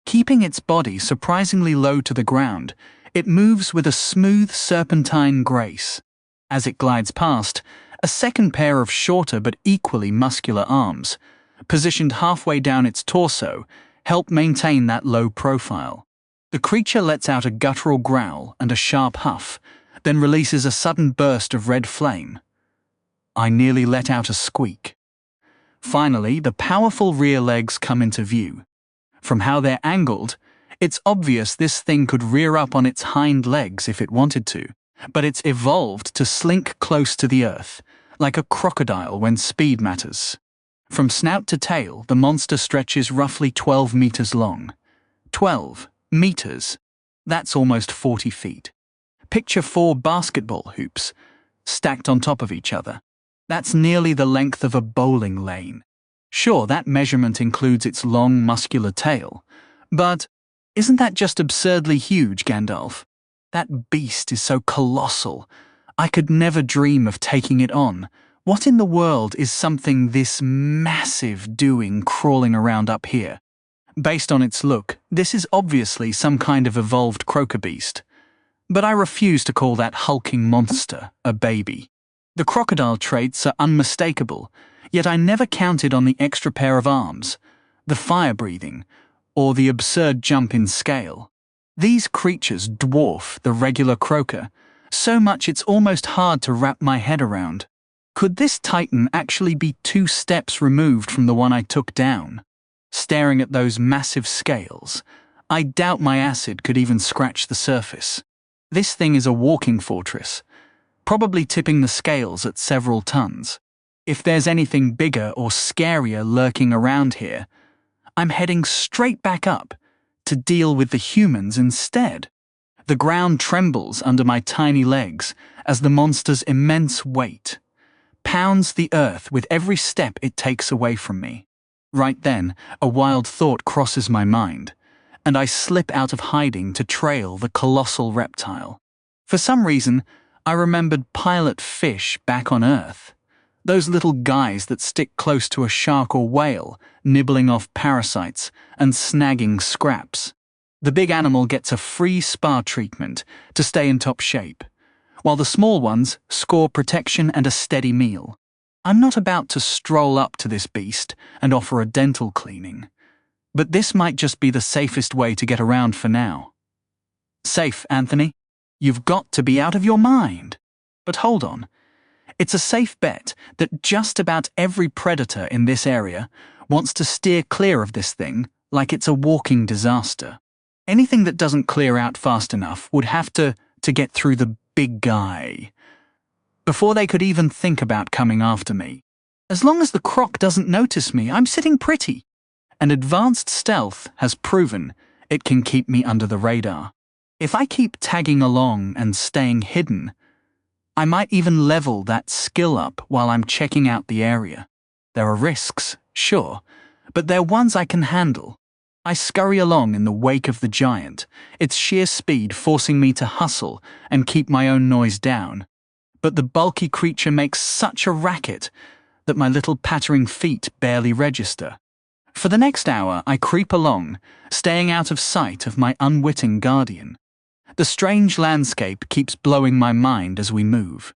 Keeping its body surprisingly low to the ground, it moves with a smooth serpentine grace. As it glides past, a second pair of shorter but equally muscular arms, positioned halfway down its torso, help maintain that low profile. The creature lets out a guttural growl and a sharp huff, then releases a sudden burst of red flame. I nearly let out a squeak. Finally, the powerful rear legs come into view. From how they're angled, it's obvious this thing could rear up on its hind legs if it wanted to, but it's evolved to slink close to the earth, like a crocodile when speed matters. From snout to tail, the monster stretches roughly 12 meters long. 12 meters. That's almost 40 feet. Picture 4 basketball hoops, stacked on top of each other. That's nearly the length of a bowling lane. Sure, that measurement includes its long, muscular tail, but isn't that just absurdly huge, Gandalf? That beast is so colossal. I could never dream of taking it on. What in the world is something this massive doing crawling around up here? Based on its look, this is obviously some kind of evolved crocobeast. But I refuse to call that hulking monster a baby. The crocodile traits are unmistakable, yet I never counted on the extra pair of arms, the fire-breathing, or the absurd jump in scale. These creatures dwarf the regular croaker, so much it's almost hard to wrap my head around. Could this titan actually be 2 steps removed from the one I took down? Staring at those massive scales, I doubt my acid could even scratch the surface. This thing is a walking fortress, probably tipping the scales at several tons. If there's anything bigger or scarier lurking around here, I'm heading straight back up to deal with the humans instead. The ground trembles under my tiny legs as the monster's immense weight pounds the earth with every step it takes away from me. Right then, a wild thought crosses my mind, and I slip out of hiding to trail the colossal reptile. For some reason, I remembered pilot fish back on Earth. Those little guys that stick close to a shark or whale, nibbling off parasites and snagging scraps. The big animal gets a free spa treatment to stay in top shape, while the small ones score protection and a steady meal. I'm not about to stroll up to this beast and offer a dental cleaning, but this might just be the safest way to get around for now. Safe, Anthony? You've got to be out of your mind. But hold on. It's a safe bet that just about every predator in this area wants to steer clear of this thing like it's a walking disaster. Anything that doesn't clear out fast enough would have to get through the big guy before they could even think about coming after me. As long as the croc doesn't notice me, I'm sitting pretty. And advanced stealth has proven it can keep me under the radar. If I keep tagging along and staying hidden, I might even level that skill up while I'm checking out the area. There are risks, sure, but they're ones I can handle. I scurry along in the wake of the giant, its sheer speed forcing me to hustle and keep my own noise down. But the bulky creature makes such a racket that my little pattering feet barely register. For the next hour, I creep along, staying out of sight of my unwitting guardian. The strange landscape keeps blowing my mind as we move.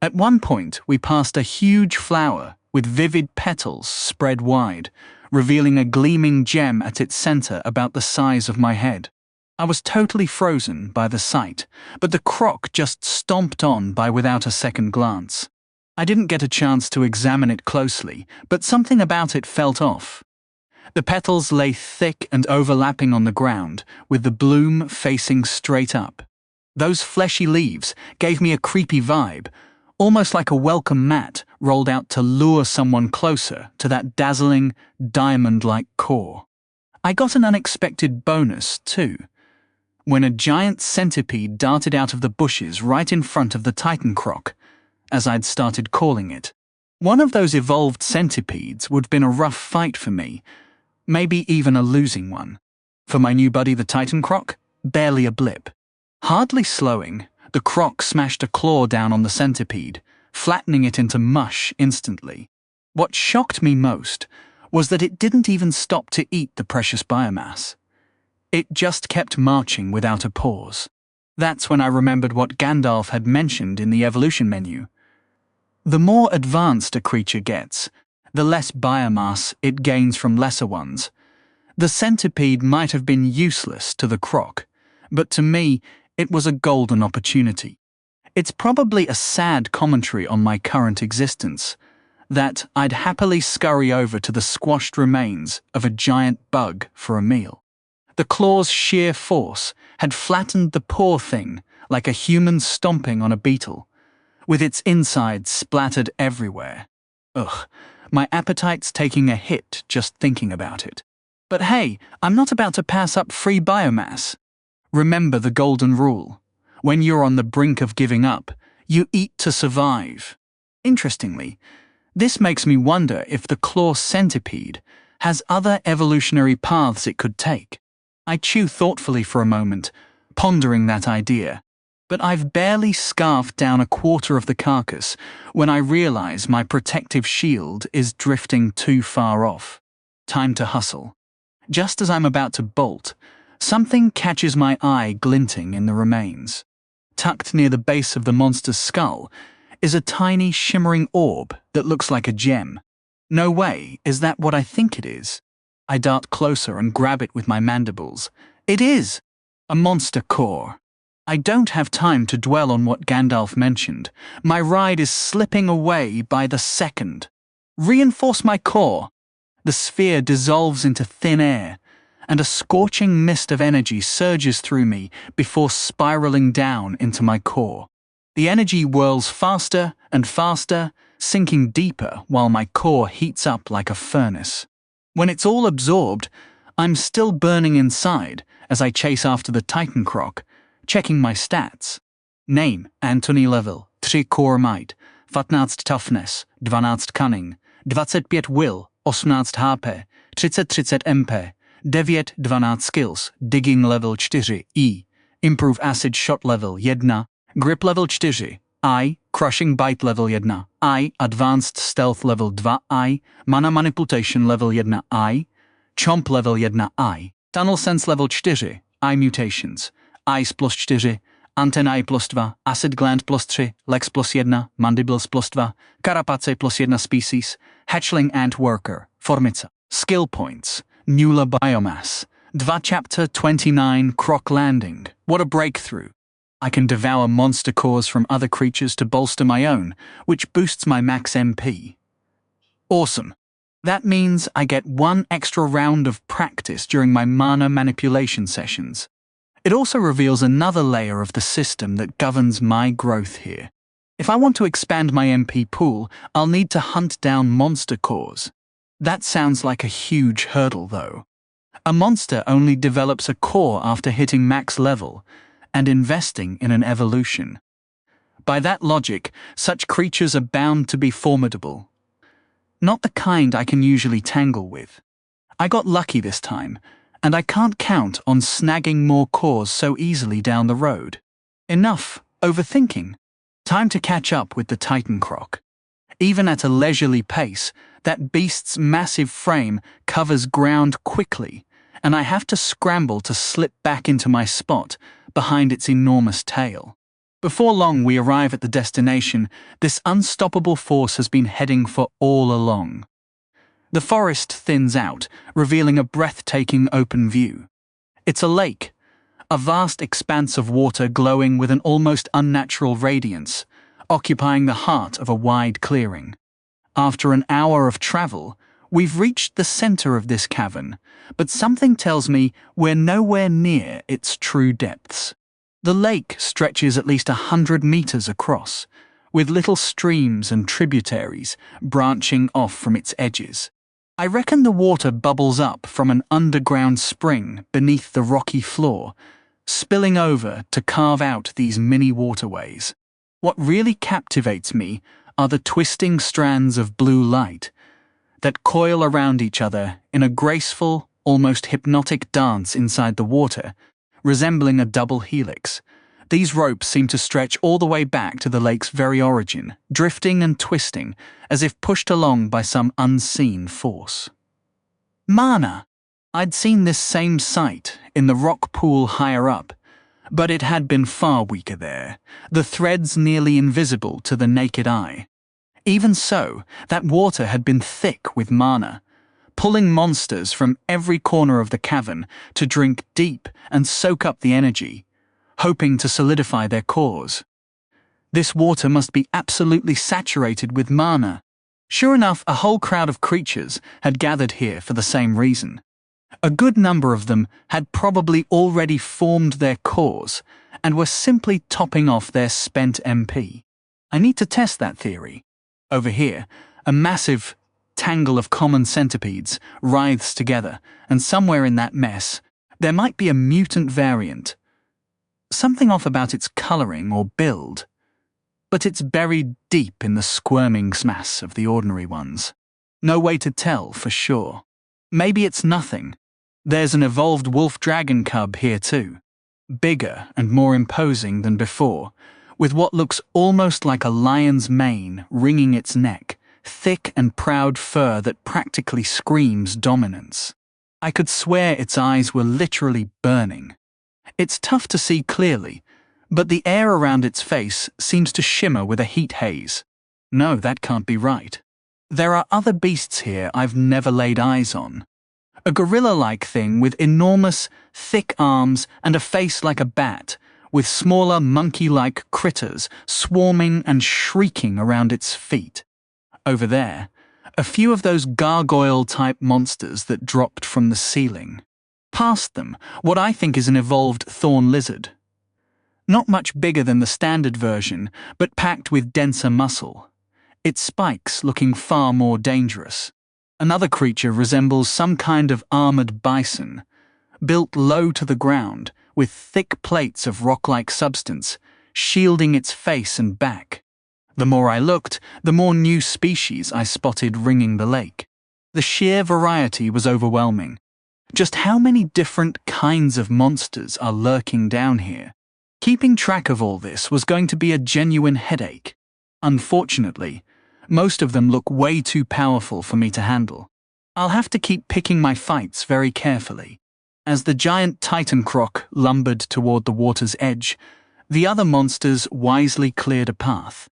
At one point, we passed a huge flower with vivid petals spread wide, revealing a gleaming gem at its center about the size of my head. I was totally frozen by the sight, but the croc just stomped on by without a second glance. I didn't get a chance to examine it closely, but something about it felt off. The petals lay thick and overlapping on the ground, with the bloom facing straight up. Those fleshy leaves gave me a creepy vibe, almost like a welcome mat rolled out to lure someone closer to that dazzling, diamond-like core. I got an unexpected bonus, too, when a giant centipede darted out of the bushes right in front of the Titan croc, as I'd started calling it. One of those evolved centipedes would have been a rough fight for me, maybe even a losing one. For my new buddy the Titan croc, barely a blip. Hardly slowing, the croc smashed a claw down on the centipede, flattening it into mush instantly. What shocked me most was that it didn't even stop to eat the precious biomass. It just kept marching without a pause. That's when I remembered what Gandalf had mentioned in the evolution menu. The more advanced a creature gets, the less biomass it gains from lesser ones. The centipede might have been useless to the croc, but to me, it was a golden opportunity. It's probably a sad commentary on my current existence, that I'd happily scurry over to the squashed remains of a giant bug for a meal. The claw's sheer force had flattened the poor thing like a human stomping on a beetle, with its insides splattered everywhere. Ugh, my appetite's taking a hit just thinking about it. But hey, I'm not about to pass up free biomass. Remember the golden rule. When you're on the brink of giving up, you eat to survive. Interestingly, this makes me wonder if the claw centipede has other evolutionary paths it could take. I chew thoughtfully for a moment, pondering that idea, but I've barely scarfed down a quarter of the carcass when I realize my protective shield is drifting too far off. Time to hustle. Just as I'm about to bolt, something catches my eye glinting in the remains. Tucked near the base of the monster's skull is a tiny shimmering orb that looks like a gem. No way, is that what I think it is? I dart closer and grab it with my mandibles. It is! A monster core. I don't have time to dwell on what Gandalf mentioned. My ride is slipping away by the second. Reinforce my core. The sphere dissolves into thin air, and a scorching mist of energy surges through me before spiraling down into my core. The energy whirls faster and faster, sinking deeper while my core heats up like a furnace. When it's all absorbed, I'm still burning inside as I chase after the Titan croc, checking my stats. Name, Anthony level, 3 core might, 15 toughness, 12 cunning, 25 will, 18 HP, 30 MP, 9 skills, digging level 4 I, improve acid shot level 1, grip level 4 I, crushing bite level 1 I, advanced stealth level 2 I, mana manipulation level 1 I, chomp level 1 I, tunnel sense level 4 I, mutations, eyes plus 4, antennae plus 2, acid gland plus 3, legs plus 1, mandibles plus 2, carapace plus 1 species, hatchling ant worker, formica. Skill points, Nula biomass, 2 chapter 29 croc landing. What a breakthrough. I can devour monster cores from other creatures to bolster my own, which boosts my max MP. Awesome. That means I get 1 extra round of practice during my mana manipulation sessions. It also reveals another layer of the system that governs my growth here. If I want to expand my MP pool, I'll need to hunt down monster cores. That sounds like a huge hurdle, though. A monster only develops a core after hitting max level, and investing in an evolution. By that logic, such creatures are bound to be formidable. Not the kind I can usually tangle with. I got lucky this time, and I can't count on snagging more cores so easily down the road. Enough overthinking. Time to catch up with the Titan croc. Even at a leisurely pace, that beast's massive frame covers ground quickly, and I have to scramble to slip back into my spot behind its enormous tail. Before long we arrive at the destination, this unstoppable force has been heading for all along. The forest thins out, revealing a breathtaking open view. It's a lake, a vast expanse of water glowing with an almost unnatural radiance, occupying the heart of a wide clearing. After an hour of travel, we've reached the center of this cavern, but something tells me we're nowhere near its true depths. The lake stretches at least 100 meters across, with little streams and tributaries branching off from its edges. I reckon the water bubbles up from an underground spring beneath the rocky floor, spilling over to carve out these mini waterways. What really captivates me are the twisting strands of blue light that coil around each other in a graceful, almost hypnotic dance inside the water, resembling a double helix. These ropes seem to stretch all the way back to the lake's very origin, drifting and twisting as if pushed along by some unseen force. Mana! I'd seen this same sight in the rock pool higher up, but it had been far weaker there, the threads nearly invisible to the naked eye. Even so, that water had been thick with mana, pulling monsters from every corner of the cavern to drink deep and soak up the energy, hoping to solidify their cores. This water must be absolutely saturated with mana. Sure enough, a whole crowd of creatures had gathered here for the same reason. A good number of them had probably already formed their cores and were simply topping off their spent MP. I need to test that theory. Over here, a massive tangle of common centipedes writhes together, and somewhere in that mess, there might be a mutant variant. Something off about its coloring or build, but it's buried deep in the squirming mass of the ordinary ones. No way to tell for sure. Maybe it's nothing. There's an evolved wolf-dragon cub here too, bigger and more imposing than before, with what looks almost like a lion's mane wringing its neck, thick and proud fur that practically screams dominance. I could swear its eyes were literally burning. It's tough to see clearly, but the air around its face seems to shimmer with a heat haze. No, that can't be right. There are other beasts here I've never laid eyes on. A gorilla-like thing with enormous, thick arms and a face like a bat, with smaller monkey-like critters swarming and shrieking around its feet. Over there, a few of those gargoyle-type monsters that dropped from the ceiling. Past them, what I think is an evolved thorn lizard. Not much bigger than the standard version, but packed with denser muscle. Its spikes looking far more dangerous. Another creature resembles some kind of armored bison, built low to the ground, with thick plates of rock-like substance, shielding its face and back. The more I looked, the more new species I spotted ringing the lake. The sheer variety was overwhelming. Just how many different kinds of monsters are lurking down here? Keeping track of all this was going to be a genuine headache. Unfortunately, most of them look way too powerful for me to handle. I'll have to keep picking my fights very carefully. As the giant titan croc lumbered toward the water's edge, the other monsters wisely cleared a path.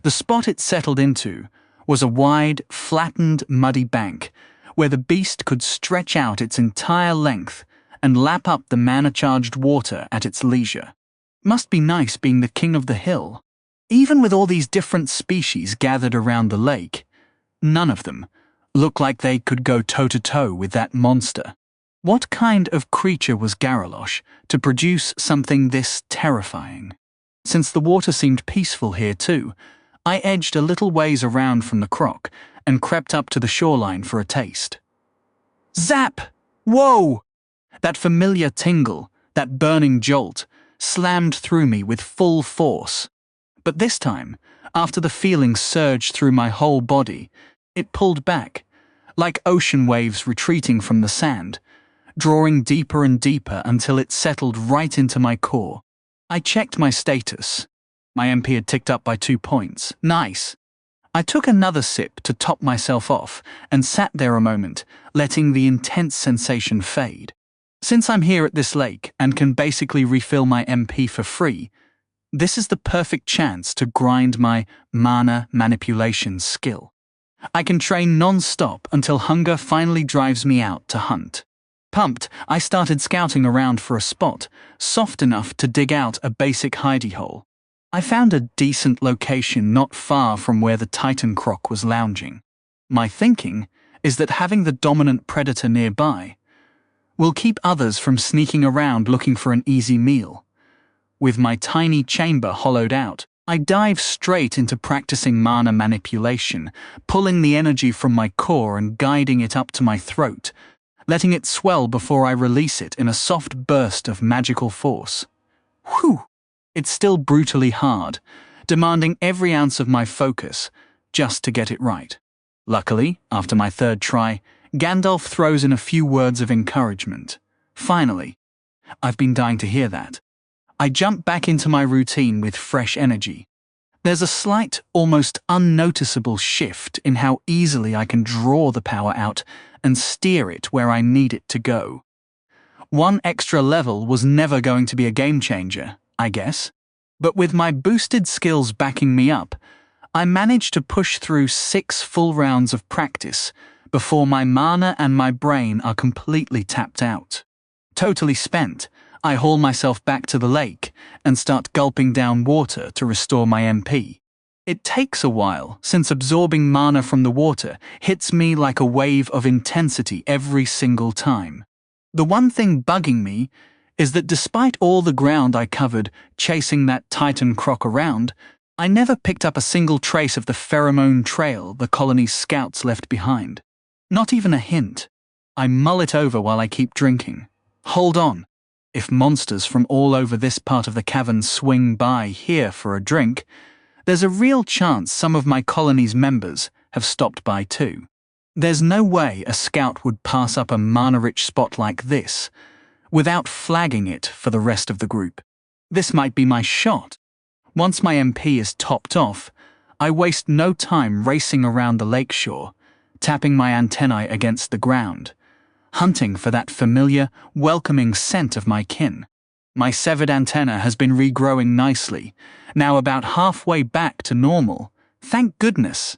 The spot it settled into was a wide, flattened, muddy bank where the beast could stretch out its entire length and lap up the mana-charged water at its leisure. Must be nice being the king of the hill. Even with all these different species gathered around the lake, none of them looked like they could go toe-to-toe with that monster. What kind of creature was Garalosh to produce something this terrifying? Since the water seemed peaceful here too, I edged a little ways around from the croc and crept up to the shoreline for a taste. Zap! Whoa! That familiar tingle, that burning jolt, slammed through me with full force. But this time, after the feeling surged through my whole body, it pulled back, like ocean waves retreating from the sand, drawing deeper and deeper until it settled right into my core. I checked my status. My MP had ticked up by 2 points. Nice. I took another sip to top myself off and sat there a moment, letting the intense sensation fade. Since I'm here at this lake and can basically refill my MP for free, this is the perfect chance to grind my mana manipulation skill. I can train non-stop until hunger finally drives me out to hunt. Pumped, I started scouting around for a spot soft enough to dig out a basic hidey hole. I found a decent location not far from where the Titan croc was lounging. My thinking is that having the dominant predator nearby will keep others from sneaking around looking for an easy meal. With my tiny chamber hollowed out, I dive straight into practicing mana manipulation, pulling the energy from my core and guiding it up to my throat, letting it swell before I release it in a soft burst of magical force. Whew! It's still brutally hard, demanding every ounce of my focus just to get it right. Luckily, after my third try, Gandalf throws in a few words of encouragement. Finally. I've been dying to hear that. I jump back into my routine with fresh energy. There's a slight, almost unnoticeable shift in how easily I can draw the power out and steer it where I need it to go. One extra level was never going to be a game changer, I guess. But with my boosted skills backing me up, I managed to push through 6 full rounds of practice before my mana and my brain are completely tapped out. Totally spent, I haul myself back to the lake and start gulping down water to restore my MP. It takes a while, since absorbing mana from the water hits me like a wave of intensity every single time. The one thing bugging me is that despite all the ground I covered chasing that Titan croc around, I never picked up a single trace of the pheromone trail the colony's scouts left behind. Not even a hint. I mull it over while I keep drinking. Hold on. If monsters from all over this part of the cavern swing by here for a drink, there's a real chance some of my colony's members have stopped by too. There's no way a scout would pass up a mana-rich spot like this without flagging it for the rest of the group. This might be my shot. Once my MP is topped off, I waste no time racing around the lakeshore, tapping my antennae against the ground, hunting for that familiar, welcoming scent of my kin. My severed antenna has been regrowing nicely, now about halfway back to normal, thank goodness.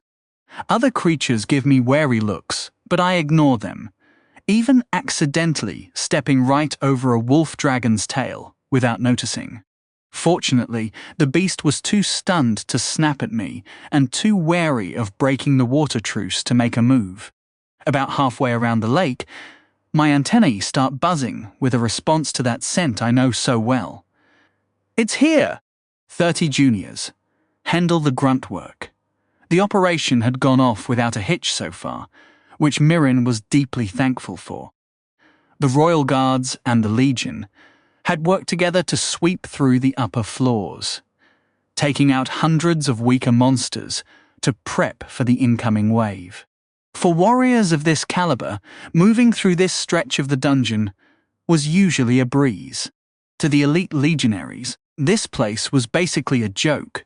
Other creatures give me wary looks, but I ignore them, even accidentally stepping right over a wolf dragon's tail without noticing. Fortunately, the beast was too stunned to snap at me and too wary of breaking the water truce to make a move. About halfway around the lake, my antennae start buzzing with a response to that scent I know so well. It's here! 30 juniors. Handle the grunt work. The operation had gone off without a hitch so far, which Mirren was deeply thankful for. The Royal Guards and the Legion had worked together to sweep through the upper floors, taking out hundreds of weaker monsters to prep for the incoming wave. For warriors of this caliber, moving through this stretch of the dungeon was usually a breeze. To the elite legionaries, this place was basically a joke.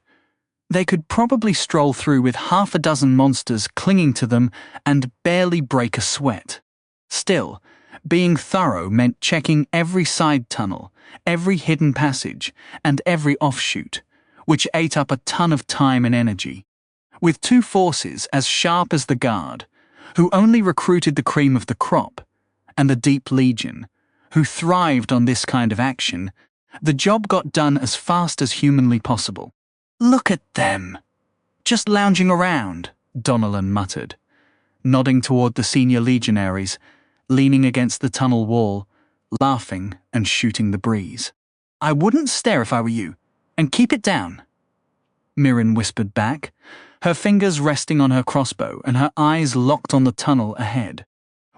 They could probably stroll through with half a dozen monsters clinging to them and barely break a sweat. Still, being thorough meant checking every side tunnel, every hidden passage, and every offshoot, which ate up a ton of time and energy. With 2 forces as sharp as the Guard, who only recruited the cream of the crop, and the Deep Legion, who thrived on this kind of action, the job got done as fast as humanly possible. "Look at them! Just lounging around," Donnellan muttered, nodding toward the senior legionaries, leaning against the tunnel wall, laughing and shooting the breeze. "I wouldn't stare if I were you, and keep it down," Mirren whispered back, her fingers resting on her crossbow and her eyes locked on the tunnel ahead.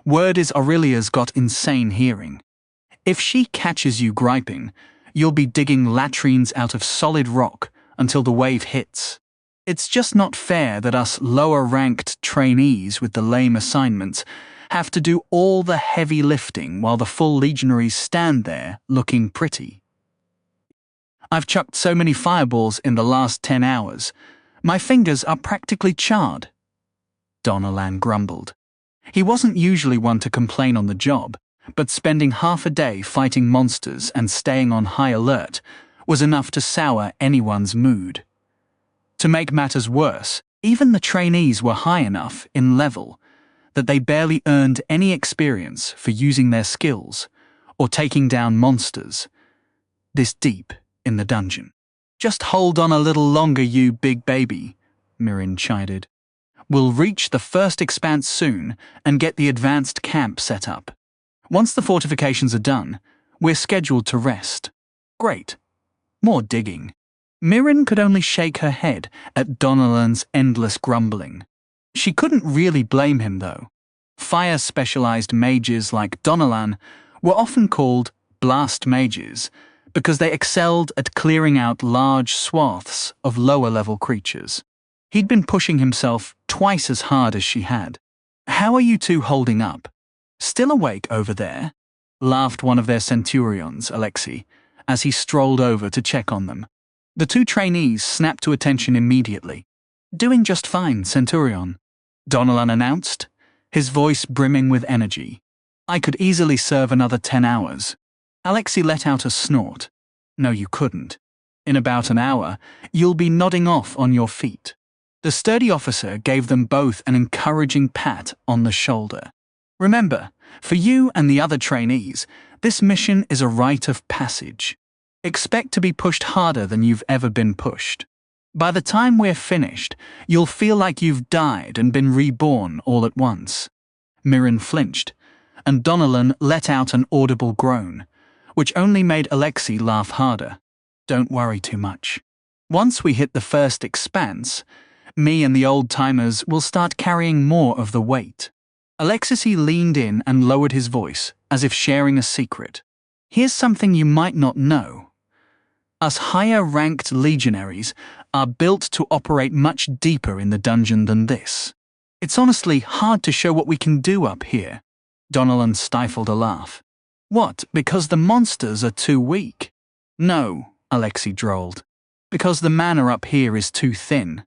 Word is Aurelia's got insane hearing. If she catches you griping, you'll be digging latrines out of solid rock until the wave hits. It's just not fair that us lower-ranked trainees with the lame assignments have to do all the heavy lifting while the full legionaries stand there looking pretty. I've chucked so many fireballs in the last 10 hours, my fingers are practically charred, Donnellan grumbled. He wasn't usually one to complain on the job, but spending half a day fighting monsters and staying on high alert was enough to sour anyone's mood. To make matters worse, even the trainees were high enough in level that they barely earned any experience for using their skills or taking down monsters this deep in the dungeon. "Just hold on a little longer, you big baby," Mirin chided. "We'll reach the first expanse soon and get the advanced camp set up. Once the fortifications are done, we're scheduled to rest." "Great. More digging." Mirin could only shake her head at Donalan's endless grumbling. She couldn't really blame him, though. Fire-specialized mages like Donalan were often called blast mages because they excelled at clearing out large swaths of lower-level creatures. He'd been pushing himself twice as hard as she had. "How are you two holding up? Still awake over there?" laughed one of their centurions, Alexei, as he strolled over to check on them. The two trainees snapped to attention immediately. "Doing just fine, Centurion," Donalan announced, his voice brimming with energy. "I could easily serve another 10 hours. Alexei let out a snort. "No, you couldn't. In about an hour, you'll be nodding off on your feet." The sturdy officer gave them both an encouraging pat on the shoulder. "Remember, for you and the other trainees, this mission is a rite of passage. Expect to be pushed harder than you've ever been pushed. By the time we're finished, you'll feel like you've died and been reborn all at once." Mirin flinched, and Donalan let out an audible groan, which only made Alexei laugh harder. "Don't worry too much. Once we hit the first expanse, me and the old-timers will start carrying more of the weight." Alexei leaned in and lowered his voice, as if sharing a secret. "Here's something you might not know. Us higher-ranked legionaries are built to operate much deeper in the dungeon than this. It's honestly hard to show what we can do up here." Donalan stifled a laugh. "What, because the monsters are too weak?" "No," Alexei drawled. "Because the mana up here is too thin.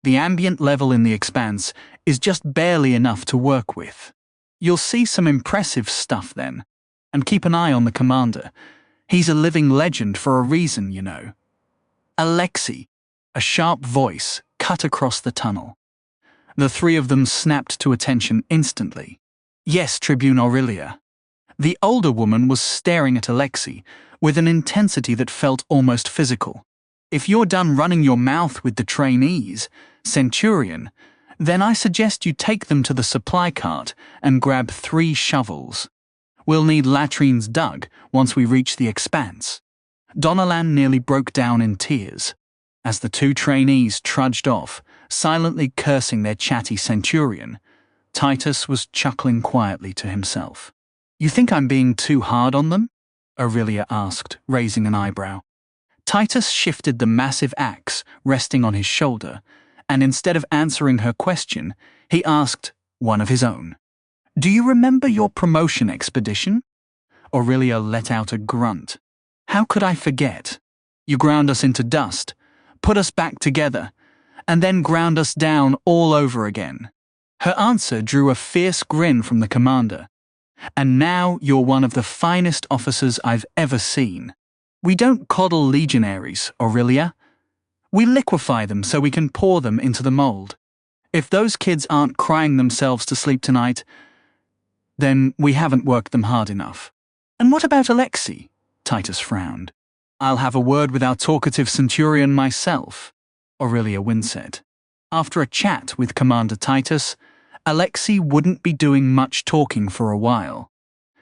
The ambient level in the expanse is just barely enough to work with. You'll see some impressive stuff then. And keep an eye on the commander. He's a living legend for a reason, you know." "Alexei," a sharp voice cut across the tunnel. The three of them snapped to attention instantly. "Yes, Tribune Aurelia." The older woman was staring at Alexei with an intensity that felt almost physical. "If you're done running your mouth with the trainees, Centurion, then I suggest you take them to the supply cart and grab 3 shovels. We'll need latrines dug once we reach the expanse." Donalan nearly broke down in tears. As the 2 trainees trudged off, silently cursing their chatty centurion, Titus was chuckling quietly to himself. "You think I'm being too hard on them?" Aurelia asked, raising an eyebrow. Titus shifted the massive axe resting on his shoulder, and instead of answering her question, he asked one of his own. "Do you remember your promotion expedition?" Aurelia let out a grunt. "How could I forget? You ground us into dust, put us back together, and then ground us down all over again." Her answer drew a fierce grin from the commander. "And now you're one of the finest officers I've ever seen. We don't coddle legionaries, Aurelia. We liquefy them so we can pour them into the mold. If those kids aren't crying themselves to sleep tonight, then we haven't worked them hard enough." "And what about Alexei?" Titus frowned. "I'll have a word with our talkative centurion myself," Aurelia winced. After a chat with Commander Titus, Alexei wouldn't be doing much talking for a while.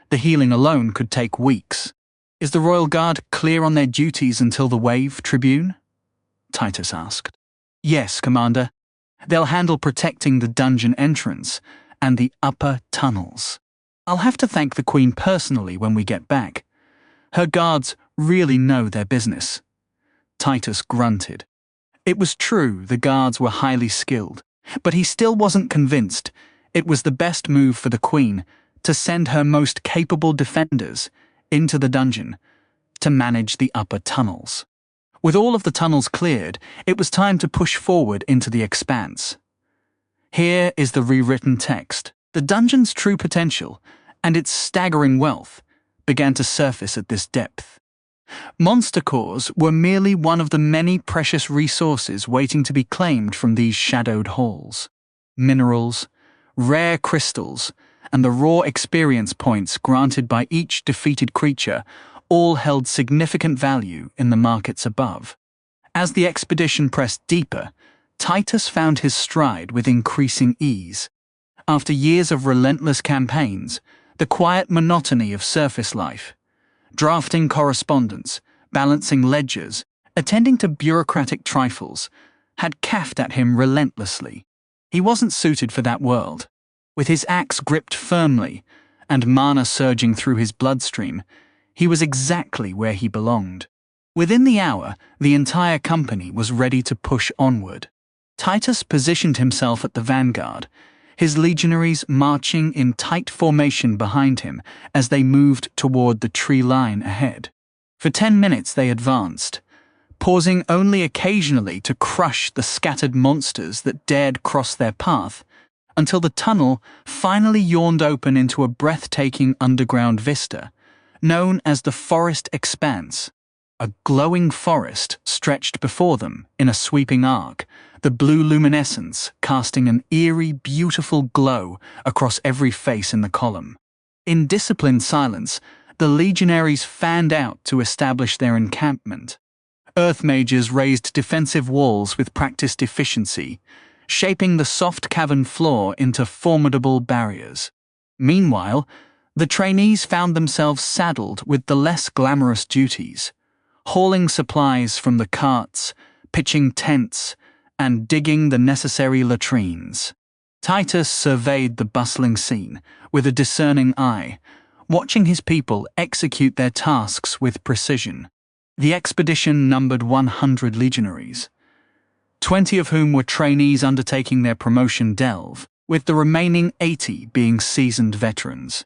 The healing alone could take weeks. "Is the Royal Guard clear on their duties until the wave, Tribune?" Titus asked. "Yes, Commander. They'll handle protecting the dungeon entrance and the upper tunnels. I'll have to thank the Queen personally when we get back. Her guards really know their business." Titus grunted. It was true the guards were highly skilled, but he still wasn't convinced it was the best move for the Queen to send her most capable defenders into the dungeon to manage the upper tunnels. With all of the tunnels cleared, it was time to push forward into the expanse. Here is the rewritten text. The dungeon's true potential, and its staggering wealth began to surface at this depth. Monster cores were merely one of the many precious resources waiting to be claimed from these shadowed halls. Minerals, rare crystals, and the raw experience points granted by each defeated creature all held significant value in the markets above. As the expedition pressed deeper, Titus found his stride with increasing ease. After years of relentless campaigns, the quiet monotony of surface life, drafting correspondence, balancing ledgers, attending to bureaucratic trifles, had caffed at him relentlessly. He wasn't suited for that world. With his axe gripped firmly and mana surging through his bloodstream, he was exactly where he belonged. Within the hour, the entire company was ready to push onward. Titus positioned himself at the vanguard, his legionaries marching in tight formation behind him as they moved toward the tree line ahead. For 10 minutes they advanced, pausing only occasionally to crush the scattered monsters that dared cross their path, until the tunnel finally yawned open into a breathtaking underground vista, known as the Forest Expanse. A glowing forest stretched before them in a sweeping arc, the blue luminescence casting an eerie, beautiful glow across every face in the column. In disciplined silence, the legionaries fanned out to establish their encampment. Earth mages raised defensive walls with practiced efficiency, shaping the soft cavern floor into formidable barriers. Meanwhile, the trainees found themselves saddled with the less glamorous duties, hauling supplies from the carts, pitching tents, and digging the necessary latrines. Titus surveyed the bustling scene with a discerning eye, watching his people execute their tasks with precision. The expedition numbered 100 legionaries, 20 of whom were trainees undertaking their promotion delve, with the remaining 80 being seasoned veterans.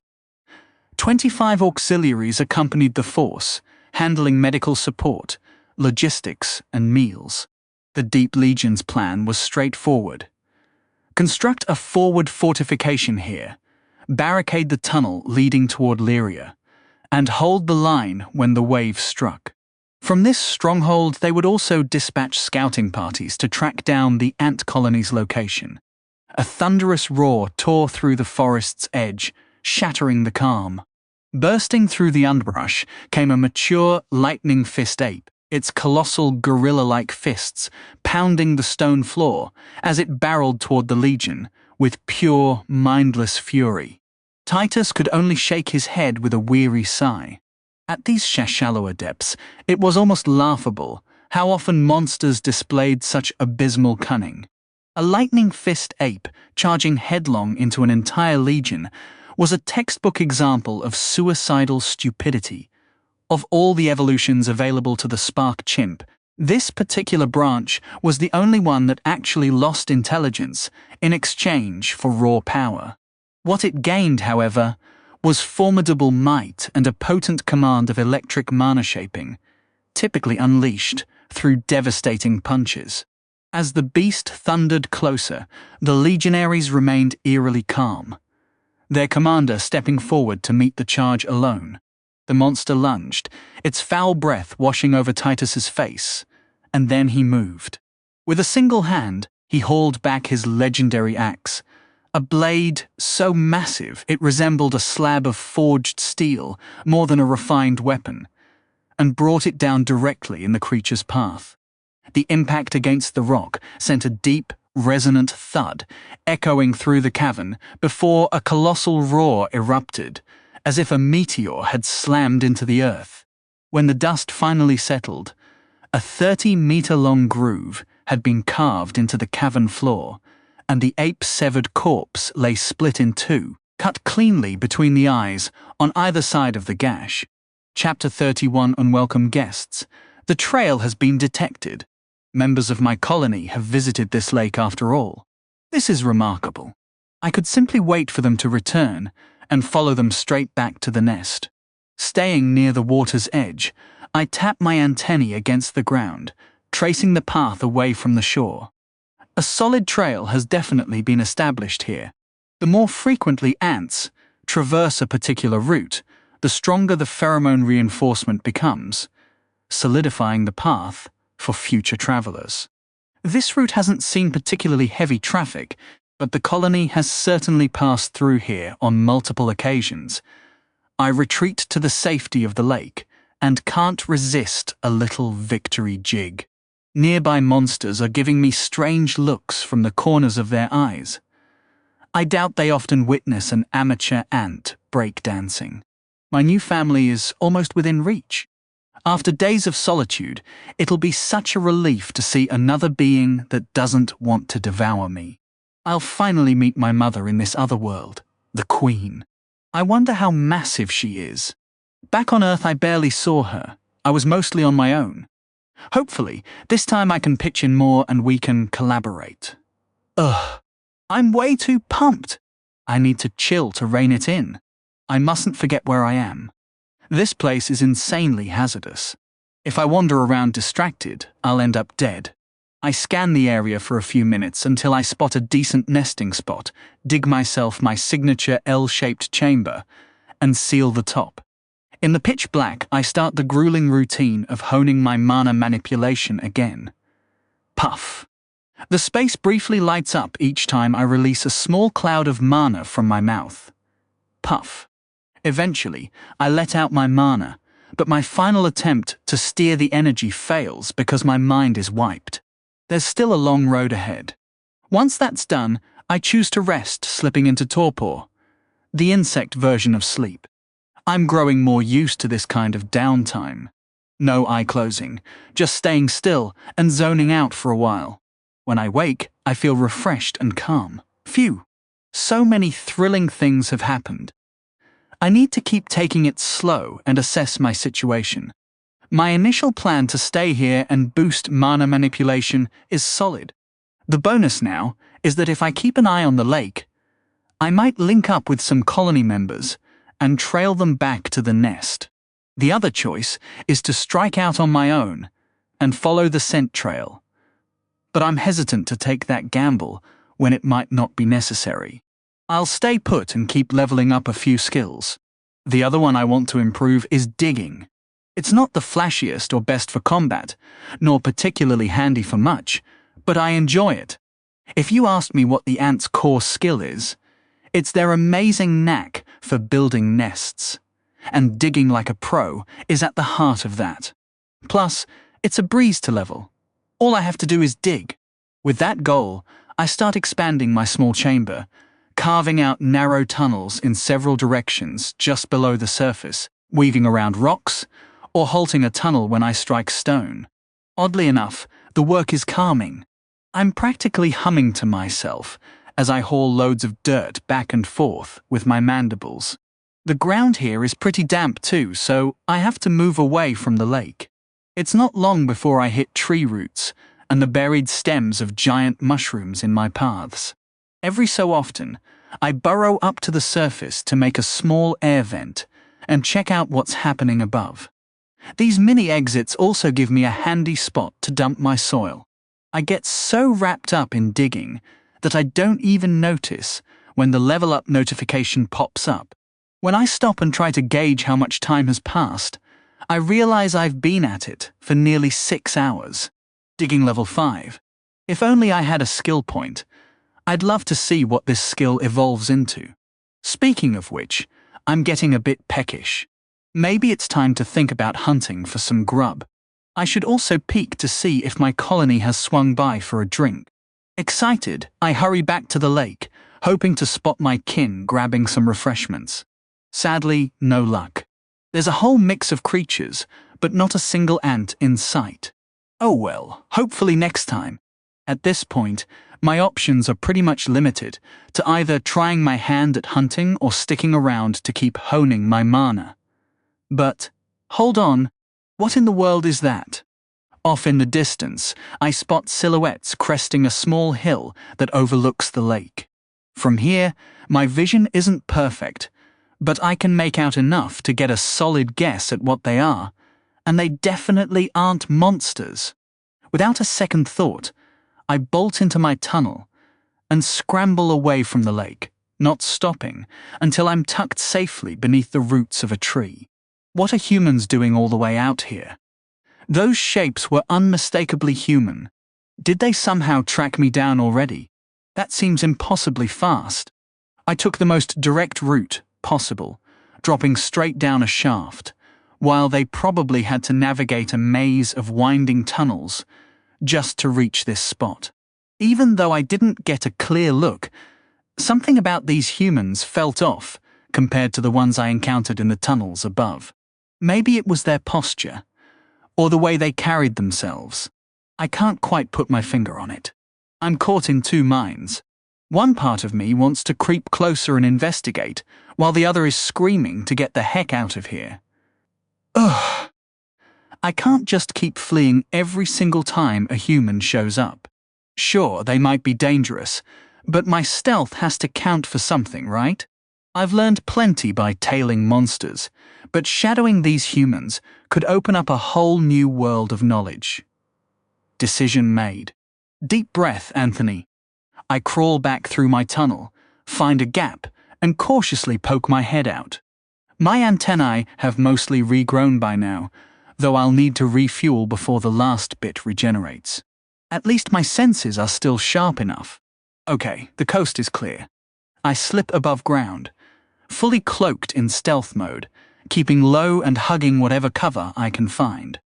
25 auxiliaries accompanied the force, handling medical support, logistics, and meals. The Deep Legion's plan was straightforward. Construct a forward fortification here, barricade the tunnel leading toward Lyria, and hold the line when the wave struck. From this stronghold, they would also dispatch scouting parties to track down the ant colony's location. A thunderous roar tore through the forest's edge, shattering the calm. Bursting through the underbrush came a mature, lightning fist ape, its colossal gorilla-like fists pounding the stone floor as it barreled toward the Legion with pure, mindless fury. Titus could only shake his head with a weary sigh. At these shallower depths, it was almost laughable how often monsters displayed such abysmal cunning. A lightning fist ape charging headlong into an entire legion was a textbook example of suicidal stupidity. Of all the evolutions available to the Spark chimp, this particular branch was the only one that actually lost intelligence in exchange for raw power. What it gained, however, was formidable might and a potent command of electric mana shaping, typically unleashed through devastating punches. As the beast thundered closer, the legionaries remained eerily calm, their commander stepping forward to meet the charge alone. The monster lunged, its foul breath washing over Titus's face, and then he moved. With a single hand, he hauled back his legendary axe, a blade so massive it resembled a slab of forged steel more than a refined weapon, and brought it down directly in the creature's path. The impact against the rock sent a deep, resonant thud echoing through the cavern before a colossal roar erupted, as if a meteor had slammed into the earth. When the dust finally settled, a 30-meter-long groove had been carved into the cavern floor, and the ape's severed corpse lay split in two, cut cleanly between the eyes on either side of the gash. Chapter 31 Unwelcome Guests. The trail has been detected. Members of my colony have visited this lake after all. This is remarkable. I could simply wait for them to return and follow them straight back to the nest. Staying near the water's edge, I tap my antennae against the ground, tracing the path away from the shore. A solid trail has definitely been established here. The more frequently ants, traverse a particular route, the stronger the pheromone reinforcement becomes, solidifying the path for future travelers. This route hasn't seen particularly heavy traffic, but the colony has certainly passed through here on multiple occasions. I retreat to the safety of the lake and can't resist a little victory jig. Nearby monsters are giving me strange looks from the corners of their eyes. I doubt they often witness an amateur ant breakdancing. My new family is almost within reach. After days of solitude, it'll be such a relief to see another being that doesn't want to devour me. I'll finally meet my mother in this other world, the Queen. I wonder how massive she is. Back on Earth I barely saw her. I was mostly on my own. Hopefully, this time I can pitch in more and we can collaborate. Ugh. I'm way too pumped. I need to chill to rein it in. I mustn't forget where I am. This place is insanely hazardous. If I wander around distracted, I'll end up dead. I scan the area for a few minutes until I spot a decent nesting spot, dig myself my signature L-shaped chamber, and seal the top. In the pitch black, I start the grueling routine of honing my mana manipulation again. Puff. The space briefly lights up each time I release a small cloud of mana from my mouth. Puff. Eventually, I let out my mana, but my final attempt to steer the energy fails because my mind is wiped. There's still a long road ahead. Once that's done, I choose to rest, slipping into torpor, the insect version of sleep. I'm growing more used to this kind of downtime. No eye closing, just staying still and zoning out for a while. When I wake, I feel refreshed and calm. Phew, so many thrilling things have happened. I need to keep taking it slow and assess my situation. My initial plan to stay here and boost mana manipulation is solid. The bonus now is that if I keep an eye on the lake, I might link up with some colony members and trail them back to the nest. The other choice is to strike out on my own and follow the scent trail. But I'm hesitant to take that gamble when it might not be necessary. I'll stay put and keep leveling up a few skills. The other one I want to improve is digging. It's not the flashiest or best for combat, nor particularly handy for much, but I enjoy it. If you asked me what the ants' core skill is, it's their amazing knack for building nests. And digging like a pro is at the heart of that. Plus, it's a breeze to level. All I have to do is dig. With that goal, I start expanding my small chamber, carving out narrow tunnels in several directions just below the surface, weaving around rocks, or halting a tunnel when I strike stone. Oddly enough, the work is calming. I'm practically humming to myself as I haul loads of dirt back and forth with my mandibles. The ground here is pretty damp too, so I have to move away from the lake. It's not long before I hit tree roots and the buried stems of giant mushrooms in my paths. Every so often, I burrow up to the surface to make a small air vent and check out what's happening above. These mini exits also give me a handy spot to dump my soil. I get so wrapped up in digging that I don't even notice when the level up notification pops up. When I stop and try to gauge how much time has passed, I realize I've been at it for nearly 6 hours. Digging level 5. If only I had a skill point. I'd love to see what this skill evolves into. Speaking of which, I'm getting a bit peckish. Maybe it's time to think about hunting for some grub. I should also peek to see if my colony has swung by for a drink. Excited, I hurry back to the lake, hoping to spot my kin grabbing some refreshments. Sadly, no luck. There's a whole mix of creatures, but not a single ant in sight. Oh well, hopefully next time. At this point, my options are pretty much limited to either trying my hand at hunting or sticking around to keep honing my mana. But, hold on, what in the world is that? Off in the distance, I spot silhouettes cresting a small hill that overlooks the lake. From here, my vision isn't perfect, but I can make out enough to get a solid guess at what they are, and they definitely aren't monsters. Without a second thought, I bolt into my tunnel and scramble away from the lake. not stopping until I'm tucked safely beneath the roots of a tree. What are humans doing all the way out here? Those shapes were unmistakably human. Did they somehow track me down already? That seems impossibly fast. I took the most direct route possible, dropping straight down a shaft, while they probably had to navigate a maze of winding tunnels just to reach this spot. Even though I didn't get a clear look, something about these humans felt off compared to the ones I encountered in the tunnels above. Maybe it was their posture, or the way they carried themselves. I can't quite put my finger on it. I'm caught in two minds. One part of me wants to creep closer and investigate, while the other is screaming to get the heck out of here. Ugh! I can't just keep fleeing every single time a human shows up. Sure, they might be dangerous, but my stealth has to count for something, right? I've learned plenty by tailing monsters, but shadowing these humans could open up a whole new world of knowledge. Decision made. Deep breath, Anthony. I crawl back through my tunnel, find a gap, and cautiously poke my head out. My antennae have mostly regrown by now, though I'll need to refuel before the last bit regenerates. At least my senses are still sharp enough. Okay, the coast is clear. I slip above ground, fully cloaked in stealth mode, keeping low and hugging whatever cover I can find.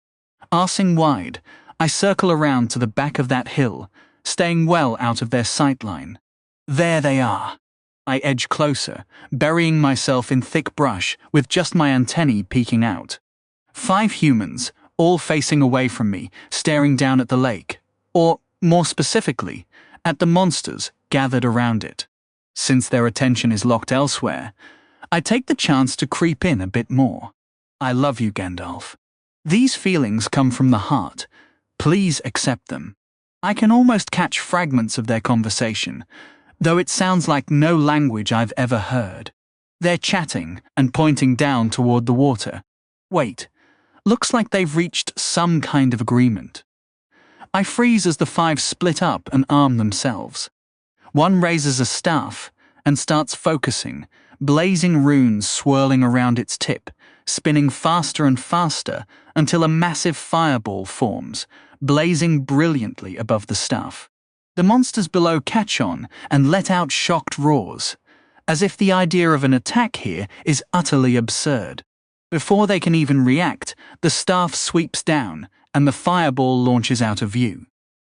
Arsing wide, I circle around to the back of that hill, staying well out of their sightline. There they are. I edge closer, burying myself in thick brush with just my antennae peeking out. 5 humans, all facing away from me, staring down at the lake, or, more specifically, at the monsters gathered around it. Since their attention is locked elsewhere, I take the chance to creep in a bit more. I love you, Gandalf. These feelings come from the heart. Please accept them. I can almost catch fragments of their conversation, though it sounds like no language I've ever heard. They're chatting and pointing down toward the water. Wait, looks like they've reached some kind of agreement. I freeze as the 5 split up and arm themselves. One raises a staff and starts focusing, blazing runes swirling around its tip, spinning faster and faster until a massive fireball forms, blazing brilliantly above the staff. The monsters below catch on and let out shocked roars, as if the idea of an attack here is utterly absurd. Before they can even react, the staff sweeps down and the fireball launches out of view.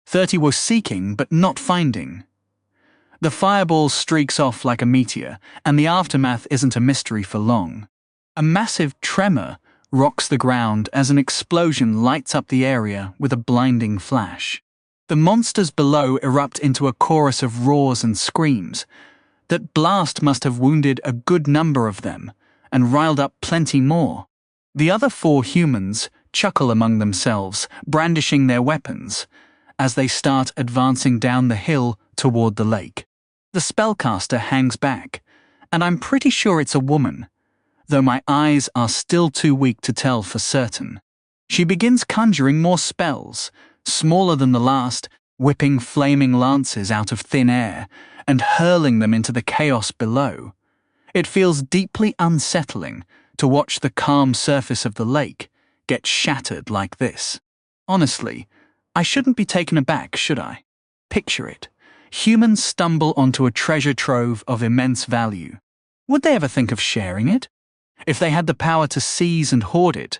30 were seeking but not finding. The fireball streaks off like a meteor, and the aftermath isn't a mystery for long. A massive tremor rocks the ground as an explosion lights up the area with a blinding flash. The monsters below erupt into a chorus of roars and screams. That blast must have wounded a good number of them, and riled up plenty more. The other 4 humans chuckle among themselves, brandishing their weapons, as they start advancing down the hill toward the lake. The spellcaster hangs back, and I'm pretty sure it's a woman, though my eyes are still too weak to tell for certain. She begins conjuring more spells, smaller than the last, whipping flaming lances out of thin air and hurling them into the chaos below. It feels deeply unsettling to watch the calm surface of the lake get shattered like this. Honestly, I shouldn't be taken aback, should I? Picture it. Humans stumble onto a treasure trove of immense value. Would they ever think of sharing it? If they had the power to seize and hoard it,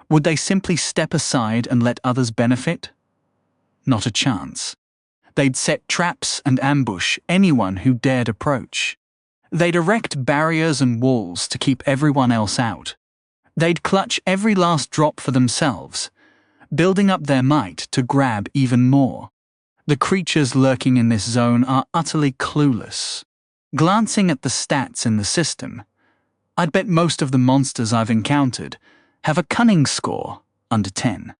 would they simply step aside and let others benefit? Not a chance. They'd set traps and ambush anyone who dared approach. They'd erect barriers and walls to keep everyone else out. They'd clutch every last drop for themselves, building up their might to grab even more. The creatures lurking in this zone are utterly clueless. Glancing at the stats in the system, I'd bet most of the monsters I've encountered have a cunning score under 10.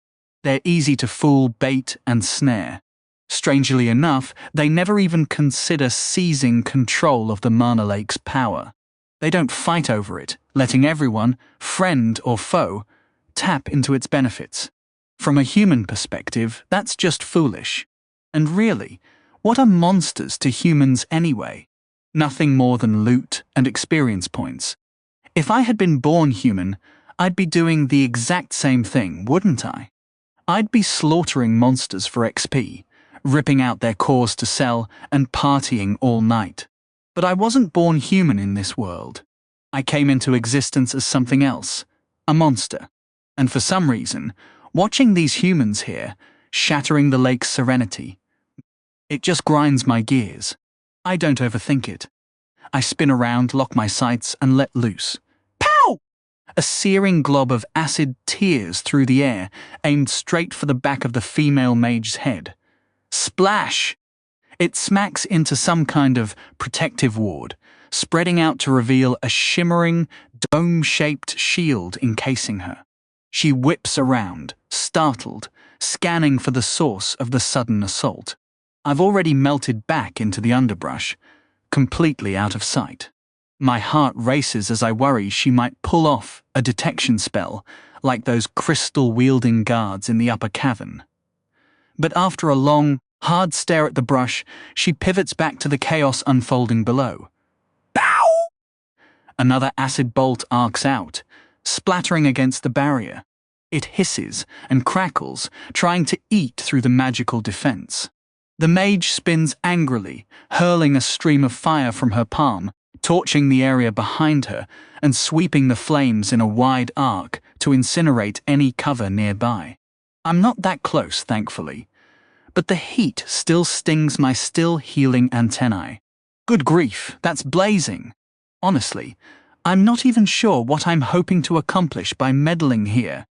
They're easy to fool, bait, and snare. Strangely enough, they never even consider seizing control of the Mana Lake's power. They don't fight over it, letting everyone, friend or foe, tap into its benefits. From a human perspective, that's just foolish. And really, what are monsters to humans anyway? Nothing more than loot and experience points. If I had been born human, I'd be doing the exact same thing, wouldn't I? I'd be slaughtering monsters for XP, ripping out their cores to sell, and partying all night. But I wasn't born human in this world. I came into existence as something else, a monster. And for some reason, watching these humans here, shattering the lake's serenity, it just grinds my gears. I don't overthink it. I spin around, lock my sights, and let loose. Pow! A searing glob of acid tears through the air, aimed straight for the back of the female mage's head. Splash! It smacks into some kind of protective ward, spreading out to reveal a shimmering, dome-shaped shield encasing her. She whips around, startled, scanning for the source of the sudden assault. I've already melted back into the underbrush, completely out of sight. My heart races as I worry she might pull off a detection spell like those crystal-wielding guards in the upper cavern. But after a long, hard stare at the brush, she pivots back to the chaos unfolding below. Pow! Another acid bolt arcs out, splattering against the barrier. It hisses and crackles, trying to eat through the magical defense. The mage spins angrily, hurling a stream of fire from her palm, torching the area behind her and sweeping the flames in a wide arc to incinerate any cover nearby. I'm not that close, thankfully, but the heat still stings my still-healing antennae. Good grief, that's blazing. Honestly, I'm not even sure what I'm hoping to accomplish by meddling here.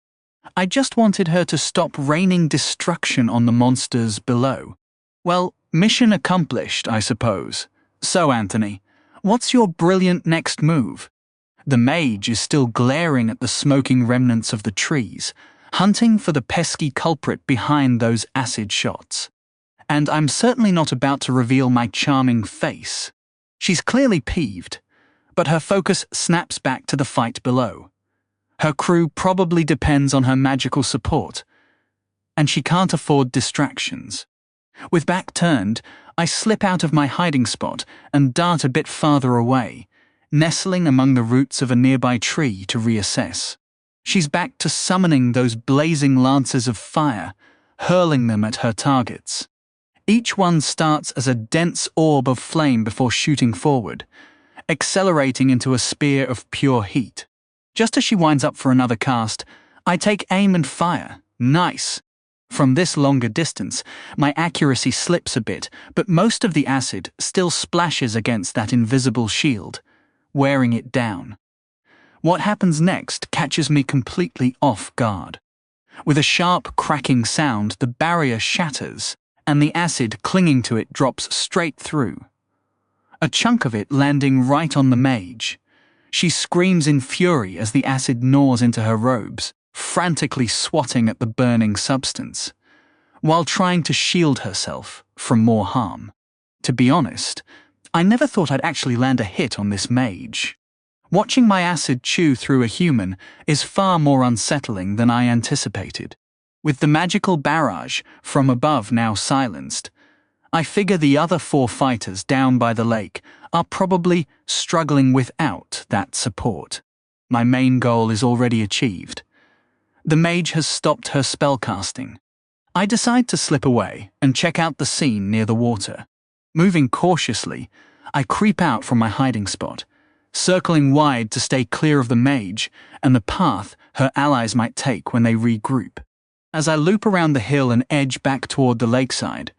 I just wanted her to stop raining destruction on the monsters below. Well, mission accomplished, I suppose. So, Anthony, what's your brilliant next move? The mage is still glaring at the smoking remnants of the trees, hunting for the pesky culprit behind those acid shots. And I'm certainly not about to reveal my charming face. She's clearly peeved, but her focus snaps back to the fight below. Her crew probably depends on her magical support, and she can't afford distractions. With back turned, I slip out of my hiding spot and dart a bit farther away, nestling among the roots of a nearby tree to reassess. She's back to summoning those blazing lances of fire, hurling them at her targets. Each one starts as a dense orb of flame before shooting forward, accelerating into a spear of pure heat. Just as she winds up for another cast, I take aim and fire. Nice! From this longer distance, my accuracy slips a bit, but most of the acid still splashes against that invisible shield, wearing it down. What happens next catches me completely off guard. With a sharp, cracking sound, the barrier shatters, and the acid clinging to it drops straight through. A chunk of it landing right on the mage. She screams in fury as the acid gnaws into her robes, frantically swatting at the burning substance, while trying to shield herself from more harm. To be honest, I never thought I'd actually land a hit on this mage. Watching my acid chew through a human is far more unsettling than I anticipated. With the magical barrage from above now silenced, I figure the other 4 fighters down by the lake are probably struggling without that support. My main goal is already achieved. The mage has stopped her spellcasting. I decide to slip away and check out the scene near the water. Moving cautiously, I creep out from my hiding spot, circling wide to stay clear of the mage and the path her allies might take when they regroup. As I loop around the hill and edge back toward the lakeside,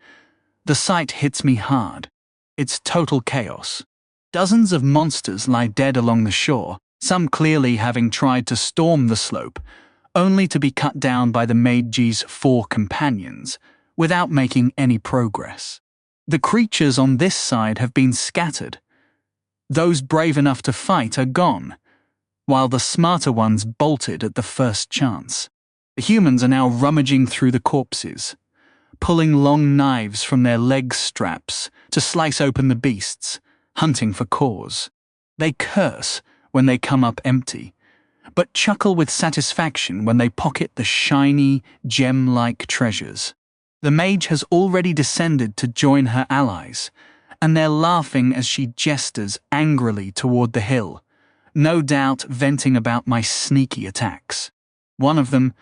the sight hits me hard. It's total chaos. Dozens of monsters lie dead along the shore, some clearly having tried to storm the slope, only to be cut down by the mage's 4 companions, without making any progress. The creatures on this side have been scattered. Those brave enough to fight are gone, while the smarter ones bolted at the first chance. The humans are now rummaging through the corpses, pulling long knives from their leg straps to slice open the beasts, hunting for cores. They curse when they come up empty, but chuckle with satisfaction when they pocket the shiny, gem-like treasures. The mage has already descended to join her allies, and they're laughing as she gestures angrily toward the hill, no doubt venting about my sneaky attacks. One of them,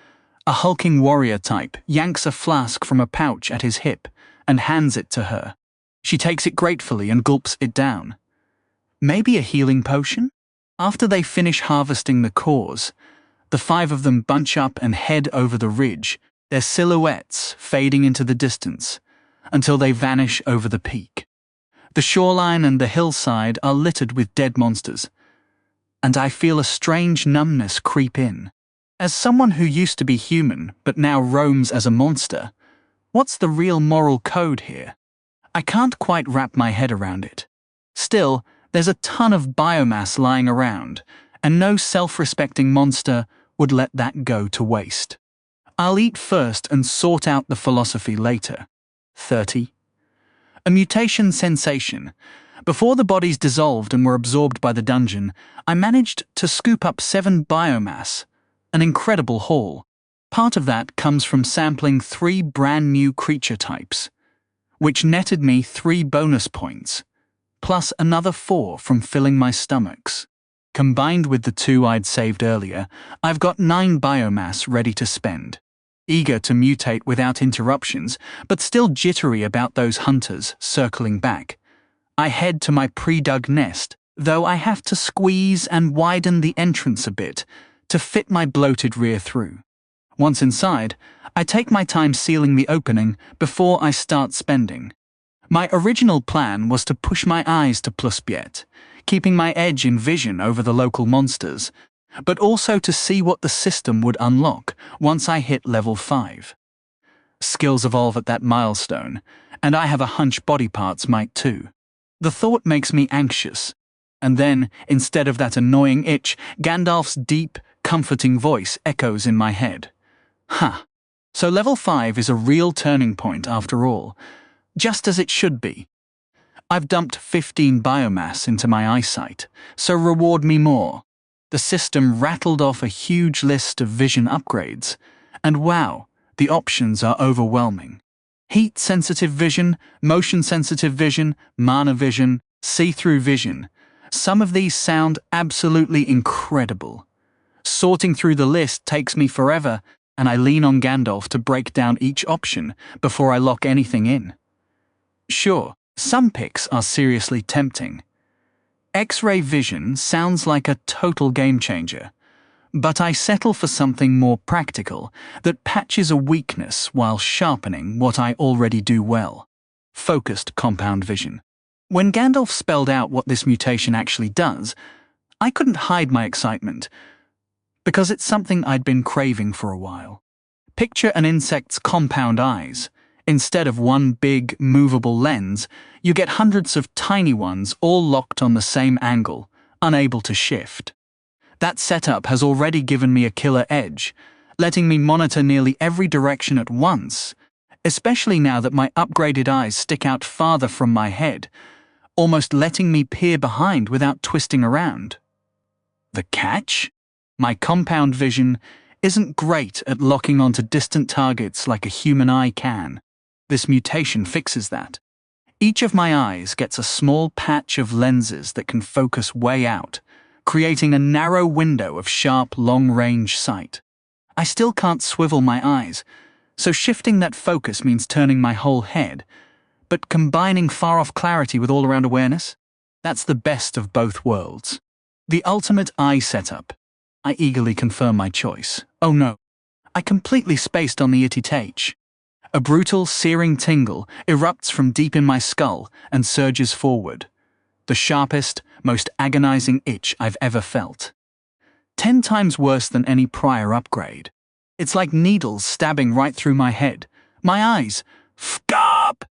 a hulking warrior type, yanks a flask from a pouch at his hip and hands it to her. She takes it gratefully and gulps it down. Maybe a healing potion? After they finish harvesting the cores, the 5 of them bunch up and head over the ridge, their silhouettes fading into the distance, until they vanish over the peak. The shoreline and the hillside are littered with dead monsters, and I feel a strange numbness creep in. As someone who used to be human but now roams as a monster, what's the real moral code here? I can't quite wrap my head around it. Still, there's a ton of biomass lying around, and no self-respecting monster would let that go to waste. I'll eat first and sort out the philosophy later. 30. A mutation sensation. Before the bodies dissolved and were absorbed by the dungeon, I managed to scoop up 7 biomass, an incredible haul. Part of that comes from sampling 3 brand new creature types, which netted me 3 bonus points, plus another 4 from filling my stomachs. Combined with the 2 I'd saved earlier, I've got 9 biomass ready to spend. Eager to mutate without interruptions, but still jittery about those hunters circling back, I head to my pre-dug nest, though I have to squeeze and widen the entrance a bit to fit my bloated rear through. Once inside, I take my time sealing the opening before I start spending. My original plan was to push my eyes to +, keeping my edge in vision over the local monsters, but also to see what the system would unlock once I hit level 5. Skills evolve at that milestone, and I have a hunch body parts might too. The thought makes me anxious, and then, instead of that annoying itch, Gandalf's deep, comforting voice echoes in my head. So level 5 is a real turning point after all, just as it should be. I've dumped 15 biomass into my eyesight, so reward me more. The system rattled off a huge list of vision upgrades, and wow, the options are overwhelming. Heat-sensitive vision, motion-sensitive vision, mana vision, see-through vision. Some of these sound absolutely incredible. Sorting through the list takes me forever, and I lean on Gandalf to break down each option before I lock anything in. Sure, some picks are seriously tempting. X-ray vision sounds like a total game-changer, but I settle for something more practical that patches a weakness while sharpening what I already do well. Focused compound vision. When Gandalf spelled out what this mutation actually does, I couldn't hide my excitement, because it's something I'd been craving for a while. Picture an insect's compound eyes. Instead of one big, movable lens, you get hundreds of tiny ones all locked on the same angle, unable to shift. That setup has already given me a killer edge, letting me monitor nearly every direction at once, especially now that my upgraded eyes stick out farther from my head, almost letting me peer behind without twisting around. The catch? My compound vision isn't great at locking onto distant targets like a human eye can. This mutation fixes that. Each of my eyes gets a small patch of lenses that can focus way out, creating a narrow window of sharp, long-range sight. I still can't swivel my eyes, so shifting that focus means turning my whole head, but combining far-off clarity with all-around awareness? That's the best of both worlds. The ultimate eye setup. I eagerly confirm my choice. Oh no, I completely spaced on the itty tach. A brutal, searing tingle erupts from deep in my skull and surges forward. The sharpest, most agonizing itch I've ever felt. 10 times worse than any prior upgrade. It's like needles stabbing right through my head. My eyes, FGAP!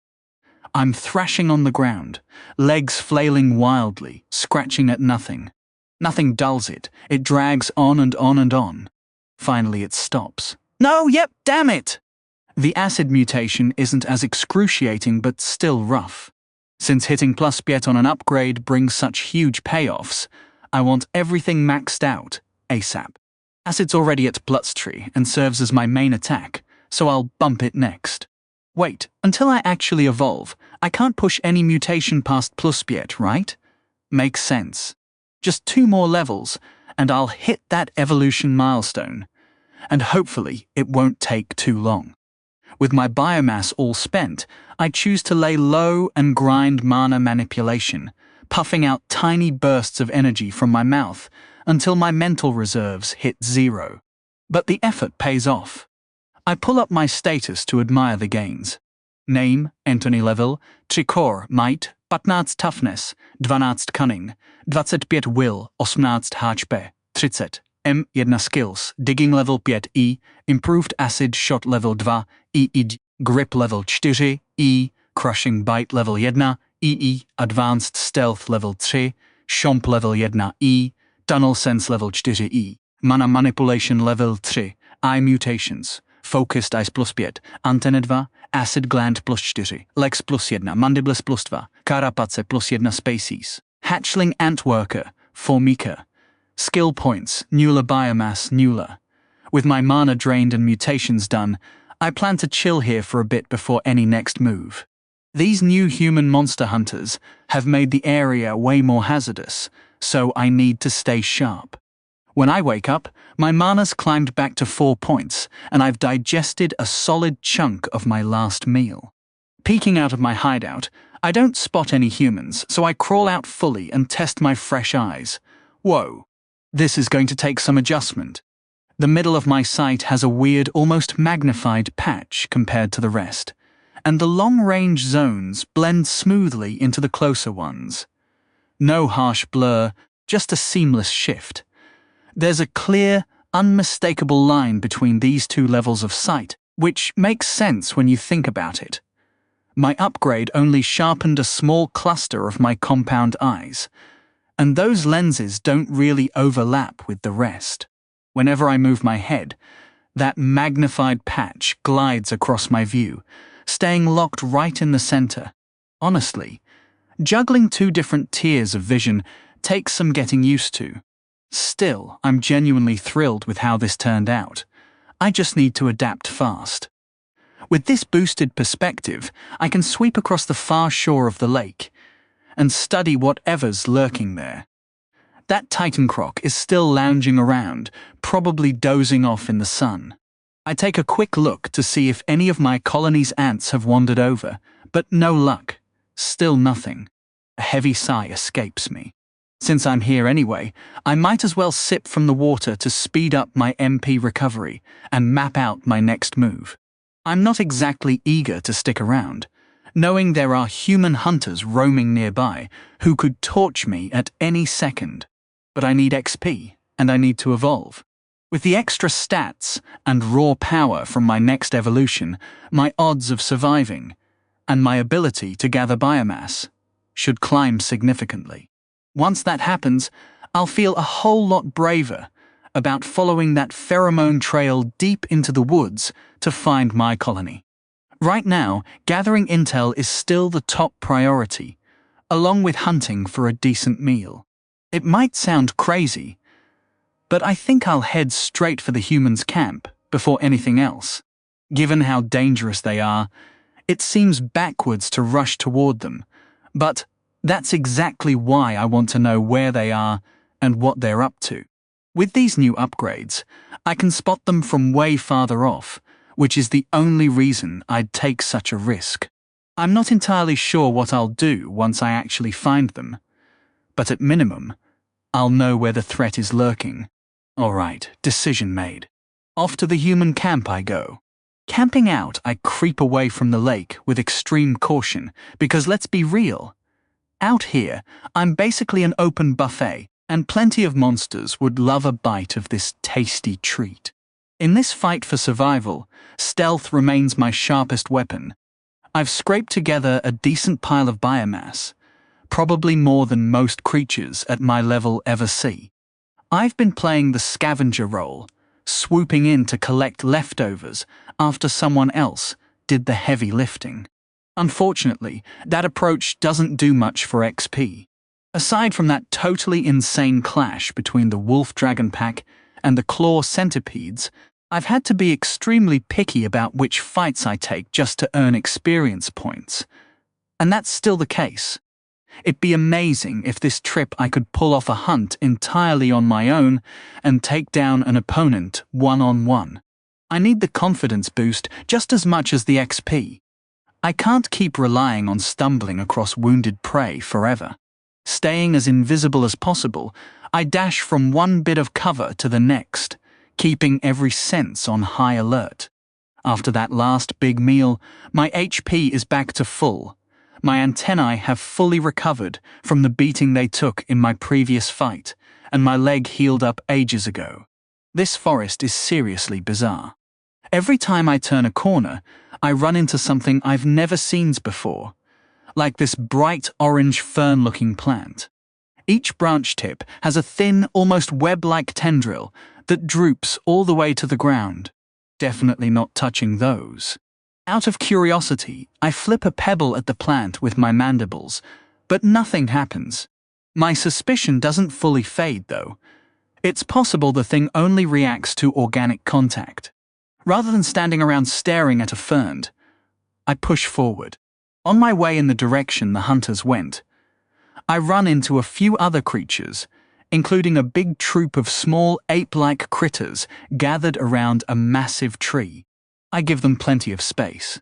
I'm thrashing on the ground, legs flailing wildly, scratching at nothing. Nothing dulls it. It drags on and on and on. Finally it stops. No, damn it! The acid mutation isn't as excruciating but still rough. Since hitting +, on an upgrade brings such huge payoffs, I want everything maxed out, ASAP. Acid's already at +3 and serves as my main attack, so I'll bump it next. Wait, until I actually evolve, I can't push any mutation past plus yet, right? Makes sense. Just 2 more levels, and I'll hit that evolution milestone. And hopefully it won't take too long. With my biomass all spent, I choose to lay low and grind mana manipulation, puffing out tiny bursts of energy from my mouth until my mental reserves hit 0. But the effort pays off. I pull up my status to admire the gains. Name, Anthony level, 3 core, might, 15 toughness, 12 cunning, 25 will, 18 HP, 30, M1 skills, digging level 5 improved acid shot level 2 grip level 4 crushing bite level 1 advanced stealth level 3 chomp level 1 tunnel sense level 4 mana manipulation level 3 eye mutations focused eyes plus 5 antenne 2 acid gland plus 4 legs plus 1 mandibles plus 2 carapace plus 1 species hatchling antworker formica. Skill points, Nulla biomass, Nulla. With my mana drained and mutations done, I plan to chill here for a bit before any next move. These new human monster hunters have made the area way more hazardous, so I need to stay sharp. When I wake up, my mana's climbed back to 4 points, and I've digested a solid chunk of my last meal. Peeking out of my hideout, I don't spot any humans, so I crawl out fully and test my fresh eyes. Whoa. This is going to take some adjustment. The middle of my sight has a weird, almost magnified patch compared to the rest, and the long-range zones blend smoothly into the closer ones. No harsh blur, just a seamless shift. There's a clear, unmistakable line between these 2 levels of sight, which makes sense when you think about it. My upgrade only sharpened a small cluster of my compound eyes, and those lenses don't really overlap with the rest. Whenever I move my head, that magnified patch glides across my view, staying locked right in the center. Honestly, juggling 2 different tiers of vision takes some getting used to. Still, I'm genuinely thrilled with how this turned out. I just need to adapt fast. With this boosted perspective, I can sweep across the far shore of the lake and study whatever's lurking there. That Titan croc is still lounging around, probably dozing off in the sun. I take a quick look to see if any of my colony's ants have wandered over, but no luck. Still nothing. A heavy sigh escapes me. Since I'm here anyway, I might as well sip from the water to speed up my MP recovery and map out my next move. I'm not exactly eager to stick around, knowing there are human hunters roaming nearby who could torch me at any second. But I need XP, and I need to evolve. With the extra stats and raw power from my next evolution, my odds of surviving, and my ability to gather biomass, should climb significantly. Once that happens, I'll feel a whole lot braver about following that pheromone trail deep into the woods to find my colony. Right now, gathering intel is still the top priority, along with hunting for a decent meal. It might sound crazy, but I think I'll head straight for the humans' camp before anything else. Given how dangerous they are, it seems backwards to rush toward them, but that's exactly why I want to know where they are and what they're up to. With these new upgrades, I can spot them from way farther off, which is the only reason I'd take such a risk. I'm not entirely sure what I'll do once I actually find them, but at minimum, I'll know where the threat is lurking. Alright, decision made. Off to the human camp I go. Camping out, I creep away from the lake with extreme caution, because let's be real. Out here, I'm basically an open buffet, and plenty of monsters would love a bite of this tasty treat. In this fight for survival, stealth remains my sharpest weapon. I've scraped together a decent pile of biomass, probably more than most creatures at my level ever see. I've been playing the scavenger role, swooping in to collect leftovers after someone else did the heavy lifting. Unfortunately, that approach doesn't do much for XP. Aside from that totally insane clash between the wolf dragon pack and the claw centipedes, I've had to be extremely picky about which fights I take just to earn experience points. And that's still the case. It'd be amazing if this trip I could pull off a hunt entirely on my own and take down an opponent one-on-one. I need the confidence boost just as much as the XP. I can't keep relying on stumbling across wounded prey forever. Staying as invisible as possible, I dash from one bit of cover to the next, keeping every sense on high alert. After that last big meal, my HP is back to full. My antennae have fully recovered from the beating they took in my previous fight, and my leg healed up ages ago. This forest is seriously bizarre. Every time I turn a corner, I run into something I've never seen before, like this bright orange fern-looking plant. Each branch tip has a thin, almost web-like tendril that droops all the way to the ground. Definitely not touching those. Out of curiosity, I flip a pebble at the plant with my mandibles, but nothing happens. My suspicion doesn't fully fade, though. It's possible the thing only reacts to organic contact. Rather than standing around staring at a fern, I push forward. On my way in the direction the hunters went, I run into a few other creatures, including a big troop of small ape-like critters gathered around a massive tree. I give them plenty of space.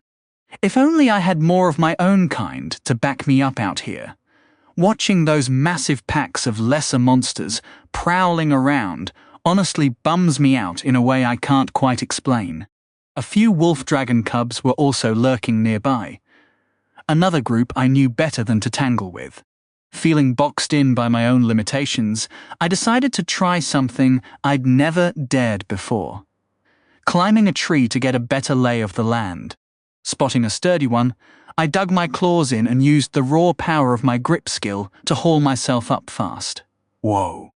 If only I had more of my own kind to back me up out here. Watching those massive packs of lesser monsters prowling around honestly bums me out in a way I can't quite explain. A few wolf dragon cubs were also lurking nearby. Another group I knew better than to tangle with. Feeling boxed in by my own limitations, I decided to try something I'd never dared before. Climbing a tree to get a better lay of the land. Spotting a sturdy one, I dug my claws in and used the raw power of my grip skill to haul myself up fast. Whoa.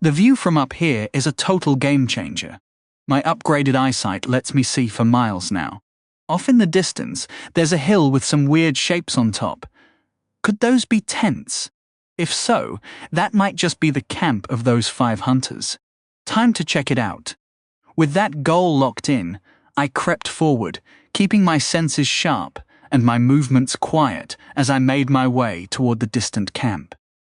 The view from up here is a total game changer. My upgraded eyesight lets me see for miles now. Off in the distance, there's a hill with some weird shapes on top. Could those be tents? If so, that might just be the camp of those 5 hunters. Time to check it out. With that goal locked in, I crept forward, keeping my senses sharp and my movements quiet as I made my way toward the distant camp.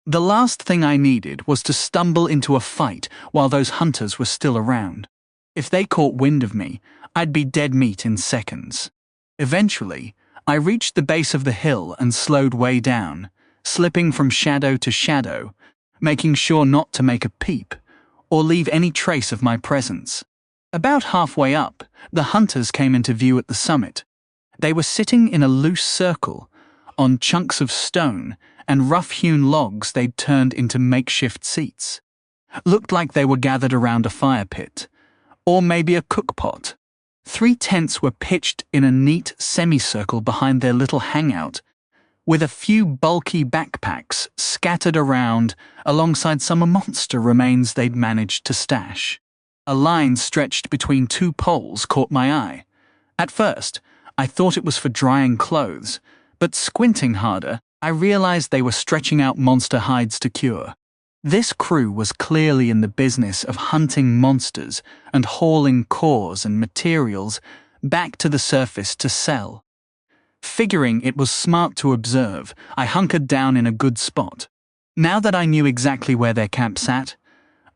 The last thing I needed was to stumble into a fight while those hunters were still around. If they caught wind of me, I'd be dead meat in seconds. Eventually, I reached the base of the hill and slowed way down, slipping from shadow to shadow, making sure not to make a peep or leave any trace of my presence. About halfway up, the hunters came into view at the summit. They were sitting in a loose circle, on chunks of stone and rough-hewn logs they'd turned into makeshift seats. Looked like they were gathered around a fire pit, or maybe a cookpot. 3 tents were pitched in a neat semicircle behind their little hangout, with a few bulky backpacks scattered around alongside some monster remains they'd managed to stash. A line stretched between 2 poles caught my eye. At first, I thought it was for drying clothes, but squinting harder, I realized they were stretching out monster hides to cure. This crew was clearly in the business of hunting monsters and hauling cores and materials back to the surface to sell. Figuring it was smart to observe, I hunkered down in a good spot. Now that I knew exactly where their camp sat,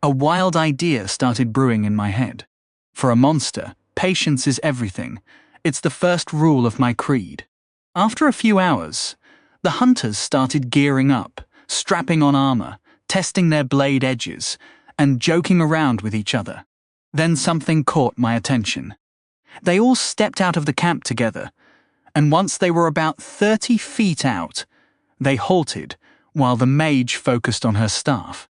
a wild idea started brewing in my head. For a monster, patience is everything. It's the first rule of my creed. After a few hours, the hunters started gearing up, strapping on armor, testing their blade edges, and joking around with each other. Then something caught my attention. They all stepped out of the camp together, and once they were about 30 feet out, they halted while the mage focused on her staff.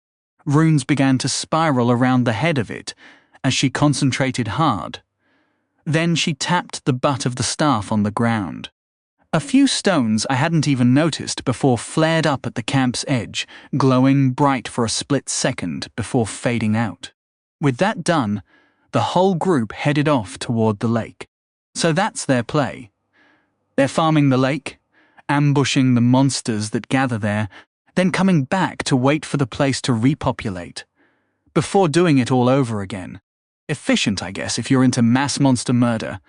Runes began to spiral around the head of it as she concentrated hard. Then she tapped the butt of the staff on the ground. A few stones I hadn't even noticed before flared up at the camp's edge, glowing bright for a split second before fading out. With that done, the whole group headed off toward the lake. So that's their play. They're farming the lake, ambushing the monsters that gather there, then coming back to wait for the place to repopulate, before doing it all over again. Efficient, I guess, if you're into mass monster murder.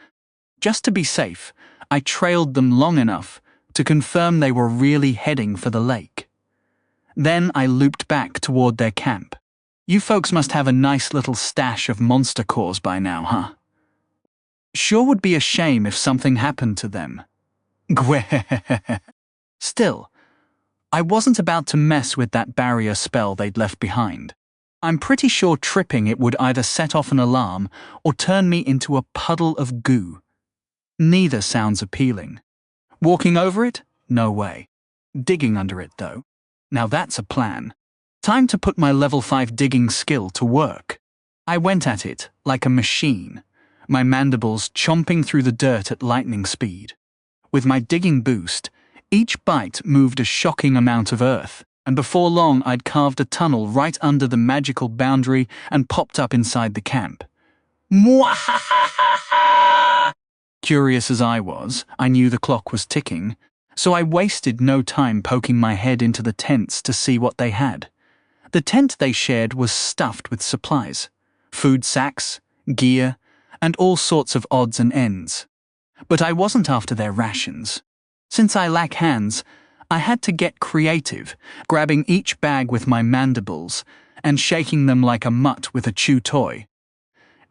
Just to be safe, I trailed them long enough to confirm they were really heading for the lake. Then I looped back toward their camp. You folks must have a nice little stash of monster cores by now, huh? Sure would be a shame if something happened to them. Still, I wasn't about to mess with that barrier spell they'd left behind. I'm pretty sure tripping it would either set off an alarm or turn me into a puddle of goo. Neither sounds appealing. Walking over it? No way. Digging under it, though. Now that's a plan. Time to put my level 5 digging skill to work. I went at it like a machine, my mandibles chomping through the dirt at lightning speed. With my digging boost, each bite moved a shocking amount of earth, and before long I'd carved a tunnel right under the magical boundary and popped up inside the camp. Mwahahaha! Curious as I was, I knew the clock was ticking, so I wasted no time poking my head into the tents to see what they had. The tent they shared was stuffed with supplies, food sacks, gear, and all sorts of odds and ends. But I wasn't after their rations. Since I lack hands, I had to get creative, grabbing each bag with my mandibles and shaking them like a mutt with a chew toy.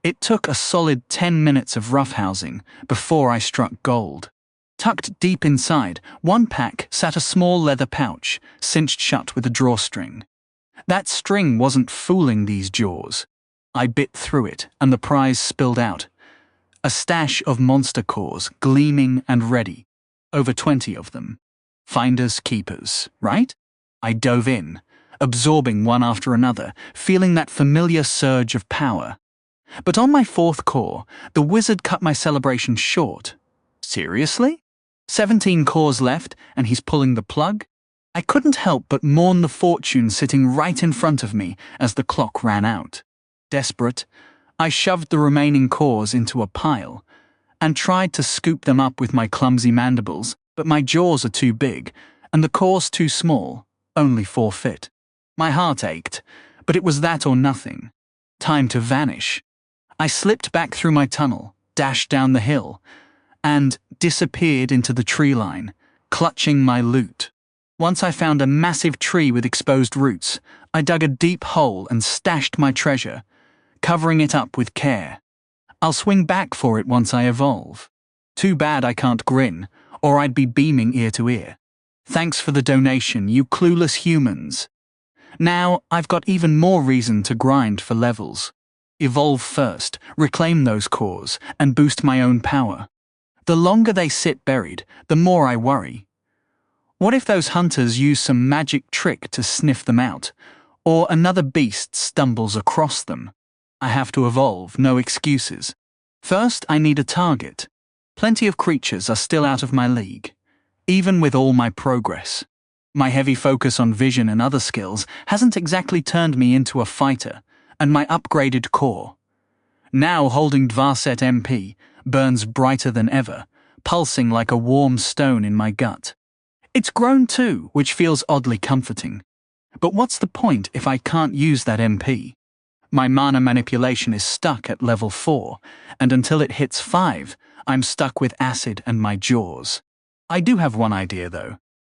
It took a solid 10 minutes of roughhousing before I struck gold. Tucked deep inside, one pack sat a small leather pouch, cinched shut with a drawstring. That string wasn't fooling these jaws. I bit through it, and the prize spilled out. A stash of monster cores, gleaming and ready. Over 20 of them. Finders keepers, right? I dove in, absorbing one after another, feeling that familiar surge of power. But on my 4th core, the wizard cut my celebration short. Seriously? 17 cores left, and he's pulling the plug? I couldn't help but mourn the fortune sitting right in front of me as the clock ran out. Desperate, I shoved the remaining cores into a pile and tried to scoop them up with my clumsy mandibles, but my jaws are too big and the cores too small, only 4 fit. My heart ached, but it was that or nothing. Time to vanish. I slipped back through my tunnel, dashed down the hill, and disappeared into the tree line, clutching my loot. Once I found a massive tree with exposed roots, I dug a deep hole and stashed my treasure, covering it up with care. I'll swing back for it once I evolve. Too bad I can't grin, or I'd be beaming ear to ear. Thanks for the donation, you clueless humans. Now I've got even more reason to grind for levels. Evolve first, reclaim those cores, and boost my own power. The longer they sit buried, the more I worry. What if those hunters use some magic trick to sniff them out, or another beast stumbles across them? I have to evolve, no excuses. First, I need a target. Plenty of creatures are still out of my league, even with all my progress. My heavy focus on vision and other skills hasn't exactly turned me into a fighter, and my upgraded core, now holding Dvarset MP, burns brighter than ever, pulsing like a warm stone in my gut. It's grown too, which feels oddly comforting. But what's the point if I can't use that MP? My mana manipulation is stuck at level 4, and until it hits 5, I'm stuck with acid and my jaws. I do have one idea, though.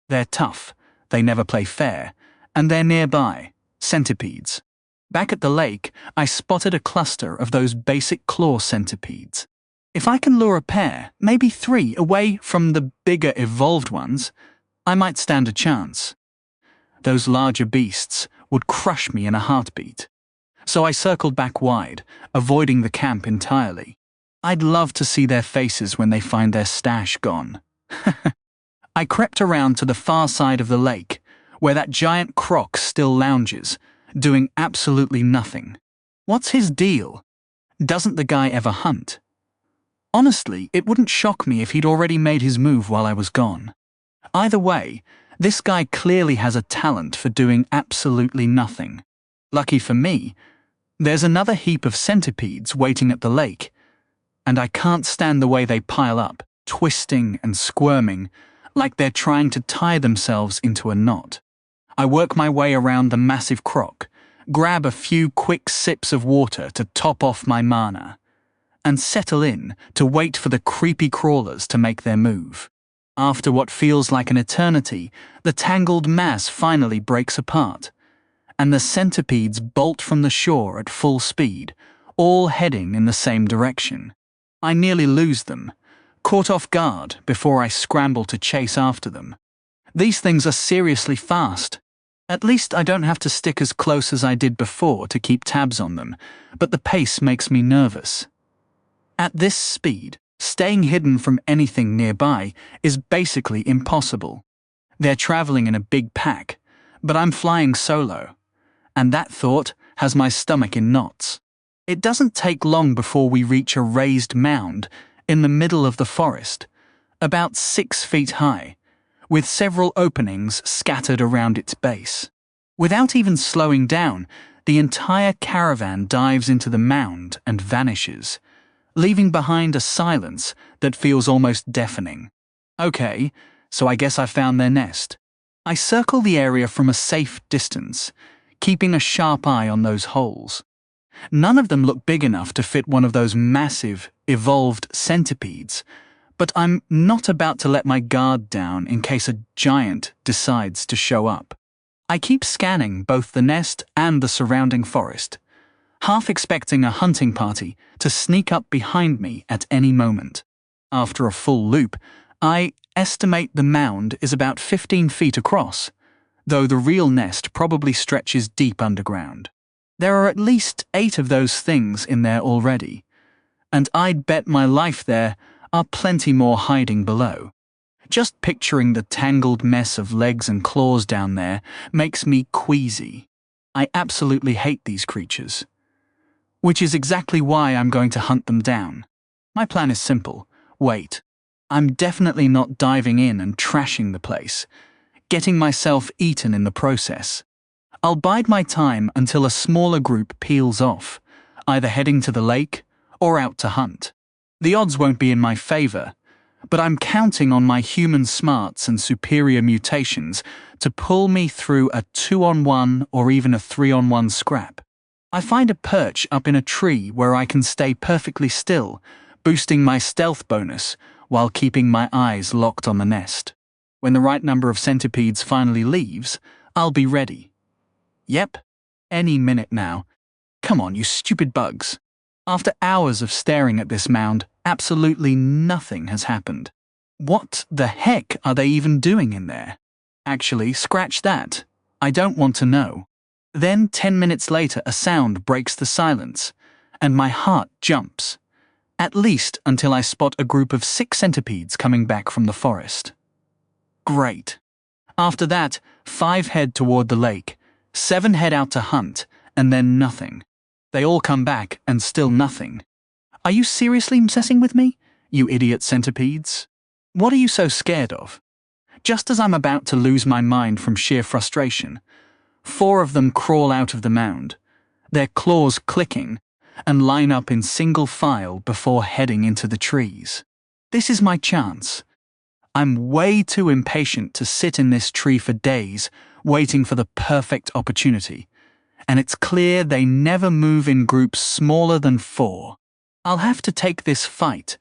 They're tough, they never play fair, and they're nearby, centipedes. Back at the lake, I spotted a cluster of those basic claw centipedes. If I can lure a pair, maybe 3, away from the bigger evolved ones, I might stand a chance. Those larger beasts would crush me in a heartbeat. So I circled back wide, avoiding the camp entirely. I'd love to see their faces when they find their stash gone. I crept around to the far side of the lake, where that giant croc still lounges, doing absolutely nothing. What's his deal? Doesn't the guy ever hunt? Honestly, it wouldn't shock me if he'd already made his move while I was gone. Either way, this guy clearly has a talent for doing absolutely nothing. Lucky for me, there's another heap of centipedes waiting at the lake, and I can't stand the way they pile up, twisting and squirming, like they're trying to tie themselves into a knot. I work my way around the massive croc, grab a few quick sips of water to top off my mana, and settle in to wait for the creepy crawlers to make their move. After what feels like an eternity, the tangled mass finally breaks apart, and the centipedes bolt from the shore at full speed, all heading in the same direction. I nearly lose them, caught off guard before I scramble to chase after them. These things are seriously fast. At least I don't have to stick as close as I did before to keep tabs on them, but the pace makes me nervous. At this speed, staying hidden from anything nearby is basically impossible. They're traveling in a big pack, but I'm flying solo, and that thought has my stomach in knots. It doesn't take long before we reach a raised mound in the middle of the forest, about 6 feet high, with several openings scattered around its base. Without even slowing down, the entire caravan dives into the mound and vanishes, leaving behind a silence that feels almost deafening. Okay, so I guess I found their nest. I circle the area from a safe distance, keeping a sharp eye on those holes. None of them look big enough to fit one of those massive, evolved centipedes, but I'm not about to let my guard down in case a giant decides to show up. I keep scanning both the nest and the surrounding forest, half expecting a hunting party to sneak up behind me at any moment. After a full loop, I estimate the mound is about 15 feet across, though the real nest probably stretches deep underground. There are at least 8 of those things in there already, and I'd bet my life there are plenty more hiding below. Just picturing the tangled mess of legs and claws down there makes me queasy. I absolutely hate these creatures, which is exactly why I'm going to hunt them down. My plan is simple. Wait. I'm definitely not diving in and trashing the place, getting myself eaten in the process. I'll bide my time until a smaller group peels off, either heading to the lake or out to hunt. The odds won't be in my favor, but I'm counting on my human smarts and superior mutations to pull me through a 2-on-1 or even a 3-on-1 scrap. I find a perch up in a tree where I can stay perfectly still, boosting my stealth bonus while keeping my eyes locked on the nest. When the right number of centipedes finally leaves, I'll be ready. Yep, any minute now. Come on, you stupid bugs. After hours of staring at this mound, absolutely nothing has happened. What the heck are they even doing in there? Actually, scratch that. I don't want to know. Then 10 minutes later, a sound breaks the silence, and my heart jumps. At least until I spot a group of 6 centipedes coming back from the forest. Great. After that, 5 head toward the lake, 7 head out to hunt, and then nothing. They all come back, and still nothing. Are you seriously messing with me, you idiot centipedes? What are you so scared of? Just as I'm about to lose my mind from sheer frustration, 4 of them crawl out of the mound, their claws clicking, and line up in single file before heading into the trees. This is my chance. I'm way too impatient to sit in this tree for days, waiting for the perfect opportunity, and it's clear they never move in groups smaller than 4. I'll have to take this fight,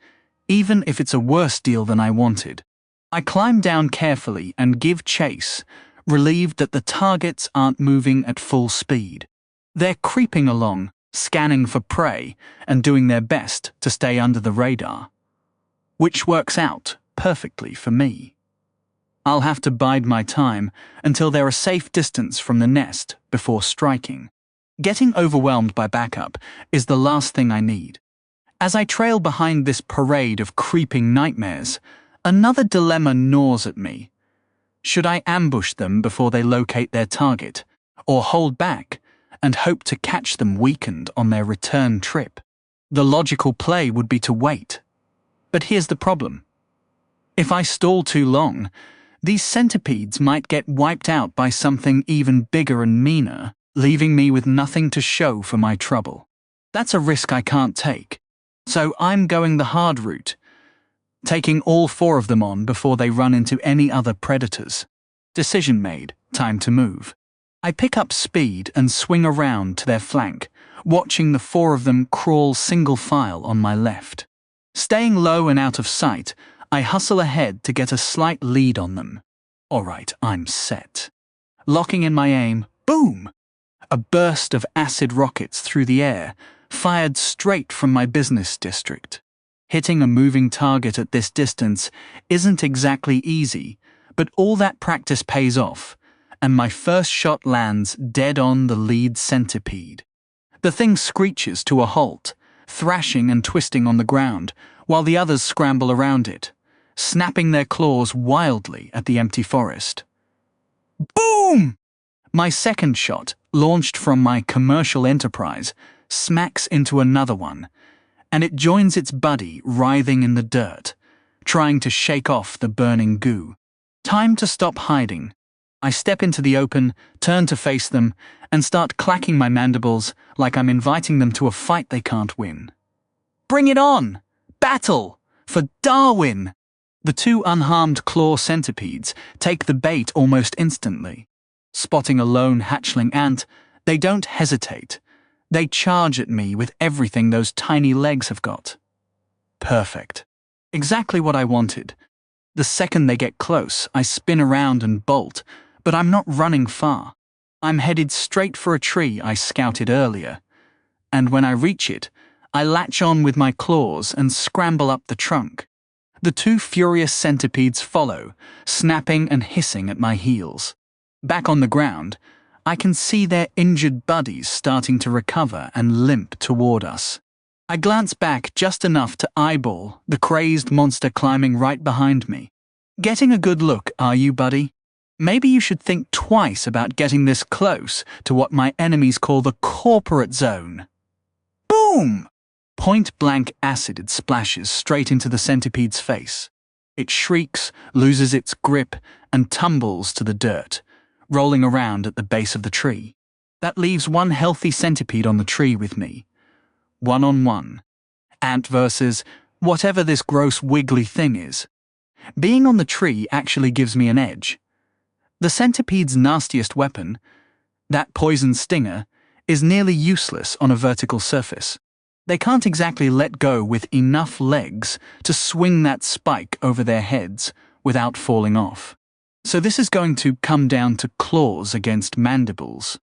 even if it's a worse deal than I wanted. I climb down carefully and give chase, relieved that the targets aren't moving at full speed. They're creeping along, scanning for prey, and doing their best to stay under the radar, which works out perfectly for me. I'll have to bide my time until they're a safe distance from the nest before striking. Getting overwhelmed by backup is the last thing I need. As I trail behind this parade of creeping nightmares, another dilemma gnaws at me. Should I ambush them before they locate their target, or hold back and hope to catch them weakened on their return trip? The logical play would be to wait. But here's the problem. If I stall too long, these centipedes might get wiped out by something even bigger and meaner, leaving me with nothing to show for my trouble. That's a risk I can't take. So I'm going the hard route, taking all 4 of them on before they run into any other predators. Decision made, time to move. I pick up speed and swing around to their flank, watching the 4 of them crawl single file on my left. Staying low and out of sight, I hustle ahead to get a slight lead on them. All right, I'm set. Locking in my aim, boom! A burst of acid rockets through the air, fired straight from my business district. Hitting a moving target at this distance isn't exactly easy, but all that practice pays off, and my first shot lands dead on the lead centipede. The thing screeches to a halt, thrashing and twisting on the ground, while the others scramble around it, snapping their claws wildly at the empty forest. Boom! My second shot, launched from my commercial enterprise, smacks into another one, and it joins its buddy writhing in the dirt, trying to shake off the burning goo. Time to stop hiding. I step into the open, turn to face them, and start clacking my mandibles like I'm inviting them to a fight they can't win. Bring it on! Battle! For Darwin! The two unharmed claw centipedes take the bait almost instantly. Spotting a lone hatchling ant, they don't hesitate. They charge at me with everything those tiny legs have got. Perfect. Exactly what I wanted. The second they get close, I spin around and bolt, but I'm not running far. I'm headed straight for a tree I scouted earlier. And when I reach it, I latch on with my claws and scramble up the trunk. The two furious centipedes follow, snapping and hissing at my heels. Back on the ground, I can see their injured buddies starting to recover and limp toward us. I glance back just enough to eyeball the crazed monster climbing right behind me. Getting a good look, are you, buddy? Maybe you should think twice about getting this close to what my enemies call the corporate zone. Boom! Point-blank acid splashes straight into the centipede's face. It shrieks, loses its grip, and tumbles to the dirt, rolling around at the base of the tree. That leaves one healthy centipede on the tree with me. 1-on-1. Ant versus whatever this gross wiggly thing is. Being on the tree actually gives me an edge. The centipede's nastiest weapon, that poison stinger, is nearly useless on a vertical surface. They can't exactly let go with enough legs to swing that spike over their heads without falling off. So this is going to come down to claws against mandibles.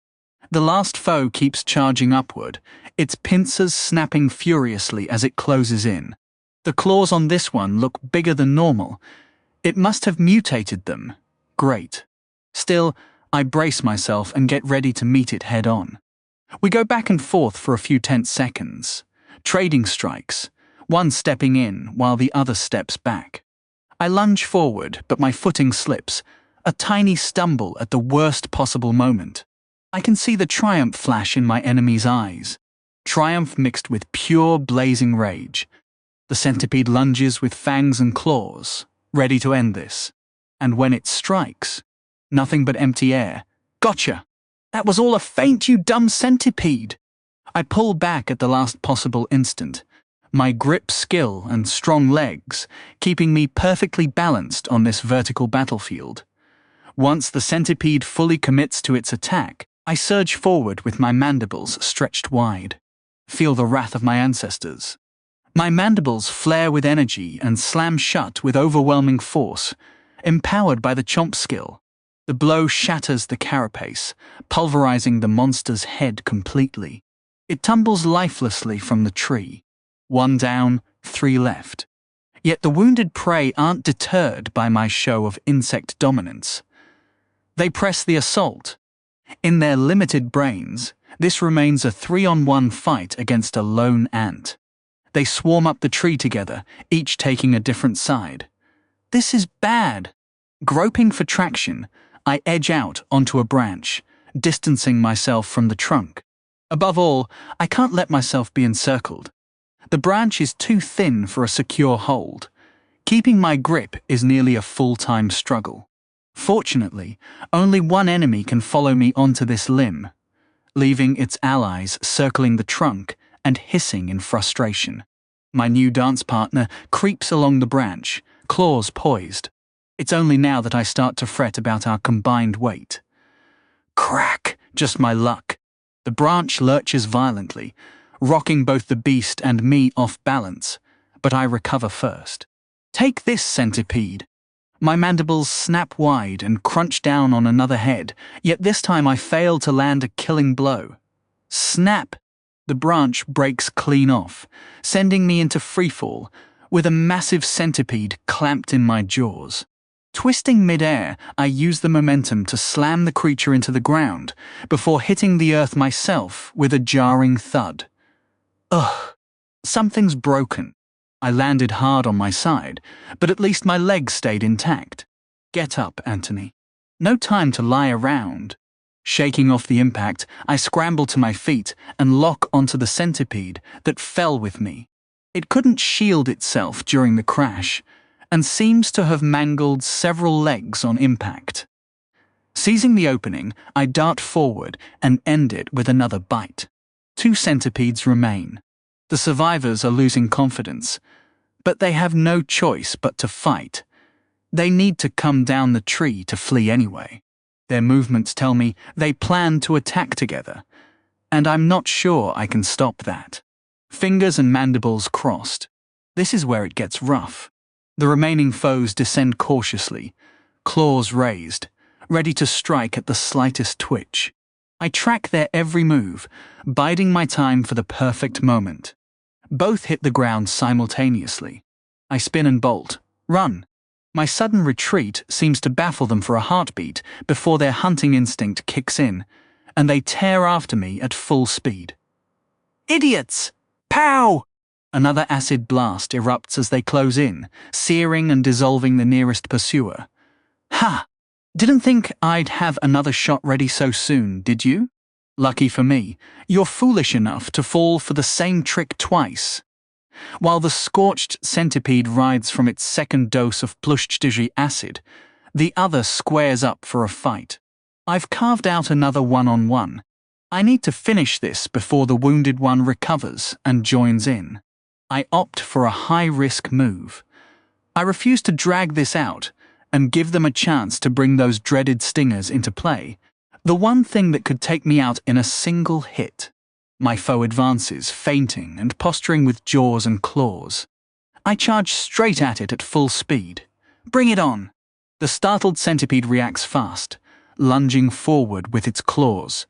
The last foe keeps charging upward, its pincers snapping furiously as it closes in. The claws on this one look bigger than normal. It must have mutated them. Great. Still, I brace myself and get ready to meet it head on. We go back and forth for a few tense seconds, trading strikes, one stepping in while the other steps back. I lunge forward, but my footing slips, a tiny stumble at the worst possible moment. I can see the triumph flash in my enemy's eyes, triumph mixed with pure blazing rage. The centipede lunges with fangs and claws, ready to end this. And when it strikes, nothing but empty air. Gotcha! That was all a feint, you dumb centipede! I pull back at the last possible instant, my grip skill and strong legs keeping me perfectly balanced on this vertical battlefield. Once the centipede fully commits to its attack, I surge forward with my mandibles stretched wide. Feel the wrath of my ancestors. My mandibles flare with energy and slam shut with overwhelming force, empowered by the chomp skill. The blow shatters the carapace, pulverizing the monster's head completely. It tumbles lifelessly from the tree. 1 down, 3 left. Yet the wounded prey aren't deterred by my show of insect dominance. They press the assault. In their limited brains, this remains a 3-on-1 fight against a lone ant. They swarm up the tree together, each taking a different side. This is bad. Groping for traction, I edge out onto a branch, distancing myself from the trunk. Above all, I can't let myself be encircled. The branch is too thin for a secure hold. Keeping my grip is nearly a full-time struggle. Fortunately, only one enemy can follow me onto this limb, leaving its allies circling the trunk and hissing in frustration. My new dance partner creeps along the branch, claws poised. It's only now that I start to fret about our combined weight. Crack! Just my luck. The branch lurches violently, rocking both the beast and me off balance, but I recover first. Take this, centipede. My mandibles snap wide and crunch down on another head, yet this time I fail to land a killing blow. Snap! The branch breaks clean off, sending me into freefall, with a massive centipede clamped in my jaws. Twisting mid-air, I use the momentum to slam the creature into the ground, before hitting the earth myself with a jarring thud. Ugh! Something's broken. I landed hard on my side, but at least my legs stayed intact. Get up, Anthony. No time to lie around. Shaking off the impact, I scramble to my feet and lock onto the centipede that fell with me. It couldn't shield itself during the crash, and seems to have mangled several legs on impact. Seizing the opening, I dart forward and end it with another bite. 2 centipedes remain. The survivors are losing confidence, but they have no choice but to fight. They need to come down the tree to flee anyway. Their movements tell me they plan to attack together, and I'm not sure I can stop that. Fingers and mandibles crossed. This is where it gets rough. The remaining foes descend cautiously, claws raised, ready to strike at the slightest twitch. I track their every move, biding my time for the perfect moment. Both hit the ground simultaneously. I spin and bolt. Run. My sudden retreat seems to baffle them for a heartbeat before their hunting instinct kicks in, and they tear after me at full speed. Idiots! Pow! Another acid blast erupts as they close in, searing and dissolving the nearest pursuer. Ha! Didn't think I'd have another shot ready so soon, did you? Lucky for me, you're foolish enough to fall for the same trick twice. While the scorched centipede rides from its second dose of plushtige acid, the other squares up for a fight. I've carved out another one-on-one. I need to finish this before the wounded one recovers and joins in. I opt for a high-risk move. I refuse to drag this out and give them a chance to bring those dreaded stingers into play, the one thing that could take me out in a single hit. My foe advances, feinting and posturing with jaws and claws. I charge straight at it at full speed. Bring it on! The startled centipede reacts fast, lunging forward with its claws.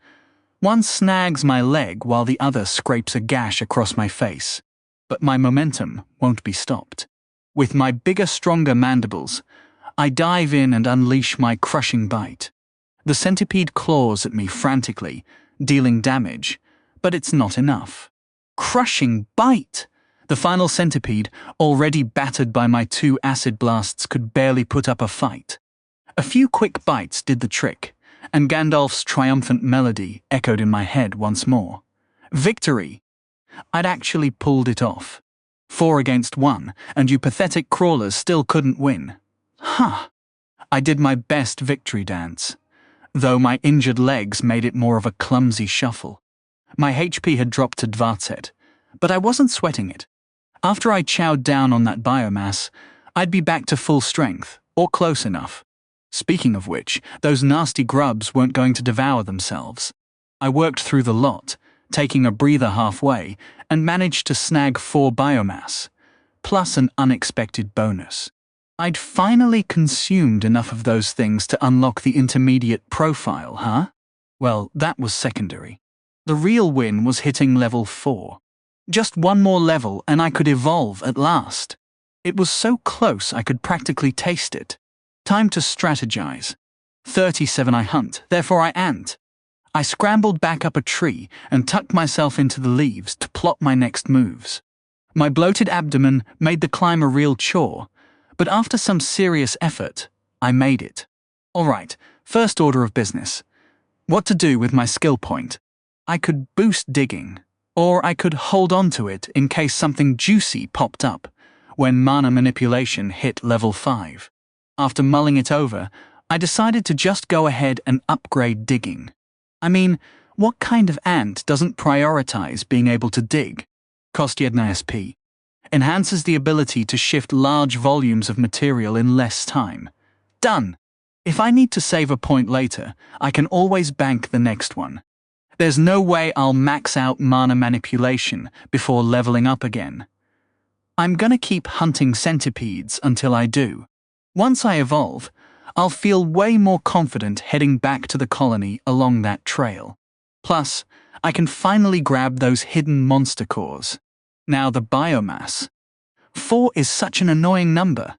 One snags my leg while the other scrapes a gash across my face. But my momentum won't be stopped. With my bigger, stronger mandibles, I dive in and unleash my crushing bite. The centipede claws at me frantically, dealing damage, but it's not enough. Crushing bite! The final centipede, already battered by my 2 acid blasts, could barely put up a fight. A few quick bites did the trick, and Gandalf's triumphant melody echoed in my head once more. Victory! I'd actually pulled it off. 4 against 1, and you pathetic crawlers still couldn't win. Huh! I did my best victory dance, though my injured legs made it more of a clumsy shuffle. My HP had dropped to Dvartset, but I wasn't sweating it. After I chowed down on that biomass, I'd be back to full strength, or close enough. Speaking of which, those nasty grubs weren't going to devour themselves. I worked through the lot, taking a breather halfway, and managed to snag 4 biomass, plus an unexpected bonus. I'd finally consumed enough of those things to unlock the intermediate profile, huh? Well, that was secondary. The real win was hitting level 4. Just one more level and I could evolve at last. It was so close I could practically taste it. Time to strategize. 37 I hunt, therefore I ant. I scrambled back up a tree and tucked myself into the leaves to plot my next moves. My bloated abdomen made the climb a real chore, but after some serious effort, I made it. All right, first order of business. What to do with my skill point? I could boost digging, or I could hold on to it in case something juicy popped up when mana manipulation hit level 5. After mulling it over, I decided to just go ahead and upgrade digging. I mean, what kind of ant doesn't prioritize being able to dig? Cost 1 SP. Enhances the ability to shift large volumes of material in less time. Done! If I need to save a point later, I can always bank the next one. There's no way I'll max out mana manipulation before leveling up again. I'm gonna keep hunting centipedes until I do. Once I evolve, I'll feel way more confident heading back to the colony along that trail. Plus, I can finally grab those hidden monster cores. Now the biomass. 4 is such an annoying number.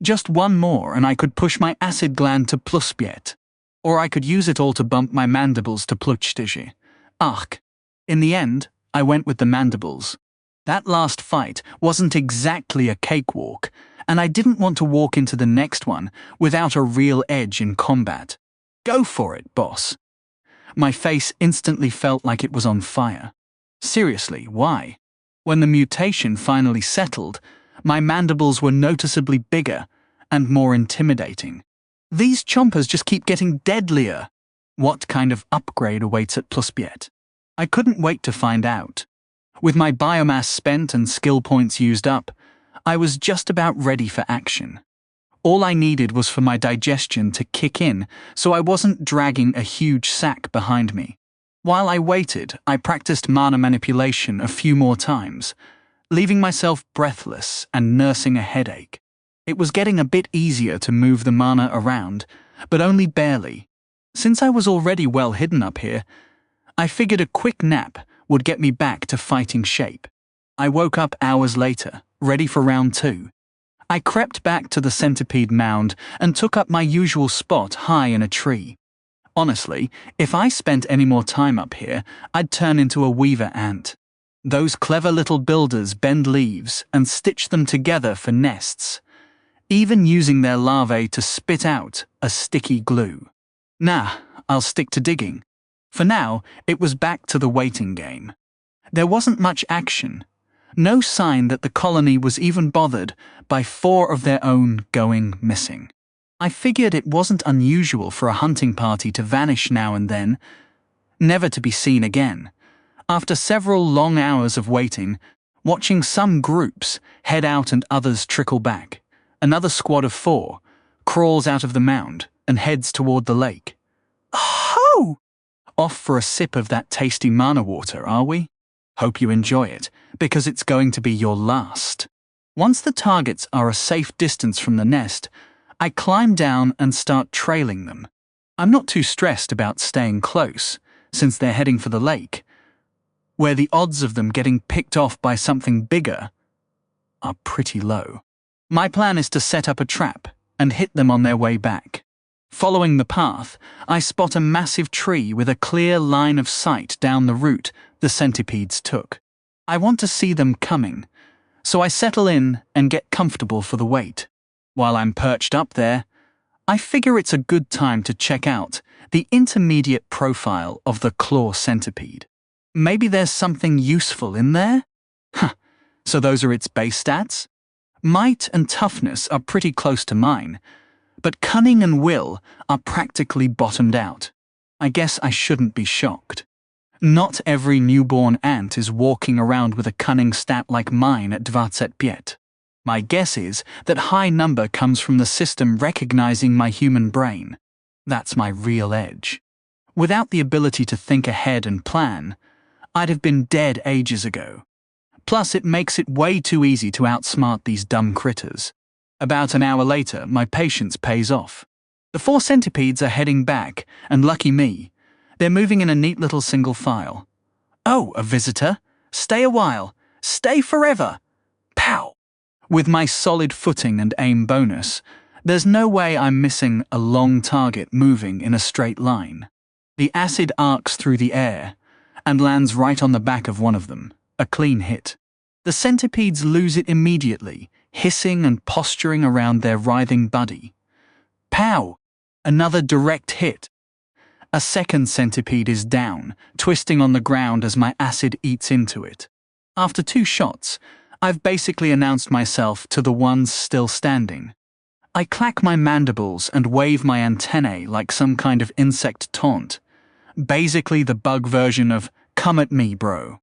Just one more and I could push my acid gland to +. Or I could use it all to bump my mandibles to +. Ugh. In the end, I went with the mandibles. That last fight wasn't exactly a cakewalk, and I didn't want to walk into the next one without a real edge in combat. Go for it, boss. My face instantly felt like it was on fire. Seriously, why? When the mutation finally settled, my mandibles were noticeably bigger and more intimidating. These chompers just keep getting deadlier. What kind of upgrade awaits at +? I couldn't wait to find out. With my biomass spent and skill points used up, I was just about ready for action. All I needed was for my digestion to kick in so I wasn't dragging a huge sack behind me. While I waited, I practiced mana manipulation a few more times, leaving myself breathless and nursing a headache. It was getting a bit easier to move the mana around, but only barely. Since I was already well hidden up here, I figured a quick nap would get me back to fighting shape. I woke up hours later, ready for round 2. I crept back to the centipede mound and took up my usual spot high in a tree. Honestly, if I spent any more time up here, I'd turn into a weaver ant. Those clever little builders bend leaves and stitch them together for nests, even using their larvae to spit out a sticky glue. Nah, I'll stick to digging. For now, it was back to the waiting game. There wasn't much action. No sign that the colony was even bothered by 4 of their own going missing. I figured it wasn't unusual for a hunting party to vanish now and then, never to be seen again. After several long hours of waiting, watching some groups head out and others trickle back, another squad of 4 crawls out of the mound and heads toward the lake. Oh! Off for a sip of that tasty mana water, are we? Hope you enjoy it, because it's going to be your last. Once the targets are a safe distance from the nest, I climb down and start trailing them. I'm not too stressed about staying close, since they're heading for the lake, where the odds of them getting picked off by something bigger are pretty low. My plan is to set up a trap and hit them on their way back. Following the path, I spot a massive tree with a clear line of sight down the route the centipedes took. I want to see them coming, so I settle in and get comfortable for the wait. While I'm perched up there, I figure it's a good time to check out the intermediate profile of the claw centipede. Maybe there's something useful in there? Huh, so those are its base stats? Might and toughness are pretty close to mine, but cunning and will are practically bottomed out. I guess I shouldn't be shocked. Not every newborn ant is walking around with a cunning stat like mine at 25. My guess is that high number comes from the system recognizing my human brain. That's my real edge. Without the ability to think ahead and plan, I'd have been dead ages ago. Plus, it makes it way too easy to outsmart these dumb critters. About an hour later, my patience pays off. The 4 centipedes are heading back, and lucky me, they're moving in a neat little single file. Oh, a visitor? Stay a while. Stay forever. Pow! With my solid footing and aim bonus, there's no way I'm missing a long target moving in a straight line. The acid arcs through the air and lands right on the back of one of them, a clean hit. The centipedes lose it immediately, hissing and posturing around their writhing buddy. Pow! Another direct hit. A second centipede is down, twisting on the ground as my acid eats into it. After 2 shots, I've basically announced myself to the ones still standing. I clack my mandibles and wave my antennae like some kind of insect taunt. Basically the bug version of, "Come at me, bro."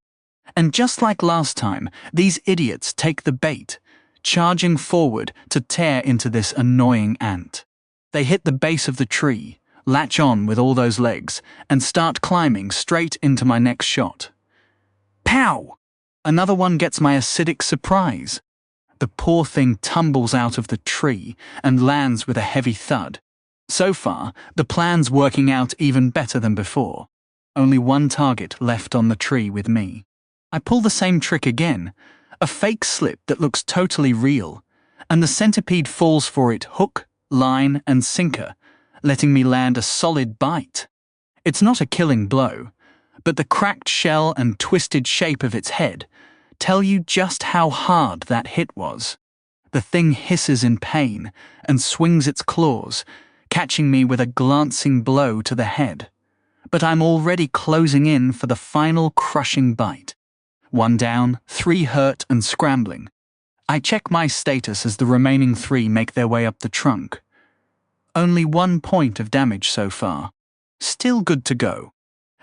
And just like last time, these idiots take the bait, charging forward to tear into this annoying ant. They hit the base of the tree, latch on with all those legs, and start climbing straight into my next shot. Pow! Another one gets my acidic surprise. the poor thing tumbles out of the tree and lands with a heavy thud. So far, the plan's working out even better than before. Only one target left on the tree with me. I pull the same trick again, a fake slip that looks totally real, and the centipede falls for it hook, line, and sinker, letting me land a solid bite. It's not a killing blow, but the cracked shell and twisted shape of its head tell you just how hard that hit was. The thing hisses in pain and swings its claws, catching me with a glancing blow to the head. But I'm already closing in for the final crushing bite. 1 down, 3 hurt and scrambling. I check my status as the remaining 3 make their way up the trunk. Only 1 point of damage so far. Still good to go.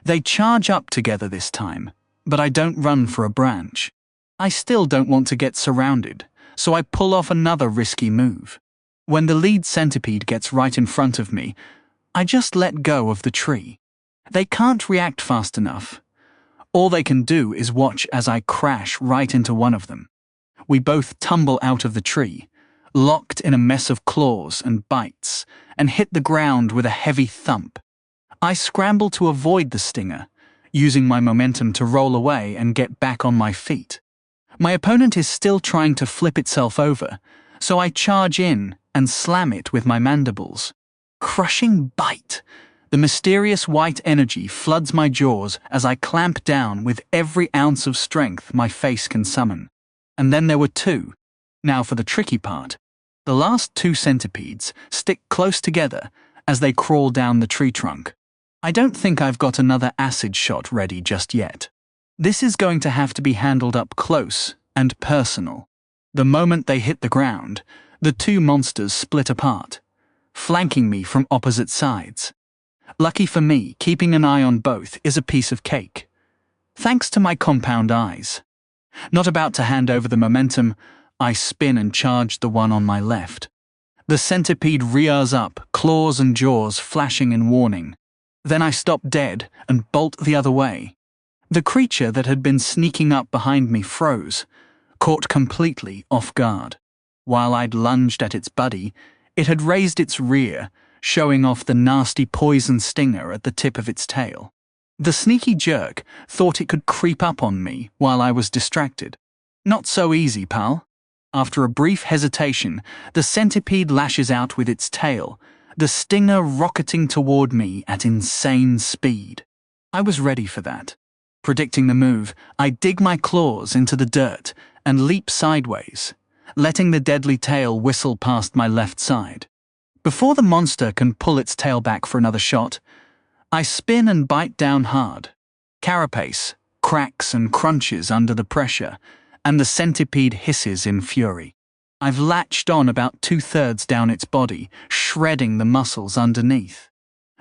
They charge up together this time, but I don't run for a branch. I still don't want to get surrounded, so I pull off another risky move. When the lead centipede gets right in front of me, I just let go of the tree. They can't react fast enough. All they can do is watch as I crash right into one of them. We both tumble out of the tree, locked in a mess of claws and bites, and hit the ground with a heavy thump. I scramble to avoid the stinger, using my momentum to roll away and get back on my feet. My opponent is still trying to flip itself over, so I charge in and slam it with my mandibles. Crushing bite! The mysterious white energy floods my jaws as I clamp down with every ounce of strength my face can summon. And then there were 2. Now for the tricky part. The last 2 centipedes stick close together as they crawl down the tree trunk. I don't think I've got another acid shot ready just yet. This is going to have to be handled up close and personal. The moment they hit the ground, the 2 monsters split apart, flanking me from opposite sides. Lucky for me, keeping an eye on both is a piece of cake. Thanks to my compound eyes. Not about to hand over the momentum, I spin and charge the one on my left. The centipede rears up, claws and jaws flashing in warning. Then I stop dead and bolt the other way. The creature that had been sneaking up behind me froze, caught completely off guard. While I'd lunged at its buddy, it had raised its rear, showing off the nasty poison stinger at the tip of its tail. The sneaky jerk thought it could creep up on me while I was distracted. Not so easy, pal. After a brief hesitation, the centipede lashes out with its tail, the stinger rocketing toward me at insane speed. I was ready for that. Predicting the move, I dig my claws into the dirt and leap sideways, letting the deadly tail whistle past my left side. Before the monster can pull its tail back for another shot, I spin and bite down hard. Carapace cracks and crunches under the pressure, and the centipede hisses in fury. I've latched on about 2/3 down its body, shredding the muscles underneath.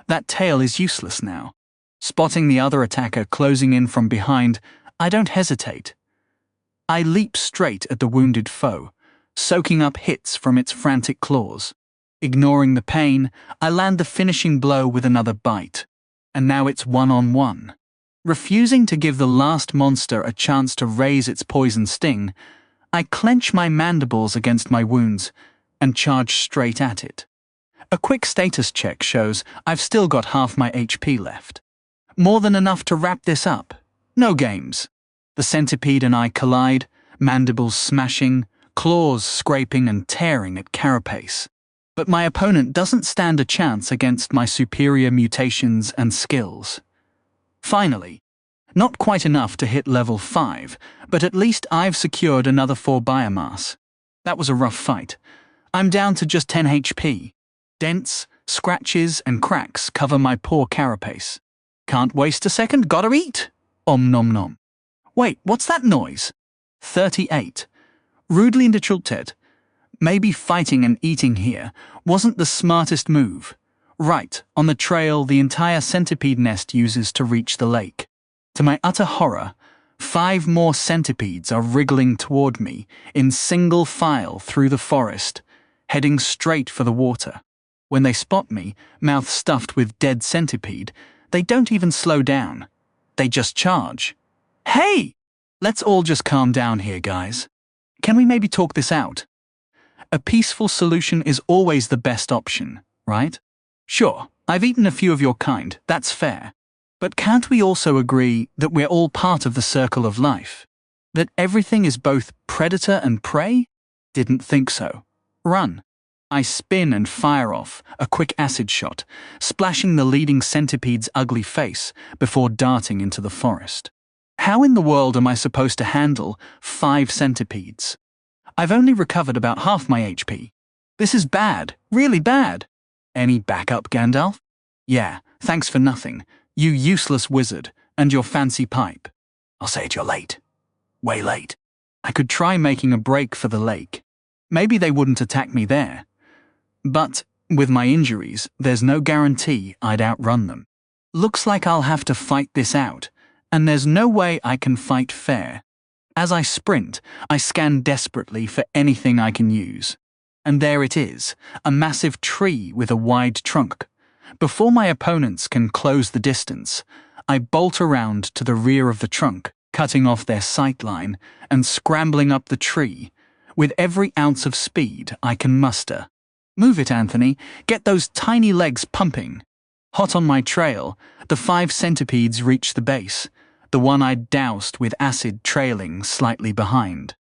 That tail is useless now. Spotting the other attacker closing in from behind, I don't hesitate. I leap straight at the wounded foe, soaking up hits from its frantic claws. Ignoring the pain, I land the finishing blow with another bite. And now it's 1-on-1. Refusing to give the last monster a chance to raise its poison sting, I clench my mandibles against my wounds and charge straight at it. A quick status check shows I've still got half my HP left. More than enough to wrap this up. No games. The centipede and I collide, mandibles smashing, claws scraping and tearing at carapace. But my opponent doesn't stand a chance against my superior mutations and skills. Finally, not quite enough to hit level 5, but at least I've secured another 4 biomass. That was a rough fight. I'm down to just 10 HP. Dents, scratches, and cracks cover my poor carapace. Can't waste a second, gotta eat! Om nom nom. Wait, what's that noise? 38. Rudely interrupted. Maybe fighting and eating here wasn't the smartest move. Right, on the trail the entire centipede nest uses to reach the lake. To my utter horror, 5 more centipedes are wriggling toward me in single file through the forest, heading straight for the water. When they spot me, mouth stuffed with dead centipede, they don't even slow down. They just charge. Hey! Let's all just calm down here, guys. Can we maybe talk this out? A peaceful solution is always the best option, right? Sure, I've eaten a few of your kind, that's fair. But can't we also agree that we're all part of the circle of life? That everything is both predator and prey? Didn't think so. Run. I spin and fire off a quick acid shot, splashing the leading centipede's ugly face before darting into the forest. How in the world am I supposed to handle 5 centipedes? I've only recovered about half my HP. This is bad, really bad. Any backup, Gandalf? Yeah, thanks for nothing, you useless wizard, and your fancy pipe. I'll say it, you're late. Way late. I could try making a break for the lake. Maybe they wouldn't attack me there. But, with my injuries, there's no guarantee I'd outrun them. Looks like I'll have to fight this out, and there's no way I can fight fair. As I sprint, I scan desperately for anything I can use. And there it is, a massive tree with a wide trunk. Before my opponents can close the distance, I bolt around to the rear of the trunk, cutting off their sight line and scrambling up the tree, with every ounce of speed I can muster. Move it, Anthony. Get those tiny legs pumping. Hot on my trail, the 5 centipedes reach the base, the one I'd doused with acid trailing slightly behind.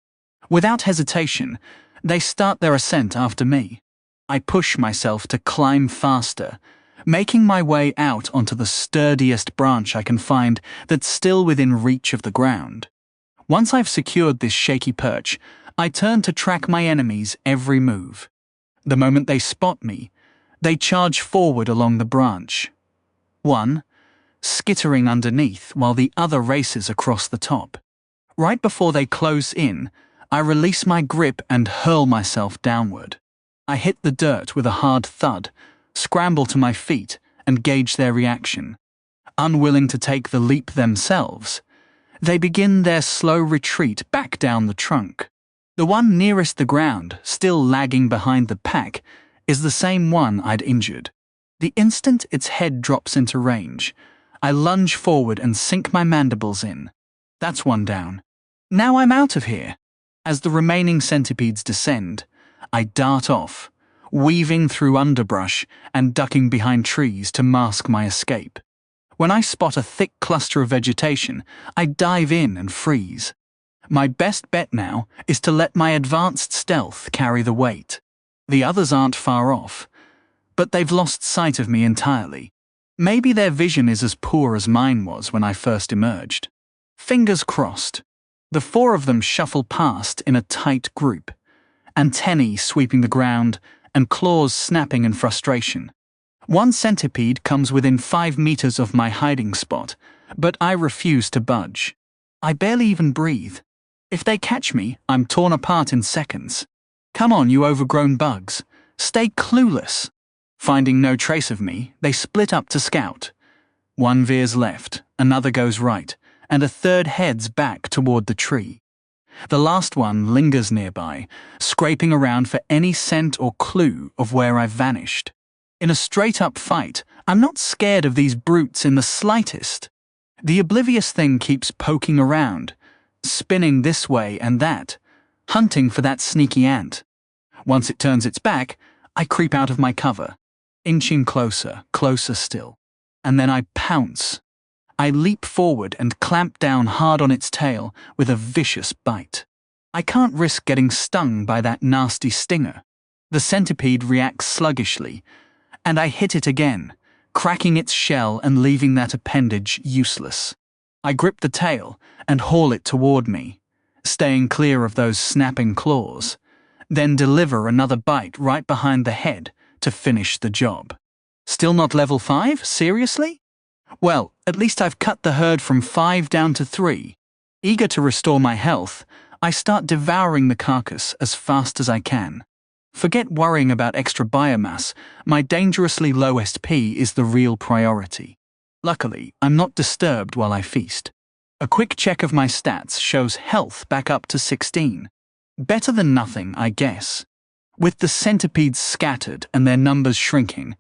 Without hesitation, they start their ascent after me. I push myself to climb faster, making my way out onto the sturdiest branch I can find that's still within reach of the ground. Once I've secured this shaky perch, I turn to track my enemy's every move. The moment they spot me, they charge forward along the branch. One, skittering underneath while the other races across the top. Right before they close in, I release my grip and hurl myself downward. I hit the dirt with a hard thud, scramble to my feet, and gauge their reaction. Unwilling to take the leap themselves, they begin their slow retreat back down the trunk. The one nearest the ground, still lagging behind the pack, is the same one I'd injured. The instant its head drops into range, I lunge forward and sink my mandibles in. That's one down. Now I'm out of here. As the remaining centipedes descend, I dart off, weaving through underbrush and ducking behind trees to mask my escape. When I spot a thick cluster of vegetation, I dive in and freeze. My best bet now is to let my advanced stealth carry the weight. The others aren't far off, but they've lost sight of me entirely. Maybe their vision is as poor as mine was when I first emerged. Fingers crossed. The 4 of them shuffle past in a tight group, antennae sweeping the ground and claws snapping in frustration. One centipede comes within 5 meters of my hiding spot, but I refuse to budge. I barely even breathe. If they catch me, I'm torn apart in seconds. Come on, you overgrown bugs. Stay clueless. Finding no trace of me, they split up to scout. One veers left, another goes right, and a third heads back toward the tree. The last one lingers nearby, scraping around for any scent or clue of where I've vanished. In a straight-up fight, I'm not scared of these brutes in the slightest. The oblivious thing keeps poking around, spinning this way and that, hunting for that sneaky ant. Once it turns its back, I creep out of my cover, inching closer, closer still, and then I pounce. I leap forward and clamp down hard on its tail with a vicious bite. I can't risk getting stung by that nasty stinger. The centipede reacts sluggishly, and I hit it again, cracking its shell and leaving that appendage useless. I grip the tail and haul it toward me, staying clear of those snapping claws, then deliver another bite right behind the head to finish the job. Still not level 5? Seriously? Well, at least I've cut the herd from 5 down to 3. Eager to restore my health, I start devouring the carcass as fast as I can. Forget worrying about extra biomass, my dangerously low SP is the real priority. Luckily, I'm not disturbed while I feast. A quick check of my stats shows health back up to 16. Better than nothing, I guess. With the centipedes scattered and their numbers shrinking,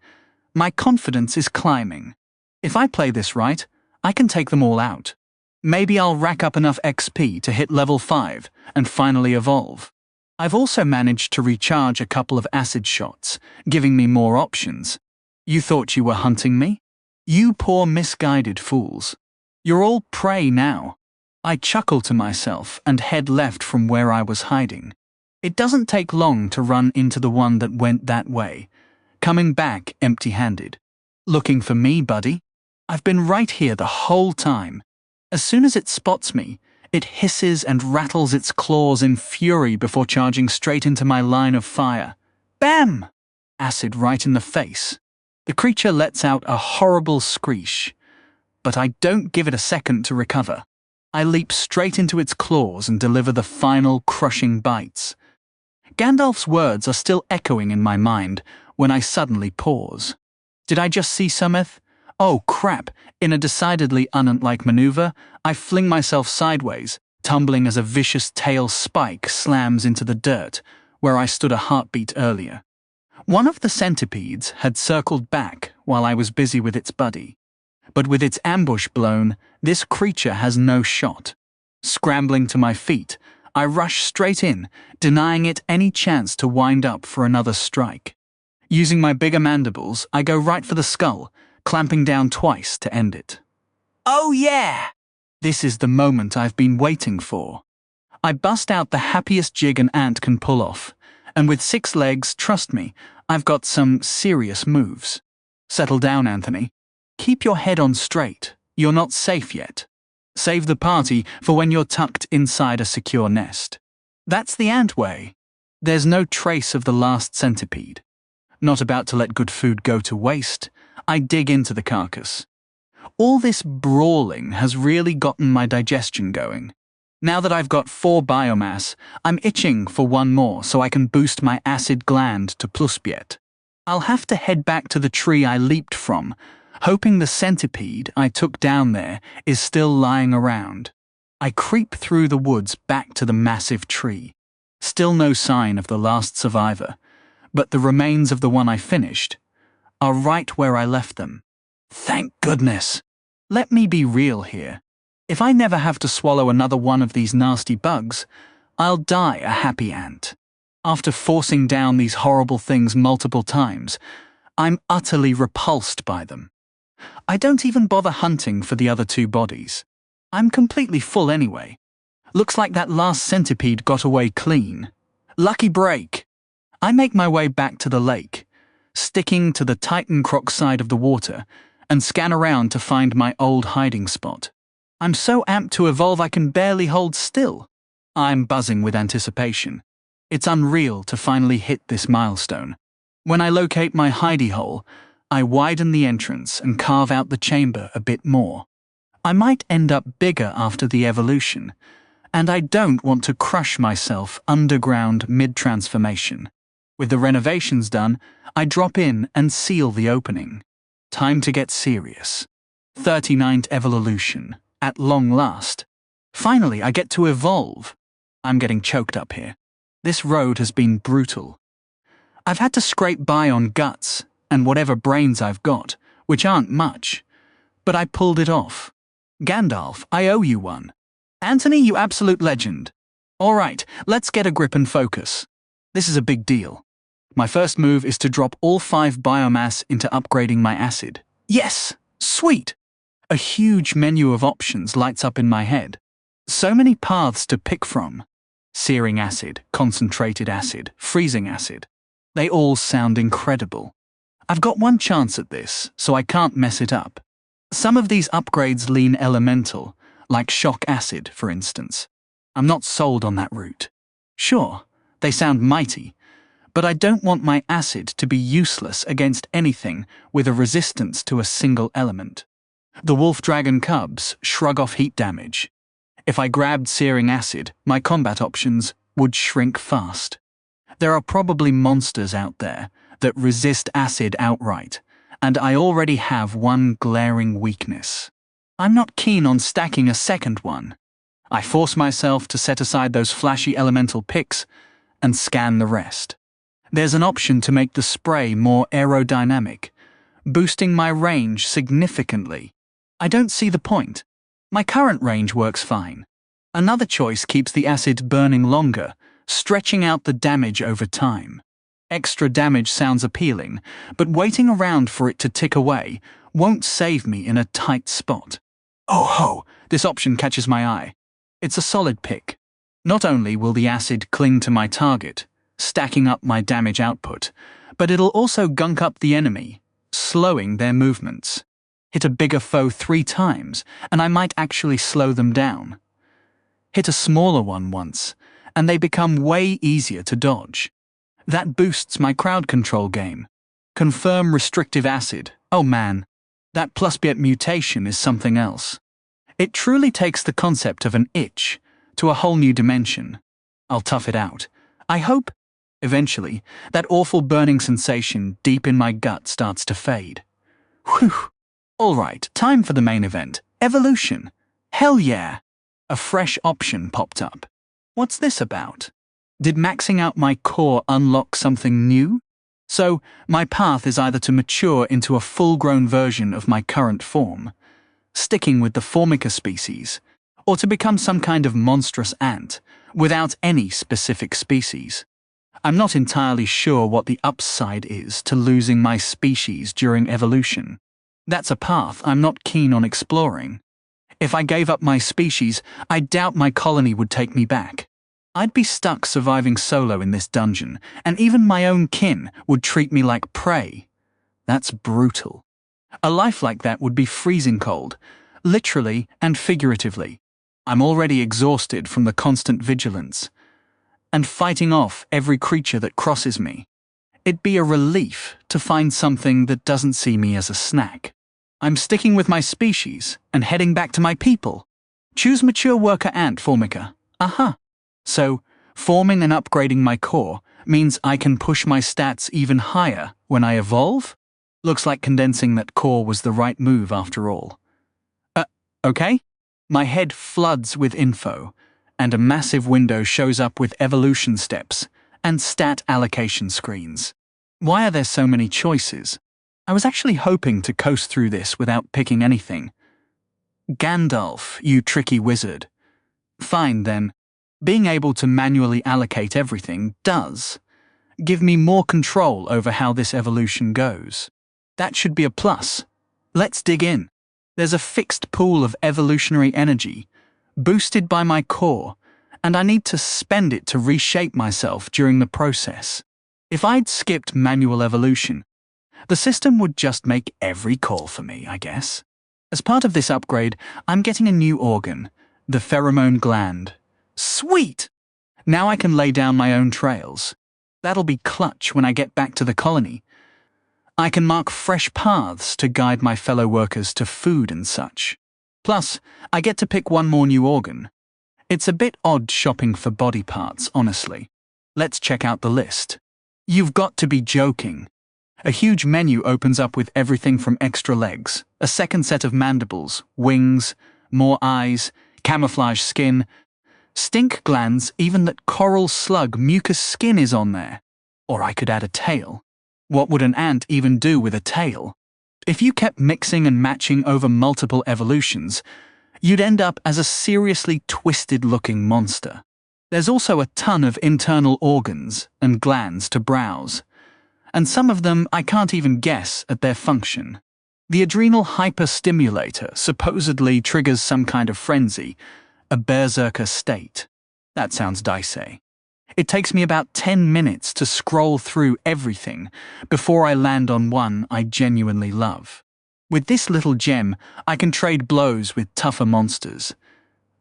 my confidence is climbing. If I play this right, I can take them all out. Maybe I'll rack up enough XP to hit level 5 and finally evolve. I've also managed to recharge a couple of acid shots, giving me more options. You thought you were hunting me? You poor misguided fools. You're all prey now. I chuckle to myself and head left from where I was hiding. It doesn't take long to run into the one that went that way, coming back empty-handed. Looking for me, buddy? I've been right here the whole time. As soon as it spots me, it hisses and rattles its claws in fury before charging straight into my line of fire. Bam! Acid right in the face. The creature lets out a horrible screech, but I don't give it a second to recover. I leap straight into its claws and deliver the final crushing bites. Gandalf's words are still echoing in my mind when I suddenly pause. Did I just see Sumith? Oh crap, in a decidedly unant-like maneuver, I fling myself sideways, tumbling as a vicious tail spike slams into the dirt, where I stood a heartbeat earlier. One of the centipedes had circled back while I was busy with its buddy. But with its ambush blown, this creature has no shot. Scrambling to my feet, I rush straight in, denying it any chance to wind up for another strike. Using my bigger mandibles, I go right for the skull, clamping down twice to end it. Oh yeah! This is the moment I've been waiting for. I bust out the happiest jig an ant can pull off, and with 6 legs, trust me, I've got some serious moves. Settle down, Anthony. Keep your head on straight. You're not safe yet. Save the party for when you're tucked inside a secure nest. That's the ant way. There's no trace of the last centipede. Not about to let good food go to waste, I dig into the carcass. All this brawling has really gotten my digestion going. Now that I've got 4 biomass, I'm itching for one more so I can boost my acid gland to +. I'll have to head back to the tree I leaped from, hoping the centipede I took down there is still lying around. I creep through the woods back to the massive tree. Still no sign of the last survivor, but the remains of the one I finished are right where I left them. Thank goodness! Let me be real here. If I never have to swallow another one of these nasty bugs, I'll die a happy ant. After forcing down these horrible things multiple times, I'm utterly repulsed by them. I don't even bother hunting for the other 2 bodies. I'm completely full anyway. Looks like that last centipede got away clean. Lucky break. I make my way back to the lake, sticking to the Titan Croc side of the water, and scan around to find my old hiding spot. I'm so amped to evolve I can barely hold still. I'm buzzing with anticipation. It's unreal to finally hit this milestone. When I locate my hidey hole, I widen the entrance and carve out the chamber a bit more. I might end up bigger after the evolution, and I don't want to crush myself underground mid-transformation. With the renovations done, I drop in and seal the opening. Time to get serious. 39th evolution, at long last. Finally, I get to evolve. I'm getting choked up here. This road has been brutal. I've had to scrape by on guts and whatever brains I've got, which aren't much. But I pulled it off. Gandalf, I owe you one. Anthony, you absolute legend. All right, let's get a grip and focus. This is a big deal. My first move is to drop all 5 biomass into upgrading my acid. Yes! Sweet! A huge menu of options lights up in my head. So many paths to pick from. Searing acid, concentrated acid, freezing acid. They all sound incredible. I've got one chance at this, so I can't mess it up. Some of these upgrades lean elemental, like shock acid, for instance. I'm not sold on that route. Sure, they sound mighty, but I don't want my acid to be useless against anything with a resistance to a single element. The wolf dragon cubs shrug off heat damage. If I grabbed searing acid, my combat options would shrink fast. There are probably monsters out there that resist acid outright, and I already have one glaring weakness. I'm not keen on stacking a second one. I force myself to set aside those flashy elemental picks and scan the rest. There's an option to make the spray more aerodynamic, boosting my range significantly. I don't see the point. My current range works fine. Another choice keeps the acid burning longer, stretching out the damage over time. Extra damage sounds appealing, but waiting around for it to tick away won't save me in a tight spot. Oh ho, this option catches my eye. It's a solid pick. Not only will the acid cling to my target, stacking up my damage output, but it'll also gunk up the enemy, slowing their movements. Hit a bigger foe 3 times, and I might actually slow them down. Hit a smaller one once, and they become way easier to dodge. That boosts my crowd control game. Confirm restrictive acid. Oh man, that +bit mutation is something else. It truly takes the concept of an itch to a whole new dimension. I'll tough it out. I hope, eventually, that awful burning sensation deep in my gut starts to fade. Whew. Alright, time for the main event. Evolution. Hell yeah! A fresh option popped up. What's this about? Did maxing out my core unlock something new? So, my path is either to mature into a full-grown version of my current form, sticking with the Formica species, or to become some kind of monstrous ant, without any specific species. I'm not entirely sure what the upside is to losing my species during evolution. That's a path I'm not keen on exploring. If I gave up my species, I doubt my colony would take me back. I'd be stuck surviving solo in this dungeon, and even my own kin would treat me like prey. That's brutal. A life like that would be freezing cold, literally and figuratively. I'm already exhausted from the constant vigilance and fighting off every creature that crosses me. It'd be a relief to find something that doesn't see me as a snack. I'm sticking with my species and heading back to my people. Choose mature worker ant, Formica. Aha. So, forming and upgrading my core means I can push my stats even higher when I evolve? Looks like condensing that core was the right move after all. Okay? My head floods with info, and a massive window shows up with evolution steps and stat allocation screens. Why are there so many choices? I was actually hoping to coast through this without picking anything. Gandalf, you tricky wizard. Fine then. Being able to manually allocate everything does give me more control over how this evolution goes. That should be a plus. Let's dig in. There's a fixed pool of evolutionary energy, boosted by my core, and I need to spend it to reshape myself during the process. If I'd skipped manual evolution, the system would just make every call for me, I guess. As part of this upgrade, I'm getting a new organ, the pheromone gland. Sweet! Now I can lay down my own trails. That'll be clutch when I get back to the colony. I can mark fresh paths to guide my fellow workers to food and such. Plus, I get to pick one more new organ. It's a bit odd shopping for body parts, honestly. Let's check out the list. You've got to be joking. A huge menu opens up with everything from extra legs, a second set of mandibles, wings, more eyes, camouflage skin, stink glands, even that coral slug mucus skin is on there. Or I could add a tail. What would an ant even do with a tail? If you kept mixing and matching over multiple evolutions, you'd end up as a seriously twisted-looking monster. There's also a ton of internal organs and glands to browse, and some of them I can't even guess at their function. The adrenal hyperstimulator supposedly triggers some kind of frenzy, a berserker state. That sounds dicey. It takes me about 10 minutes to scroll through everything before I land on one I genuinely love. With this little gem, I can trade blows with tougher monsters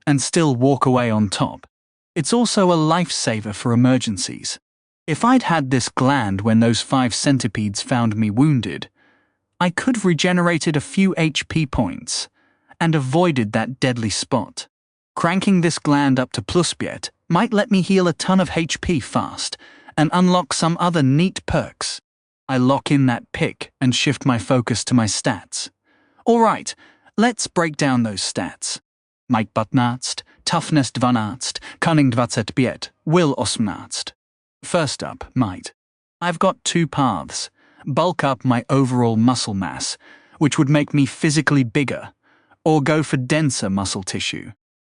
and still walk away on top. It's also a lifesaver for emergencies. If I'd had this gland when those 5 centipedes found me wounded, I could have regenerated a few HP points and avoided that deadly spot. Cranking this gland up to +bit might let me heal a ton of HP fast and unlock some other neat perks. I lock in that pick and shift my focus to my stats. Alright, let's break down those stats. Might 15, toughness 12, cunning 25, will 18. First up, might. I've got 2 paths. Bulk up my overall muscle mass, which would make me physically bigger, or go for denser muscle tissue.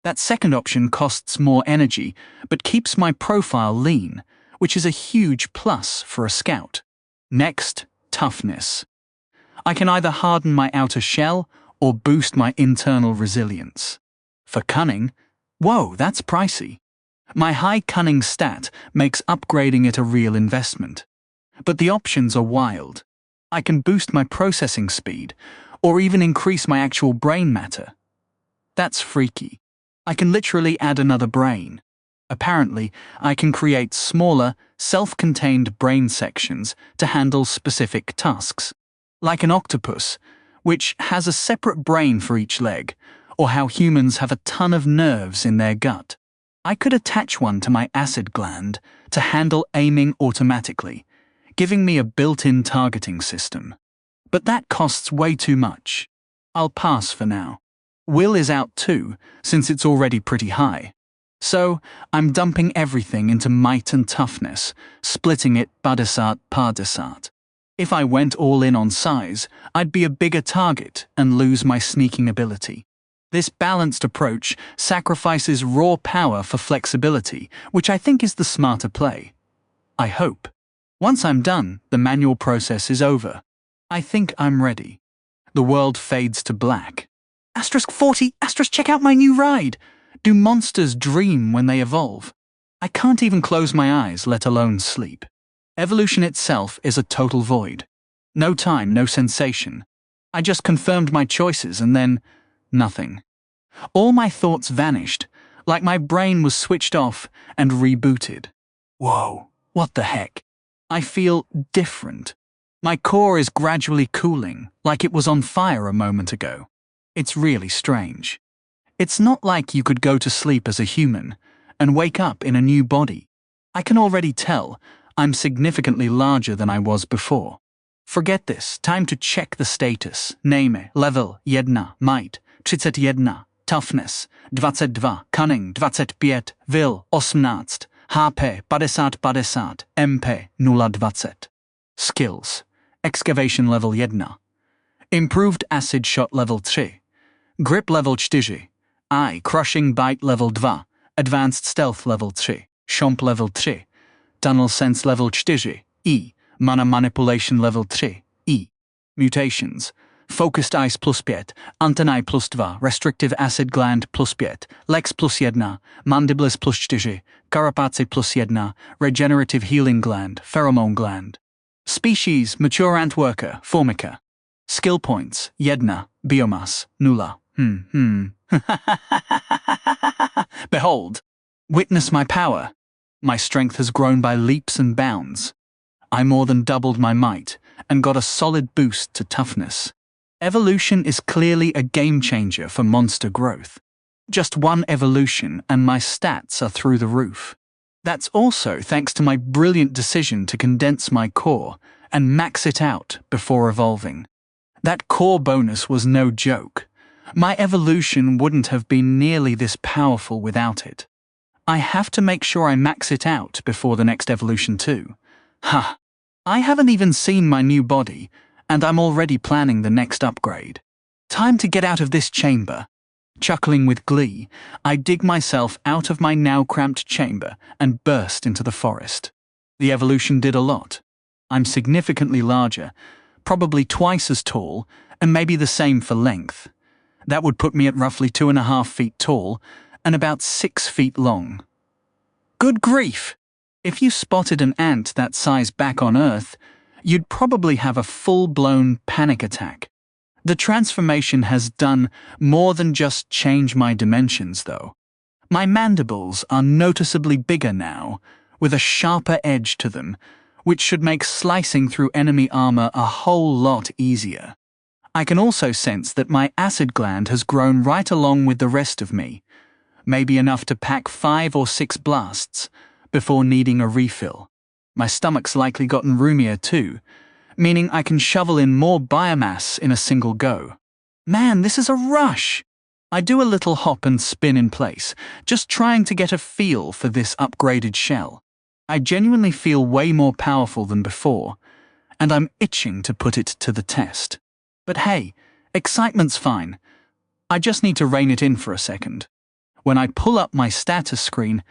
That second option costs more energy, but keeps my profile lean, which is a huge plus for a scout. Next, toughness. I can either harden my outer shell or boost my internal resilience. For cunning, whoa, that's pricey. My high cunning stat makes upgrading it a real investment. But the options are wild. I can boost my processing speed, or even increase my actual brain matter. That's freaky. I can literally add another brain. Apparently, I can create smaller, self-contained brain sections to handle specific tasks. Like an octopus, which has a separate brain for each leg, or how humans have a ton of nerves in their gut. I could attach one to my acid gland to handle aiming automatically, giving me a built-in targeting system. But that costs way too much. I'll pass for now. Will is out too, since it's already pretty high. So, I'm dumping everything into might and toughness, splitting it badesat par desat. If I went all in on size, I'd be a bigger target and lose my sneaking ability. This balanced approach sacrifices raw power for flexibility, which I think is the smarter play. I hope. Once I'm done, the manual process is over. I think I'm ready. The world fades to black. *40, check out my new ride! Do monsters dream when they evolve? I can't even close my eyes, let alone sleep. Evolution itself is a total void. No time, no sensation. I just confirmed my choices and then nothing. All my thoughts vanished, like my brain was switched off and rebooted. Whoa, what the heck? I feel different. My core is gradually cooling, like it was on fire a moment ago. It's really strange. It's not like you could go to sleep as a human and wake up in a new body. I can already tell I'm significantly larger than I was before. Forget this, time to check the status. Name, level, 1, might, 31, toughness, 22, cunning, 25, will, 18, HP, 50, MP, 020. Skills, excavation level 1. Improved acid shot level 3. Grip level 4. Eye crushing bite level 2. Advanced stealth level 3. Chomp level 3. Tunnel sense level 4. E. Mana manipulation level 3. E. Mutations. Focused eyes +5. Antennae +2. Restrictive acid gland +5. Lex +1. Mandibles +4. Carapace +1. Regenerative healing gland. Pheromone gland. Species mature ant worker. Formica. Skill points. 1. Biomass. Nula. Behold. Witness my power. My strength has grown by leaps and bounds. I more than doubled my might and got a solid boost to toughness. Evolution is clearly a game changer for monster growth. Just one evolution and my stats are through the roof. That's also thanks to my brilliant decision to condense my core and max it out before evolving. That core bonus was no joke. My evolution wouldn't have been nearly this powerful without it. I have to make sure I max it out before the next evolution too. Ha! I haven't even seen my new body, and I'm already planning the next upgrade. Time to get out of this chamber. Chuckling with glee, I dig myself out of my now cramped chamber and burst into the forest. The evolution did a lot. I'm significantly larger, probably twice as tall, and maybe the same for length. That would put me at roughly 2.5 feet tall and about 6 feet long. Good grief! If you spotted an ant that size back on Earth, you'd probably have a full-blown panic attack. The transformation has done more than just change my dimensions, though. My mandibles are noticeably bigger now, with a sharper edge to them, which should make slicing through enemy armor a whole lot easier. I can also sense that my acid gland has grown right along with the rest of me, maybe enough to pack 5 or 6 blasts before needing a refill. My stomach's likely gotten roomier too, meaning I can shovel in more biomass in a single go. Man, this is a rush! I do a little hop and spin in place, just trying to get a feel for this upgraded shell. I genuinely feel way more powerful than before, and I'm itching to put it to the test. But hey, excitement's fine. I just need to rein it in for a second. When I pull up my status screen,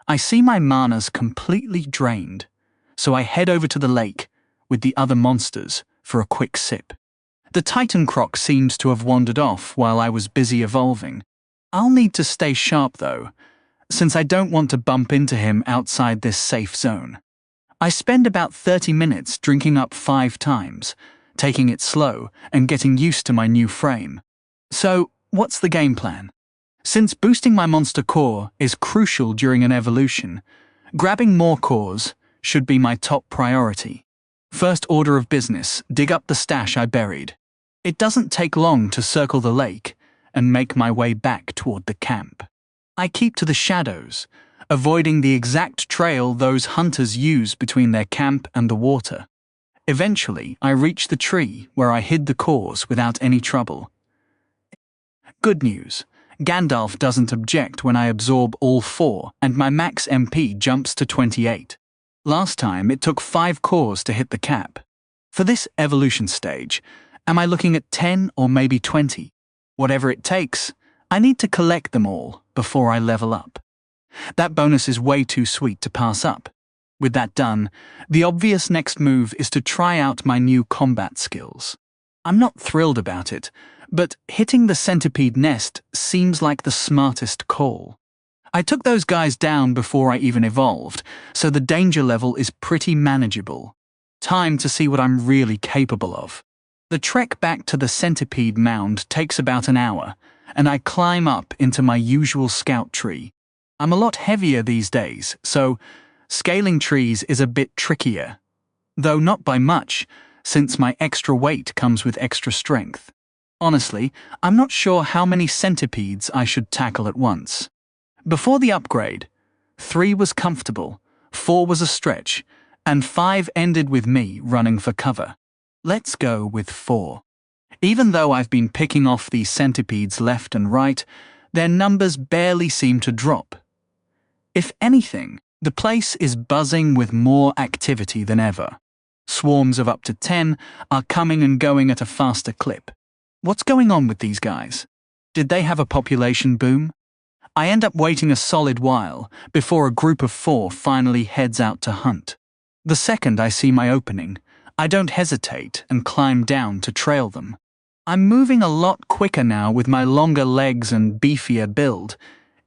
I see my mana's completely drained, so I head over to the lake with the other monsters for a quick sip. The Titan Croc seems to have wandered off while I was busy evolving. I'll need to stay sharp though, since I don't want to bump into him outside this safe zone. I spend about 30 minutes drinking up 5 times, taking it slow and getting used to my new frame. So, what's the game plan? Since boosting my monster core is crucial during an evolution, grabbing more cores should be my top priority. First order of business, dig up the stash I buried. It doesn't take long to circle the lake and make my way back toward the camp. I keep to the shadows, avoiding the exact trail those hunters use between their camp and the water. Eventually, I reach the tree where I hid the cores without any trouble. Good news. Gandalf doesn't object when I absorb all 4 and my max MP jumps to 28. Last time it took 5 cores to hit the cap. For this evolution stage, am I looking at 10 or maybe 20? Whatever it takes, I need to collect them all before I level up. That bonus is way too sweet to pass up. With that done, the obvious next move is to try out my new combat skills. I'm not thrilled about it, but hitting the centipede nest seems like the smartest call. I took those guys down before I even evolved, so the danger level is pretty manageable. Time to see what I'm really capable of. The trek back to the centipede mound takes about an hour, and I climb up into my usual scout tree. I'm a lot heavier these days, so scaling trees is a bit trickier. Though not by much, since my extra weight comes with extra strength. Honestly, I'm not sure how many centipedes I should tackle at once. Before the upgrade, 3 was comfortable, 4 was a stretch, and 5 ended with me running for cover. Let's go with 4. Even though I've been picking off these centipedes left and right, their numbers barely seem to drop. If anything, the place is buzzing with more activity than ever. Swarms of up to 10 are coming and going at a faster clip. What's going on with these guys? Did they have a population boom? I end up waiting a solid while before a group of 4 finally heads out to hunt. The second I see my opening, I don't hesitate and climb down to trail them. I'm moving a lot quicker now with my longer legs and beefier build,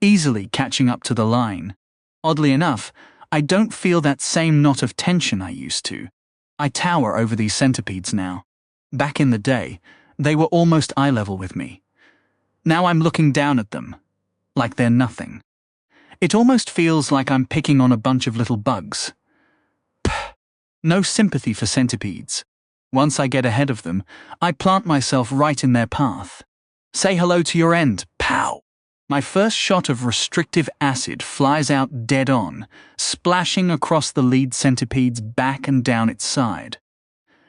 easily catching up to the line. Oddly enough, I don't feel that same knot of tension I used to. I tower over these centipedes now. Back in the day, they were almost eye level with me. Now I'm looking down at them, like they're nothing. It almost feels like I'm picking on a bunch of little bugs. Pff, no sympathy for centipedes. Once I get ahead of them, I plant myself right in their path. Say hello to your end, pow! My first shot of restrictive acid flies out dead on, splashing across the lead centipede's back and down its side.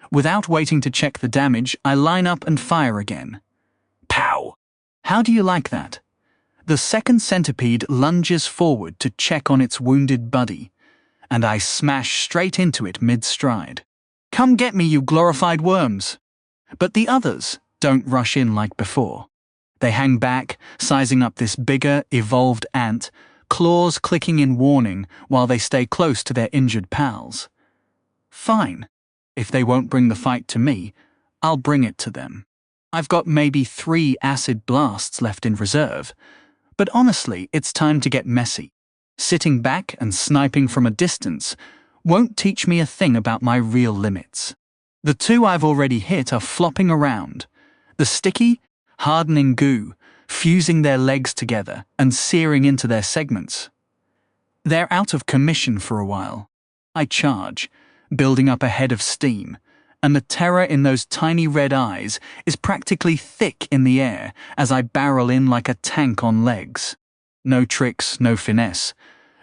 Without waiting to check the damage, I line up and fire again. Pow! How do you like that? The second centipede lunges forward to check on its wounded buddy, and I smash straight into it mid-stride. Come get me, you glorified worms! But the others don't rush in like before. They hang back, sizing up this bigger, evolved ant, claws clicking in warning while they stay close to their injured pals. Fine. If they won't bring the fight to me, I'll bring it to them. I've got maybe 3 acid blasts left in reserve, but honestly, it's time to get messy. Sitting back and sniping from a distance won't teach me a thing about my real limits. The 2 I've already hit are flopping around. The sticky, hardening goo, fusing their legs together and searing into their segments. They're out of commission for a while. I charge, building up a head of steam, and the terror in those tiny red eyes is practically thick in the air as I barrel in like a tank on legs. No tricks, no finesse.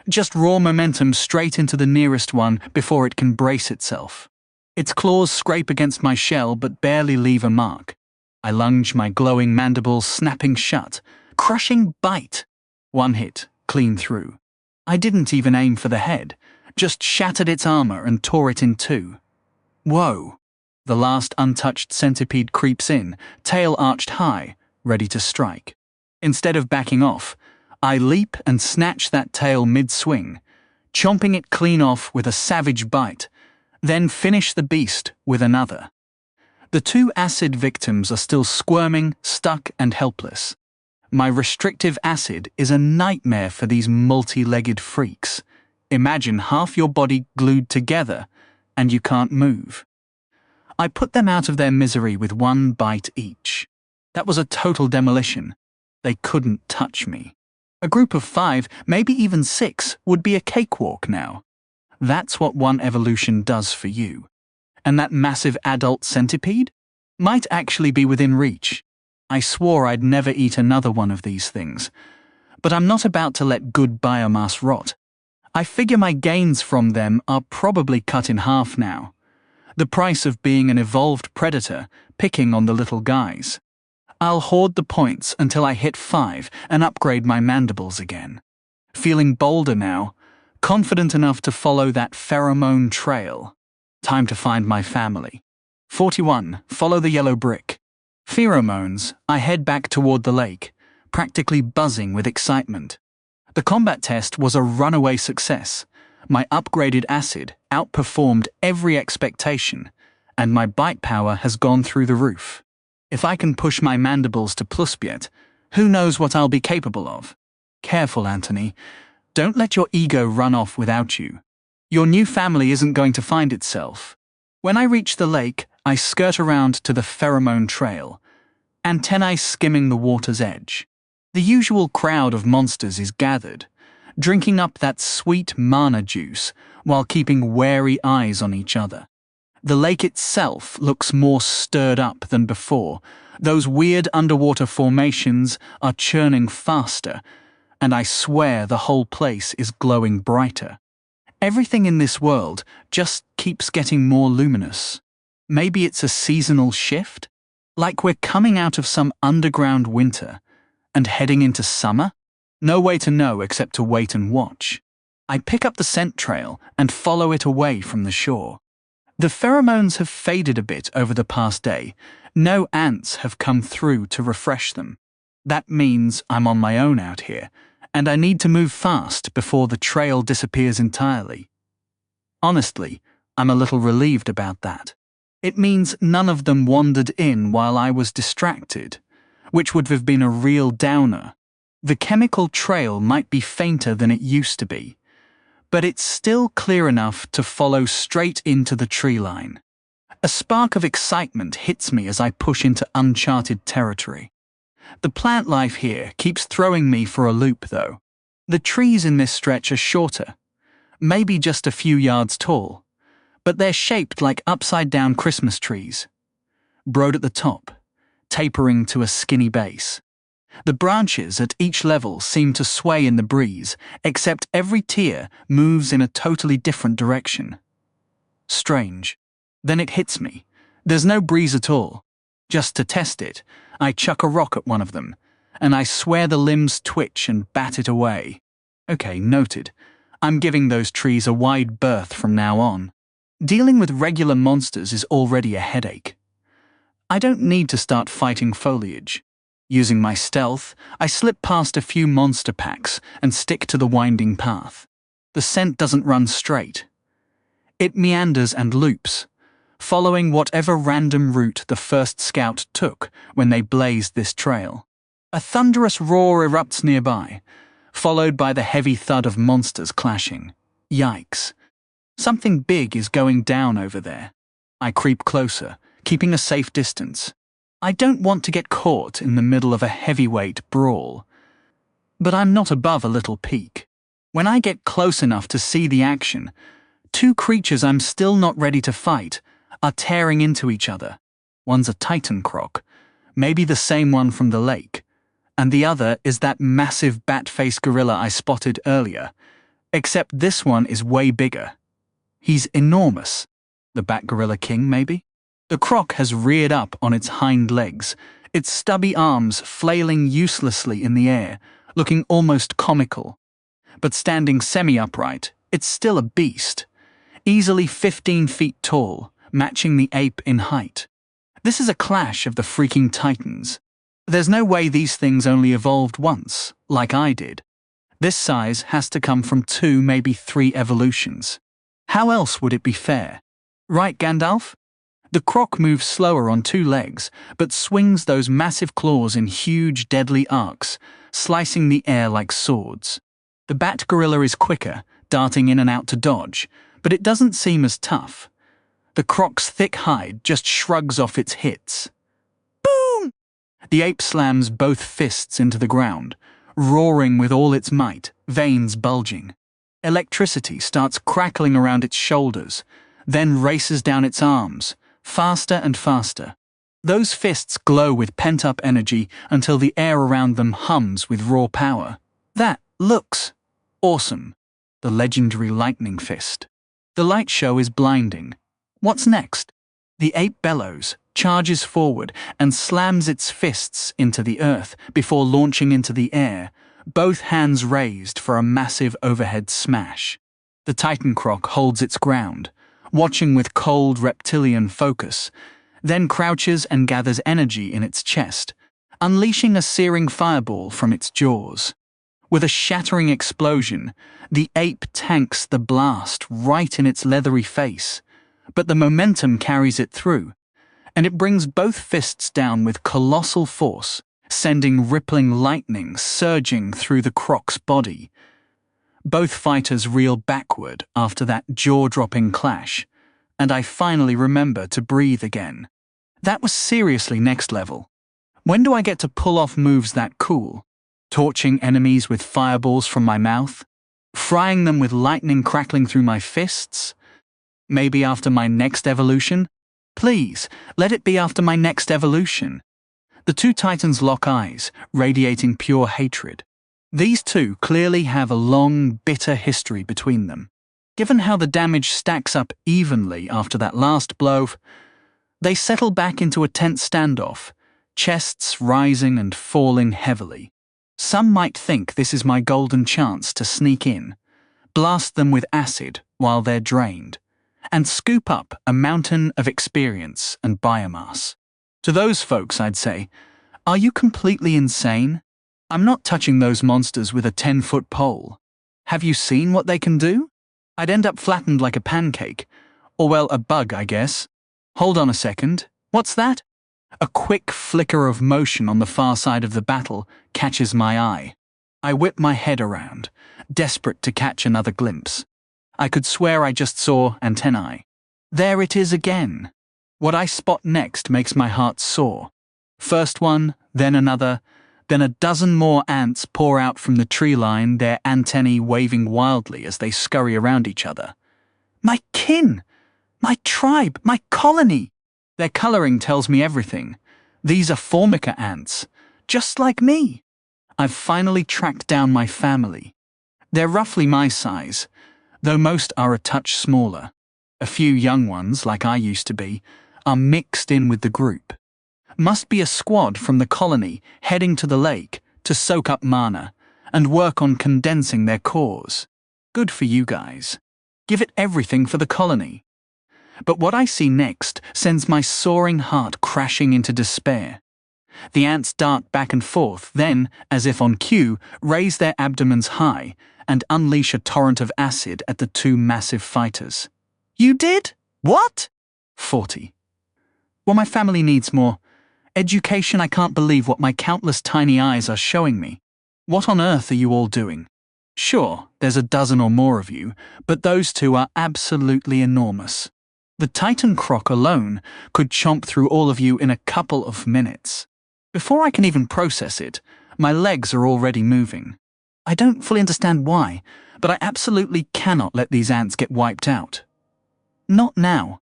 Just raw momentum straight into the nearest one before it can brace itself. Its claws scrape against my shell but barely leave a mark. I lunge, my glowing mandibles snapping shut. Crushing bite. 1 hit, clean through. I didn't even aim for the head, just shattered its armor and tore it in 2. Whoa. The last untouched centipede creeps in, tail arched high, ready to strike. Instead of backing off, I leap and snatch that tail mid-swing, chomping it clean off with a savage bite, then finish the beast with another. The two acid victims are still squirming, stuck, and helpless. My restrictive acid is a nightmare for these multi-legged freaks. Imagine half your body glued together, and you can't move. I put them out of their misery with one bite each. That was a total demolition. They couldn't touch me. A group of 5, maybe even 6, would be a cakewalk now. That's what one evolution does for you. And that massive adult centipede might actually be within reach. I swore I'd never eat another one of these things. But I'm not about to let good biomass rot. I figure my gains from them are probably cut in half now. The price of being an evolved predator, picking on the little guys. I'll hoard the points until I hit 5 and upgrade my mandibles again. Feeling bolder now, confident enough to follow that pheromone trail. Time to find my family. 41. Follow the yellow brick. Pheromones, I head back toward the lake, practically buzzing with excitement. The combat test was a runaway success. My upgraded acid outperformed every expectation, and my bite power has gone through the roof. If I can push my mandibles to +, who knows what I'll be capable of? Careful, Anthony. Don't let your ego run off without you. Your new family isn't going to find itself. When I reach the lake, I skirt around to the pheromone trail, antennae skimming the water's edge. The usual crowd of monsters is gathered, drinking up that sweet mana juice while keeping wary eyes on each other. The lake itself looks more stirred up than before. Those weird underwater formations are churning faster, and I swear the whole place is glowing brighter. Everything in this world just keeps getting more luminous. Maybe it's a seasonal shift? Like we're coming out of some underground winter and heading into summer? No way to know except to wait and watch. I pick up the scent trail and follow it away from the shore. The pheromones have faded a bit over the past day. No ants have come through to refresh them. That means I'm on my own out here, and I need to move fast before the trail disappears entirely. Honestly, I'm a little relieved about that. It means none of them wandered in while I was distracted, which would have been a real downer. The chemical trail might be fainter than it used to be, but it's still clear enough to follow straight into the tree line. A spark of excitement hits me as I push into uncharted territory. The plant life here keeps throwing me for a loop, though. The trees in this stretch are shorter, maybe just a few yards tall, but they're shaped like upside-down Christmas trees. Broad at the top, tapering to a skinny base. The branches at each level seem to sway in the breeze, except every tier moves in a totally different direction. Strange. Then it hits me. There's no breeze at all. Just to test it, I chuck a rock at one of them, and I swear the limbs twitch and bat it away. Okay, noted. I'm giving those trees a wide berth from now on. Dealing with regular monsters is already a headache. I don't need to start fighting foliage. Using my stealth, I slip past a few monster packs and stick to the winding path. The scent doesn't run straight. It meanders and loops, following whatever random route the first scout took when they blazed this trail. A thunderous roar erupts nearby, followed by the heavy thud of monsters clashing. Yikes. Something big is going down over there. I creep closer, keeping a safe distance. I don't want to get caught in the middle of a heavyweight brawl. But I'm not above a little peek. When I get close enough to see the action, two creatures I'm still not ready to fight are tearing into each other. One's a titan croc, maybe the same one from the lake, and the other is that massive bat-faced gorilla I spotted earlier, except this one is way bigger. He's enormous. The bat gorilla king, maybe? The croc has reared up on its hind legs, its stubby arms flailing uselessly in the air, looking almost comical. But standing semi-upright, it's still a beast, easily 15 feet tall, matching the ape in height. This is a clash of the freaking titans. There's no way these things only evolved once, like I did. This size has to come from 2, maybe 3 evolutions. How else would it be fair? Right, Gandalf? The croc moves slower on 2 legs, but swings those massive claws in huge, deadly arcs, slicing the air like swords. The bat gorilla is quicker, darting in and out to dodge, but it doesn't seem as tough. The croc's thick hide just shrugs off its hits. Boom! The ape slams both fists into the ground, roaring with all its might, veins bulging. Electricity starts crackling around its shoulders, then races down its arms, faster and faster. Those fists glow with pent-up energy until the air around them hums with raw power. That looks awesome. The legendary lightning fist. The light show is blinding. What's next? The ape bellows, charges forward, and slams its fists into the earth before launching into the air, both hands raised for a massive overhead smash. The titan croc holds its ground, watching with cold reptilian focus, then crouches and gathers energy in its chest, unleashing a searing fireball from its jaws. With a shattering explosion, the ape tanks the blast right in its leathery face, but the momentum carries it through, and it brings both fists down with colossal force, sending rippling lightning surging through the croc's body. Both fighters reel backward after that jaw-dropping clash, and I finally remember to breathe again. That was seriously next level. When do I get to pull off moves that cool? Torching enemies with fireballs from my mouth? Frying them with lightning crackling through my fists? Maybe after my next evolution? Please, let it be after my next evolution. The 2 titans lock eyes, radiating pure hatred. These 2 clearly have a long, bitter history between them. Given how the damage stacks up evenly after that last blow, they settle back into a tense standoff, chests rising and falling heavily. Some might think this is my golden chance to sneak in, blast them with acid while they're drained, and scoop up a mountain of experience and biomass. To those folks, I'd say, are you completely insane? I'm not touching those monsters with a 10-foot pole. Have you seen what they can do? I'd end up flattened like a pancake. Or well, a bug, I guess. Hold on a second. What's that? A quick flicker of motion on the far side of the battle catches my eye. I whip my head around, desperate to catch another glimpse. I could swear I just saw antennae. There it is again. What I spot next makes my heart soar. First one, then another, then a dozen more ants pour out from the tree line, their antennae waving wildly as they scurry around each other. My kin! My tribe! My colony! Their coloring tells me everything. These are Formica ants, just like me. I've finally tracked down my family. They're roughly my size, though most are a touch smaller. A few young ones, like I used to be, are mixed in with the group. Must be a squad from the colony heading to the lake to soak up mana and work on condensing their cores. Good for you guys. Give it everything for the colony. But what I see next sends my soaring heart crashing into despair. The ants dart back and forth, then, as if on cue, raise their abdomens high and unleash a torrent of acid at the 2 massive fighters. You did? What? 40. Well, my family needs more education. I can't believe what my countless tiny eyes are showing me. What on earth are you all doing? Sure, there's a dozen or more of you, but those 2 are absolutely enormous. The Titan Croc alone could chomp through all of you in a couple of minutes. Before I can even process it, my legs are already moving. I don't fully understand why, but I absolutely cannot let these ants get wiped out. Not now.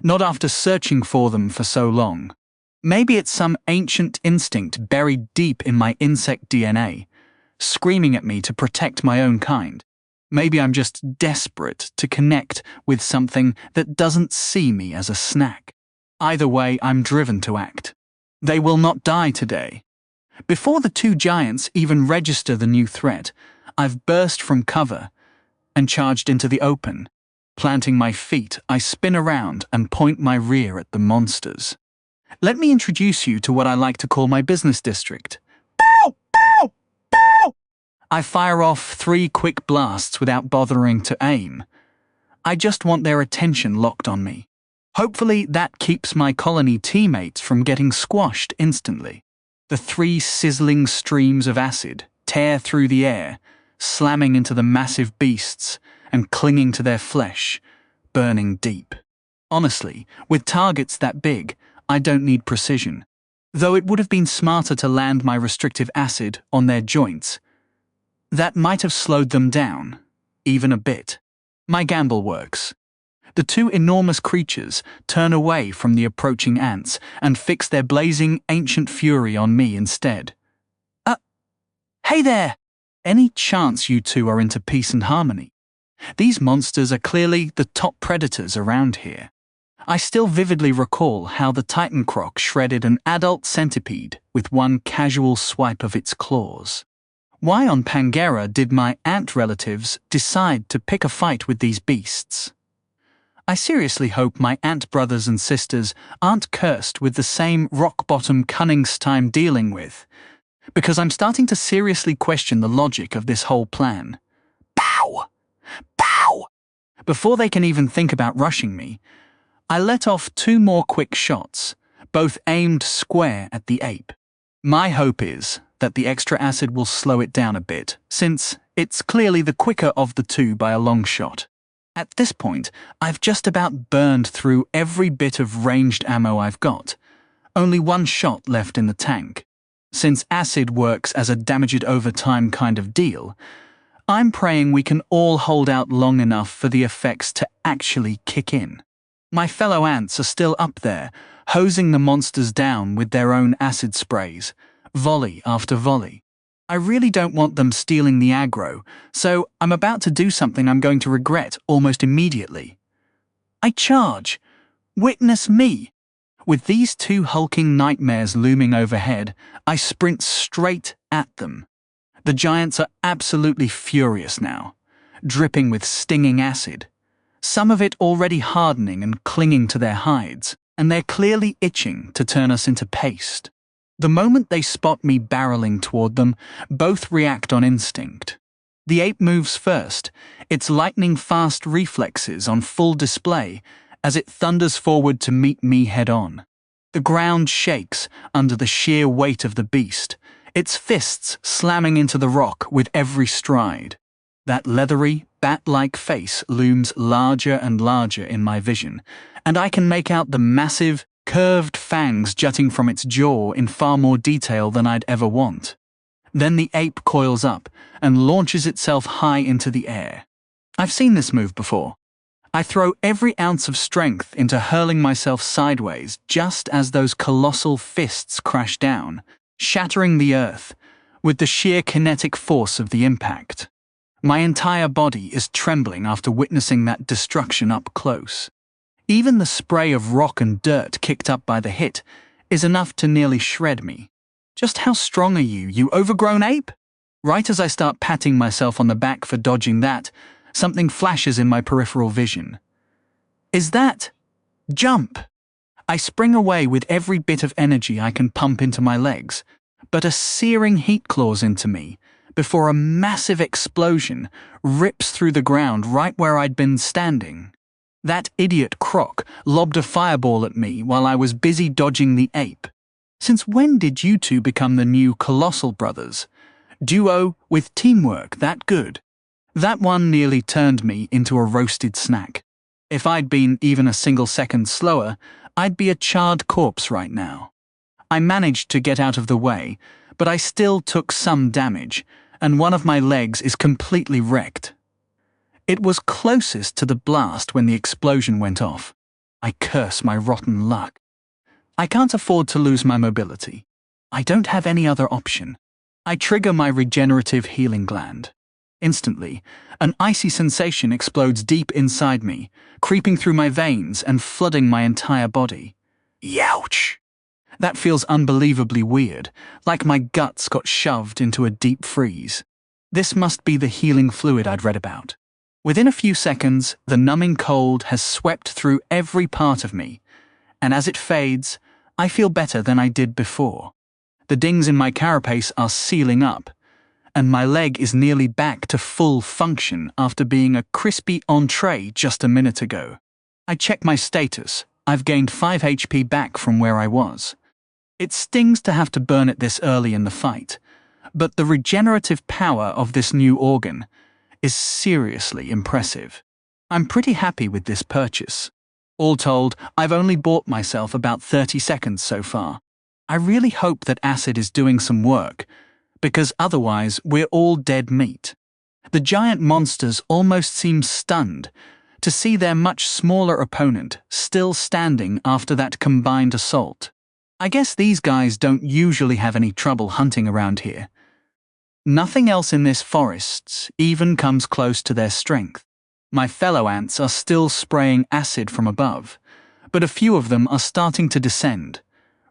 Not after searching for them for so long. Maybe it's some ancient instinct buried deep in my insect DNA, screaming at me to protect my own kind. Maybe I'm just desperate to connect with something that doesn't see me as a snack. Either way, I'm driven to act. They will not die today. Before the 2 giants even register the new threat, I've burst from cover and charged into the open. Planting my feet, I spin around and point my rear at the monsters. Let me introduce you to what I like to call my business district. Bow! Bow! Bow! I fire off 3 quick blasts without bothering to aim. I just want their attention locked on me. Hopefully that keeps my colony teammates from getting squashed instantly. The 3 sizzling streams of acid tear through the air, slamming into the massive beasts and clinging to their flesh, burning deep. Honestly, with targets that big, I don't need precision. Though it would have been smarter to land my restrictive acid on their joints. That might have slowed them down, even a bit. My gamble works. The 2 enormous creatures turn away from the approaching ants and fix their blazing ancient fury on me instead. Hey there! Any chance you 2 are into peace and harmony? These monsters are clearly the top predators around here. I still vividly recall how the Titan Croc shredded an adult centipede with one casual swipe of its claws. Why on Pangera did my ant relatives decide to pick a fight with these beasts? I seriously hope my ant brothers and sisters aren't cursed with the same rock-bottom cunnings I'm dealing with, because I'm starting to seriously question the logic of this whole plan. Pow! Pow! Before they can even think about rushing me, I let off 2 more quick shots, both aimed square at the ape. My hope is that the extra acid will slow it down a bit, since it's clearly the quicker of the 2 by a long shot. At this point, I've just about burned through every bit of ranged ammo I've got. Only 1 shot left in the tank. Since acid works as a damage it over time kind of deal, I'm praying we can all hold out long enough for the effects to actually kick in. My fellow ants are still up there, hosing the monsters down with their own acid sprays, volley after volley. I really don't want them stealing the aggro, so I'm about to do something I'm going to regret almost immediately. I charge. Witness me. With these 2 hulking nightmares looming overhead, I sprint straight at them. The giants are absolutely furious now, dripping with stinging acid, some of it already hardening and clinging to their hides, and they're clearly itching to turn us into paste. The moment they spot me barreling toward them, both react on instinct. The ape moves first, its lightning-fast reflexes on full display as it thunders forward to meet me head-on. The ground shakes under the sheer weight of the beast, its fists slamming into the rock with every stride. That leathery, bat-like face looms larger and larger in my vision, and I can make out the massive, curved fangs jutting from its jaw in far more detail than I'd ever want. Then the ape coils up and launches itself high into the air. I've seen this move before. I throw every ounce of strength into hurling myself sideways just as those colossal fists crash down, shattering the earth with the sheer kinetic force of the impact. My entire body is trembling after witnessing that destruction up close. Even the spray of rock and dirt kicked up by the hit is enough to nearly shred me. Just how strong are you, you overgrown ape? Right as I start patting myself on the back for dodging that, something flashes in my peripheral vision. Is that... jump! I spring away with every bit of energy I can pump into my legs, but a searing heat claws into me before a massive explosion rips through the ground right where I'd been standing. That idiot croc lobbed a fireball at me while I was busy dodging the ape. Since when did you 2 become the new colossal brothers? Duo with teamwork that good? That one nearly turned me into a roasted snack. If I'd been even a single second slower, I'd be a charred corpse right now. I managed to get out of the way, but I still took some damage, and one of my legs is completely wrecked. It was closest to the blast when the explosion went off. I curse my rotten luck. I can't afford to lose my mobility. I don't have any other option. I trigger my regenerative healing gland. Instantly, an icy sensation explodes deep inside me, creeping through my veins and flooding my entire body. Youch! That feels unbelievably weird, like my guts got shoved into a deep freeze. This must be the healing fluid I'd read about. Within a few seconds, the numbing cold has swept through every part of me, and as it fades, I feel better than I did before. The dings in my carapace are sealing up, and my leg is nearly back to full function after being a crispy entree just a minute ago. I check my status. I've gained 5 HP back from where I was. It stings to have to burn it this early in the fight, but the regenerative power of this new organ is seriously impressive. I'm pretty happy with this purchase. All told, I've only bought myself about 30 seconds so far. I really hope that acid is doing some work, because otherwise we're all dead meat. The giant monsters almost seem stunned to see their much smaller opponent still standing after that combined assault. I guess these guys don't usually have any trouble hunting around here. Nothing else in this forest even comes close to their strength. My fellow ants are still spraying acid from above, but a few of them are starting to descend,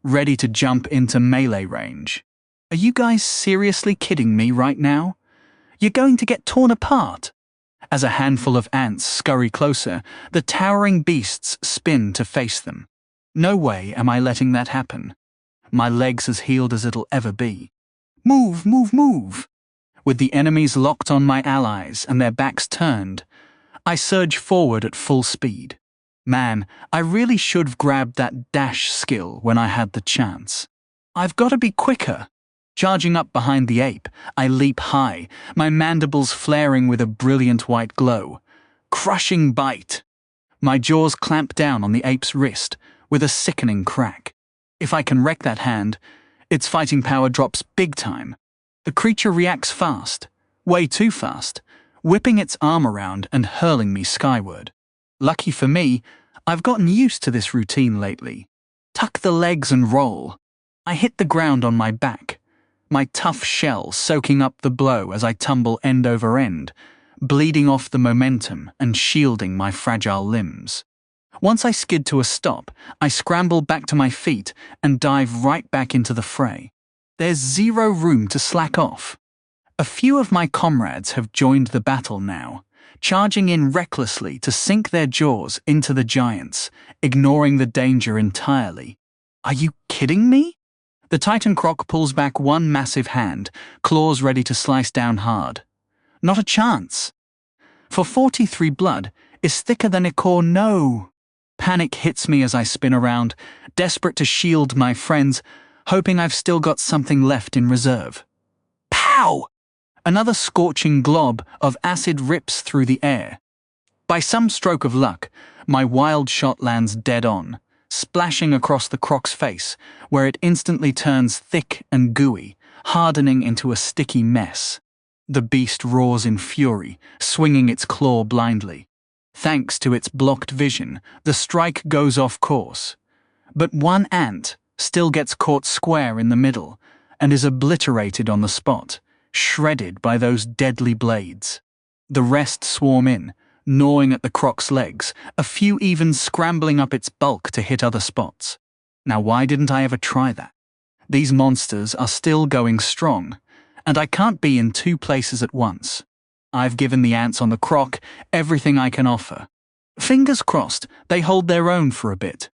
ready to jump into melee range. Are you guys seriously kidding me right now? You're going to get torn apart. As a handful of ants scurry closer, the towering beasts spin to face them. No way am I letting that happen. My leg's as healed as it'll ever be. Move, move, move! With the enemies locked on my allies and their backs turned, I surge forward at full speed. Man, I really should have grabbed that dash skill when I had the chance. I've got to be quicker. Charging up behind the ape, I leap high, my mandibles flaring with a brilliant white glow. Crushing bite! My jaws clamp down on the ape's wrist with a sickening crack. If I can wreck that hand, its fighting power drops big time. The creature reacts fast, way too fast, whipping its arm around and hurling me skyward. Lucky for me, I've gotten used to this routine lately. Tuck the legs and roll. I hit the ground on my back, my tough shell soaking up the blow as I tumble end over end, bleeding off the momentum and shielding my fragile limbs. Once I skid to a stop, I scramble back to my feet and dive right back into the fray. There's zero room to slack off. A few of my comrades have joined the battle now, charging in recklessly to sink their jaws into the giants, ignoring the danger entirely. Are you kidding me? The Titan Croc pulls back one massive hand, claws ready to slice down hard. Not a chance. For 43 blood is thicker than Ikor. No. Panic hits me as I spin around, desperate to shield my friends, hoping I've still got something left in reserve. Pow! Another scorching glob of acid rips through the air. By some stroke of luck, my wild shot lands dead on, splashing across the croc's face, where it instantly turns thick and gooey, hardening into a sticky mess. The beast roars in fury, swinging its claw blindly. Thanks to its blocked vision, the strike goes off course. But one ant still gets caught square in the middle and is obliterated on the spot, shredded by those deadly blades. The rest swarm in, gnawing at the croc's legs, a few even scrambling up its bulk to hit other spots. Now why didn't I ever try that? These monsters are still going strong, and I can't be in two places at once. I've given the ants on the croc everything I can offer. Fingers crossed they hold their own for a bit.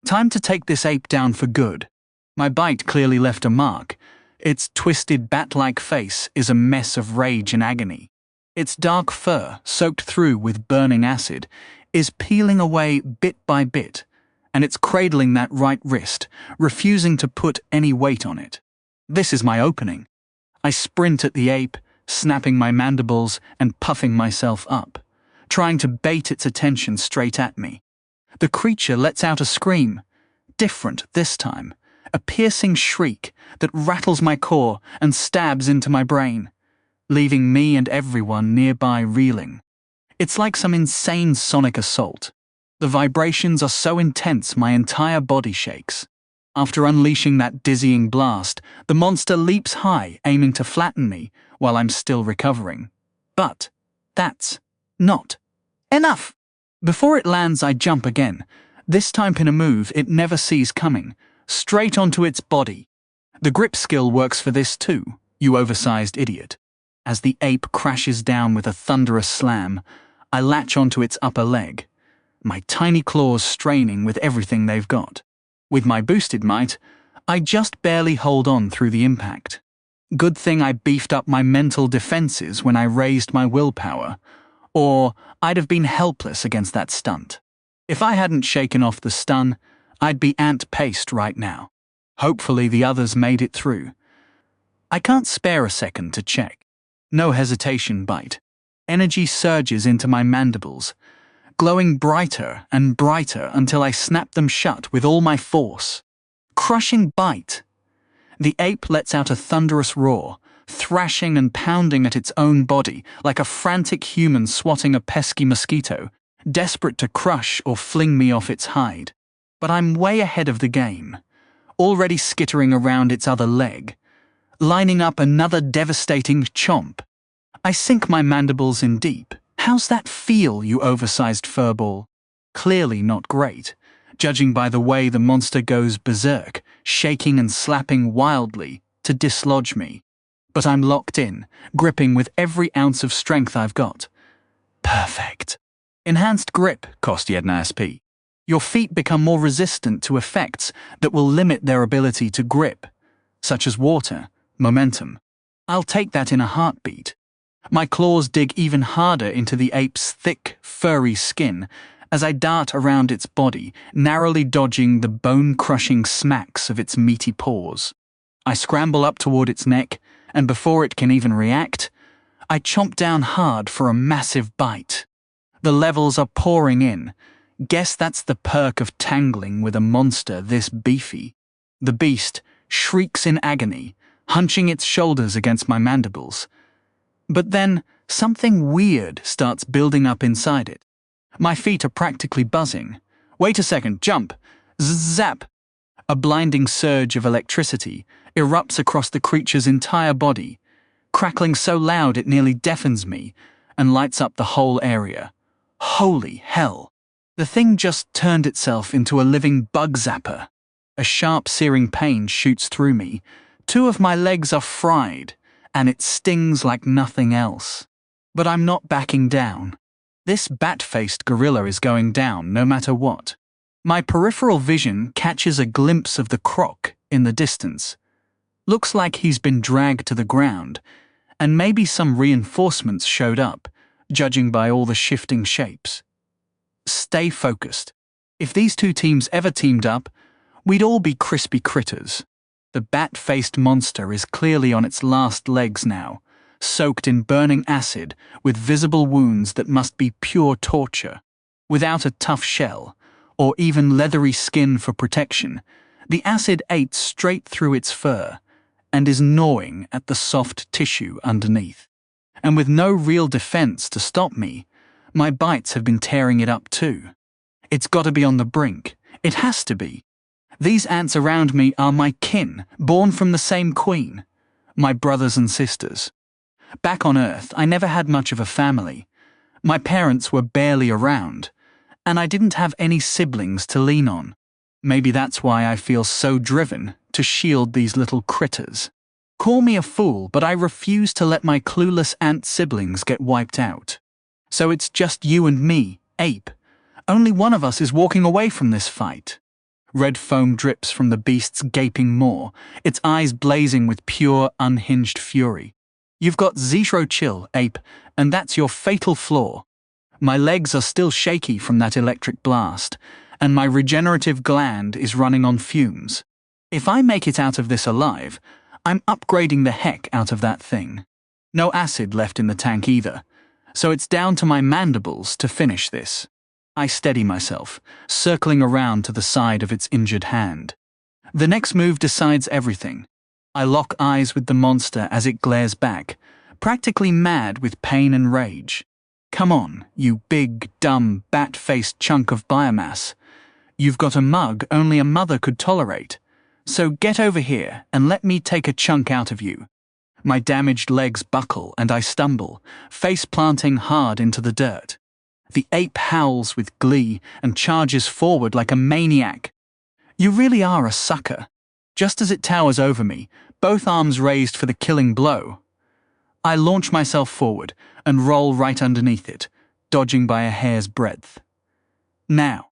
Time to take this ape down for good. My bite clearly left a mark. Its twisted bat-like face is a mess of rage and agony. Its dark fur, soaked through with burning acid, is peeling away bit by bit, and it's cradling that right wrist, refusing to put any weight on it. This is my opening. I sprint at the ape, snapping my mandibles and puffing myself up, trying to bait its attention straight at me. The creature lets out a scream, different this time, a piercing shriek that rattles my core and stabs into my brain, leaving me and everyone nearby reeling. It's like some insane sonic assault. The vibrations are so intense my entire body shakes. After unleashing that dizzying blast, the monster leaps high, aiming to flatten me while I'm still recovering. But that's not enough. Before it lands, I jump again, this time in a move it never sees coming, straight onto its body. The grip skill works for this too, you oversized idiot. As the ape crashes down with a thunderous slam, I latch onto its upper leg, my tiny claws straining with everything they've got. With my boosted might, I just barely hold on through the impact. Good thing I beefed up my mental defenses when I raised my willpower, or I'd have been helpless against that stunt. If I hadn't shaken off the stun, I'd be ant-paced right now. Hopefully the others made it through. I can't spare a second to check. No hesitation bite. Energy surges into my mandibles, glowing brighter and brighter until I snap them shut with all my force. Crushing bite. The ape lets out a thunderous roar, thrashing and pounding at its own body like a frantic human swatting a pesky mosquito, desperate to crush or fling me off its hide. But I'm way ahead of the game, already skittering around its other leg, lining up another devastating chomp. I sink my mandibles in deep. How's that feel, you oversized furball? Clearly not great, judging by the way the monster goes berserk, shaking and slapping wildly to dislodge me. But I'm locked in, gripping with every ounce of strength I've got. Perfect. Enhanced grip, cost jedna SP. Your feet become more resistant to effects that will limit their ability to grip, such as water, momentum. I'll take that in a heartbeat. My claws dig even harder into the ape's thick, furry skin as I dart around its body, narrowly dodging the bone-crushing smacks of its meaty paws. I scramble up toward its neck, and before it can even react, I chomp down hard for a massive bite. The levels are pouring in. Guess that's the perk of tangling with a monster this beefy. The beast shrieks in agony, hunching its shoulders against my mandibles. But then, something weird starts building up inside it. My feet are practically buzzing. Wait a second, jump! Zap! A blinding surge of electricity erupts across the creature's entire body, crackling so loud it nearly deafens me and lights up the whole area. Holy hell! The thing just turned itself into a living bug zapper. A sharp, searing pain shoots through me. 2 of my legs are fried, and it stings like nothing else. But I'm not backing down. This bat-faced gorilla is going down no matter what. My peripheral vision catches a glimpse of the croc in the distance. Looks like he's been dragged to the ground, and maybe some reinforcements showed up, judging by all the shifting shapes. Stay focused. If these 2 teams ever teamed up, we'd all be crispy critters. The bat-faced monster is clearly on its last legs now, soaked in burning acid with visible wounds that must be pure torture. Without a tough shell, or even leathery skin for protection, the acid ate straight through its fur and is gnawing at the soft tissue underneath. And with no real defense to stop me, my bites have been tearing it up too. It's got to be on the brink. It has to be. These ants around me are my kin, born from the same queen. My brothers and sisters. Back on Earth, I never had much of a family. My parents were barely around, and I didn't have any siblings to lean on. Maybe that's why I feel so driven to shield these little critters. Call me a fool, but I refuse to let my clueless ant siblings get wiped out. So it's just you and me, ape. Only one of us is walking away from this fight. Red foam drips from the beast's gaping maw, its eyes blazing with pure, unhinged fury. You've got zero chill, ape, and that's your fatal flaw. My legs are still shaky from that electric blast, and my regenerative gland is running on fumes. If I make it out of this alive, I'm upgrading the heck out of that thing. No acid left in the tank either, so it's down to my mandibles to finish this. I steady myself, circling around to the side of its injured hand. The next move decides everything. I lock eyes with the monster as it glares back, practically mad with pain and rage. Come on, you big, dumb, bat-faced chunk of biomass. You've got a mug only a mother could tolerate. So get over here and let me take a chunk out of you. My damaged legs buckle and I stumble, face planting hard into the dirt. The ape howls with glee and charges forward like a maniac. You really are a sucker. Just as it towers over me, both arms raised for the killing blow, I launch myself forward and roll right underneath it, dodging by a hair's breadth. Now,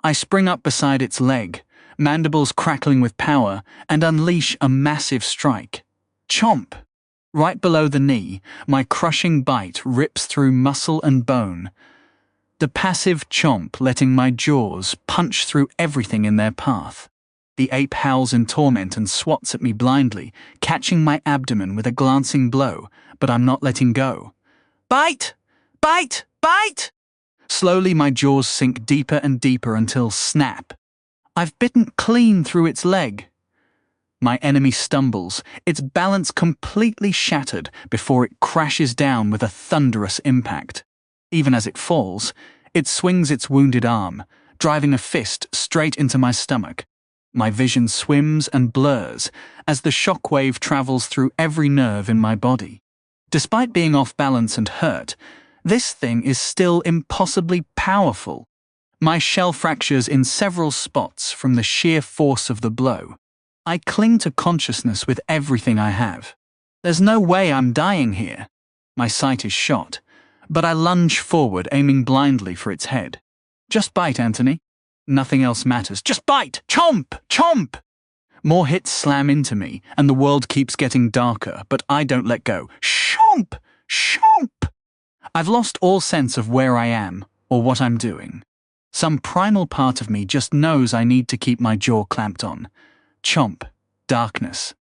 I spring up beside its leg, mandibles crackling with power, and unleash a massive strike. Chomp! Right below the knee, my crushing bite rips through muscle and bone. The passive chomp letting my jaws punch through everything in their path. The ape howls in torment and swats at me blindly, catching my abdomen with a glancing blow, but I'm not letting go. Bite! Bite! Bite! Slowly my jaws sink deeper and deeper until snap. I've bitten clean through its leg. My enemy stumbles, its balance completely shattered before it crashes down with a thunderous impact. Even as it falls, it swings its wounded arm, driving a fist straight into my stomach. My vision swims and blurs as the shockwave travels through every nerve in my body. Despite being off balance and hurt, this thing is still impossibly powerful. My shell fractures in several spots from the sheer force of the blow. I cling to consciousness with everything I have. There's no way I'm dying here. My sight is shot, but I lunge forward, aiming blindly for its head. Just bite, Anthony. Nothing else matters. Just bite! Chomp! Chomp! More hits slam into me, and the world keeps getting darker, but I don't let go. Chomp! Chomp! I've lost all sense of where I am, or what I'm doing. Some primal part of me just knows I need to keep my jaw clamped on. Chomp. Darkness.